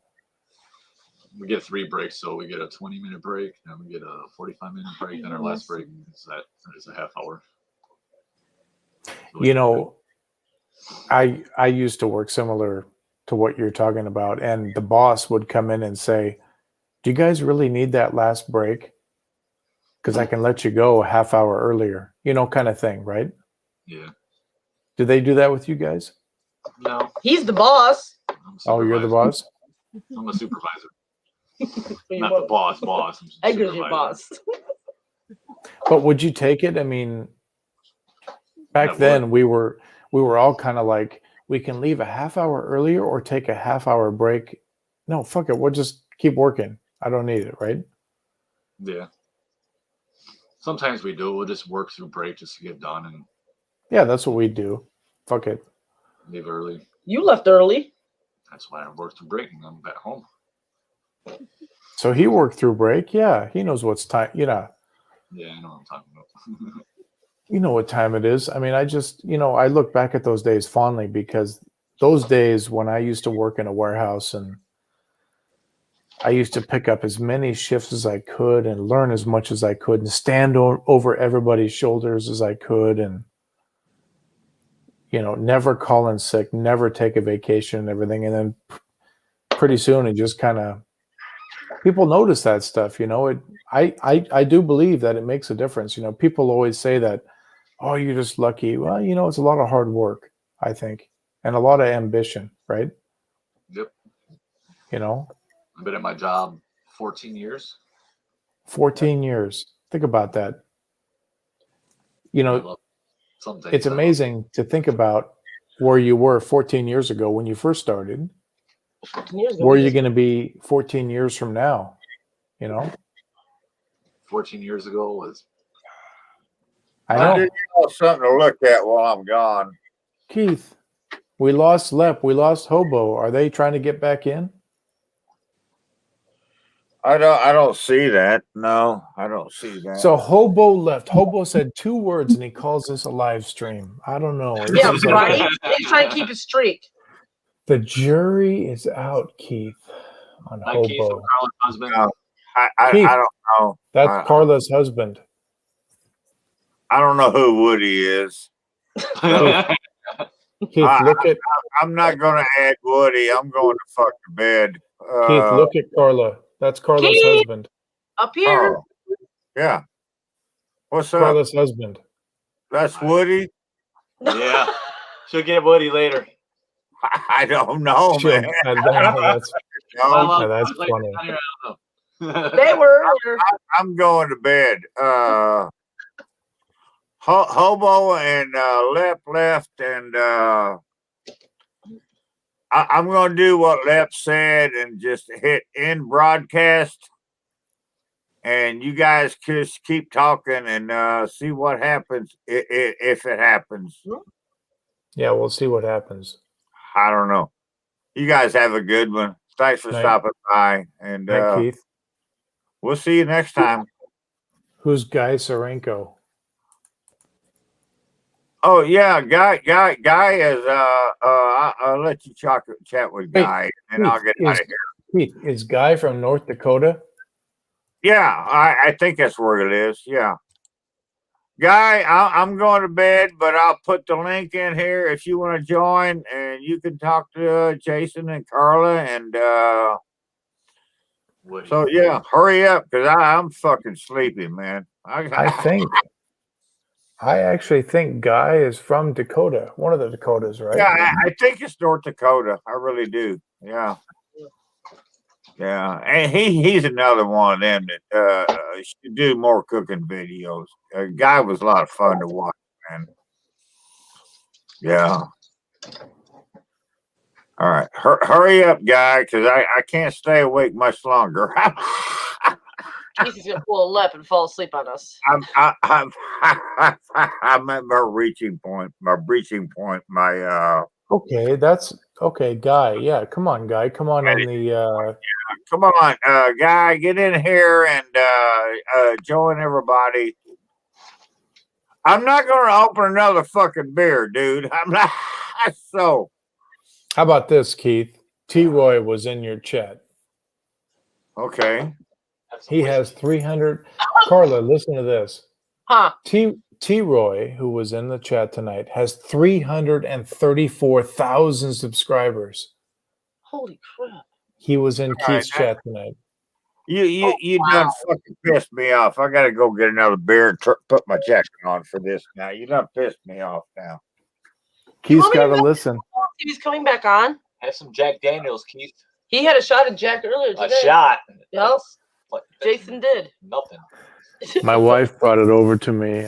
We get 3 breaks, so we get a 20-minute break, then we get a 45-minute break, then our last break is a half hour. So You know, I used to work similar to what you're talking about, and the boss would come in and say, "Do you guys really need that last break? Because I can let you go a half hour earlier," you know, kind of thing, right? Yeah. Do they do that with you guys? No. He's the boss. Oh, you're the boss? I'm a supervisor. Not the boss. I'm Edgar's your boss. But would you take it? I mean, back then we were all kind of like, we can leave a half hour earlier or take a half hour break. No, fuck it. We'll just keep working. I don't need it, right? Yeah. Sometimes we do. We'll just work through break just to get done and Yeah, that's what we do. Fuck it. leave early. You left early. That's why I work through break and I'm back home. So he worked through break. Yeah, he knows what's time. You know, Yeah, I know what I'm talking about. you know what time it is. I mean, I just, I look back at those days fondly because those days when I used to work in a warehouse and I used to pick up as many shifts as I could and learn as much as I could and stand over everybody's shoulders as I could and, never call in sick, never take a vacation and everything. And then pretty soon it just kind of, people notice that stuff, I do believe that it makes a difference. People always say that, oh, you're just lucky. Well, it's a lot of hard work, I think, and a lot of ambition, right? Yep. I've been at my job 14 years. 14 years. Think about that. It's amazing to think about where you were 14 years ago when you first started. 14 years ago. Where are you going to be 14 years from now? 14 years ago was. I know. I did something to look at while I'm gone. Keith, we lost Lep. We lost Hobo. Are they trying to get back in? I don't see that. No, I don't see that. So Hobo left. Hobo said 2 words and he calls this a live stream. I don't know. Yeah, right. He's trying to keep his streak. The jury is out, Keith, on Hi, Hobo. Keith, I'm Carla's husband. Keith, I don't know. That's Carla's husband. I don't know who Woody is. Keith, look at. I'm not going to add Woody. I'm going to fuck to bed. Keith, look at Carla. That's Carla's Keith! husband. Up here. Oh, yeah. What's up? Carla's husband. That's Woody? Yeah. She'll get Woody later. I don't know, man. That's funny. They were earlier. I'm going to bed. Hobo and Lep left, and I'm going to do what Lep said and just hit end broadcast. and you guys just keep talking and see what happens if it happens. Yeah, we'll see what happens. I don't know. You guys have a good one. Thanks for Night. stopping by, and Night, Keith. we'll see you next time. Who's Guy Sarenko? Oh yeah, Guy is I'll let you chat with Guy, and I'll get out of here. Keith, is Guy from North Dakota? Yeah, I think that's where it is. Yeah. Guy, I'm going to bed, but I'll put the link in here if you want to join, and you can talk to Jason and Carla, and so yeah, hurry up because I'm fucking sleepy, man. I actually think Guy is from Dakota, one of the Dakotas, right? Yeah, I think it's North Dakota. I really do. Yeah. Yeah, and he's another one of them that should do more cooking videos. Guy was a lot of fun to watch, man. Yeah. All right, hurry up, Guy, because I can't stay awake much longer. He's gonna pull a lip and fall asleep on us. I'm at my breaching point. My Okay, that's okay, Guy. Yeah, come on, Guy. Come on the come on, Guy, get in here and join everybody. I'm not going to open another fucking beer, dude. I'm not. So, how about this, Keith? T. Roy was in your chat. Okay. He has 300. Carla, listen to this. Huh? T. Roy, who was in the chat tonight, has 334,000 subscribers. Holy crap! He was in All Keith's right, chat tonight. You done fucking pissed me off. I got to go get another beer and put my jacket on for this now. You done pissed me off now. Keith's got to listen. He's coming back on. Have some Jack Daniels, Keith. He had a shot at Jack earlier today. A shot. Yep. Jason did. Nothing. My wife brought it over to me.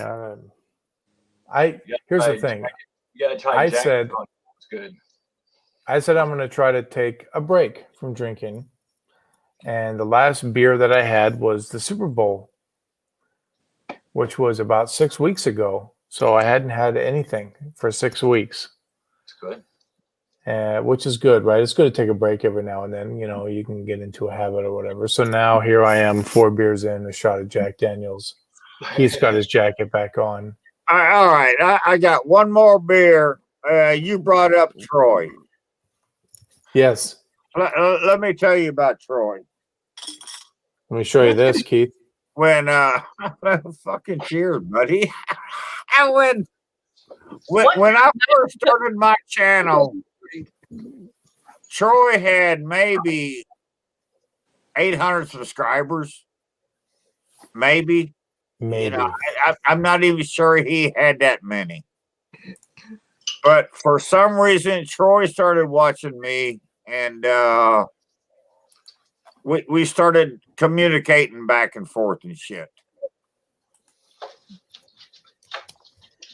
Here's the thing. You gotta try Jack. It's good. I said I'm going to try to take a break from drinking. And the last beer that I had was the Super Bowl, which was about 6 weeks ago. So I hadn't had anything for 6 weeks. It's good. Which is good, right? It's good to take a break every now and then. You know, you can get into a habit or whatever. So now here I am, 4 beers in, a shot of Jack Daniels. He's got his jacket back on. All right. I got one more beer. You brought up Troy. Yes. Let me tell you about Troy. Let me show you this, Keith. When fucking cheers, buddy. When I first started my channel, Troy had maybe 800 subscribers. Maybe. You know, I'm not even sure he had that many. But for some reason, Troy started watching me, and we started communicating back and forth and shit.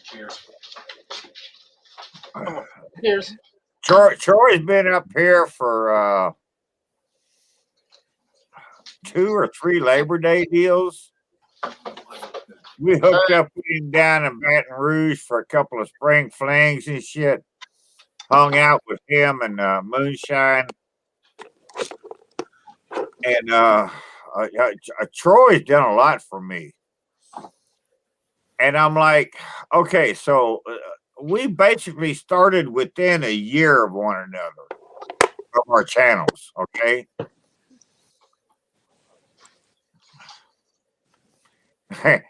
Cheers. Cheers. Troy's been up here for 2 or 3 Labor Day deals. We hooked up with him down in Baton Rouge for a couple of spring flings and shit. Hung out with him and Moonshine. And Troy's done a lot for me. And I'm like, okay, so we basically started within a year of one another, of our channels, okay?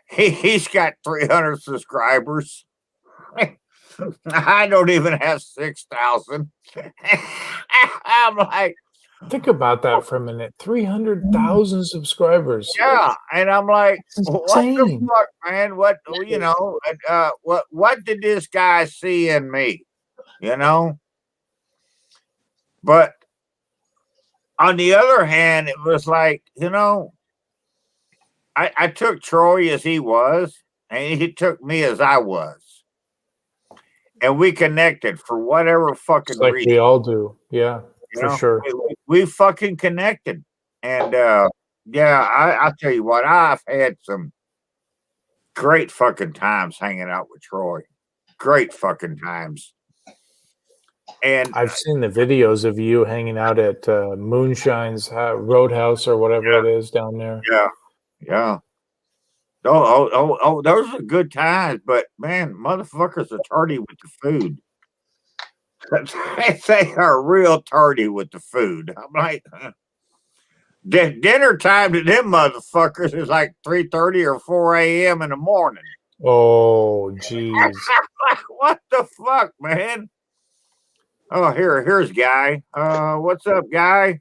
He's got 300 subscribers. I don't even have 6,000. I'm like, think about that for a minute. 300,000 subscribers. Yeah, and I'm like, what the insane. fuck, man? What you know? What did this guy see in me? You know. But on the other hand, it was like, you know, I took Troy as he was, and he took me as I was, and we connected for whatever fucking It's like reason. we all do. Yeah, You for know? sure. We fucking connected, and Yeah, I'll tell you what, I've had some great fucking times hanging out with Troy. Great fucking times. And I've seen the videos of you hanging out at Moonshine's Roadhouse or whatever it is down there. yeah. Oh, those are good times, but man, motherfuckers are tardy with the food. They are real tardy with the food. I'm like, dinner time to them motherfuckers is like 3:30 or 4 a.m. in the morning. Oh, jeez. What the fuck, man? Oh, here's Guy. What's up, Guy?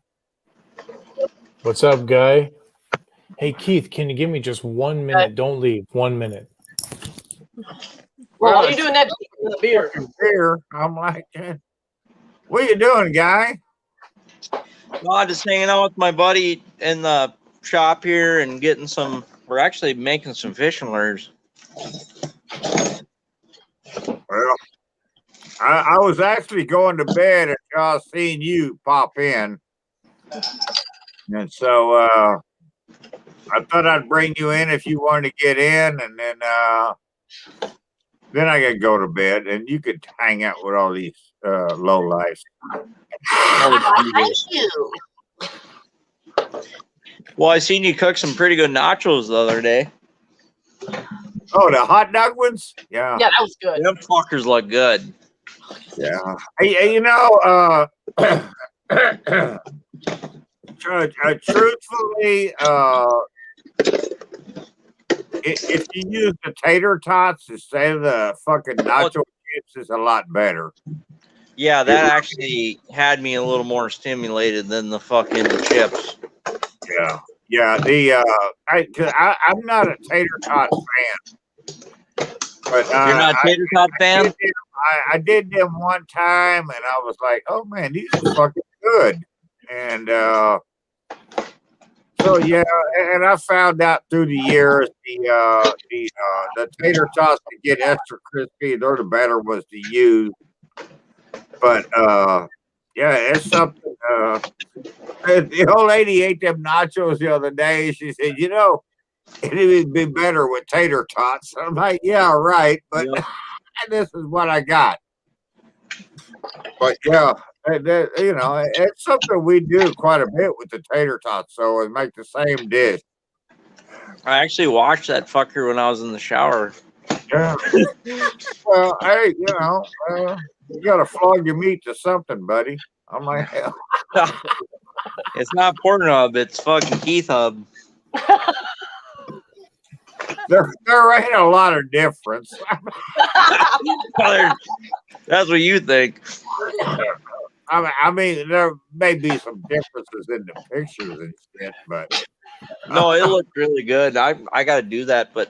What's up, guy? Hey, Keith, can you give me just 1 minute? Don't leave. 1 minute. Well, what are you doing that with the beer? Beer. I'm like, what are you doing, Guy? No, I'm just hanging out with my buddy in the shop here and getting some. We're actually making some fishing lures. Well, I was actually going to bed and I seen you pop in. And so I thought I'd bring you in if you wanted to get in, and then I could go to bed and you could hang out with all these low lives. Thank you. Well, I seen you cook some pretty good nachos the other day. Oh, the hot dog ones? Yeah. Yeah, that was good. Them fuckers look good. Yeah. Hey, you know, truthfully, if you use the tater tots instead of the fucking nacho chips, is a lot better. Yeah, that actually had me a little more stimulated than the fucking chips. Yeah. I'm not a tater tot fan, but You're not a tater tot fan? I did them one time, and I was like, "Oh man, these are fucking good." And so yeah, and I found out through the years the tater tots to get extra crispy, they're the better ones to use. But yeah, it's something. The old lady ate them nachos the other day. She said, "You know, it would be better with tater tots." I'm like, "Yeah, right," but this is what I got. But yeah, you know, it's something we do quite a bit with the tater tots, so it make the same dish. I actually watched that fucker when I was in the shower. Yeah. Well, hey, you know, you gotta flog your meat to something, buddy. I'm like, hell. It's not Pornhub, it's fucking Keith Hub. There ain't a lot of difference. That's what you think. I mean, there may be some differences in the pictures and shit, but No, it looked really good. I got to do that, but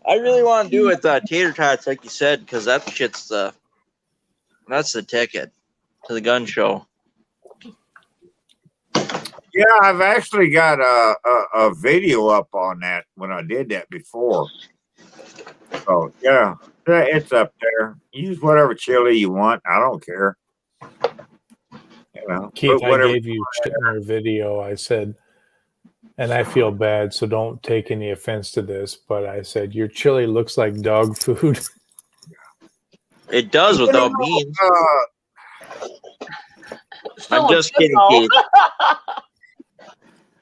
I really want to do it with tater tots, like you said, because that shit's that's the ticket to the gun show. Yeah, I've actually got a video up on that when I did that before. So yeah, it's up there. Use whatever chili you want. I don't care. You know, Keith, I whatever. gave you shit in your video. I said, and I feel bad, so don't take any offense to this, but I said your chili looks like dog food. It does without beans. I'm just kidding, Keith.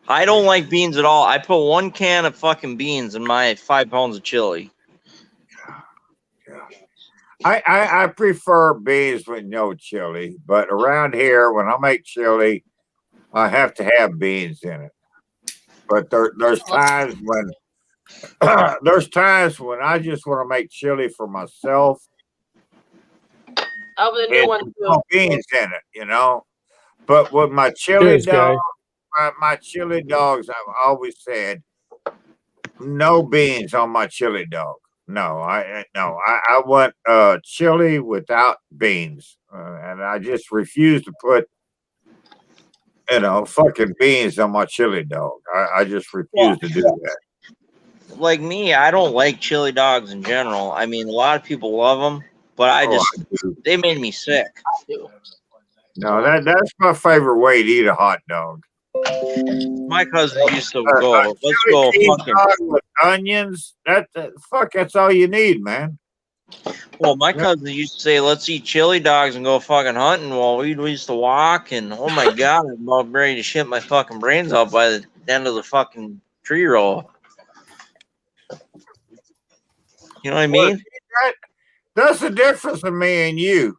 I don't like beans at all. I put 1 can of fucking beans in my 5 pounds of chili. I prefer beans with no chili, but around here when I make chili, I have to have beans in it. But there's times when I just want to make chili for myself. Oh, the new one too. No beans in it, you know. But with my chili dog, my chili dogs, I've always said no beans on my chili dog. No, I want chili without beans, and I just refuse to put fucking beans on my chili dog. I just refuse to do that. Like me, I don't like chili dogs in general. I mean, a lot of people love them, but they made me sick. No, that's my favorite way to eat a hot dog. My cousin used to go. Let's chili go cheese fucking. dog with onions. That's all you need, man. Well, my cousin used to say, "Let's eat chili dogs and go fucking hunting." While we used to walk, and oh my god, I'm about ready to shit my fucking brains out by the end of the fucking tree roll. You know what I mean? That's the difference in me and you.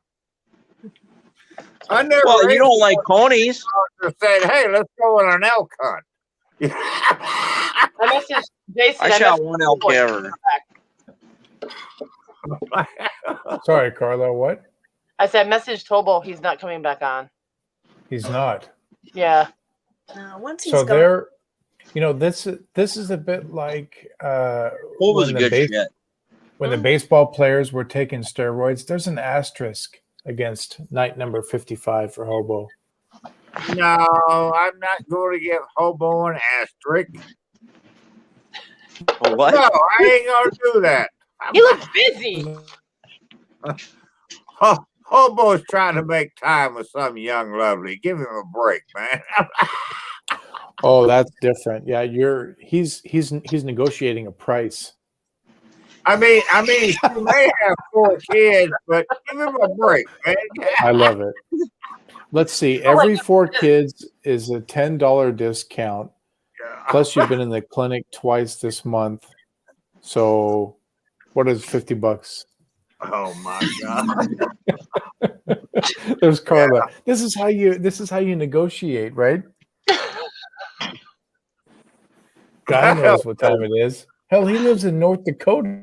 I never. Well, you don't like ponies. Said, "Hey, let's go on an elk hunt." I messaged Jason. I shot one elk ever. Sorry, Carlo. What? I said, message Tobo. He's not coming back on. He's not. Yeah. Once he's So gone. there, this is a bit like was a good shit. When the baseball players were taking steroids. There's an asterisk against night number 55 for Hobo. No, I'm not going to give Hobo an asterisk. What? No, I ain't going to do that. He looks busy. Hobo's trying to make time with some young lovely. Give him a break, man. Oh, that's different. Yeah, he's negotiating a price. I mean, he may have 4 kids, but give him a break, man. I love it. Let's see. Every 4 kids is a $10 discount. Plus, you've been in the clinic twice this month. So, what is $50? Oh my God. There's Carla. Yeah. This is how you negotiate, right? Guy knows what time it is. Hell, he lives in North Dakota.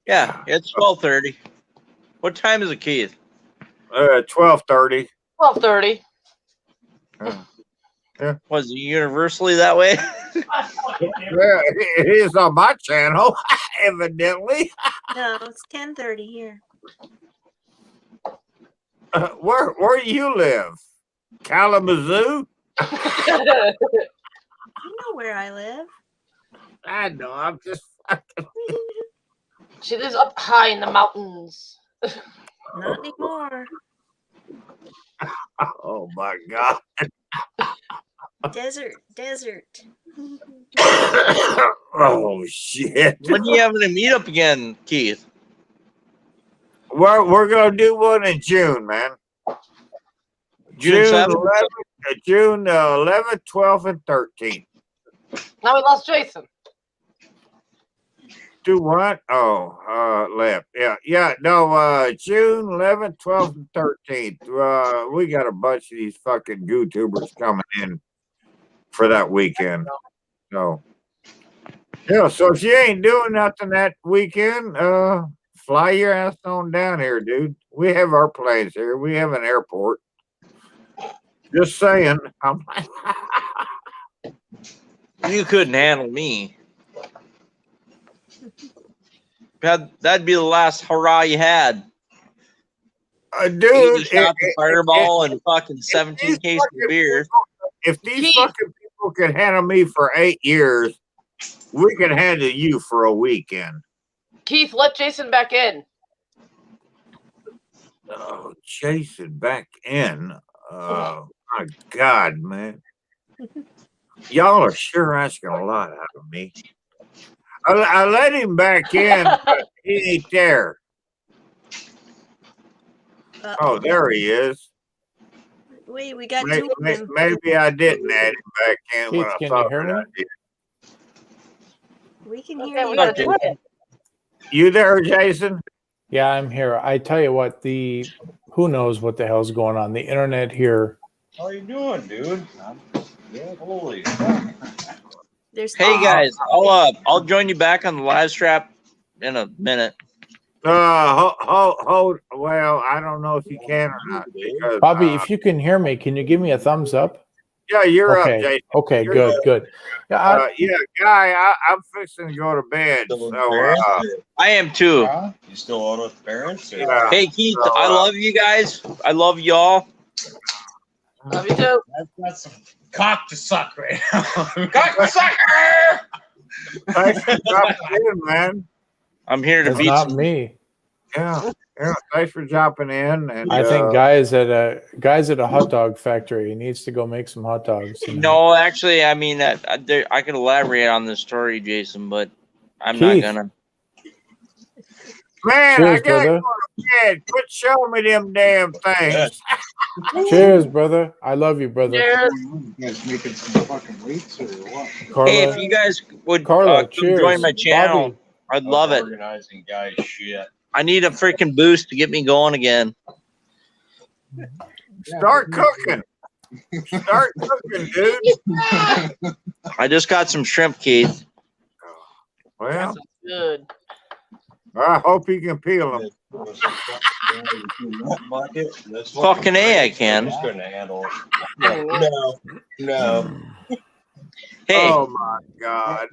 Yeah, it's 12:30. What time is it, Keith? 12:30. 12:30. Yeah. Was it universally that way? Yeah, it is on my channel, evidently. No, it's 10:30 here. Where do you live? Kalamazoo? You know where I live. I know. I'm just. She lives up high in the mountains. Not anymore. Oh my God. Desert. Oh shit. When are you having a meetup again, Keith? We're gonna do one in June, man. June 7th? 11th, June 11th, 12th, and 13th. Now we lost Jason. Do what? Oh, left. Yeah. No, June 11th, 12th, and 13th. We got a bunch of these fucking YouTubers coming in for that weekend. So, yeah. So if you ain't doing nothing that weekend, fly your ass on down here, dude. We have our planes here. We have an airport. Just saying. You couldn't handle me. That'd be the last hurrah you had. Dude, you shot the fireball and fucking 17 cases of beer. If these fucking people can handle me for 8 years, we can handle you for a weekend. Keith, let Jason back in. Oh, Jason back in. Oh my God, man. Y'all are sure asking a lot out of me. I let him back in, but he ain't there. Oh, there he is. Wait, we got two of them. Maybe I didn't add him back in Keith, when I can thought you hear me? I did. We can Okay, hear we you. gotta do it. You there, Jason? Yeah, I'm here. I tell you what, who knows what the hell's going on? The internet here. How you doing, dude? Holy. Hey guys, I'll join you back on the live strap in a minute. Hold. Well, I don't know if you can or not. Because, Bobby, if you can hear me, can you give me a thumbs up? Yeah, you're okay. up, Jason. Okay, You're good. Yeah, Guy, I'm fixing to go to bed. So, I am too. You still on with parents? Yeah, hey Keith, I love you guys. I love y'all. Love you too. That's some cock to suck right now. Cock to sucker! Thanks for dropping in, man. I'm here to That's beat not some. me. Yeah. Yeah, thanks for dropping in. And I think guys at a hot dog factory needs to go make some hot dogs. You know? No, actually, I mean, I could elaborate on this story, Jason, but I'm not Keith. gonna. man, Cheers, I gotta brother. go to bed. Quit showing me them damn things. Cheers, brother. I love you, brother. Cheers. You guys making some fucking weights or what? Carla. Hey, if you guys would Carla, come cheers. join my channel, Bobby. I'd love it. Organizing guy shit. I need a freaking boost to get me going again. Start cooking. Start cooking, dude. I just got some shrimp, Keith. Well, Good. I hope you can peel them. Fucking A, I can. No. Hey, Oh my God.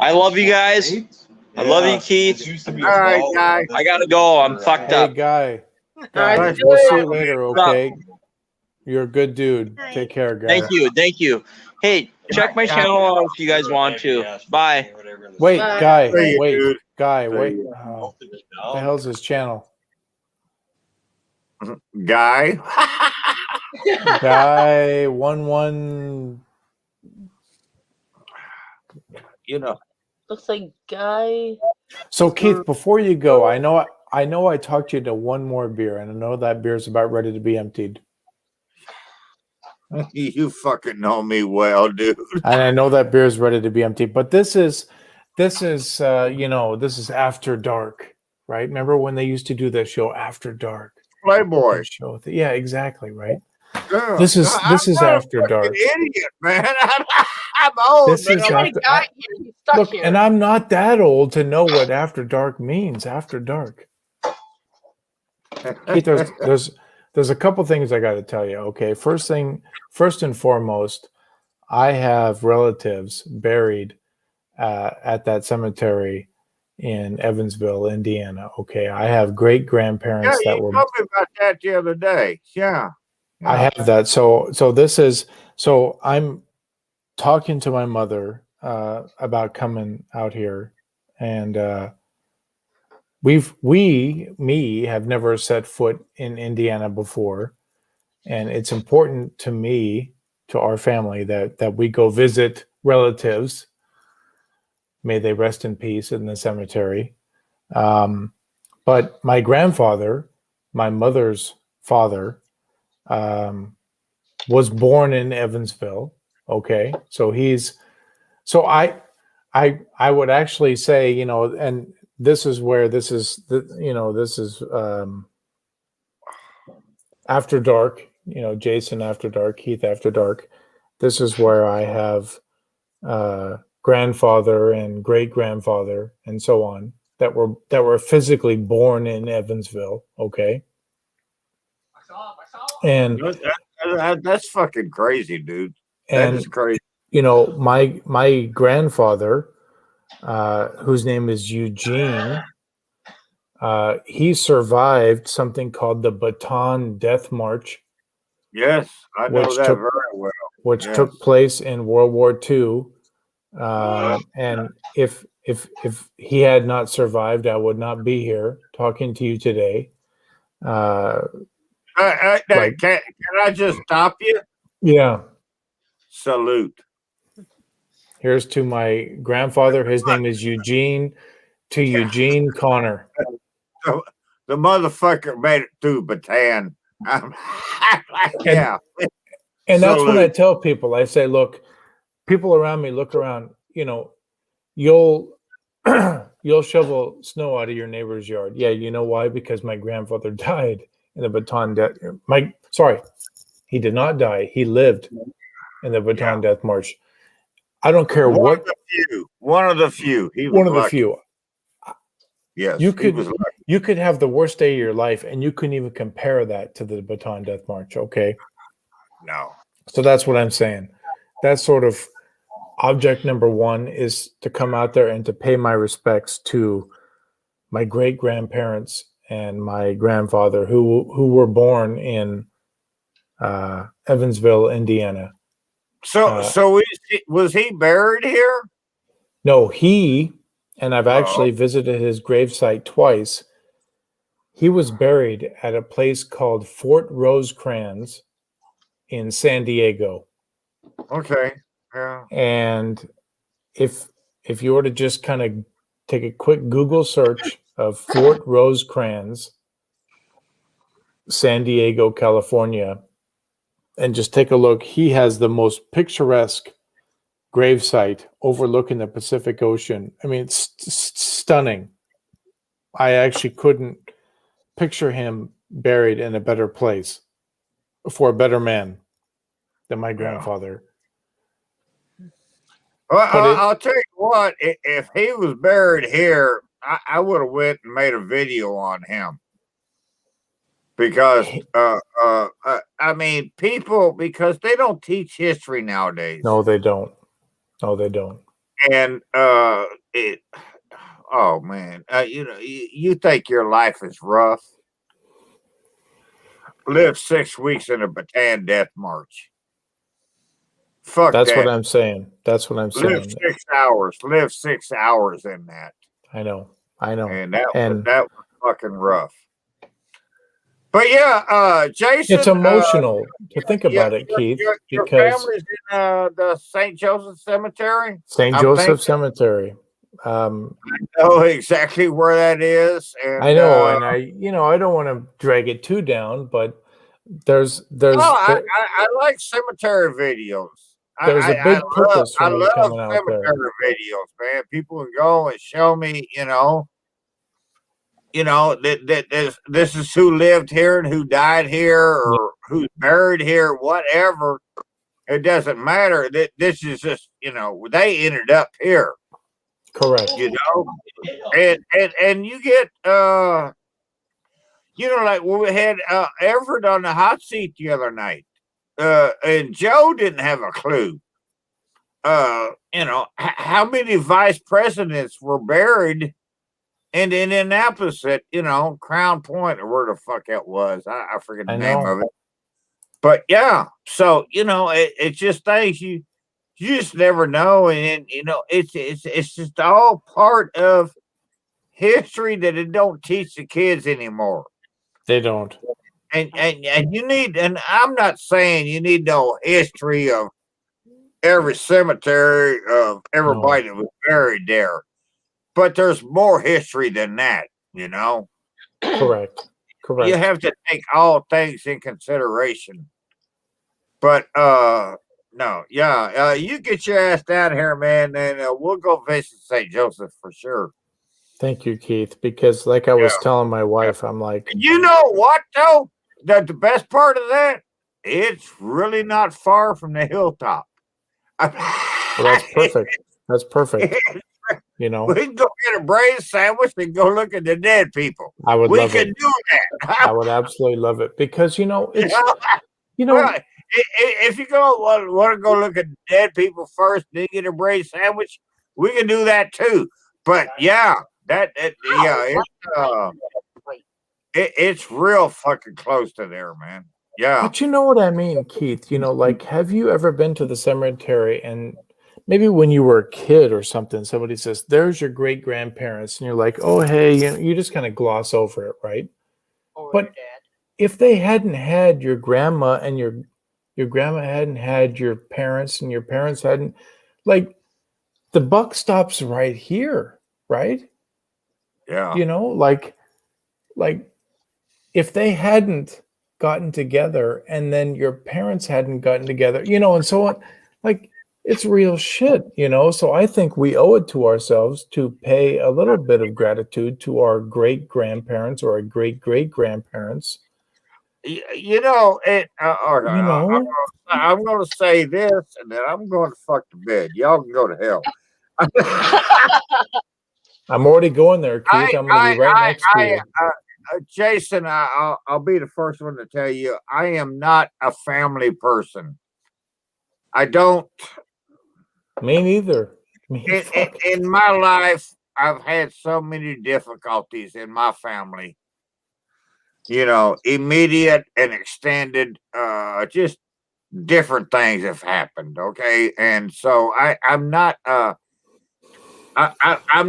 I love you guys. I love you, Keith. All right, guys. I gotta go. I'm fucked Hey, up. guy. All right, Guys, see you we'll see later. you later, okay? You're a good dude. Take care, guys. Thank you. Thank you. Hey, check my channel out if you guys want to. Bye. Wait, Bye. guy. See you, Wait, dude. guy. See Wait. you. What the hell's his channel? Guy. Guy 11. You know. Looks like Guy. So Keith, before you go, I know I talked you to one more beer, and I know that beer's about ready to be emptied. You fucking know me well, dude. And I know that beer is ready to be emptied, but this is this is After Dark, right? Remember when they used to do that show After Dark? Playboy. Show, yeah, exactly, right. Yeah. This is I'm not a After fucking Dark. Idiot, man. I'm old. This man. is He already after, got here. He's stuck look, here. and I'm not that old to know what After Dark means. After Dark. Keith, there's a couple things I got to tell you. Okay, first and foremost, I have relatives buried at that cemetery in Evansville, Indiana. Okay, I have great Yeah, grandparents you that were. told me about that the other day. Yeah. I have that. So I'm talking to my mother about coming out here, and we have never set foot in Indiana before, and it's important to me, to our family, that we go visit relatives. May they rest in peace in the cemetery. But my grandfather, my mother's father, was born in Evansville. Okay, so I would actually say, and this is where this is After Dark, Jason After Dark, Keith After Dark. This is where I have grandfather and great grandfather and so on that were physically born in Evansville. Okay, and That's fucking crazy, dude. That and is crazy. my grandfather, whose name is Eugene, he survived something called the Bataan Death March. Yes, I know Which that took- very well. which Yes. took place in World War II. And if he had not survived, I would not be here talking to you today. Like- Can I just stop you? Yeah. Salute. Here's to my grandfather. His name is Eugene. To Eugene Connor. The motherfucker made it through Bataan. Yeah. And that's when I Salute. tell people, I say, look, people around me, look around, you'll shovel snow out of your neighbor's yard. Yeah, you know why? Because my grandfather died in the Bataan death. He did not die. He lived in the Bataan Death March. I don't care One of the few. He was one of the lucky. few. Yes. You he was lucky. you could have the worst day of your life, and you couldn't even compare that to the Bataan Death March. Okay. No. So that's what I'm saying. That's sort of object number one, is to come out there and to pay my respects to my great grandparents and my grandfather who were born in Evansville, Indiana. So was he buried here? No, and I've actually visited his gravesite twice. He was buried at a place called Fort Rosecrans in San Diego. Okay. Yeah. And if you were to just kind of take a quick Google search of Fort Rosecrans, San Diego, California, and just take a look, he has the most picturesque gravesite overlooking the Pacific Ocean. I mean, it's stunning. I actually couldn't picture him buried in a better place for a better man than my grandfather. Well, But it- I'll tell you what. If he was buried here, I would have went and made a video on him because, I mean, people because they don't teach history nowadays. No, they don't. No, they don't. And it. Oh man, you know, you think your life is rough. Live 6 weeks in a Bataan death march. Fuck That's that. what I'm saying. That's what I'm Live saying. 6 hours. Live 6 hours in that. I know. I know. And that And was fucking rough. But yeah, Jason, it's emotional to think about it, Keith, your because family's in the St. Joseph Cemetery. St. I'm Joseph thinking- Cemetery. I know exactly where that is, and I know, and I don't want to drag it too down, but there's I like cemetery videos. There's a big purpose I for me love coming out cemetery there. videos, man. People can go and show me, that this is who lived here and who died here or who's buried here, whatever. It doesn't matter. That this is just, they ended up here. Correct. And you get like when we had Everett on the hot seat the other night. And Joe didn't have a clue. How many vice presidents were buried in Indianapolis at, Crown Point or where the fuck that was. I forget the name of it. But yeah, so it's just things you just never know, and it's just all part of history that it don't teach the kids anymore. They don't. And you need, and I'm not saying you need no history of every cemetery of everybody that was buried there, but there's more history than that, Correct. Correct. You have to take all things in consideration. But no, yeah, you get your ass down here, man, and we'll go visit St. Joseph for sure. Thank you, Keith, because like I was telling my wife, I'm like, You know what though? The best part of that, it's really not far from the hilltop. well, that's perfect. That's perfect. We can go get a braised sandwich and go look at the dead people. I would we love can it. do that. I would absolutely love it because it's well, if you want to go look at dead people first, then get a braised sandwich, we can do that too. But yeah, it's real fucking close to there, man. Yeah. But you know what I mean, Keith? Like, have you ever been to the cemetery and maybe when you were a kid or something, somebody says, "There's your great grandparents," and you're like, "Oh, hey," you just kind of gloss over it, right? But if they hadn't had your grandma and your grandma hadn't had your parents and your parents hadn't, like, the buck stops right here, right? Yeah. Like if they hadn't gotten together and then your parents hadn't gotten together, and so on, like, it's real shit, So I think we owe it to ourselves to pay a little bit of gratitude to our great grandparents or our great great grandparents. I'm going to say this, and then I'm going to fuck the bed. Y'all can go to hell. I'm already going there, Keith. I'm going to be right next to you. Jason, I'll be the first one to tell you, I am not a family person. I don't. Me neither. In my life, I've had so many difficulties in my family. Immediate and extended, just different things have happened. Okay. And so I'm not, I'm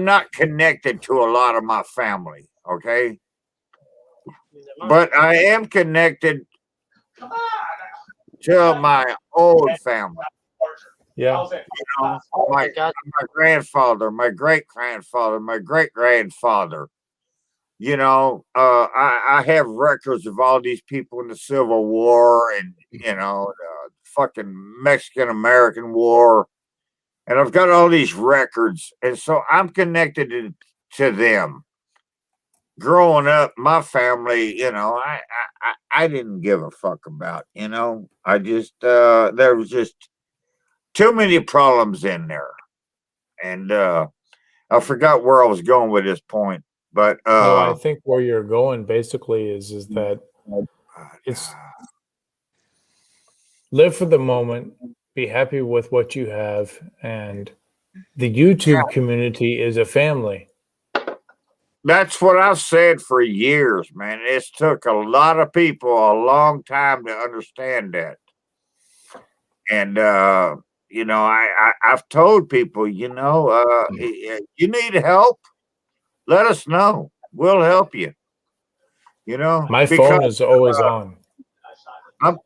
not connected to a lot of my family. Okay. but I am connected to my old family. Yeah. You know, my grandfather, my great grandfather, my great grandfather. You know, I have records of all these people in the Civil War and, you know, the fucking Mexican American War. And I've got all these records. And so I'm connected to them. Growing up, my family, you know, I didn't give a fuck about, you know, I just, there was just too many problems in there. And I forgot where I was going with this point, but No, I think where you're going basically is that it's live for the moment, be happy with what you have, and the YouTube community is a family. that's what I've said for years, man. It's took a lot of people a long time to understand that. And you know, I've told people, you know, you need help, let us know. We'll help you. You know, My because phone is always on.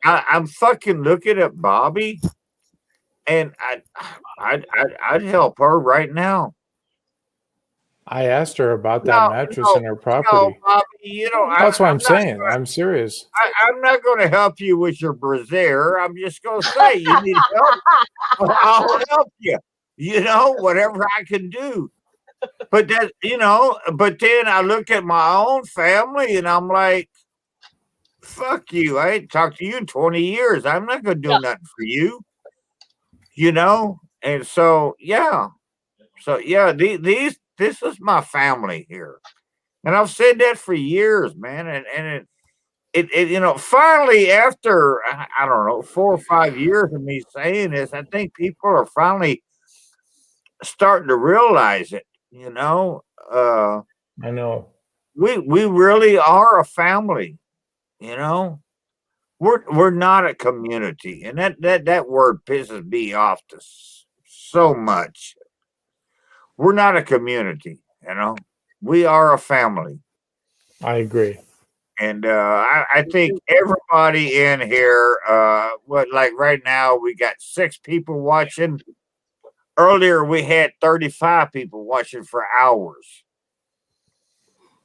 I'm fucking looking at Bobby, and I'd help her right now. I asked her about that mattress in her property. No, Bobby, you know, That's what I'm not saying. I'm serious. I'm not going to help you with your brassiere. I'm just going to say you need help. I'll help you. You know, whatever I can do. But that, you know, but then I look at my own family and I'm like, fuck you. I ain't talked to you in 20 years. I'm not going to do nothing for you. You know? And so, yeah. So, yeah, this is my family here. And I've said that for years, man. And it you know, finally, after, I don't know, 4 or 5 years of me saying this, I think people are finally starting to realize it, you know? I know. We really are a family, you know? We're not a community. And that word pisses me off so much. We're not a community, you know? We are a family. I agree. And I think everybody in here, like right now, we got 6 people watching. Earlier, we had 35 people watching for hours.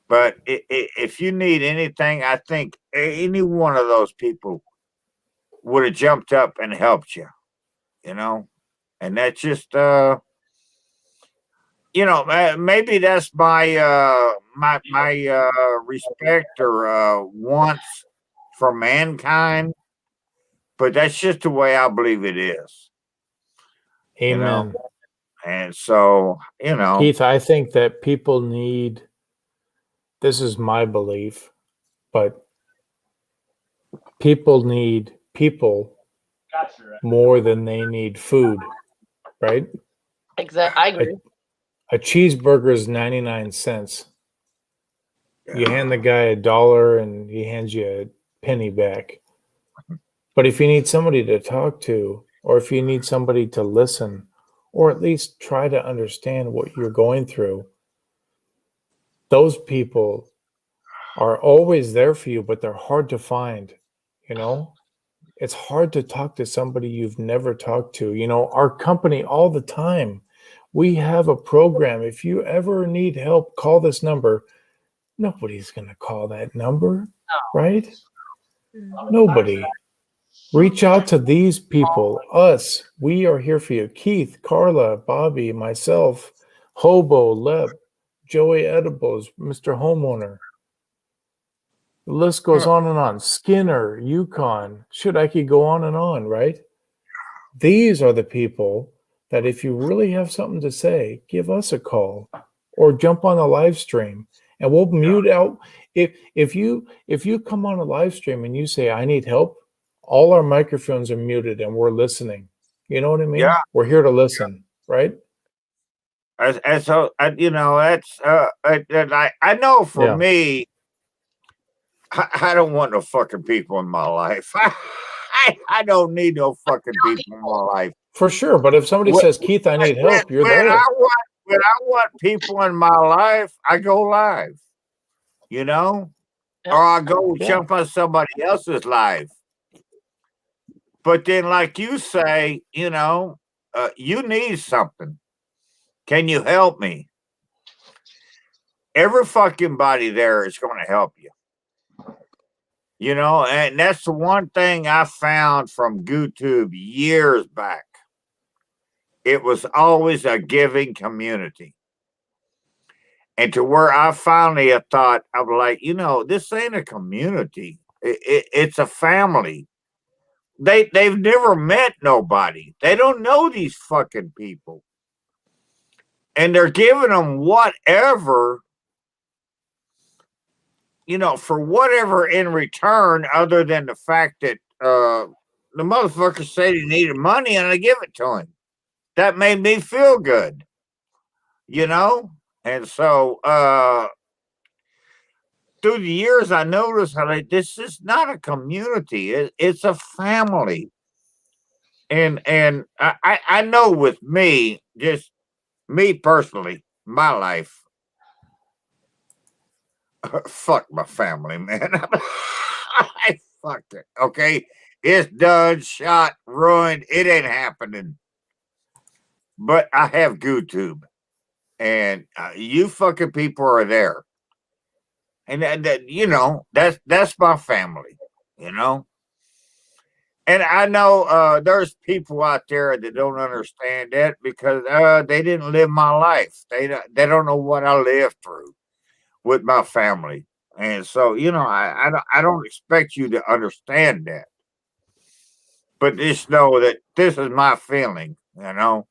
But if you need anything, I think any one of those people would have jumped up and helped you, you know? And that's just, you know, maybe that's my my respect or wants for mankind, but that's just the way I believe it is. Amen. You know? And so, you know, Keith, I think that people need, this is my belief, but people need people more than they need food, right? Exactly. I agree. A cheeseburger is 99 cents. You hand the guy $1 and he hands you a penny back. But if you need somebody to talk to, or if you need somebody to listen, or at least try to understand what you're going through, those people are always there for you, but they're hard to find, you know? It's hard to talk to somebody you've never talked to. You know, our company all the time, we have a program. If you ever need help, call this number. Nobody's going to call that number, right? Nobody. Reach out to these people, us. We are here for you. Keith, Carla, Bobby, myself, Hobo, Leb, Joey Edibles, Mr. Homeowner. The list goes on and on. Skinner, Yukon. Shit, I could go on and on, right? These are the people that if you really have something to say, give us a call or jump on a live stream and we'll mute out. If you come on a live stream and you say, I need help, all our microphones are muted and we're listening. You know what I mean? Yeah. We're here to listen, right? And so, you know, that's, I know for me, I don't want no fucking people in my life. I don't need no fucking people in my life. For sure. But if somebody says, Keith, I need help, you're there. When I want people in my life, I go live. You know? or I'll go jump on somebody else's life. But then, like you say, you know, you need something. Can you help me? Every fucking body there is going to help you. You know, and that's the one thing I found from YouTube years back. It was always a giving community. And to where I finally thought, I was like, you know, this ain't a community. It's a family. They've never met nobody. They don't know these fucking people. And they're giving them whatever, you know, for whatever in return, other than the fact that the motherfucker said he needed money and I give it to him. That made me feel good, you know? And so through the years, I noticed how this is not a community. It's a family. And I know with me, just me personally, my life, fuck my family, man. I fucked it. Okay. It's done, shot, ruined. It ain't happening. But I have YouTube. And you fucking people are there. And that you know, that's my family, you know. And I know there's people out there that don't understand that because they didn't live my life. They don't know what I lived through with my family. And so, you know, I don't expect you to understand that. But just know that this is my feeling, you know.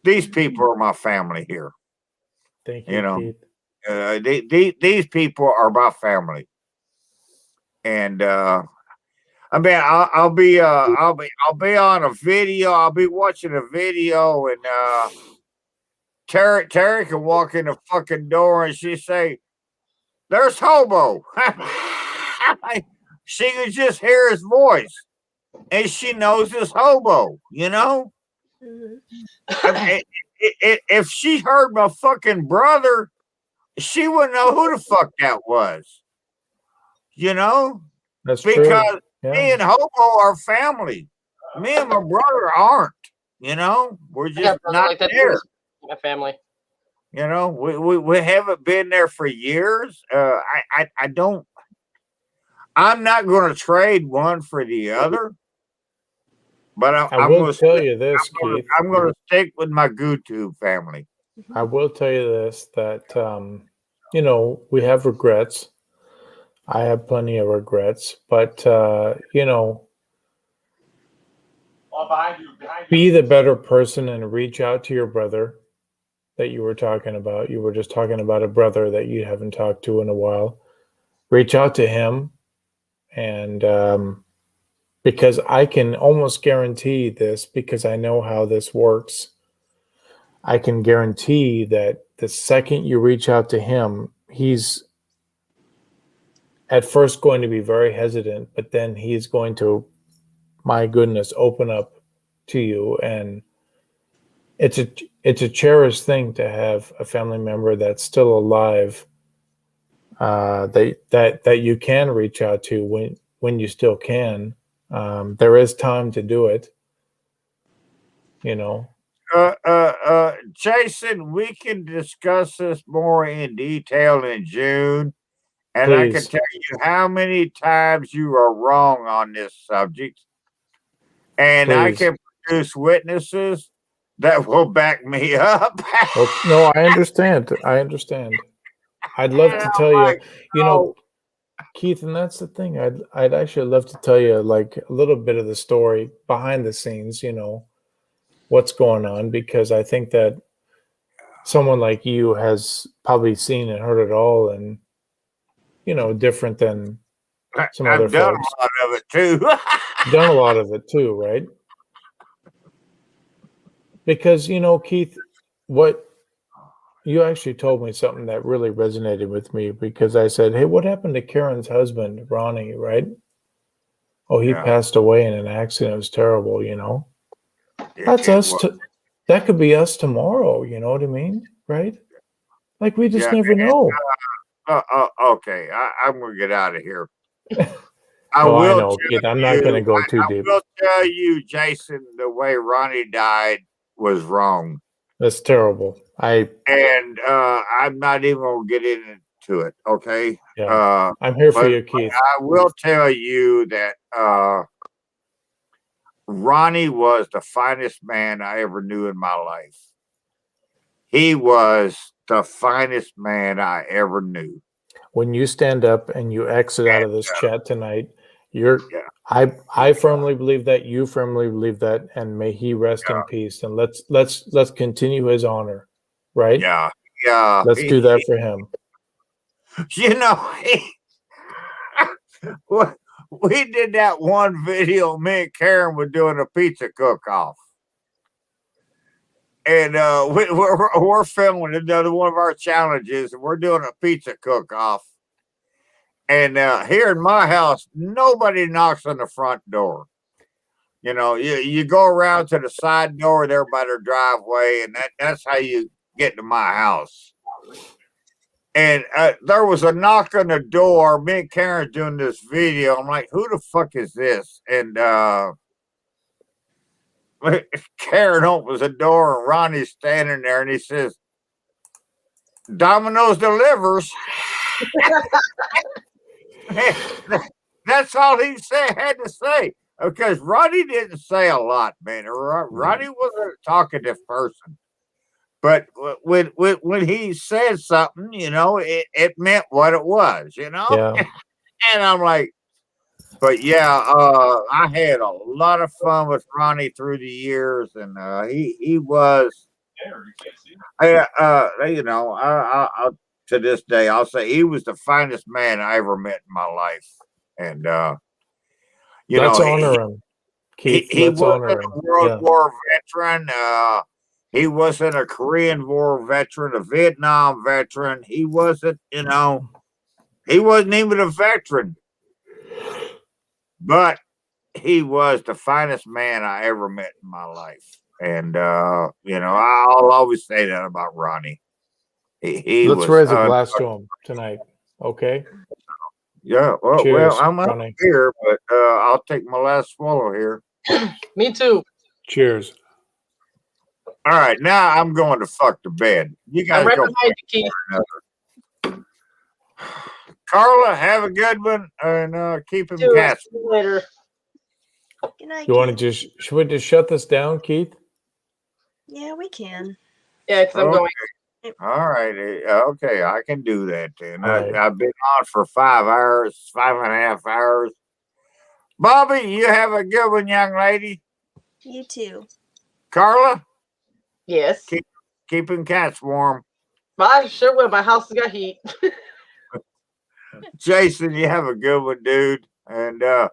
These people are my family here. Thank you, You know. Keith. These people are my family. And I mean, I'll be on a video. I'll be watching a video, and Terry can walk in the fucking door, and she say, "There's Hobo." She can just hear his voice, and she knows it's Hobo. You know, if she heard my fucking brother, she wouldn't know who the fuck that was. You know, That's because true. Yeah. me and Hobo are family. Me and my brother aren't. You know, we're just not like that there. too. My family. You know, we haven't been there for years. I don't. I'm not going to trade one for the other. But I will tell you this, Keith. I'm going to stick with my YouTube family. I will tell you this, that, you know, we have regrets. I have plenty of regrets, but, you know, be the better person and reach out to your brother that you were talking about. You were just talking about a brother that you haven't talked to in a while. Reach out to him, and because I can almost guarantee this, because I know how this works, I can guarantee that the second you reach out to him, he's at first going to be very hesitant, but then he's going to, my goodness, open up to you. And it's a cherished thing to have a family member that's still alive, that you can reach out to when you still can. There is time to do it, you know. Jason, we can discuss this more in detail in June. And I can Please. tell you how many times you are wrong on this subject. And I Please. can produce witnesses that will back me up. Well, no, I understand. I understand. I'd love to tell you, you know, Keith, and that's the thing. I'd actually love to tell you like a little bit of the story behind the scenes, you know, what's going on, because I think that someone like you has probably seen and heard it all, and, you know, different than some other I've done folks. a lot of it too. Done a lot of it too, right? Because, you know, Keith, what you actually told me something that really resonated with me, because I said, hey, what happened to Karen's husband, Ronnie, right? Oh, he passed away in an accident. It was terrible, you know? That's us. That could be us tomorrow, you know what I mean? Right? Like, we just never know. okay, I'm gonna get out of here. I Oh, I will know, tell kid. I'm not going to go too I deep. will tell you, Jason, the way Ronnie died was wrong. That's terrible. And I'm not even gonna get into it, okay? Yeah. I'm here for But you, Keith. I will tell you that Ronnie was the finest man I ever knew in my life. He was the finest man I ever knew. When you stand up and you exit out of this chat tonight, Yeah. I firmly believe that, you firmly believe that, and may he rest in peace. And let's continue his honor, right? Yeah. Let's do that for him. You know, we did that one video. Me and Karen were doing a pizza cook-off, and we're filming another one of our challenges, and we're doing a pizza cook-off. And here in my house, nobody knocks on the front door. You know, you go around to the side door there by their driveway, and that's how you get to my house. And there was a knock on the door. Me and Karen doing this video. I'm like, who the fuck is this? And Karen opens the door, and Ronnie's standing there, and he says, Domino's delivers. That's all he had to say. Because Ronnie didn't say a lot, man. Ronnie wasn't a talkative person. But when he said something, you know, it meant what it was, you know? Yeah. And I'm like, but yeah, I had a lot of fun with Ronnie through the years, and he was, you know, I to this day, I'll say he was the finest man I ever met in my life. And, you Let's know, honor him, Keith. he Let's honor wasn't him. a World Yeah. War veteran. He wasn't a Korean War veteran, a Vietnam veteran. He wasn't, you know, he wasn't even a veteran. But he was the finest man I ever met in my life. And, you know, I'll always say that about Ronnie. Let's raise a glass to him tonight, okay? Yeah, Cheers, I'm out Ronnie. here, but I'll take my last swallow here. Me too. Cheers. All right, now I'm going to fuck the bed. You guys I'm right go. behind you, Keith. Carla, have a good one, and keep him See you cats. later. Good night. You want to Keith. should we just shut this down, Keith? Yeah, we can. Yeah, because I'm going. All right. Okay, I can do that then. All right. I've been on for 5 hours, 5.5 hours. Bobby, you have a good one, young lady. You too. Carla, Yes. keeping cats warm. I sure will. My house has got heat. Jason, you have a good one, dude. And yeah,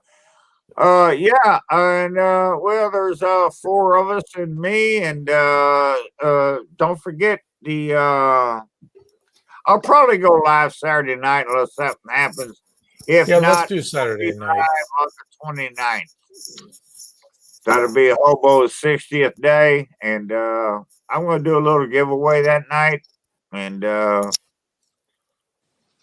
and well, there's 4 of us and me, and don't forget the I'll probably go live Saturday night unless something happens. If Yeah, not, let's do Saturday night. on the 29th. That'll be a hobo's 60th day, and I'm going to do a little giveaway that night. And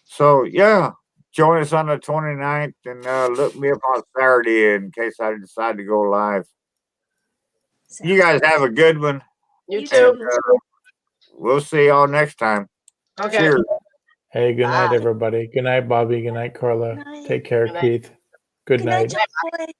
so, yeah, join us on the 29th, and look me up on Saturday in case I decide to go live. You guys have a good one. You too. We'll see y'all next time. Okay. Cheers. Hey, good night, everybody. Good night, Bobby. Good night, Carla. Take care, Good night. Keith. Good night. Good night, Boy.